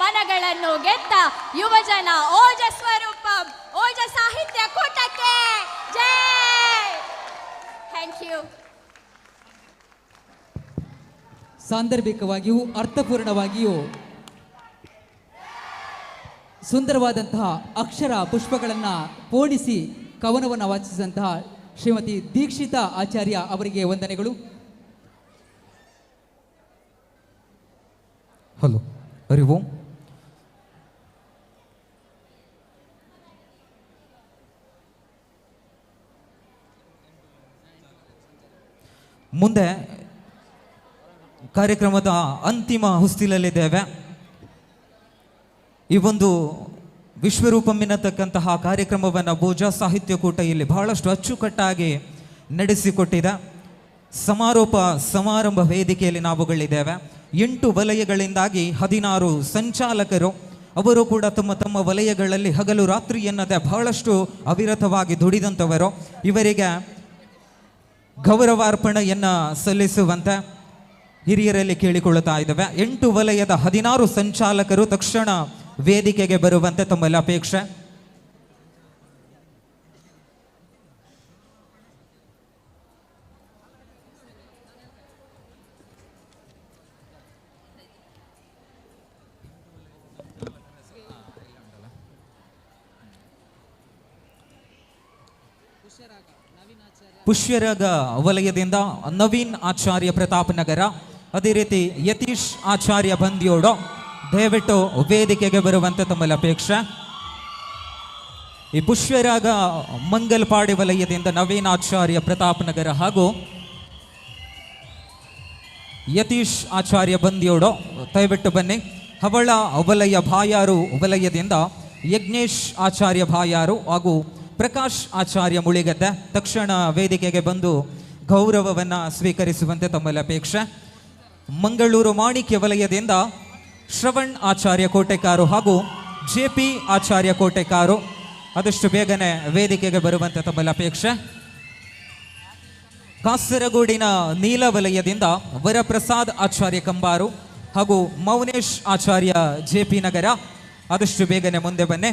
ಮನಗಳನ್ನು ಗೆದ್ದ ಯುವಜನ ಓಜ ಸ್ವರೂಪಂ, ಓಜ ಸಾಹಿತ್ಯ ಕೂಟಕ್ಕೆ ಜೈ. Thank you. ಸಾಂದರ್ಭಿಕವಾಗಿಯೂ ಅರ್ಥಪೂರ್ಣವಾಗಿಯೂ ಸುಂದರವಾದಂತಹ ಅಕ್ಷರ ಪುಷ್ಪಗಳನ್ನು ಪೋಣಿಸಿ ಕವನವನ್ನು ವಾಚಿಸಿದಂತಹ ಶ್ರೀಮತಿ ದೀಕ್ಷಿತಾ ಆಚಾರ್ಯ ಅವರಿಗೆ ವಂದನೆಗಳು. ಹಲೋ, ಹರಿ ಓಂ. ಮುಂದೆ ಕಾರ್ಯಕ್ರಮದ ಅಂತಿಮ ಹೊಸ್ತಿಲಲ್ಲಿದ್ದೇವೆ. ಈ ಒಂದು ವಿಶ್ವರೂಪಂ ಎನ್ನತಕ್ಕಂತಹ ಕಾರ್ಯಕ್ರಮವನ್ನು ಭೋಜ ಸಾಹಿತ್ಯ ಕೂಟ ಇಲ್ಲಿ ಬಹಳಷ್ಟು ಅಚ್ಚುಕಟ್ಟಾಗಿ ನಡೆಸಿಕೊಟ್ಟಿದೆ. ಸಮಾರೋಪ ಸಮಾರಂಭ ವೇದಿಕೆಯಲ್ಲಿ ನಾವುಗಳಿದ್ದೇವೆ. 8 ವಲಯಗಳಿಂದಾಗಿ 16 ಸಂಚಾಲಕರು, ಅವರು ಕೂಡ ತಮ್ಮ ತಮ್ಮ ವಲಯಗಳಲ್ಲಿ ಹಗಲು ರಾತ್ರಿ ಎನ್ನದೆ ಬಹಳಷ್ಟು ಅವಿರತವಾಗಿ ದುಡಿದಂಥವರು. ಇವರಿಗೆ ಗೌರವಾರ್ಪಣೆಯನ್ನು ಸಲ್ಲಿಸುವಂತೆ ಹಿರಿಯರಲ್ಲಿ ಕೇಳಿಕೊಳ್ಳುತ್ತಾ ಇದ್ದೇವೆ. 8 ವಲಯದ 16 ಸಂಚಾಲಕರು ತಕ್ಷಣ ವೇದಿಕೆಗೆ ಬರುವಂತೆ ತಮ್ಮಲ್ಲಿ ಅಪೇಕ್ಷೆ. ಪುಷ್ಯರಾಗ ವಲಯದಿಂದ ನವೀನ್ ಆಚಾರ್ಯ ಪ್ರತಾಪ್ ನಗರ, ಅದೇ ರೀತಿ ಯತೀಶ್ ಆಚಾರ್ಯ ಬಂದಿಯೋಡು ದಯವಿಟ್ಟು ವೇದಿಕೆಗೆ ಬರುವಂತೆ ತಮ್ಮಲ್ಲಿ ಅಪೇಕ್ಷೆ. ಈ ಪುಷ್ಯರಾಗ ಮಂಗಲ್ಪಾಡಿ ವಲಯದಿಂದ ನವೀನ್ ಆಚಾರ್ಯ ಪ್ರತಾಪ್ ನಗರ ಹಾಗೂ ಯತೀಶ್ ಆಚಾರ್ಯ ಬಂದಿಯೋಡು ದಯವಿಟ್ಟು ಬನ್ನಿ. ಹವಳ ವಲಯ ಭಾಯಾರು ವಲಯದಿಂದ ಯಜ್ಞೇಶ್ ಆಚಾರ್ಯ ಭಾಯಾರು ಹಾಗೂ ಪ್ರಕಾಶ್ ಆಚಾರ್ಯ ಮುಳಿಗದ್ದೆ ತಕ್ಷಣ ವೇದಿಕೆಗೆ ಬಂದು ಗೌರವವನ್ನು ಸ್ವೀಕರಿಸುವಂತೆ ತಮ್ಮಲ್ಲಿ ಅಪೇಕ್ಷೆ. ಮಂಗಳೂರು ಮಾಣಿಕ್ಯ ವಲಯದಿಂದ ಶ್ರವಣ್ ಆಚಾರ್ಯ ಕೋಟೆಕಾರು ಹಾಗೂ JP ಆಚಾರ್ಯ ಕೋಟೆಕಾರು ಆದಷ್ಟು ಬೇಗನೆ ವೇದಿಕೆಗೆ ಬರುವಂತೆ ತಮ್ಮಲ್ಲಿ ಅಪೇಕ್ಷೆ. ಕಾಸರಗೋಡಿನ ನೀಲ ವಲಯದಿಂದ ವರಪ್ರಸಾದ್ ಆಚಾರ್ಯ ಕಂಬಾರು ಹಾಗೂ ಮೌನೇಶ್ ಆಚಾರ್ಯ JP ನಗರ ಆದಷ್ಟು ಬೇಗನೆ ಮುಂದೆ ಬನ್ನಿ.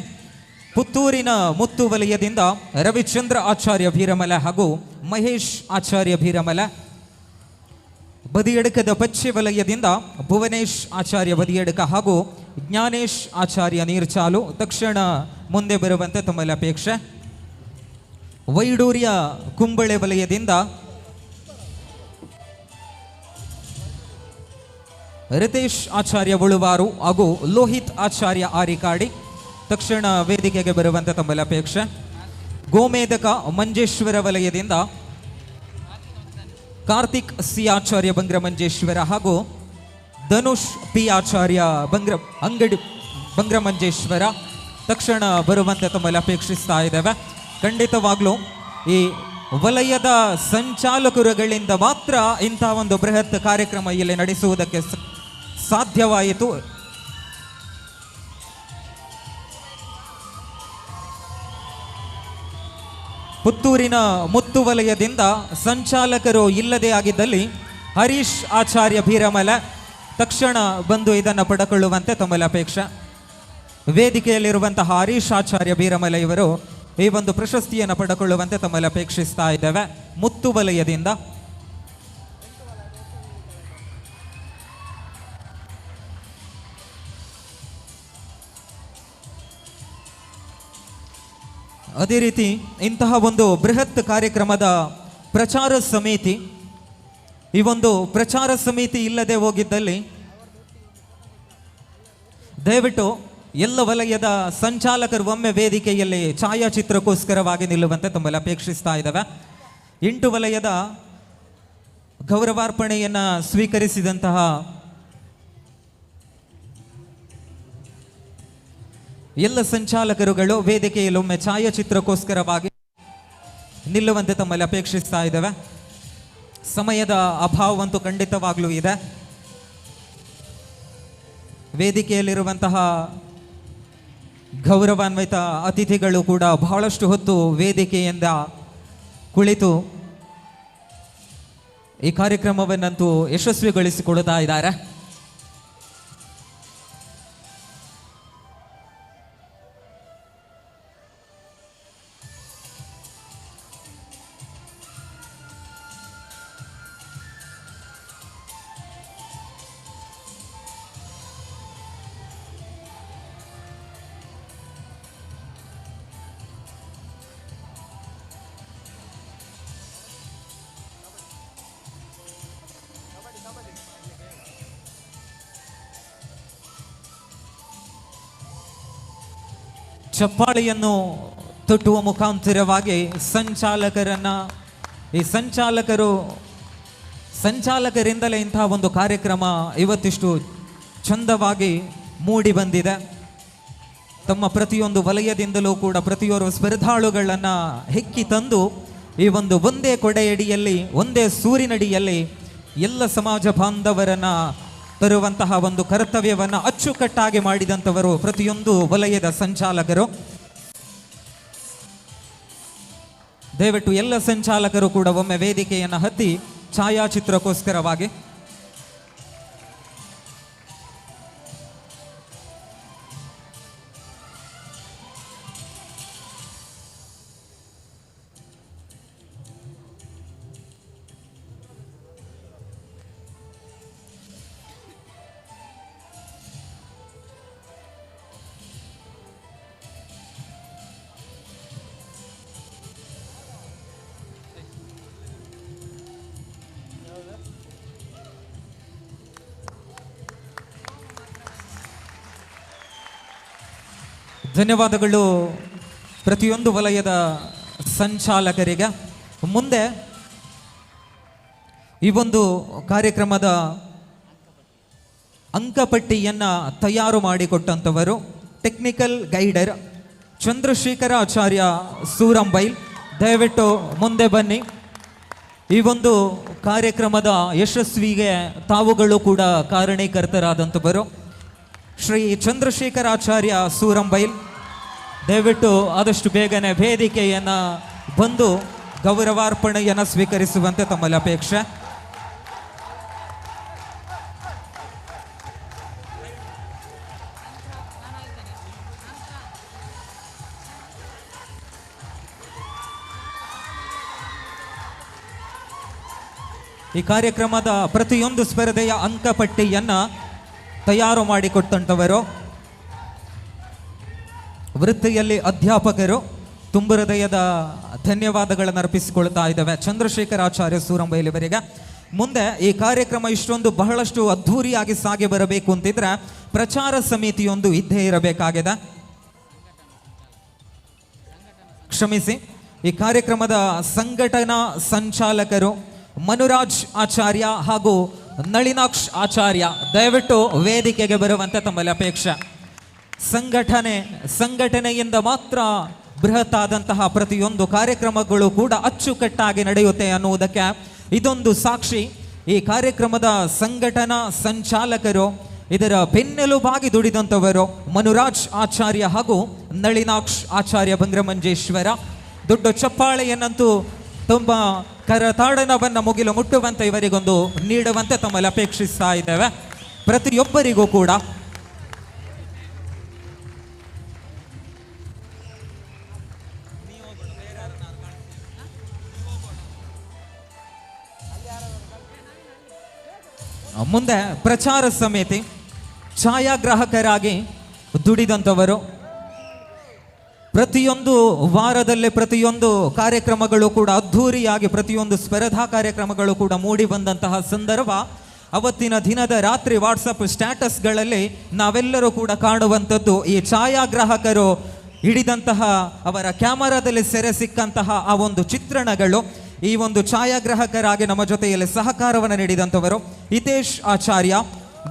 ಪುತ್ತೂರಿನ ಮುತ್ತು ವಲಯದಿಂದ ರವಿಚಂದ್ರ ಆಚಾರ್ಯ ಭೀರಮಲ ಹಾಗೂ ಮಹೇಶ್ ಆಚಾರ್ಯ ಭೀರಮಲ. ಬದಿಯಡಕದ ಪಚ್ಚೆ ವಲಯದಿಂದ ಭುವನೇಶ್ ಆಚಾರ್ಯ ಬದಿಯಡಕ ಹಾಗೂ ಜ್ಞಾನೇಶ್ ಆಚಾರ್ಯ ನೀರ್ಚಾಲು ತಕ್ಷಣ ಮುಂದೆ ಬರುವಂತೆ ತಮ್ಮಲ್ಲಿ ಅಪೇಕ್ಷೆ. ವೈಡೂರ್ಯ ಕುಂಬಳೆ ವಲಯದಿಂದ ರಿತೇಶ್ ಆಚಾರ್ಯ ಉಳುವಾರು ಹಾಗೂ ಲೋಹಿತ್ ಆಚಾರ್ಯ ಆರಿಕಾಡಿ ತಕ್ಷಣ ವೇದಿಕೆಗೆ ಬರುವಂತೆ ತಮ್ಮಲ್ಲಿ ಅಪೇಕ್ಷೆ. ಗೋಮೇಧಕ ಮಂಜೇಶ್ವರ ವಲಯದಿಂದ ಕಾರ್ತಿಕ್ C ಆಚಾರ್ಯ ಬಂಗ್ರಮಂಜೇಶ್ವರ ಹಾಗೂ ಧನುಷ್ P ಆಚಾರ್ಯ ಬಂಗ್ರಮಂಜೇಶ್ವರ ತಕ್ಷಣ ಬರುವಂತೆ ತಮ್ಮಲ್ಲಿ ಅಪೇಕ್ಷಿಸ್ತಾ ಇದ್ದೇವೆ. ಖಂಡಿತವಾಗ್ಲೂ ಈ ವಲಯದ ಸಂಚಾಲಕರುಗಳಿಂದ ಮಾತ್ರ ಇಂಥ ಒಂದು ಬೃಹತ್ ಕಾರ್ಯಕ್ರಮ ಇಲ್ಲಿ ನಡೆಸುವುದಕ್ಕೆ ಸಾಧ್ಯವಾಯಿತು. ಪುತ್ತೂರಿನ ಮುತ್ತು ವಲಯದಿಂದ ಸಂಚಾಲಕರು ಇಲ್ಲದೆ ಆಗಿದ್ದಲ್ಲಿ ಹರೀಶ್ ಆಚಾರ್ಯ ಬೀರಮಲ ತಕ್ಷಣ ಬಂದು ಇದನ್ನು ಪಡೆದುಕೊಳ್ಳುವಂತೆ ತಮ್ಮಲ್ಲಿ ಅಪೇಕ್ಷೆ. ವೇದಿಕೆಯಲ್ಲಿರುವಂತಹ ಹರೀಶ್ ಆಚಾರ್ಯ ಬೀರಮಲ ಇವರು ಈ ಒಂದು ಪ್ರಶಸ್ತಿಯನ್ನು ಪಡೆದುಕೊಳ್ಳುವಂತೆ ತಮ್ಮಲ್ಲಿ ಅಪೇಕ್ಷಿಸ್ತಾ ಇದ್ದೇವೆ. ಮುತ್ತು ವಲಯದಿಂದ ಅದೇ ರೀತಿ ಇಂತಹ ಒಂದು ಬೃಹತ್ ಕಾರ್ಯಕ್ರಮದ ಪ್ರಚಾರ ಸಮಿತಿ, ಈ ಒಂದು ಪ್ರಚಾರ ಸಮಿತಿ ಇಲ್ಲದೆ ಹೋಗಿದ್ದಲ್ಲಿ ದಯವಿಟ್ಟು ಎಲ್ಲ ವಲಯದ ಸಂಚಾಲಕರು ಒಮ್ಮೆ ವೇದಿಕೆಯಲ್ಲಿ ಛಾಯಾಚಿತ್ರಕ್ಕೋಸ್ಕರವಾಗಿ ನಿಲ್ಲುವಂತೆ ತಮ್ಮಲ್ಲಿ ಅಪೇಕ್ಷಿಸ್ತಾ ಇದ್ದಾವೆ. 8 ವಲಯದ ಗೌರವಾರ್ಪಣೆಯನ್ನು ಸ್ವೀಕರಿಸಿದಂತಹ ಎಲ್ಲ ಸಂಚಾಲಕರುಗಳು ವೇದಿಕೆಯಲ್ಲಿ ಒಮ್ಮೆ ಛಾಯಾಚಿತ್ರಕ್ಕೋಸ್ಕರವಾಗಿ ನಿಲ್ಲುವಂತೆ ತಮ್ಮಲ್ಲಿ ಅಪೇಕ್ಷಿಸ್ತಾ ಇದ್ದೇವೆ. ಸಮಯದ ಅಭಾವವಂತೂ ಖಂಡಿತವಾಗ್ಲೂ ಇದೆ. ವೇದಿಕೆಯಲ್ಲಿರುವಂತಹ ಗೌರವಾನ್ವಿತ ಅತಿಥಿಗಳು ಕೂಡ ಬಹಳಷ್ಟು ಹೊತ್ತು ವೇದಿಕೆಯಿಂದ ಕುಳಿತು ಈ ಕಾರ್ಯಕ್ರಮವನ್ನಂತೂ ಯಶಸ್ವಿಗೊಳಿಸಿಕೊಳ್ತಾ ಇದ್ದಾರೆ. ಚಪ್ಪಾಳೆಯನ್ನು ತಟ್ಟುವ ಮುಖಾಂತರವಾಗಿ ಈ ಸಂಚಾಲಕರಿಂದಲೇ ಇಂತಹ ಒಂದು ಕಾರ್ಯಕ್ರಮ ಇವತ್ತಿಷ್ಟು ಚಂದವಾಗಿ ಮೂಡಿ ಬಂದಿದೆ. ತಮ್ಮ ಪ್ರತಿಯೊಂದು ವಲಯದಿಂದಲೂ ಕೂಡ ಪ್ರತಿಯೊಬ್ಬರು ಸ್ಪರ್ಧಾಳುಗಳನ್ನು ಹೆಕ್ಕಿ ತಂದು ಈ ಒಂದು ಒಂದೇ ಕೊಡೆಯಡಿಯಲ್ಲಿ ಒಂದೇ ಸೂರಿನಡಿಯಲ್ಲಿ ಎಲ್ಲ ಸಮಾಜ ಬಾಂಧವರನ್ನು ತರುವಂತಹ ಒಂದು ಕರ್ತವ್ಯವನ್ನು ಅಚ್ಚುಕಟ್ಟಾಗಿ ಮಾಡಿದಂಥವರು ಪ್ರತಿಯೊಂದು ವಲಯದ ಸಂಚಾಲಕರು. ದಯವಿಟ್ಟು ಎಲ್ಲ ಸಂಚಾಲಕರು ಕೂಡ ಒಮ್ಮೆ ವೇದಿಕೆಯನ್ನು ಹತ್ತಿ ಛಾಯಾಚಿತ್ರಕ್ಕೋಸ್ಕರವಾಗಿ ಧನ್ಯವಾದಗಳು ಪ್ರತಿಯೊಂದು ವಲಯದ ಸಂಚಾಲಕರಿಗೆ. ಮುಂದೆ ಈ ಒಂದು ಕಾರ್ಯಕ್ರಮದ ಅಂಕಪಟ್ಟಿಯನ್ನು ತಯಾರು ಮಾಡಿಕೊಟ್ಟಂಥವರು ಟೆಕ್ನಿಕಲ್ ಗೈಡರ್ ಚಂದ್ರಶೇಖರ ಆಚಾರ್ಯ ಸೂರಂಬೈಲ್. ದಯವಿಟ್ಟು ಮುಂದೆ ಬನ್ನಿ. ಈ ಒಂದು ಕಾರ್ಯಕ್ರಮದ ಯಶಸ್ವಿಗೆ ತಾವುಗಳು ಕೂಡ ಕಾರಣೀಕರ್ತರಾದಂಥವರು ಶ್ರೀ ಚಂದ್ರಶೇಖರಾಚಾರ್ಯ ಸೂರಂಬೈಲ್. ದಯವಿಟ್ಟು ಆದಷ್ಟು ಬೇಗನೆ ವೇದಿಕೆಯನ್ನು ಬಂದು ಗೌರವಾರ್ಪಣೆಯನ್ನು ಸ್ವೀಕರಿಸುವಂತೆ ತಮ್ಮಲ್ಲಿ ಅಪೇಕ್ಷೆ. ಈ ಕಾರ್ಯಕ್ರಮದ ಪ್ರತಿಯೊಂದು ಸ್ಪರ್ಧೆಯ ಅಂಕಪಟ್ಟಿಯನ್ನು ತಯಾರು ಮಾಡಿಕೊಟ್ಟಂಥವರು ವೃತ್ತಿಯಲ್ಲಿ ಅಧ್ಯಾಪಕರು. ತುಂಬ ಹೃದಯದ ಧನ್ಯವಾದಗಳನ್ನು ಅರ್ಪಿಸಿಕೊಳ್ತಾ ಇದ್ದಾವೆ ಚಂದ್ರಶೇಖರಾಚಾರ್ಯ ಸೂರಂಬೈಲ್ ಇವರಿಗೆ. ಮುಂದೆ ಈ ಕಾರ್ಯಕ್ರಮ ಇಷ್ಟೊಂದು ಬಹಳಷ್ಟು ಅದ್ಧೂರಿಯಾಗಿ ಸಾಗಿ ಬರಬೇಕು ಅಂತಿದ್ರೆ ಪ್ರಚಾರ ಸಮಿತಿಯೊಂದು ಇದ್ದೇ ಇರಬೇಕಾಗಿದೆ. ಕ್ಷಮಿಸಿ, ಈ ಕಾರ್ಯಕ್ರಮದ ಸಂಘಟನಾ ಸಂಚಾಲಕರು ಮನುರಾಜ್ ಆಚಾರ್ಯ ಹಾಗೂ ನಳಿನಾಕ್ಷ್ ಆಚಾರ್ಯ ದಯವಿಟ್ಟು ವೇದಿಕೆಗೆ ಬರುವಂತೆ ತಮ್ಮಲ್ಲಿ ಅಪೇಕ್ಷೆ. ಸಂಘಟನೆಯಿಂದ ಮಾತ್ರ ಬೃಹತ್ ಆದಂತಹ ಪ್ರತಿಯೊಂದು ಕಾರ್ಯಕ್ರಮಗಳು ಕೂಡ ಅಚ್ಚುಕಟ್ಟಾಗಿ ನಡೆಯುತ್ತೆ ಅನ್ನುವುದಕ್ಕೆ ಇದೊಂದು ಸಾಕ್ಷಿ. ಈ ಕಾರ್ಯಕ್ರಮದ ಸಂಘಟನಾ ಸಂಚಾಲಕರು, ಇದರ ಬೆನ್ನೆಲುಬಾಗಿ ದುಡಿದಂಥವರು ಮನುರಾಜ್ ಆಚಾರ್ಯ ಹಾಗೂ ನಳಿನಾಕ್ಷ್ ಆಚಾರ್ಯ ಬಂಗ್ರಮಂಜೇಶ್ವರ. ದೊಡ್ಡ ಚಪ್ಪಾಳೆಯನ್ನಂತೂ ತುಂಬ ಕರತಾಡನವನ್ನು ಮುಗಿಲು ಮುಟ್ಟುವಂತೆ ಇವರಿಗೊಂದು ನೀಡುವಂತೆ ತಮ್ಮಲ್ಲಿ ಅಪೇಕ್ಷಿಸ್ತಾ ಇದ್ದೇವೆ. ಪ್ರತಿಯೊಬ್ಬರಿಗೂ ಕೂಡ ಮುಂದೆ ಪ್ರಚಾರ ಸಮಿತಿ ಛಾಯಾಗ್ರಾಹಕರಾಗಿ ದುಡಿದಂಥವರು. ಪ್ರತಿಯೊಂದು ವಾರದಲ್ಲೇ ಪ್ರತಿಯೊಂದು ಕಾರ್ಯಕ್ರಮಗಳು ಕೂಡ ಅದ್ಧೂರಿಯಾಗಿ ಪ್ರತಿಯೊಂದು ಸ್ಪರ್ಧಾ ಕಾರ್ಯಕ್ರಮಗಳು ಕೂಡ ಮೂಡಿ ಬಂದಂತಹ ಸಂದರ್ಭ ಅವತ್ತಿನ ದಿನದ ರಾತ್ರಿ ವಾಟ್ಸಪ್ ಸ್ಟ್ಯಾಟಸ್ಗಳಲ್ಲಿ ನಾವೆಲ್ಲರೂ ಕೂಡ ಕಾಣುವಂಥದ್ದು ಈ ಛಾಯಾಗ್ರಾಹಕರು ಹಿಡಿದಂತಹ ಅವರ ಕ್ಯಾಮರಾದಲ್ಲಿ ಸೆರೆ ಸಿಕ್ಕಂತಹ ಆ ಒಂದು ಚಿತ್ರಣಗಳು. ಈ ಒಂದು ಛಾಯಾಗ್ರಾಹಕರಾಗಿ ನಮ್ಮ ಜೊತೆಯಲ್ಲಿ ಸಹಕಾರವನ್ನು ನೀಡಿದಂಥವರು ಹಿತೇಶ್ ಆಚಾರ್ಯ,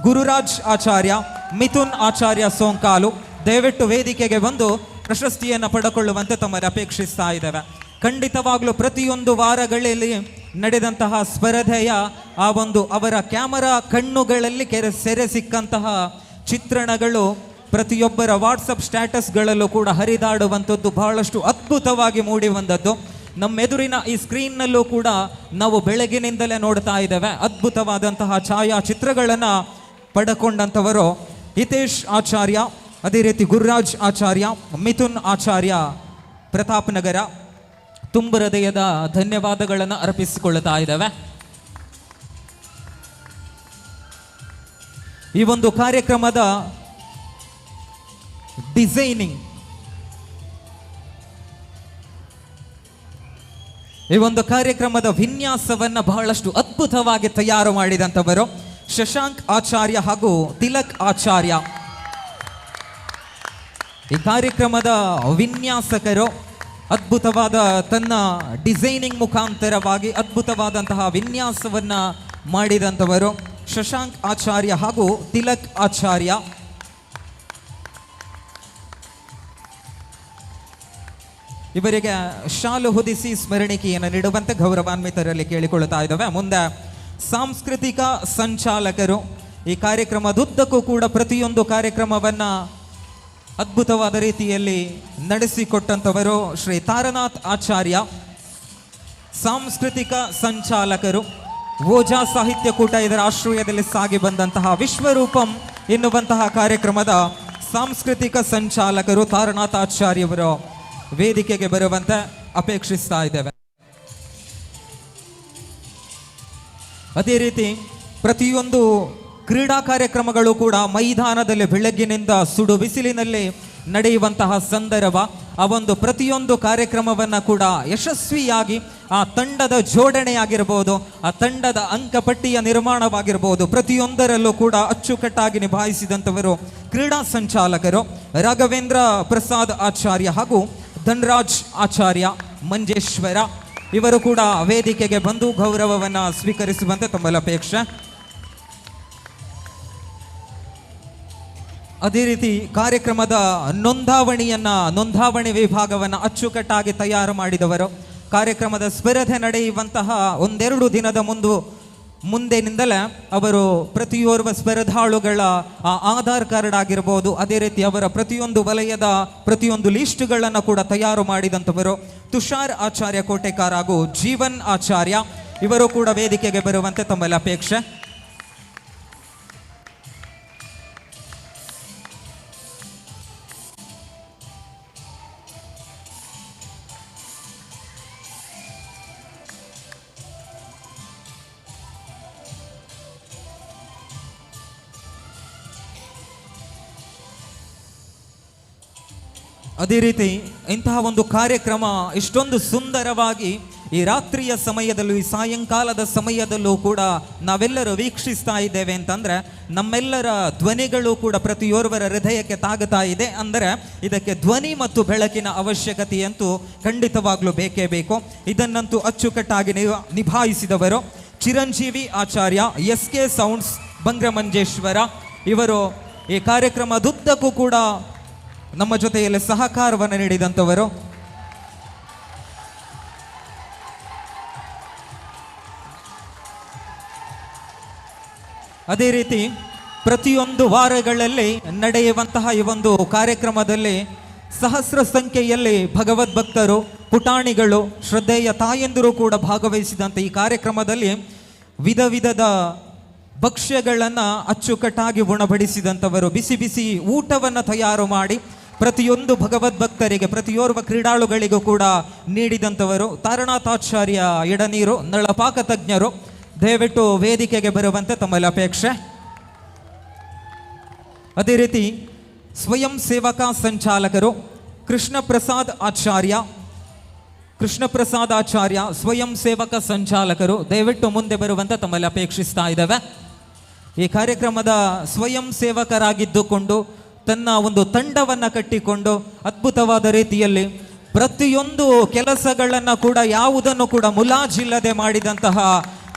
ಗುರುರಾಜ್ ಆಚಾರ್ಯ, ಮಿಥುನ್ ಆಚಾರ್ಯ ಸೋಂಕಾಲು. ದಯವಿಟ್ಟು ವೇದಿಕೆಗೆ ಬಂದು ಪ್ರಶಸ್ತಿಯನ್ನು ಪಡೆದುಕೊಳ್ಳುವಂತೆ ತಮ್ಮಲ್ಲಿ ಅಪೇಕ್ಷಿಸ್ತಾ ಇದ್ದೇವೆ. ಖಂಡಿತವಾಗ್ಲೂ ಪ್ರತಿಯೊಂದು ವಾರಗಳಲ್ಲಿ ನಡೆದಂತಹ ಸ್ಪರ್ಧೆಯ ಆ ಒಂದು ಅವರ ಕ್ಯಾಮರಾ ಕಣ್ಣುಗಳಲ್ಲಿ ಸೆರೆ ಸಿಕ್ಕಂತಹ ಚಿತ್ರಣಗಳು ಪ್ರತಿಯೊಬ್ಬರ ವಾಟ್ಸಪ್ ಸ್ಟ್ಯಾಟಸ್ಗಳಲ್ಲೂ ಕೂಡ ಹರಿದಾಡುವಂಥದ್ದು ಬಹಳಷ್ಟು ಅದ್ಭುತವಾಗಿ ಮೂಡಿ ಬಂದದ್ದು. ನಮ್ಮೆದುರಿನ ಈ ಸ್ಕ್ರೀನ್ನಲ್ಲೂ ಕೂಡ ನಾವು ಬೆಳಗಿನಿಂದಲೇ ನೋಡ್ತಾ ಇದ್ದೇವೆ. ಅದ್ಭುತವಾದಂತಹ ಛಾಯಾಚಿತ್ರಗಳನ್ನು ಪಡೆಕೊಂಡಂಥವರು ಹಿತೇಶ್ ಆಚಾರ್ಯ, ಅದೇ ರೀತಿ ಗುರುರಾಜ್ ಆಚಾರ್ಯ, ಮಿಥುನ್ ಆಚಾರ್ಯ, ಪ್ರತಾಪ್ ನಗರ. ತುಂಬ ಹೃದಯದ ಧನ್ಯವಾದಗಳನ್ನು ಅರ್ಪಿಸಿಕೊಳ್ಳುತ್ತಾ ಇದ್ದೇವೆ. ಈ ಒಂದು ಕಾರ್ಯಕ್ರಮದ ಡಿಸೈನಿಂಗ್, ಈ ಒಂದು ಕಾರ್ಯಕ್ರಮದ ವಿನ್ಯಾಸವನ್ನ ಬಹಳಷ್ಟು ಅದ್ಭುತವಾಗಿ ತಯಾರು ಮಾಡಿದಂಥವರು ಶಶಾಂಕ್ ಆಚಾರ್ಯ ಹಾಗೂ ತಿಲಕ್ ಆಚಾರ್ಯ. ಈ ಕಾರ್ಯಕ್ರಮದ ವಿನ್ಯಾಸಕರು ಅದ್ಭುತವಾದ ತನ್ನ ಡಿಸೈನಿಂಗ್ ಮುಖಾಂತರವಾಗಿ ಅದ್ಭುತವಾದಂತಹ ವಿನ್ಯಾಸವನ್ನ ಮಾಡಿದಂಥವರು ಶಶಾಂಕ್ ಆಚಾರ್ಯ ಹಾಗೂ ತಿಲಕ್ ಆಚಾರ್ಯ. ಇವರಿಗೆ ಶಾಲು ಹೊದಿಸಿ ಸ್ಮರಣಿಕೆಯನ್ನು ನೀಡುವಂತೆ ಗೌರವಾನ್ವಿತರಲ್ಲಿ ಕೇಳಿಕೊಳ್ಳುತ್ತಾ ಇದ್ದಾವೆ. ಮುಂದೆ ಸಾಂಸ್ಕೃತಿಕ ಸಂಚಾಲಕರು ಈ ಕಾರ್ಯಕ್ರಮದುದ್ದಕ್ಕೂ ಕೂಡ ಪ್ರತಿಯೊಂದು ಕಾರ್ಯಕ್ರಮವನ್ನ ಅದ್ಭುತವಾದ ರೀತಿಯಲ್ಲಿ ನಡೆಸಿಕೊಟ್ಟಂಥವರು ಶ್ರೀ ತಾರನಾಥ್ ಆಚಾರ್ಯ. ಸಾಂಸ್ಕೃತಿಕ ಸಂಚಾಲಕರು ಓಜಾ ಸಾಹಿತ್ಯ ಕೂಟ ಇದರ ಆಶ್ರಯದಲ್ಲಿ ಸಾಗಿ ಬಂದಂತಹ ವಿಶ್ವರೂಪಂ ಎನ್ನುವಂತಹ ಕಾರ್ಯಕ್ರಮದ ಸಾಂಸ್ಕೃತಿಕ ಸಂಚಾಲಕರು ತಾರನಾಥ್ ಆಚಾರ್ಯವರು ವೇದಿಕೆಗೆ ಬರುವಂತೆ ಅಪೇಕ್ಷಿಸ್ತಾ ಇದ್ದೇವೆ. ಅದೇ ರೀತಿ ಪ್ರತಿಯೊಂದು ಕ್ರೀಡಾ ಕಾರ್ಯಕ್ರಮಗಳು ಕೂಡ ಮೈದಾನದಲ್ಲಿ ಬೆಳಗ್ಗಿನಿಂದ ಸುಡು ಬಿಸಿಲಿನಲ್ಲಿ ನಡೆಯುವಂತಹ ಸಂದರ್ಭ. ಆ ಒಂದು ಪ್ರತಿಯೊಂದು ಕಾರ್ಯಕ್ರಮವನ್ನು ಕೂಡ ಯಶಸ್ವಿಯಾಗಿ ಆ ತಂಡದ ಜೋಡಣೆ ಆಗಿರ್ಬೋದು, ಆ ತಂಡದ ಅಂಕಪಟ್ಟಿಯ ನಿರ್ಮಾಣವಾಗಿರ್ಬೋದು, ಪ್ರತಿಯೊಂದರಲ್ಲೂ ಕೂಡ ಅಚ್ಚುಕಟ್ಟಾಗಿ ನಿಭಾಯಿಸಿದಂಥವರು ಕ್ರೀಡಾ ಸಂಚಾಲಕರು ರಾಘವೇಂದ್ರ ಪ್ರಸಾದ್ ಆಚಾರ್ಯ ಹಾಗೂ ಧನ್ರಾಜ್ ಆಚಾರ್ಯ ಮಂಜೇಶ್ವರ. ಇವರು ಕೂಡ ವೇದಿಕೆಗೆ ಬಂದು ಗೌರವವನ್ನು ಸ್ವೀಕರಿಸುವಂತೆ ತಮ್ಮಲ್ಲಿ ಅಪೇಕ್ಷೆ. ಅದೇ ರೀತಿ ಕಾರ್ಯಕ್ರಮದ ನೋಂದಾವಣಿ ವಿಭಾಗವನ್ನು ಅಚ್ಚುಕಟ್ಟಾಗಿ ತಯಾರು ಮಾಡಿದವರು. ಕಾರ್ಯಕ್ರಮದ ಸ್ಪರ್ಧೆ ನಡೆಯುವಂತಹ ಒಂದೆರಡು ದಿನದ ಮುಂದಿನಿಂದಲೇ ಅವರು ಪ್ರತಿಯೋರ್ವ ಸ್ಪರ್ಧಾಳುಗಳ ಆಧಾರ್ ಕಾರ್ಡ್ ಆಗಿರ್ಬೋದು, ಅದೇ ರೀತಿ ಅವರ ಪ್ರತಿಯೊಂದು ವಲಯದ ಪ್ರತಿಯೊಂದು ಲಿಸ್ಟ್ಗಳನ್ನು ಕೂಡ ತಯಾರು ಮಾಡಿದಂಥವರು ತುಷಾರ್ ಆಚಾರ್ಯ ಕೋಟೆಕಾರ್ ಹಾಗೂ ಜೀವನ್ ಆಚಾರ್ಯ. ಇವರು ಕೂಡ ವೇದಿಕೆಗೆ ಬರುವಂತೆ ತಮ್ಮಲ್ಲಿ ಅಪೇಕ್ಷೆ. ಅದೇ ರೀತಿ ಇಂತಹ ಒಂದು ಕಾರ್ಯಕ್ರಮ ಇಷ್ಟೊಂದು ಸುಂದರವಾಗಿ ಈ ರಾತ್ರಿಯ ಸಮಯದಲ್ಲೂ ಈ ಸಾಯಂಕಾಲದ ಸಮಯದಲ್ಲೂ ಕೂಡ ನಾವೆಲ್ಲರೂ ವೀಕ್ಷಿಸ್ತಾ ಇದ್ದೇವೆ ಅಂತಂದರೆ ನಮ್ಮೆಲ್ಲರ ಧ್ವನಿಗಳು ಕೂಡ ಪ್ರತಿಯೋರ್ವರ ಹೃದಯಕ್ಕೆ ತಾಗುತ್ತಾ ಇದೆ. ಅಂದರೆ ಇದಕ್ಕೆ ಧ್ವನಿ ಮತ್ತು ಬೆಳಕಿನ ಅವಶ್ಯಕತೆಯಂತೂ ಖಂಡಿತವಾಗ್ಲೂ ಬೇಕೇ ಬೇಕು. ಇದನ್ನಂತೂ ಅಚ್ಚುಕಟ್ಟಾಗಿ ನಿಭಾಯಿಸಿದವರು ಚಿರಂಜೀವಿ ಆಚಾರ್ಯ, SK ಸೌಂಡ್ಸ್ ಬಂಗ್ರಮಂಜೇಶ್ವರ. ಇವರು ಈ ಕಾರ್ಯಕ್ರಮದುದ್ದಕ್ಕೂ ಕೂಡ ನಮ್ಮ ಜೊತೆಯಲ್ಲಿ ಸಹಕಾರವನ್ನು ನೀಡಿದಂಥವರು. ಅದೇ ರೀತಿ ಪ್ರತಿಯೊಂದು ವಾರಗಳಲ್ಲಿ ನಡೆಯುವಂತಹ ಈ ಒಂದು ಕಾರ್ಯಕ್ರಮದಲ್ಲಿ ಸಹಸ್ರ ಸಂಖ್ಯೆಯಲ್ಲಿ ಭಗವದ್ಭಕ್ತರು, ಪುಟಾಣಿಗಳು, ಶ್ರದ್ಧೆಯ ತಾಯಂದಿರು ಕೂಡ ಭಾಗವಹಿಸಿದಂಥ ಈ ಕಾರ್ಯಕ್ರಮದಲ್ಲಿ ವಿಧ ವಿಧದ ಭಕ್ಷ್ಯಗಳನ್ನು ಅಚ್ಚುಕಟ್ಟಾಗಿ ಉಣಬಡಿಸಿದಂಥವರು, ಬಿಸಿ ಬಿಸಿ ಊಟವನ್ನು ತಯಾರು ಮಾಡಿ ಪ್ರತಿಯೊಂದು ಭಗವದ್ಭಕ್ತರಿಗೆ, ಪ್ರತಿಯೋರ್ವ ಕ್ರೀಡಾಳುಗಳಿಗೂ ಕೂಡ ನೀಡಿದಂಥವರು ತಾರನಾಥಾಚಾರ್ಯ ಎಡನೀರು, ನಳಪಾಕ ತಜ್ಞರು. ದಯವಿಟ್ಟು ವೇದಿಕೆಗೆ ಬರುವಂತೆ ತಮ್ಮಲ್ಲಿ ಅಪೇಕ್ಷೆ. ಅದೇ ರೀತಿ ಸ್ವಯಂ ಸೇವಕ ಸಂಚಾಲಕರು ಕೃಷ್ಣ ಪ್ರಸಾದ್ ಆಚಾರ್ಯ ಸ್ವಯಂ ಸೇವಕ ಸಂಚಾಲಕರು ದಯವಿಟ್ಟು ಮುಂದೆ ಬರುವಂತೆ ತಮ್ಮಲ್ಲಿ ಅಪೇಕ್ಷಿಸ್ತಾ ಇದ್ದೇವೆ. ಈ ಕಾರ್ಯಕ್ರಮದ ಸ್ವಯಂ ಸೇವಕರಾಗಿದ್ದುಕೊಂಡು ತನ್ನ ಒಂದು ತಂಡವನ್ನು ಕಟ್ಟಿಕೊಂಡು ಅದ್ಭುತವಾದ ರೀತಿಯಲ್ಲಿ ಪ್ರತಿಯೊಂದು ಕೆಲಸಗಳನ್ನು ಕೂಡ ಯಾವುದನ್ನು ಕೂಡ ಮುಲಾಜಿಲ್ಲದೆ ಮಾಡಿದಂತಹ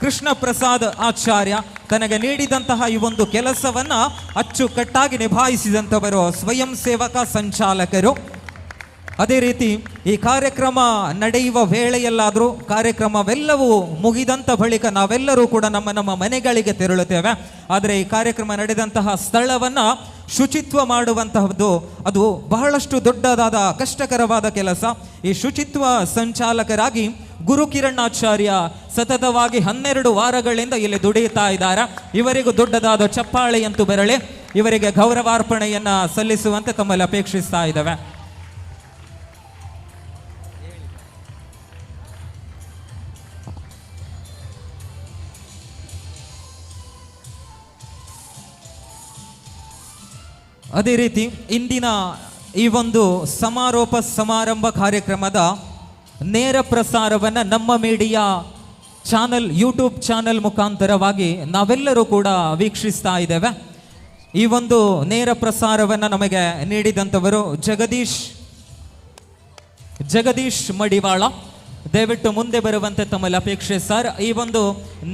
ಕೃಷ್ಣ ಪ್ರಸಾದ್ ಆಚಾರ್ಯ ತನಗೆ ನೀಡಿದಂತಹ ಈ ಒಂದು ಕೆಲಸವನ್ನು ಅಚ್ಚುಕಟ್ಟಾಗಿ ನಿಭಾಯಿಸಿದಂಥವರು ಸ್ವಯಂ ಸೇವಕ ಸಂಚಾಲಕರು. ಅದೇ ರೀತಿ ಈ ಕಾರ್ಯಕ್ರಮ ನಡೆಯುವ ವೇಳೆಯಲ್ಲಾದರೂ ಕಾರ್ಯಕ್ರಮವೆಲ್ಲವೂ ಮುಗಿದಂಥ ಬಳಿಕ ನಾವೆಲ್ಲರೂ ಕೂಡ ನಮ್ಮ ಮನೆಗಳಿಗೆ ತೆರಳುತ್ತೇವೆ. ಆದರೆ ಈ ಕಾರ್ಯಕ್ರಮ ನಡೆದಂತಹ ಸ್ಥಳವನ್ನು ಶುಚಿತ್ವ ಮಾಡುವಂತಹದ್ದು ಅದು ಬಹಳಷ್ಟು ದೊಡ್ಡದಾದ ಕಷ್ಟಕರವಾದ ಕೆಲಸ. ಈ ಶುಚಿತ್ವ ಸಂಚಾಲಕರಾಗಿ ಗುರುಕಿರಣಾಚಾರ್ಯ ಸತತವಾಗಿ 12 ವಾರಗಳಿಂದ ಇಲ್ಲಿ ದುಡಿಯುತ್ತಾ ಇದ್ದಾರೆ. ಇವರಿಗೂ ದೊಡ್ಡದಾದ ಚಪ್ಪಾಳೆಯಂತೂ ಬರಲಿ. ಇವರಿಗೆ ಗೌರವಾರ್ಪಣೆಯನ್ನು ಸಲ್ಲಿಸುವಂತೆ ತಮ್ಮಲ್ಲಿ ಅಪೇಕ್ಷಿಸ್ತಾ ಇದ್ದೇವೆ. ಅದೇ ರೀತಿ ಇಂದಿನ ಈ ಒಂದು ಸಮಾರೋಪ ಸಮಾರಂಭ ಕಾರ್ಯಕ್ರಮದ ನೇರ ಪ್ರಸಾರವನ್ನು ನಮ್ಮ ಮೀಡಿಯಾ ಚಾನಲ್, ಯೂಟ್ಯೂಬ್ ಚಾನಲ್ ಮುಖಾಂತರವಾಗಿ ನಾವೆಲ್ಲರೂ ಕೂಡ ವೀಕ್ಷಿಸ್ತಾ ಇದ್ದೇವೆ. ಈ ಒಂದು ನೇರ ಪ್ರಸಾರವನ್ನು ನಮಗೆ ನೀಡಿದಂಥವರು ಜಗದೀಶ್ ಮಡಿವಾಳ. ದಯವಿಟ್ಟು ಮುಂದೆ ಬರುವಂತೆ ತಮ್ಮಲ್ಲಿ ಅಪೇಕ್ಷೆ ಸರ್. ಈ ಒಂದು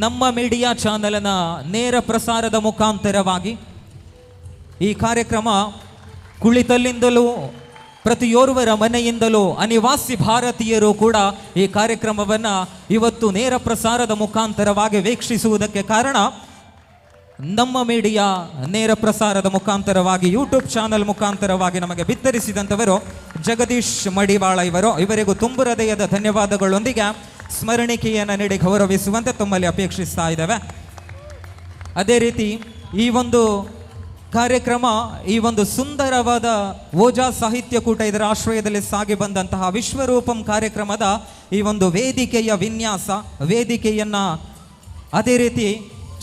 ನಮ್ಮ ಮೀಡಿಯಾ ಚಾನಲ್ನ ನೇರ ಪ್ರಸಾರದ ಮುಖಾಂತರವಾಗಿ ಈ ಕಾರ್ಯಕ್ರಮ ಕುಳಿತಲ್ಲಿಂದಲೂ ಪ್ರತಿಯೋರ್ವರ ಮನೆಯಿಂದಲೂ ಅನಿವಾಸಿ ಭಾರತೀಯರು ಕೂಡ ಈ ಕಾರ್ಯಕ್ರಮವನ್ನು ಇವತ್ತು ನೇರ ಪ್ರಸಾರದ ಮುಖಾಂತರವಾಗಿ ವೀಕ್ಷಿಸುವುದಕ್ಕೆ ಕಾರಣ ನಮ್ಮ ಮೀಡಿಯಾ ನೇರ ಪ್ರಸಾರದ ಮುಖಾಂತರವಾಗಿ ಯೂಟ್ಯೂಬ್ ಚಾನಲ್ ಮುಖಾಂತರವಾಗಿ ನಮಗೆ ಬಿತ್ತರಿಸಿದಂಥವರು ಜಗದೀಶ್ ಮಡಿವಾಳ ಇವರಿಗೂ ತುಂಬು ಹೃದಯದ ಧನ್ಯವಾದಗಳೊಂದಿಗೆ ಸ್ಮರಣಿಕೆಯನ್ನು ನೀಡಿ ಗೌರವಿಸುವಂತೆ ತಮ್ಮಲ್ಲಿ ಅಪೇಕ್ಷಿಸ್ತಾ ಇದ್ದೇವೆ. ಅದೇ ರೀತಿ ಈ ಒಂದು ಕಾರ್ಯಕ್ರಮ, ಈ ಒಂದು ಸುಂದರವಾದ ಓಜಾ ಸಾಹಿತ್ಯ ಕೂಟ ಇದರ ಆಶ್ರಯದಲ್ಲಿ ಸಾಗಿ ಬಂದಂತಹ ವಿಶ್ವರೂಪಂ ಕಾರ್ಯಕ್ರಮದ ಈ ಒಂದು ವೇದಿಕೆಯ ವಿನ್ಯಾಸ, ವೇದಿಕೆಯನ್ನು ಅದೇ ರೀತಿ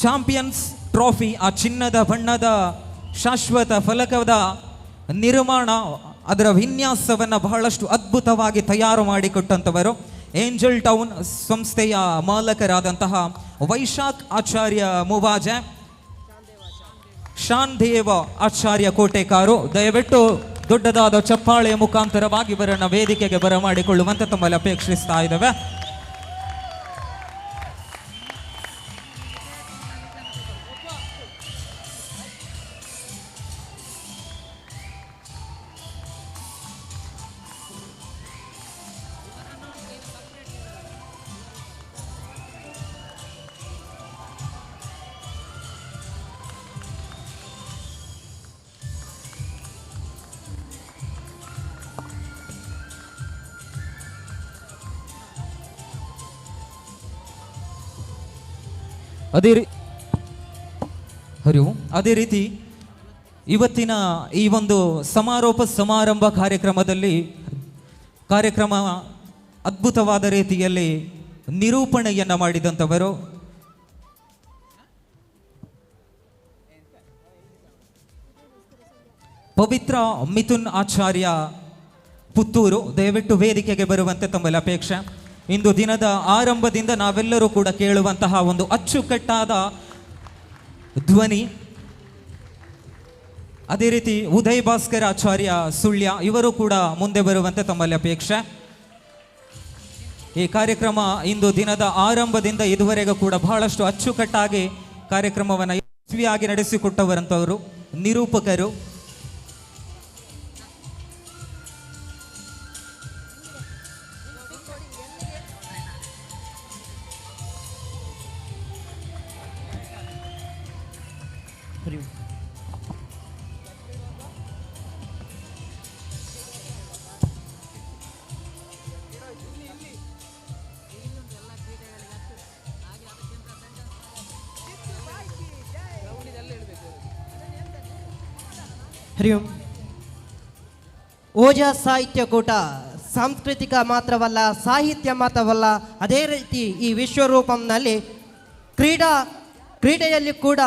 ಚಾಂಪಿಯನ್ಸ್ ಟ್ರೋಫಿ, ಆ ಚಿನ್ನದ ಬಣ್ಣದ ಶಾಶ್ವತ ಫಲಕದ ನಿರ್ಮಾಣ, ಅದರ ವಿನ್ಯಾಸವನ್ನು ಬಹಳಷ್ಟು ಅದ್ಭುತವಾಗಿ ತಯಾರು ಮಾಡಿಕೊಟ್ಟಂಥವರು ಏಂಜಲ್ ಟೌನ್ ಸಂಸ್ಥೆಯ ಮಾಲಕರಾದಂತಹ ವೈಶಾಖ್ ಆಚಾರ್ಯ ಮುವಾಜೆ, ಶಾನ್ದೇವ ಆಚಾರ್ಯ ಕೋಟೆಕಾರು. ದಯವಿಟ್ಟು ದೊಡ್ಡದಾದ ಚಪ್ಪಾಳೆಯ ಮುಖಾಂತರವಾಗಿ ಇವರನ್ನು ವೇದಿಕೆಗೆ ಬರಮಾಡಿಕೊಳ್ಳುವಂತೆ ತಮ್ಮಲ್ಲಿ ಅಪೇಕ್ಷಿಸ್ತಾ ಇದ್ದೇವೆ. ಅದೇ ರೀತಿ ಇವತ್ತಿನ ಈ ಒಂದು ಸಮಾರೋಪ ಸಮಾರಂಭ ಕಾರ್ಯಕ್ರಮ ಅದ್ಭುತವಾದ ರೀತಿಯಲ್ಲಿ ನಿರೂಪಣೆಯನ್ನು ಮಾಡಿದಂಥವರು ಪವಿತ್ರ ಮಿಥುನ್ ಆಚಾರ್ಯ ಪುತ್ತೂರು. ದಯವಿಟ್ಟು ವೇದಿಕೆಗೆ ಬರುವಂತೆ ತಮ್ಮಲ್ಲಿ ಅಪೇಕ್ಷೆ. ಇಂದು ದಿನದ ಆರಂಭದಿಂದ ನಾವೆಲ್ಲರೂ ಕೂಡ ಕೇಳುವಂತಹ ಒಂದು ಅಚ್ಚುಕಟ್ಟಾದ ಧ್ವನಿ. ಅದೇ ರೀತಿ ಉದಯ್ ಭಾಸ್ಕರ್ ಆಚಾರ್ಯ ಸುಳ್ಯ ಇವರು ಕೂಡ ಮುಂದೆ ಬರುವಂತೆ ತಮ್ಮಲ್ಲಿ ಅಪೇಕ್ಷೆ. ಈ ಕಾರ್ಯಕ್ರಮ ಇಂದು ದಿನದ ಆರಂಭದಿಂದ ಇದುವರೆಗೂ ಕೂಡ ಬಹಳಷ್ಟು ಅಚ್ಚುಕಟ್ಟಾಗಿ ಕಾರ್ಯಕ್ರಮವನ್ನು ಯಶಸ್ವಿಯಾಗಿ ನಡೆಸಿಕೊಟ್ಟವರಂತವರು ನಿರೂಪಕರು. ಹರಿ ಓಂ. ಹರಿ ಓಂ. ಓಜ ಸಾಹಿತ್ಯ ಕೂಟ ಸಾಂಸ್ಕೃತಿಕ ಮಾತ್ರವಲ್ಲ, ಸಾಹಿತ್ಯ ಮಾತ್ರವಲ್ಲ, ಅದೇ ರೀತಿ ಈ ವಿಶ್ವರೂಪಂನಲ್ಲಿ ಕ್ರೀಡೆಯಲ್ಲಿ ಕೂಡ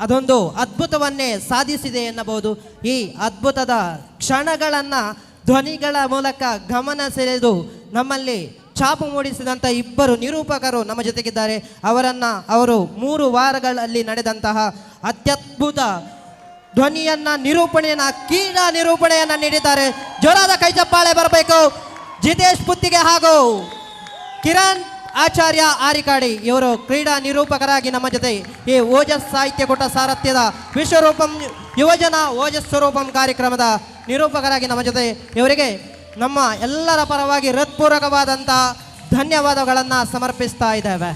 ಅದೊಂದು ಅದ್ಭುತವನ್ನೇ ಸಾಧಿಸಿದೆ ಎನ್ನಬಹುದು. ಈ ಅದ್ಭುತದ ಕ್ಷಣಗಳನ್ನು ಧ್ವನಿಗಳ ಮೂಲಕ ಗಮನ ಸೆಳೆದು ನಮ್ಮಲ್ಲಿ ಛಾಪು ಮೂಡಿಸಿದಂಥ ಇಬ್ಬರು ನಿರೂಪಕರು ನಮ್ಮ ಜೊತೆಗಿದ್ದಾರೆ. ಅವರು 3 ವಾರಗಳಲ್ಲಿ ನಡೆದಂತಹ ಅತ್ಯದ್ಭುತ ಧ್ವನಿಯನ್ನ ಕ್ರೀಡಾ ನಿರೂಪಣೆಯನ್ನ ನೀಡಿದ್ದಾರೆ. ಜೋರಾದ ಕೈ ಚಪ್ಪಾಳೆ ಬರಬೇಕು. ಜಿತೇಶ್ ಪುತ್ತಿಗೆ ಹಾಗೂ ಕಿರಣ್ ಆಚಾರ್ಯ ಆರಿಕಾಡಿ ಇವರು ಕ್ರೀಡಾ ನಿರೂಪಕರಾಗಿ ನಮ್ಮ ಜೊತೆ ಈ ಓಜಸ್ ಸಾಹಿತ್ಯ ಕೂಟ ಸಾರಥ್ಯದ ವಿಶ್ವರೂಪಂ ಯುವಜನ ಓಜಸ್ವರೂಪಂ ಕಾರ್ಯಕ್ರಮದ ನಿರೂಪಕರಾಗಿ ನಮ್ಮ ಜೊತೆ ಇವರಿಗೆ ನಮ್ಮ ಎಲ್ಲರ ಪರವಾಗಿ ಹೃತ್ಪೂರ್ವಕವಾದಂಥ ಧನ್ಯವಾದಗಳನ್ನು ಸಮರ್ಪಿಸ್ತಾ ಇದ್ದೇವೆ.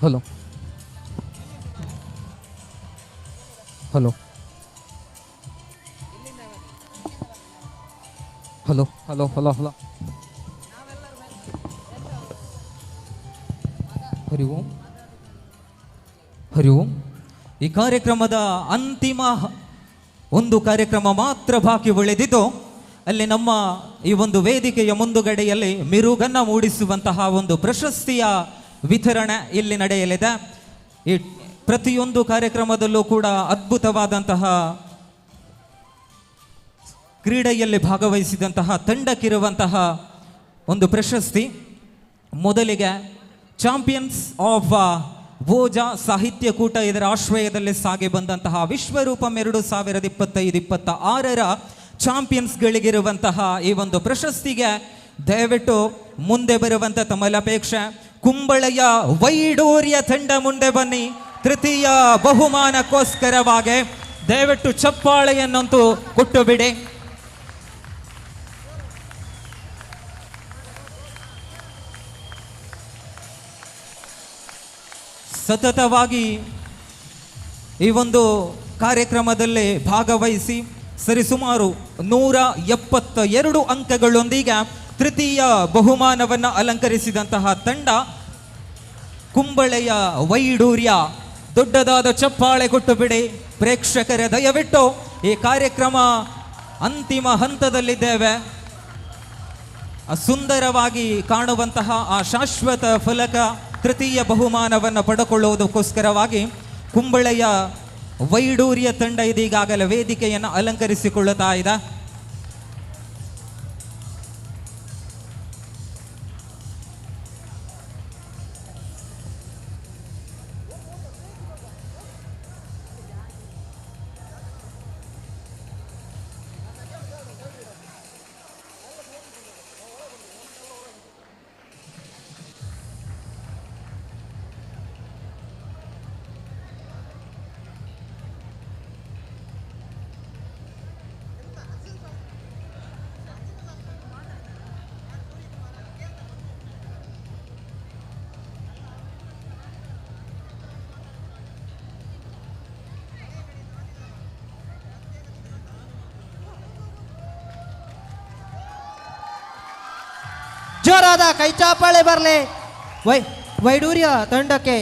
Hello hello hello hello hello hello Hari Om. Hari Om. ಈ ಕಾರ್ಯಕ್ರಮದ ಅಂತಿಮ ಒಂದು ಕಾರ್ಯಕ್ರಮ ಮಾತ್ರ ಬಾಕಿ ಉಳಿದಿದ್ದು, ಅಲ್ಲಿ ನಮ್ಮ ಈ ಒಂದು ವೇದಿಕೆಯ ಮುಂದುಗಡೆಯಲ್ಲಿ ಮಿರುಗನ್ನ ಮೂಡಿಸುವಂತಹ ಒಂದು ಪ್ರಶಸ್ತಿಯ ವಿತರಣೆ ಇಲ್ಲಿ ನಡೆಯಲಿದೆ. ಈ ಪ್ರತಿಯೊಂದು ಕಾರ್ಯಕ್ರಮದಲ್ಲೂ ಕೂಡ ಅದ್ಭುತವಾದಂತಹ ಕ್ರೀಡೆಯಲ್ಲಿ ಭಾಗವಹಿಸಿದಂತಹ ತಂಡಕ್ಕಿರುವಂತಹ ಒಂದು ಪ್ರಶಸ್ತಿ. ಮೊದಲಿಗೆ ಚಾಂಪಿಯನ್ಸ್ ಆಫ್ ಓಜ ಸಾಹಿತ್ಯ ಕೂಟ ಇದರ ಆಶ್ರಯದಲ್ಲಿ ಸಾಗಿ ಬಂದಂತಹ ವಿಶ್ವರೂಪಂ 2025-26ರ ಚಾಂಪಿಯನ್ಸ್ಗಳಿಗಿರುವಂತಹ ಈ ಒಂದು ಪ್ರಶಸ್ತಿಗೆ ದಯವಿಟ್ಟು ಮುಂದೆ ಬರುವಂಥ ತಮ್ಮಲ್ಲಿ ಅಪೇಕ್ಷೆ. ಕುಂಬಳೆಯ ವೈಡೂರ್ಯ ತಂಡ ಮುಂದೆ ಬನ್ನಿ. ತೃತೀಯ ಬಹುಮಾನಕ್ಕೋಸ್ಕರವಾಗಿ ದಯವಿಟ್ಟು ಚಪ್ಪಾಳೆಯನ್ನಂತೂ ಕೊಟ್ಟು ಬಿಡಿ. ಸತತವಾಗಿ ಈ ಒಂದು ಕಾರ್ಯಕ್ರಮದಲ್ಲಿ ಭಾಗವಹಿಸಿ ಸರಿಸುಮಾರು 172 ಅಂಕಗಳೊಂದಿಗೆ ತೃತೀಯ ಬಹುಮಾನವನ್ನು ಅಲಂಕರಿಸಿದಂತಹ ತಂಡ ಕುಂಬಳೆಯ ವೈಡೂರ್ಯ. ದೊಡ್ಡದಾದ ಚಪ್ಪಾಳೆ ಕೊಟ್ಟು ಬಿಡಿ ಪ್ರೇಕ್ಷಕರ. ದಯವಿಟ್ಟು ಈ ಕಾರ್ಯಕ್ರಮ ಅಂತಿಮ ಹಂತದಲ್ಲಿದ್ದೇವೆ. ಸುಂದರವಾಗಿ ಕಾಣುವಂತಹ ಆ ಶಾಶ್ವತ ಫಲಕ ತೃತೀಯ ಬಹುಮಾನವನ್ನು ಪಡೆದುಕೊಳ್ಳುವುದಕ್ಕೋಸ್ಕರವಾಗಿ ಕುಂಬಳೆಯ ವೈಡೂರ್ಯ ತಂಡ ಇದೀಗಾಗಲೇ ವೇದಿಕೆಯನ್ನು ಅಲಂಕರಿಸಿಕೊಳ್ಳುತ್ತಾ ಇದೆ. ಜೋರಾದ ಕೈಚಾಪಾಳೆ ಬರಲಿ ವೈಡೂರ್ಯ ತಂಡಕ್ಕೆ.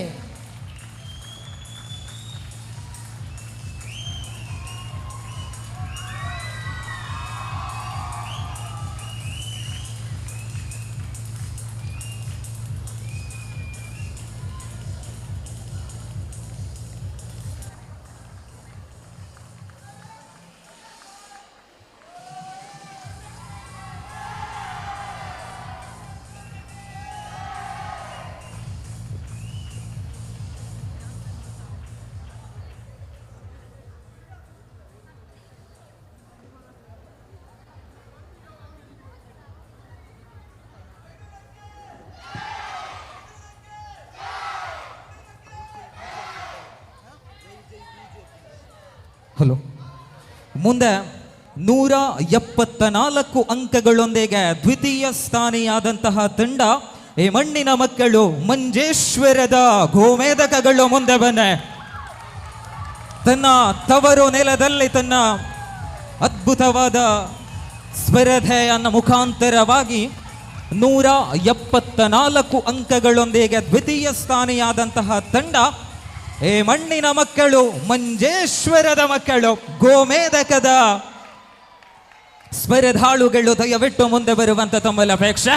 ಹಲೋ. ಮುಂದೆ 174 ಅಂಕಗಳೊಂದಿಗೆ ದ್ವಿತೀಯ ಸ್ಥಾನಿಯಾದಂತಹ ತಂಡ ಈ ಮಣ್ಣಿನ ಮಕ್ಕಳು ಮಂಜೇಶ್ವರದ ಗೋಮೇಧಕಗಳು ಮುಂದೆ ಬಂದೆ ತನ್ನ ತವರು ನೆಲದಲ್ಲಿ ತನ್ನ ಅದ್ಭುತವಾದ ಸ್ಪರ್ಧೆಯನ್ನ ಮುಖಾಂತರವಾಗಿ 174 ಅಂಕಗಳೊಂದಿಗೆ ದ್ವಿತೀಯ ಸ್ಥಾನಿಯಾದಂತಹ ತಂಡ ಈ ಮಣ್ಣಿನ ಮಕ್ಕಳು ಮಂಜೇಶ್ವರದ ಮಕ್ಕಳು ಗೋಮೇಧಕದ ಸ್ಪರ್ಧಾಳುಗಳು ದಯವಿಟ್ಟು ಮುಂದೆ ಬರುವಂತ ತಮ್ಮಲ್ಲಿ ಅಪೇಕ್ಷೆ.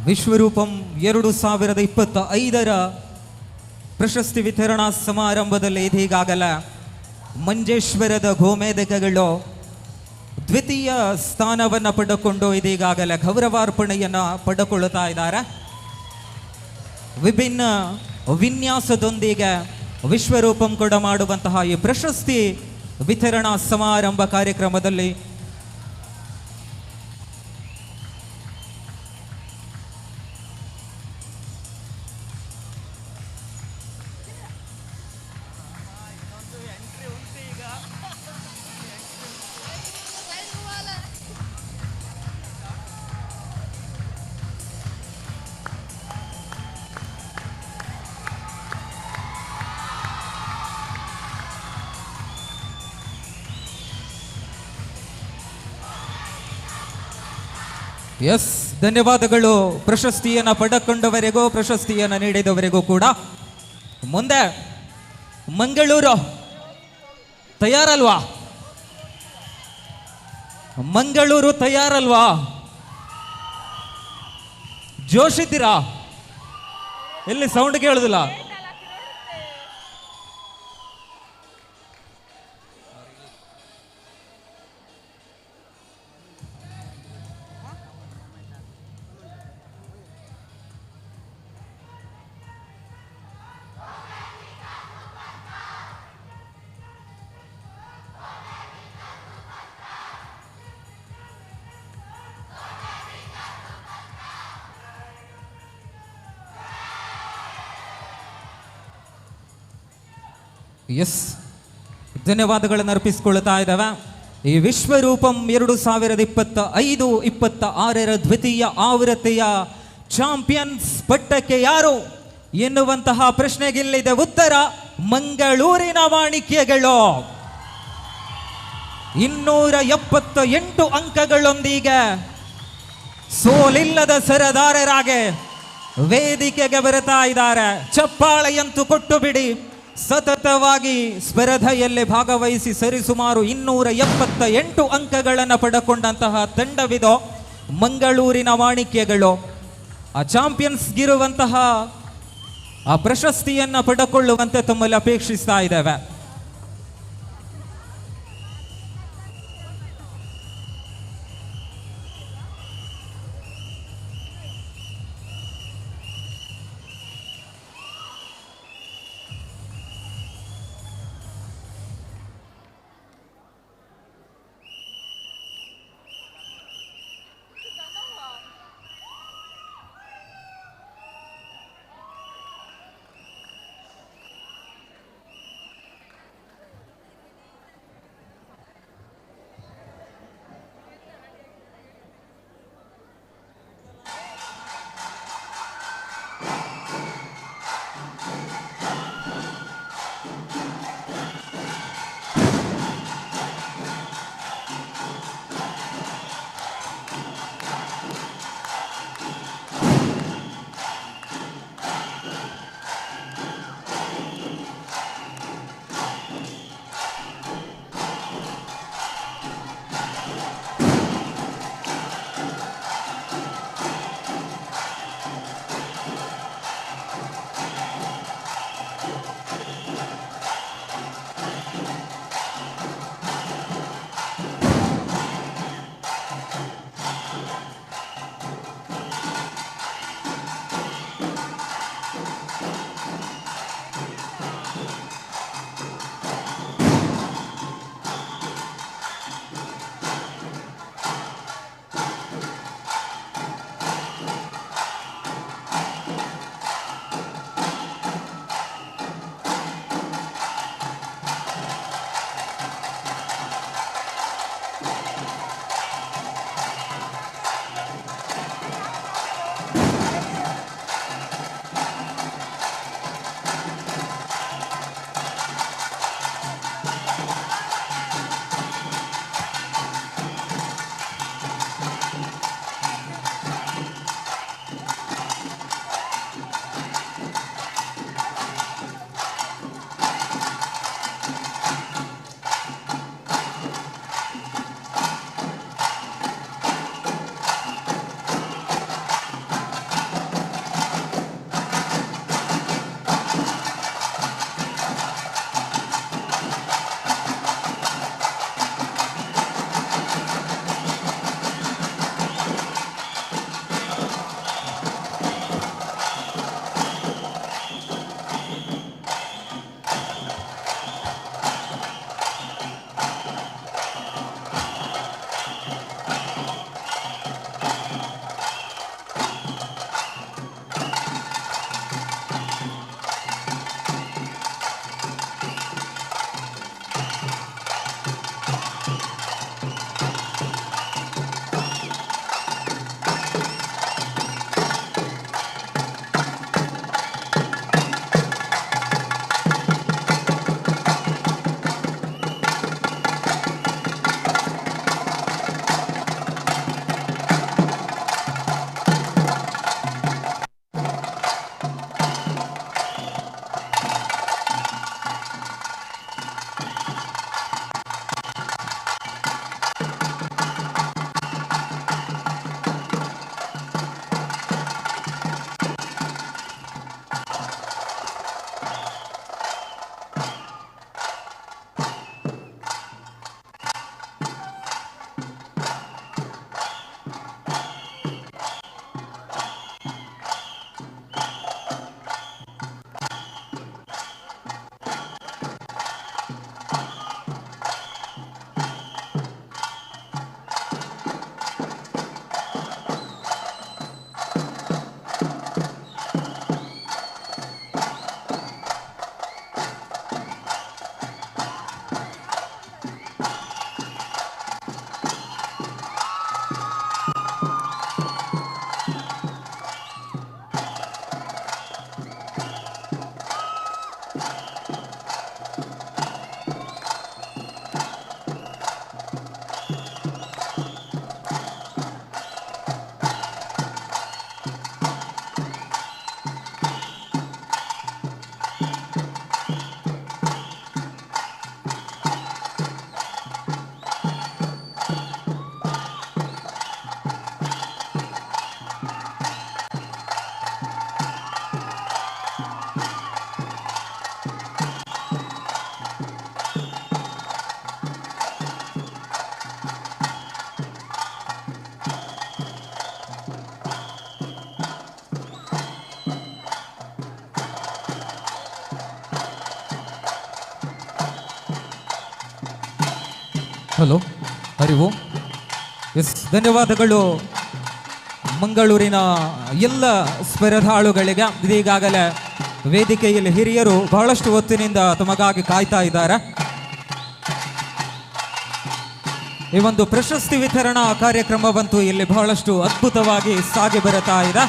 ವಿಶ್ವರೂಪಂ 2025 ಪ್ರಶಸ್ತಿ ವಿತರಣಾ ಸಮಾರಂಭದಲ್ಲಿ ಇದೀಗಾಗಲೇ ಮಂಜೇಶ್ವರದ ಗೋಮೇಧಕಗಳು ದ್ವಿತೀಯ ಸ್ಥಾನವನ್ನು ಪಡೆದುಕೊಂಡು ಇದೀಗಾಗಲೇ ಗೌರವಾರ್ಪಣೆಯನ್ನು ಪಡೆದುಕೊಳ್ಳುತ್ತಾ ಇದ್ದಾರೆ. ವಿಭಿನ್ನ ವಿನ್ಯಾಸದೊಂದಿಗೆ ವಿಶ್ವರೂಪಂ ಕೂಡ ಮಾಡುವಂತಹ ಈ ಪ್ರಶಸ್ತಿ ವಿತರಣಾ ಸಮಾರಂಭ ಕಾರ್ಯಕ್ರಮದಲ್ಲಿ ಎಸ್, ಧನ್ಯವಾದಗಳು ಪ್ರಶಸ್ತಿಯನ್ನು ಪಡೆದುಕೊಂಡವರೆಗೂ ಪ್ರಶಸ್ತಿಯನ್ನು ನೀಡಿದವರೆಗೂ ಕೂಡ. ಮುಂದೆ ಮಂಗಳೂರು ತಯಾರಲ್ವಾ? ಮಂಗಳೂರು ತಯಾರಲ್ವಾ? ಜೋಶಿದ್ದೀರಾ? ಎಲ್ಲಿ ಸೌಂಡ್ ಕೇಳುದಿಲ್ಲ? ಎಸ್, ಧನ್ಯವಾದಗಳನ್ನು ಅರ್ಪಿಸಿಕೊಳ್ತಾ ಇದ್ದಾವೆ. ಈ ವಿಶ್ವರೂಪಂ 2025-26 ದ್ವಿತೀಯ ಆವೃತ್ತಿಯ ಚಾಂಪಿಯನ್ಸ್ ಪಟ್ಟಕ್ಕೆ ಯಾರು ಎನ್ನುವಂತಹ ಪ್ರಶ್ನೆಗಿಲ್ಲಿದೆ ಉತ್ತರ. ಮಂಗಳೂರಿನ ಮಾಣಿಕ್ಯಗಳು 278 ಅಂಕಗಳೊಂದಿಗೆ ಸೋಲಿಲ್ಲದ ಸರದಾರರಾಗೆ ವೇದಿಕೆಗೆ ಬರುತ್ತಾ ಇದ್ದಾರೆ. ಚಪ್ಪಾಳೆಯಂತೂ ಕೊಟ್ಟು ಬಿಡಿ. ಸತತವಾಗಿ ಸ್ಪರ್ಧೆಯಲ್ಲಿ ಭಾಗವಹಿಸಿ ಸರಿಸುಮಾರು 278 ಅಂಕಗಳನ್ನು ಪಡೆದುಕೊಂಡಂತಹ ತಂಡವಿದು ಮಂಗಳೂರಿನ ಮಾಣಿಕ್ಯಗಳು. ಆ ಚಾಂಪಿಯನ್ಸ್ಗಿರುವಂತಹ ಆ ಪ್ರಶಸ್ತಿಯನ್ನು ಪಡೆದುಕೊಳ್ಳುವಂತೆ ತಮ್ಮಲ್ಲಿ ಅಪೇಕ್ಷಿಸ್ತಾ ಇದ್ದೇವೆ. ಹಲೋ, ಹರಿ ಓಂ. ಎಸ್, ಧನ್ಯವಾದಗಳು ಮಂಗಳೂರಿನ ಎಲ್ಲ ಸ್ಪರ್ಧಾಳುಗಳಿಗೆ. ಇದೀಗಾಗಲೇ ವೇದಿಕೆಯಲ್ಲಿ ಹಿರಿಯರು ಬಹಳಷ್ಟು ಹೊತ್ತಿನಿಂದ ತಮಗಾಗಿ ಕಾಯ್ತಾ ಇದ್ದಾರೆ. ಈ ಒಂದು ಪ್ರಶಸ್ತಿ ವಿತರಣಾ ಕಾರ್ಯಕ್ರಮವಂತೂ ಇಲ್ಲಿ ಬಹಳಷ್ಟು ಅದ್ಭುತವಾಗಿ ಸಾಗಿ ಬರುತ್ತಾ ಇದೆ.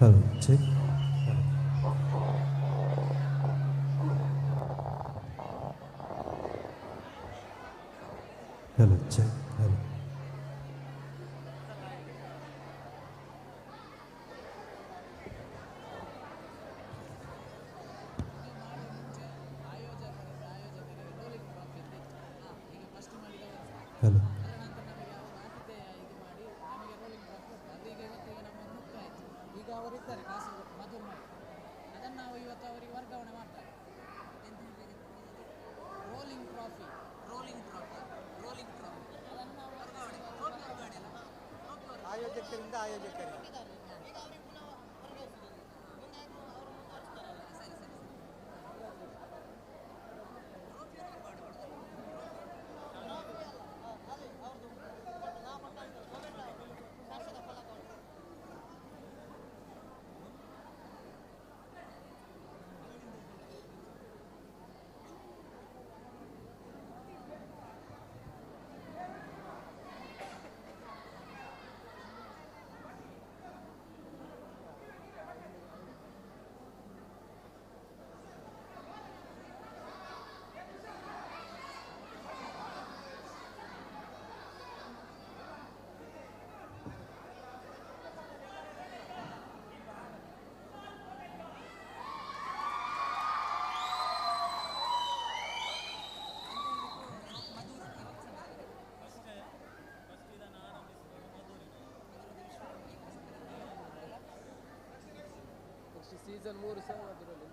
Hello, check. Hello, check. Hello. Hello. Season 3 ಸಹ ಅದರಲ್ಲಿ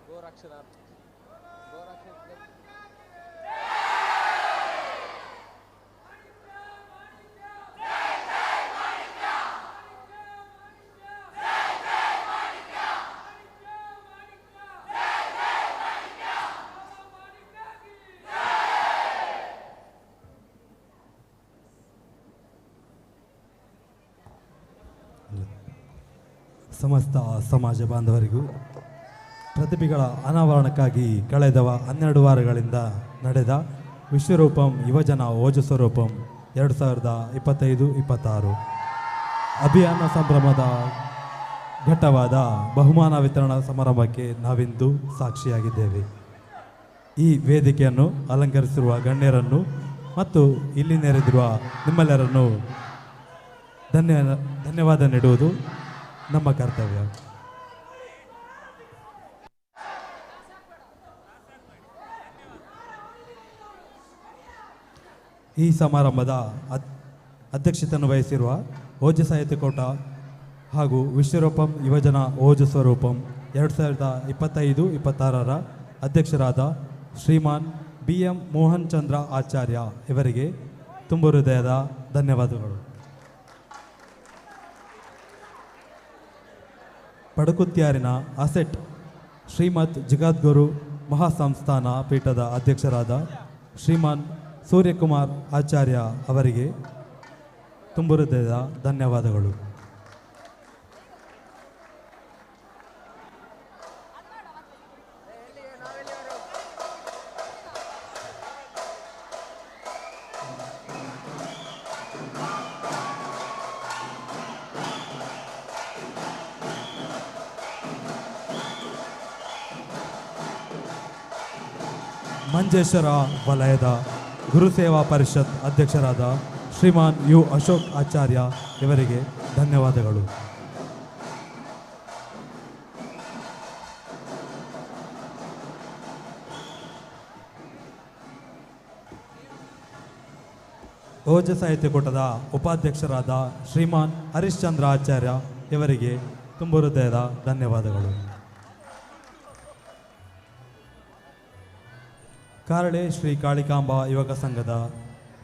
ಗೋರಕ್ಷಣ ಸಮಸ್ತ ಸಮಾಜ ಬಾಂಧವರಿಗೂ ಪ್ರತಿಭೆಗಳ ಅನಾವರಣಕ್ಕಾಗಿ ಕಳೆದ 12 ವಾರಗಳಿಂದ ನಡೆದ ವಿಶ್ವರೂಪಂ ಯುವಜನ ಓಜಸ್ವರೂಪಂ 2025-26 ಅಭಿಯಾನ ಸಂಭ್ರಮದ ಘಟ್ಟವಾದ ಬಹುಮಾನ ವಿತರಣಾ ಸಮಾರಂಭಕ್ಕೆ ನಾವಿಂದು ಸಾಕ್ಷಿಯಾಗಿದ್ದೇವೆ. ಈ ವೇದಿಕೆಯನ್ನು ಅಲಂಕರಿಸಿರುವ ಗಣ್ಯರನ್ನು ಮತ್ತು ಇಲ್ಲಿ ನೆರೆದಿರುವ ನಿಮ್ಮೆಲ್ಲರನ್ನು ಧನ್ಯವಾದ ನೀಡುವುದು ನಮ್ಮ ಕರ್ತವ್ಯ. ಈ ಸಮಾರಂಭದ ಅಧ್ಯಕ್ಷತೆಯನ್ನು ವಹಿಸಿರುವ ಓಜ ಸಾಹಿತ್ಯಕೂಟ ಹಾಗೂ ವಿಶ್ವರೂಪಂ ಯುವಜನ ಓಜ ಸ್ವರೂಪಂ 2025-26ರ ಅಧ್ಯಕ್ಷರಾದ ಶ್ರೀಮಾನ್ BM ಮೋಹನ್ ಚಂದ್ರ ಆಚಾರ್ಯ ಇವರಿಗೆ ತುಂಬ ಹೃದಯದ ಧನ್ಯವಾದಗಳು. ಪಡಕುತ್ಯಾರಿನ ಅಸೆಟ್ ಶ್ರೀಮದ್ ಜಗದ್ಗುರು ಮಹಾಸಂಸ್ಥಾನ ಪೀಠದ ಅಧ್ಯಕ್ಷರಾದ ಶ್ರೀಮಾನ್ ಸೂರ್ಯಕುಮಾರ್ ಆಚಾರ್ಯ ಅವರಿಗೆ ತುಂಬ ಹೃದಯದ ಧನ್ಯವಾದಗಳು. ಮಂಜೇಶ್ವರ ವಲಯದ ಗುರುಸೇವಾ ಪರಿಷತ್ ಅಧ್ಯಕ್ಷರಾದ ಶ್ರೀಮಾನ್ ಯು ಅಶೋಕ್ ಆಚಾರ್ಯ ಇವರಿಗೆ ಧನ್ಯವಾದಗಳು. ಓಜ ಸಾಹಿತ್ಯಕೂಟದ ಉಪಾಧ್ಯಕ್ಷರಾದ ಶ್ರೀಮಾನ್ ಹರಿಶ್ಚಂದ್ರ ಆಚಾರ್ಯ ಇವರಿಗೆ ತುಂಬ ಹೃದಯದ ಧನ್ಯವಾದಗಳು. ಕಾರಳೆ ಶ್ರೀ ಕಾಳಿಕಾಂಬಾ ಯುವಕ ಸಂಘದ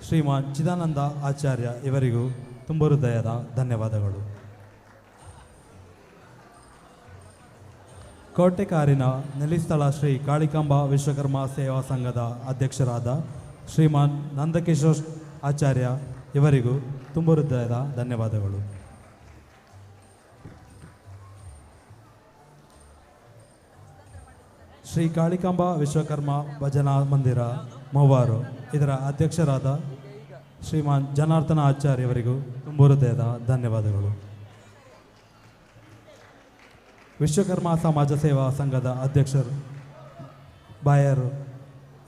ಶ್ರೀಮಾನ್ ಚಿದಾನಂದ ಆಚಾರ್ಯ ಇವರಿಗೂ ತುಂಬ ಹೃದಯದ ಧನ್ಯವಾದಗಳು. ಕೋಟೆಕಾರಿನ ನೆಲಿಸ್ಥಳ ಶ್ರೀ ಕಾಳಿಕಾಂಬಾ ವಿಶ್ವಕರ್ಮ ಸೇವಾ ಸಂಘದ ಅಧ್ಯಕ್ಷರಾದ ಶ್ರೀಮಾನ್ ನಂದಕಿಶೋರ್ ಆಚಾರ್ಯ ಇವರಿಗೂ ತುಂಬ ಹೃದಯದ ಧನ್ಯವಾದಗಳು. ಶ್ರೀ ಕಾಳಿಕಾಂಬಾ ವಿಶ್ವಕರ್ಮ ಭಜನಾ ಮಂದಿರ ಮೌವಾರು ಇದರ ಅಧ್ಯಕ್ಷರಾದ ಶ್ರೀಮಾನ್ ಜನಾರ್ದನ ಆಚಾರ್ಯ ಇವರಿಗೂ ತುಂಬ ಹೃದಯದ ಧನ್ಯವಾದಗಳು. ವಿಶ್ವಕರ್ಮ ಸಮಾಜ ಸೇವಾ ಸಂಘದ ಅಧ್ಯಕ್ಷರು ಬಾಯರು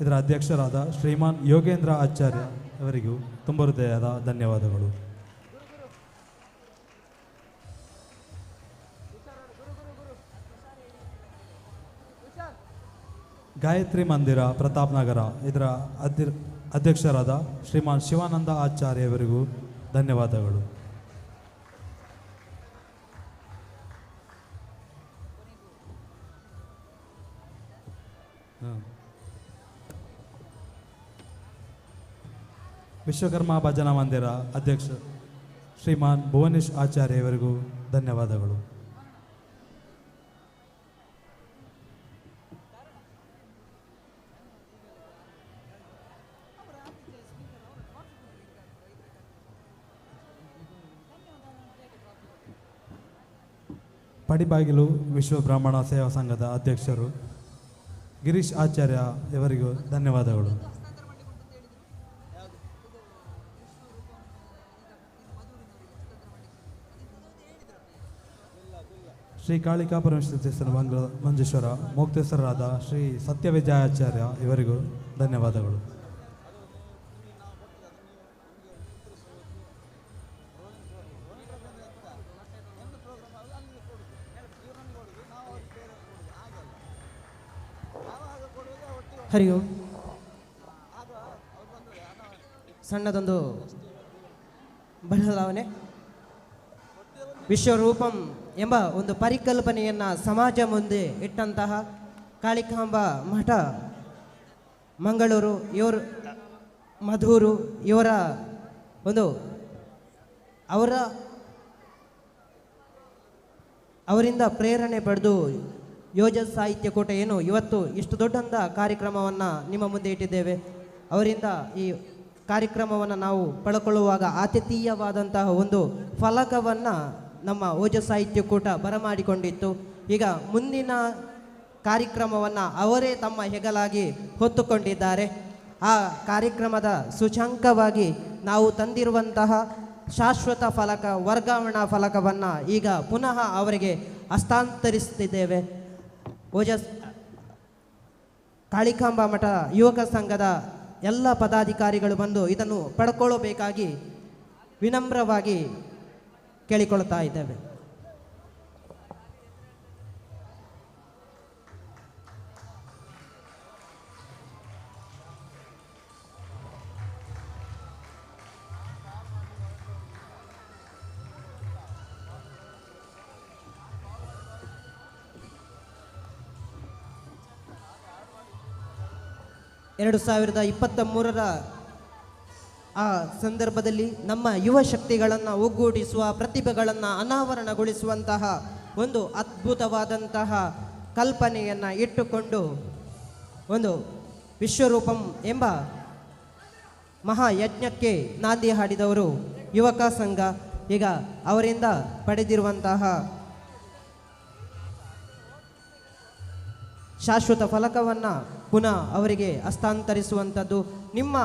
ಇದರ ಅಧ್ಯಕ್ಷರಾದ ಶ್ರೀಮಾನ್ ಯೋಗೇಂದ್ರ ಆಚಾರ್ಯ ಅವರಿಗೂ ತುಂಬ ಹೃದಯದ ಧನ್ಯವಾದಗಳು. ಗಾಯತ್ರಿ ಮಂದಿರ ಪ್ರತಾಪ್ ನಗರ ಇದರ ಅಧ್ಯಕ್ಷರಾದ ಶ್ರೀಮಾನ್ ಶಿವಾನಂದ ಆಚಾರ್ಯ ಅವರಿಗೂ ಧನ್ಯವಾದಗಳು. ವಿಶ್ವಕರ್ಮ ಭಜನಾ ಮಂದಿರ ಅಧ್ಯಕ್ಷ ಶ್ರೀಮಾನ್ ಭುವನೇಶ್ ಆಚಾರ್ಯ ಇವರಿಗೂ ಧನ್ಯವಾದಗಳು. ಪಡಿಬಾಗಿಲು ವಿಶ್ವ ಬ್ರಾಹ್ಮಣ ಸೇವಾ ಸಂಘದ ಅಧ್ಯಕ್ಷರು ಗಿರೀಶ್ ಆಚಾರ್ಯ ಇವರಿಗೂ ಧನ್ಯವಾದಗಳು. ಶ್ರೀ ಕಾಳಿಕಾ ಪರಮೇಶ್ವರ ಮಂಜೇಶ್ವರ ಮೋಕ್ತೇಶ್ವರರಾದ ಶ್ರೀ ಸತ್ಯವಿಜಯಾಚಾರ್ಯ ಇವರಿಗೂ ಧನ್ಯವಾದಗಳು. ಹರಿ ಓಂ. ಸಣ್ಣದೊಂದು ಬದಲಾವಣೆ. ವಿಶ್ವರೂಪಂ ಎಂಬ ಒಂದು ಪರಿಕಲ್ಪನೆಯನ್ನು ಸಮಾಜ ಮುಂದೆ ಇಟ್ಟಂತಹ ಕಾಳಿಕಾಂಬಾ ಮಠ ಮಂಗಳೂರು ಇವರು ಮಧೂರು ಇವರ ಒಂದು ಅವರಿಂದ ಪ್ರೇರಣೆ ಪಡೆದು ಯೋಜ ಸಾಹಿತ್ಯ ಕೂಟ ಏನು ಇವತ್ತು ಇಷ್ಟು ದೊಡ್ಡಂಥ ಕಾರ್ಯಕ್ರಮವನ್ನು ನಿಮ್ಮ ಮುಂದೆ ಇಟ್ಟಿದ್ದೇವೆ. ಅವರಿಂದ ಈ ಕಾರ್ಯಕ್ರಮವನ್ನು ನಾವು ಪಡ್ಕೊಳ್ಳುವಾಗ ಆತಿಥೇಯವಾದಂತಹ ಒಂದು ಫಲಕವನ್ನು ನಮ್ಮ ಓಜ ಸಾಹಿತ್ಯ ಕೂಟ ಬರಮಾಡಿಕೊಂಡಿತ್ತು. ಈಗ ಮುಂದಿನ ಕಾರ್ಯಕ್ರಮವನ್ನು ಅವರೇ ತಮ್ಮ ಹೆಗಲಾಗಿ ಹೊತ್ತುಕೊಂಡಿದ್ದಾರೆ. ಆ ಕಾರ್ಯಕ್ರಮದ ಸೂಚ್ಯಂಕವಾಗಿ ನಾವು ತಂದಿರುವಂತಹ ಶಾಶ್ವತ ಫಲಕ ವರ್ಗಾವಣಾ ಫಲಕವನ್ನು ಈಗ ಪುನಃ ಅವರಿಗೆ ಹಸ್ತಾಂತರಿಸುತ್ತಿದ್ದೇವೆ. ಓಜಸ್ ಕಾಳಿಕಾಂಬ ಮಠ ಯುವಕ ಸಂಘದ ಎಲ್ಲ ಪದಾಧಿಕಾರಿಗಳು ಬಂದು ಇದನ್ನು ಪಡ್ಕೊಳ್ಳಬೇಕಾಗಿ ವಿನಮ್ರವಾಗಿ ಕೇಳಿಕೊಳ್ತಾ ಇದ್ದೇವೆ. ಎರಡು 2023ರ ಆ ಸಂದರ್ಭದಲ್ಲಿ ನಮ್ಮ ಯುವ ಶಕ್ತಿಗಳನ್ನು ಒಗ್ಗೂಡಿಸುವ, ಪ್ರತಿಭೆಗಳನ್ನು ಅನಾವರಣಗೊಳಿಸುವಂತಹ ಒಂದು ಅದ್ಭುತವಾದಂತಹ ಕಲ್ಪನೆಯನ್ನು ಇಟ್ಟುಕೊಂಡು ಒಂದು ವಿಶ್ವರೂಪಂ ಎಂಬ ಮಹಾಯಜ್ಞಕ್ಕೆ ನಾಂದಿ ಹಾಡಿದವರು ಯುವಕ ಸಂಘ. ಈಗ ಅವರಿಂದ ಪಡೆದಿರುವಂತಹ ಶಾಶ್ವತ ಫಲಕವನ್ನು ಪುನಃ ಅವರಿಗೆ ಹಸ್ತಾಂತರಿಸುವಂಥದ್ದು. ನಿಮ್ಮ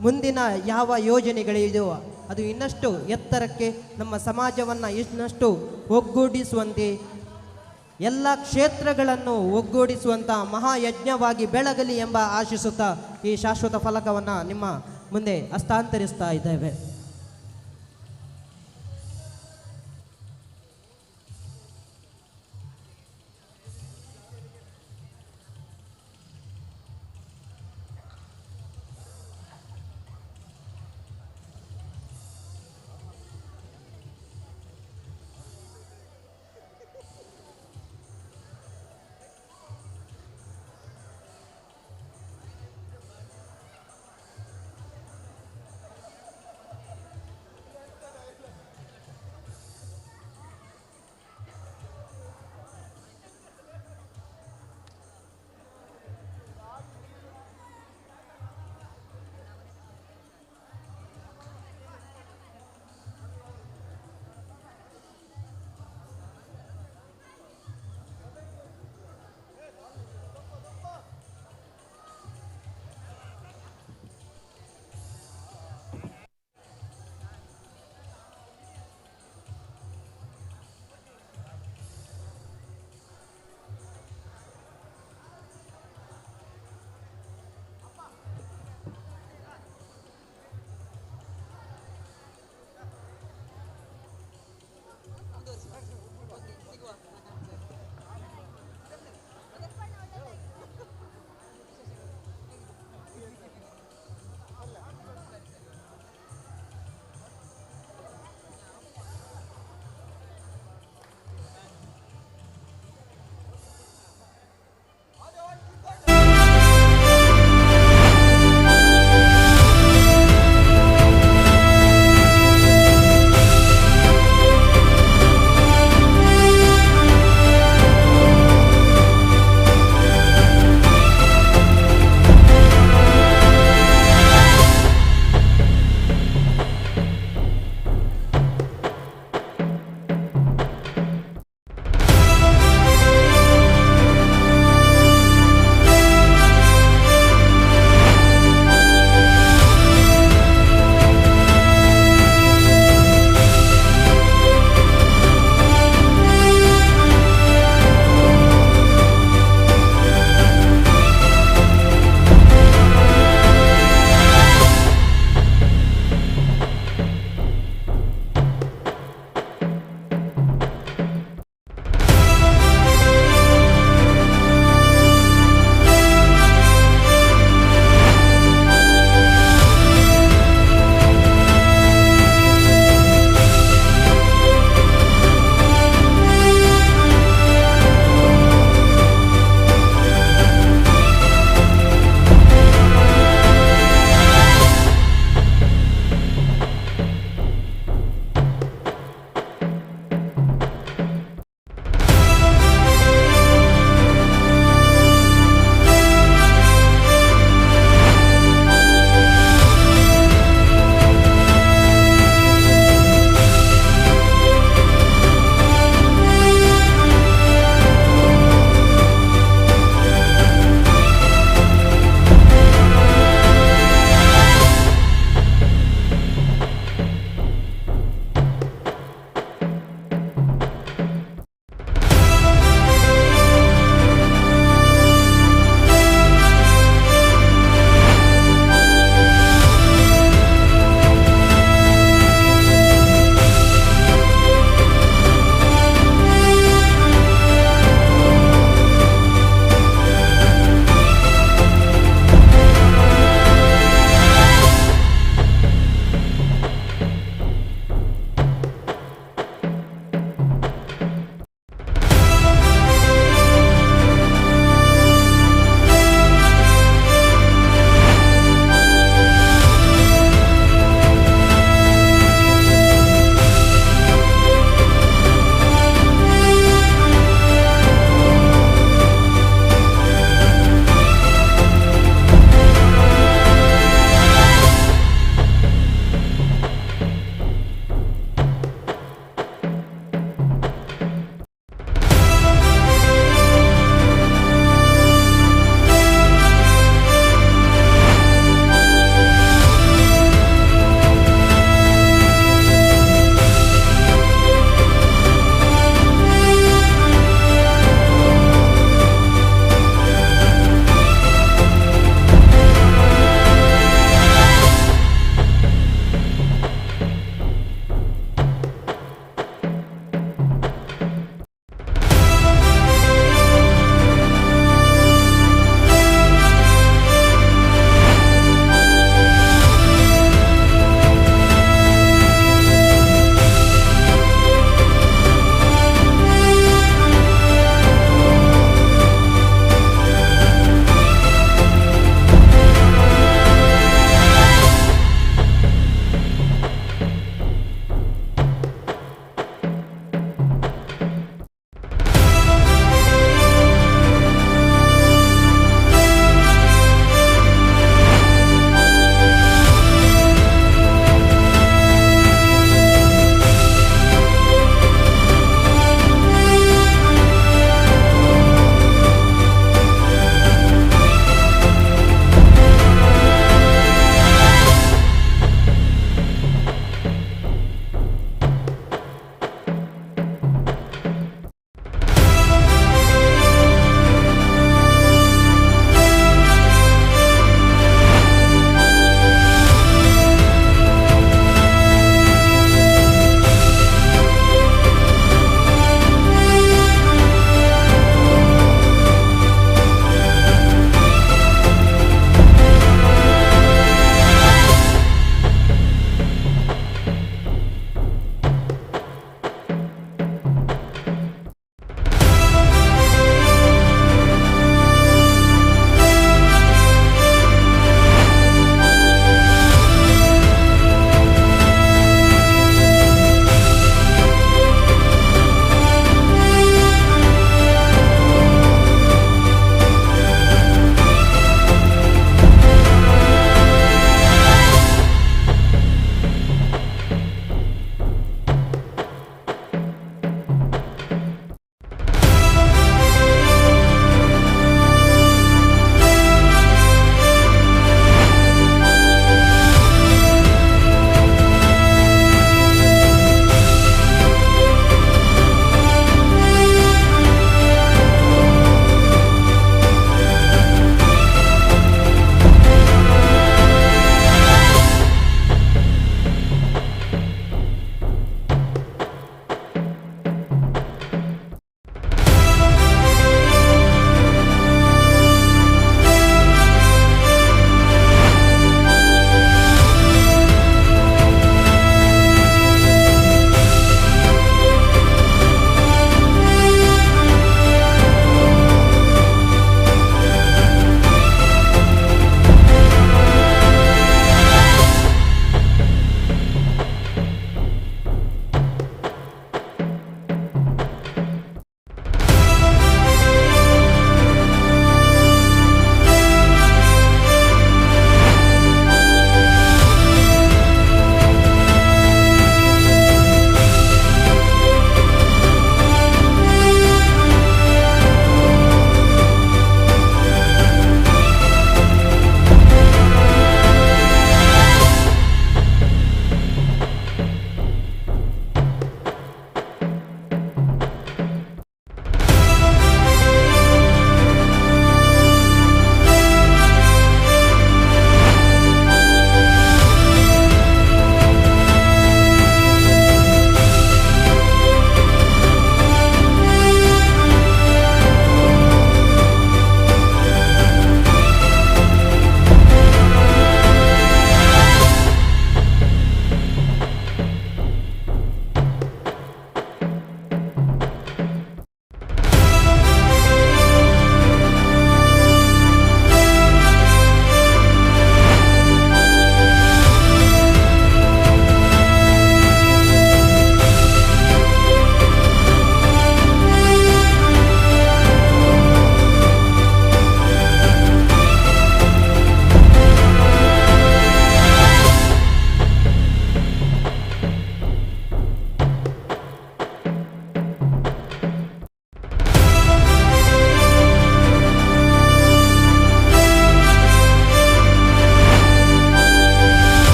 ಮುಂದಿನ ಯಾವ ಯೋಜನೆಗಳಿದೆಯೋ ಅದು ಇನ್ನಷ್ಟು ಎತ್ತರಕ್ಕೆ ನಮ್ಮ ಸಮಾಜವನ್ನು ಇನ್ನಷ್ಟು ಒಗ್ಗೂಡಿಸುವಂತೆ, ಎಲ್ಲ ಕ್ಷೇತ್ರಗಳನ್ನು ಒಗ್ಗೂಡಿಸುವಂಥ ಮಹಾಯಜ್ಞವಾಗಿ ಬೆಳಗಲಿ ಎಂಬ ಆಶಿಸುತ್ತಾ ಈ ಶಾಶ್ವತ ಫಲಕವನ್ನು ನಿಮ್ಮ ಮುಂದೆ ಹಸ್ತಾಂತರಿಸ್ತಾ ಇದ್ದೇವೆ.